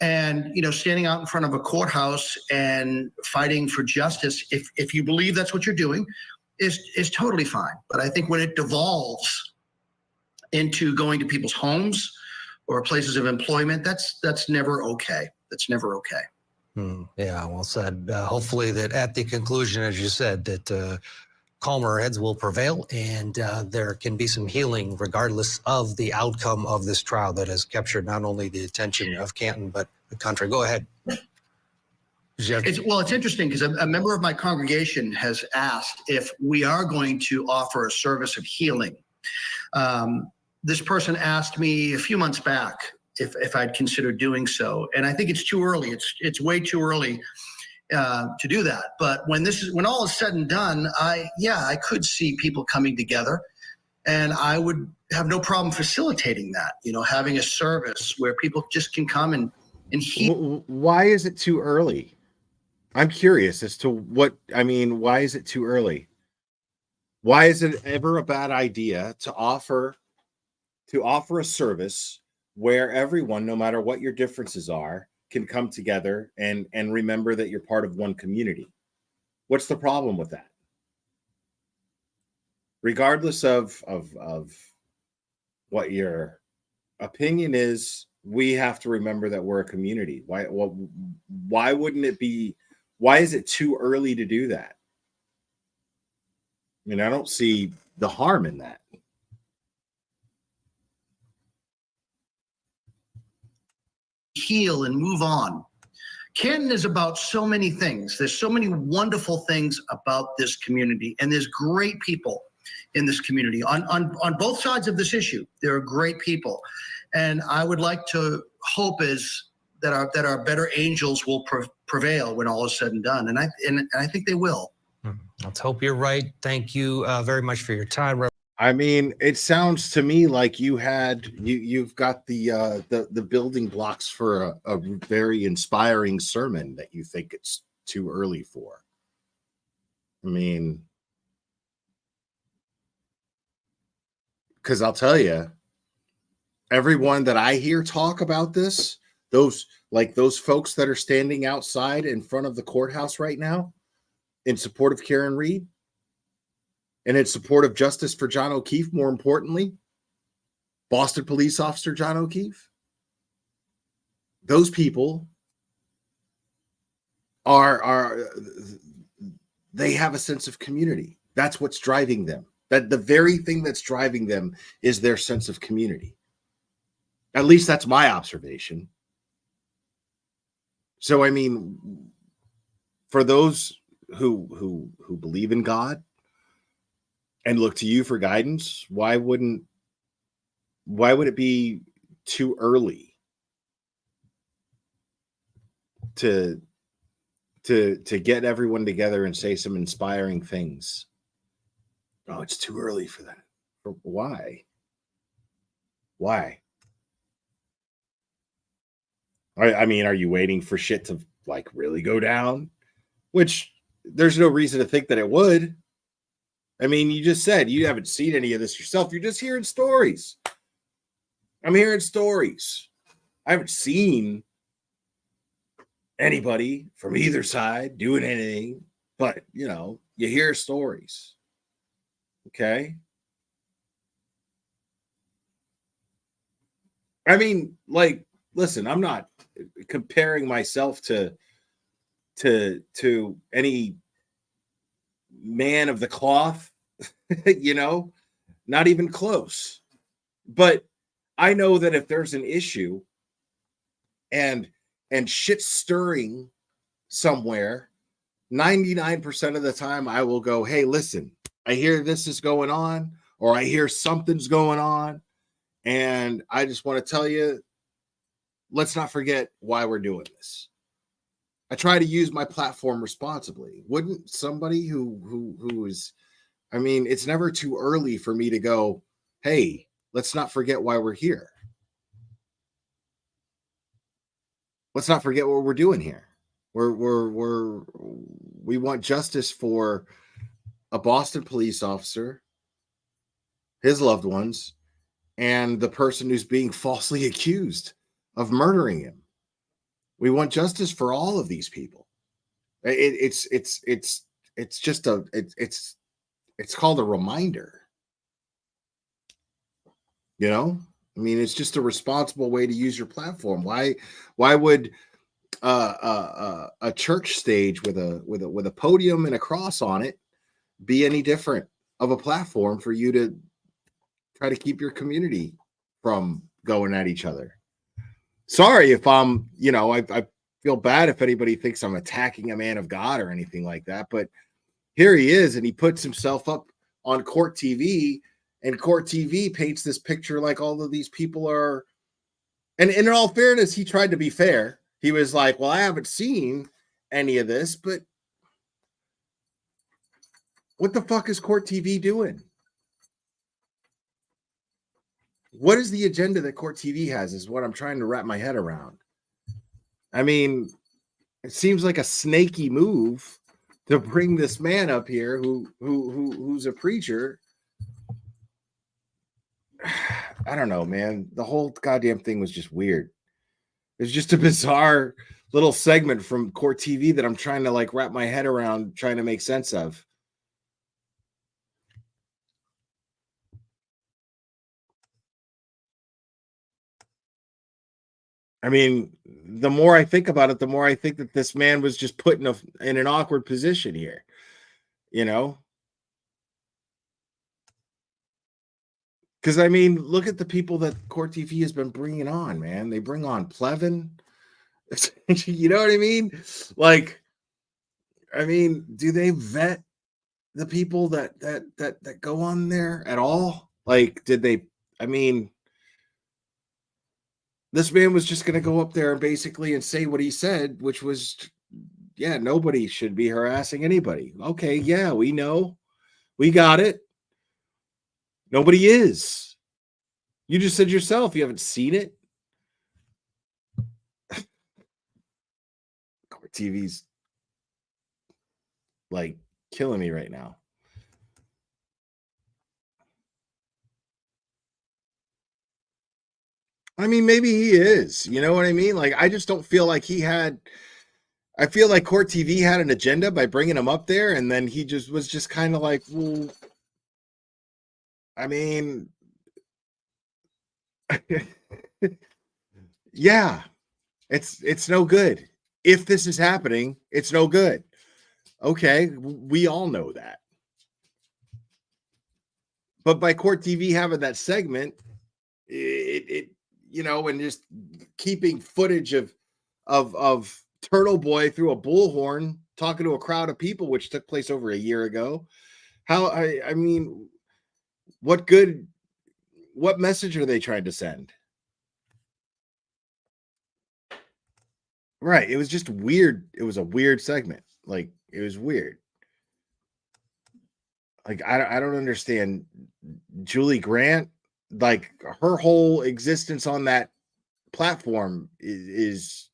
And, standing out in front of a courthouse and fighting for justice, if you believe that's what you're doing, is totally fine. But I think when it devolves into going to people's homes or places of employment, that's never okay. That's never okay. Yeah, well said. Hopefully that at the conclusion, as you said, that calmer heads will prevail and there can be some healing regardless of the outcome of this trial that has captured not only the attention of Canton, but the country. Go ahead. It's interesting because a member of my congregation has asked if we are going to offer a service of healing. This person asked me a few months back if I'd consider doing so. And I think it's too early. It's way too early to do that. But when all is said and done, I could see people coming together, and I would have no problem facilitating that, having a service where people just can come and heal. Why is it too early? I'm curious as to why is it too early? Why is it ever a bad idea to offer a service where everyone, no matter what your differences are, can come together and remember that you're part of one community? What's the problem with that? Regardless of what your opinion is, we have to remember that we're a community. Why wouldn't it be? Why is it too early to do that? I mean, I don't see the harm in that. heal and move on. Canton is about so many things. There's so many wonderful things about this community, and there's great people in this community on both sides of this issue. There are great people, and I would like to hope is that our better angels will prevail when all is said and done, and I think they will. Let's hope you're right. Thank you very much for your time. I mean, it sounds to me like you've got the building blocks for a very inspiring sermon that you think it's too early for. I mean, because I'll tell you, everyone that I hear talk about this, those folks that are standing outside in front of the courthouse right now in support of Karen Reed, and in support of justice for John O'Keefe, more importantly, Boston police officer John O'Keefe, those people they have a sense of community. That's what's driving them. That the very thing that's driving them is their sense of community. At least that's my observation. So, I mean, for those who believe in God and look to you for guidance, why would it be too early to get everyone together and say some inspiring things? Oh, it's too early for that. Why? I mean, are you waiting for shit to like really go down? Which there's no reason to think that it would. I mean, you just said you haven't seen any of this yourself. You're just hearing stories. I'm hearing stories. I haven't seen anybody from either side doing anything, but you hear stories. Okay. I mean, like, listen, I'm not comparing myself to any man of the cloth, not even close. But I know that if there's an issue and shit stirring somewhere, 99% of the time I will go, hey, listen, I hear this is going on, or I hear something's going on, and I just want to tell you, let's not forget why we're doing this. I try to use my platform responsibly. Wouldn't somebody who is, I mean, it's never too early for me to go, hey, let's not forget why we're here. Let's not forget what we're doing here. We want justice for a Boston police officer, his loved ones, and the person who's being falsely accused of murdering him. We want justice for all of these people. It's called a reminder. I mean, it's just a responsible way to use your platform. Why would a church stage with a podium and a cross on it be any different of a platform for you to try to keep your community from going at each other? Sorry if I'm, I feel bad if anybody thinks I'm attacking a man of God or anything like that, but here he is, and he puts himself up on Court TV, and Court TV paints this picture like all of these people are, and in all fairness, he tried to be fair. He was like, well, I haven't seen any of this, but what the fuck is Court TV doing? What is the agenda that Court TV has is what I'm trying to wrap my head around. I mean, it seems like a snaky move to bring this man up here who's a preacher. I don't know, man. The whole goddamn thing was just weird. It's just a bizarre little segment from Court TV that I'm trying to like wrap my head around, trying to make sense of. I mean, the more I think about it, the more I think that this man was just put in an awkward position here, Because, I mean, look at the people that Court TV has been bringing on, man. They bring on Plevin. You know what I mean? Like, I mean, do they vet the people that go on there at all? Like, did they? I mean, this man was just going to go up there and basically and say what he said, which was, yeah, nobody should be harassing anybody. Okay, yeah, we know, we got it. Nobody is. You just said yourself you haven't seen it. Court TV's like killing me right now. I mean, maybe he is. You know what I mean? Like, I just don't feel like he had. I feel like Court TV had an agenda by bringing him up there, and then he just was just kind of like, well, I mean, yeah, it's no good. If this is happening, it's no good. Okay, we all know that. But by Court TV having that segment, it you know, and just keeping footage of Turtle Boy through a bullhorn talking to a crowd of people, which took place over a year ago. How I mean, what message are they trying to send? Right. It was just weird. It was a weird segment. Like, it was weird. Like, I don't understand. Julie Grant, like, her whole existence on that platform is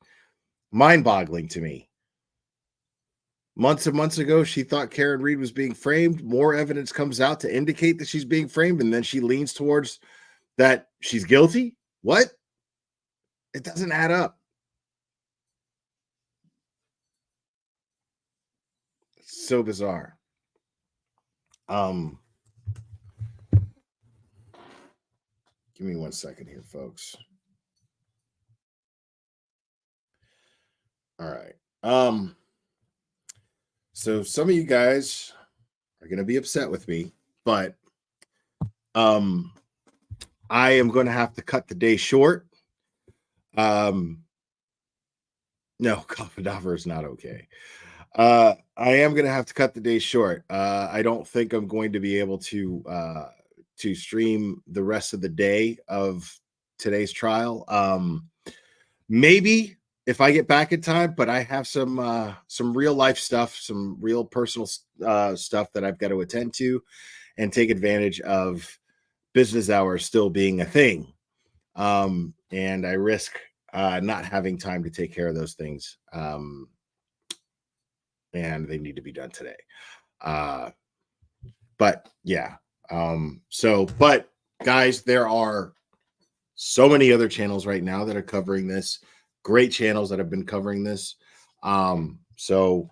mind-boggling to me. Months and months ago, she thought Karen Reed was being framed. More evidence comes out to indicate that she's being framed, and then she leans towards that she's guilty. What? It doesn't add up. It's so bizarre. Give me 1 second here, folks. All right. So some of you guys are going to be upset with me, but I am going to have to cut the day short. No, Kafadavar is not okay. I am going to have to cut the day short. I don't think I'm going to be able to stream the rest of the day of today's trial. Maybe if I get back in time, but I have some real life stuff, some real personal stuff that I've got to attend to and take advantage of business hours still being a thing. And I risk not having time to take care of those things. And they need to be done today. But yeah. But guys, there are so many other channels right now that are covering this. Great channels that have been covering this. So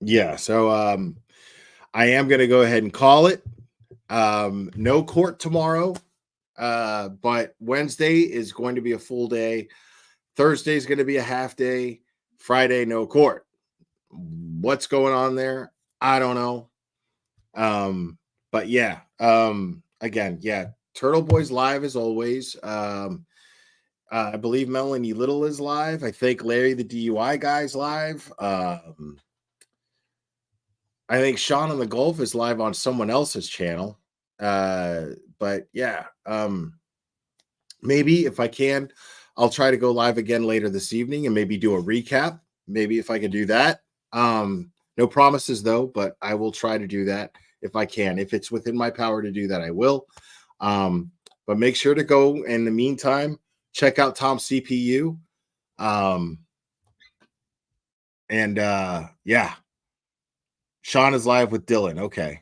yeah, so I am going to go ahead and call it. No court tomorrow, but Wednesday is going to be a full day. Thursday is going to be a half day. Friday, no court. What's going on there? I don't know. But yeah, again, yeah, Turtle Boy's live as always. I believe Melanie Little is live. I think Larry the DUI guy's live. I think Sean on the Golf is live on someone else's channel. But yeah, maybe if I can, I'll try to go live again later this evening and maybe do a recap. Maybe if I can do that. No promises though, but I will try to do that if I can. If it's within my power to do that, I will. But make sure to go in the meantime, check out Tom's CPU. Yeah. Sean is live with Dylan. Okay.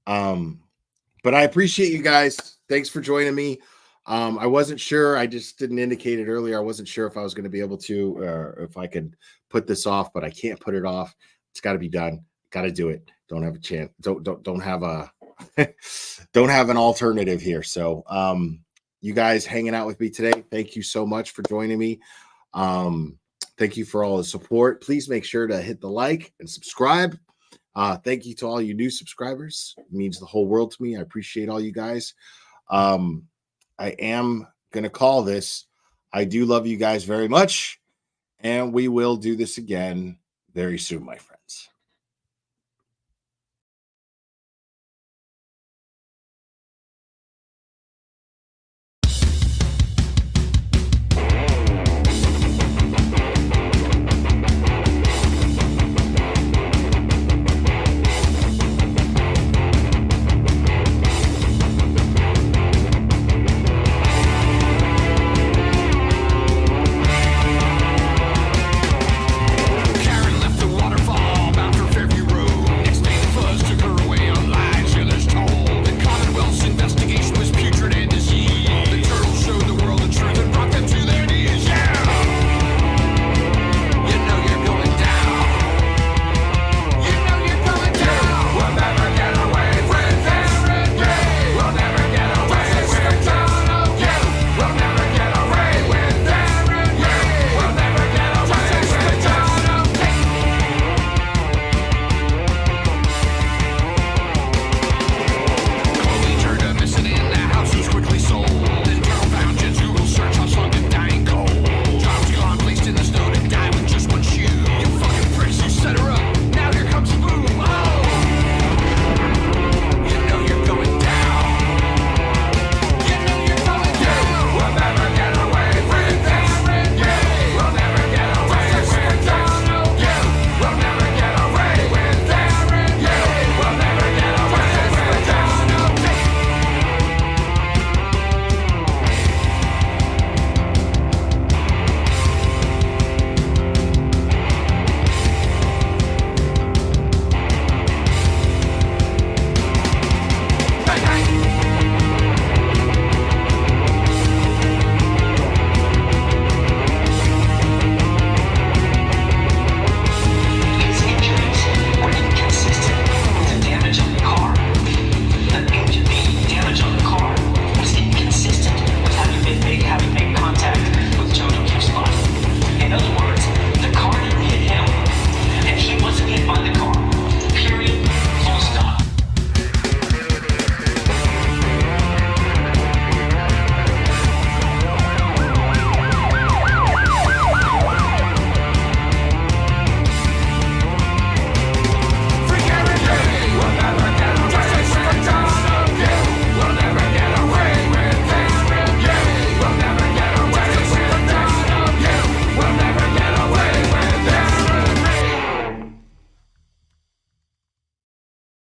But I appreciate you guys. Thanks for joining me. I wasn't sure. I just didn't indicate it earlier. I wasn't sure if I was going to be able to, or if I could put this off, but I can't put it off. It's got to be done. Got to do it. Don't have a chance. Don't have a, don't have an alternative here. So, you guys hanging out with me today. Thank you so much for joining me. Thank you for all the support. Please make sure to hit the like and subscribe. Thank you to all you new subscribers. It means the whole world to me. I appreciate all you guys. I am going to call this. I do love you guys very much, and we will do this again very soon, my friend.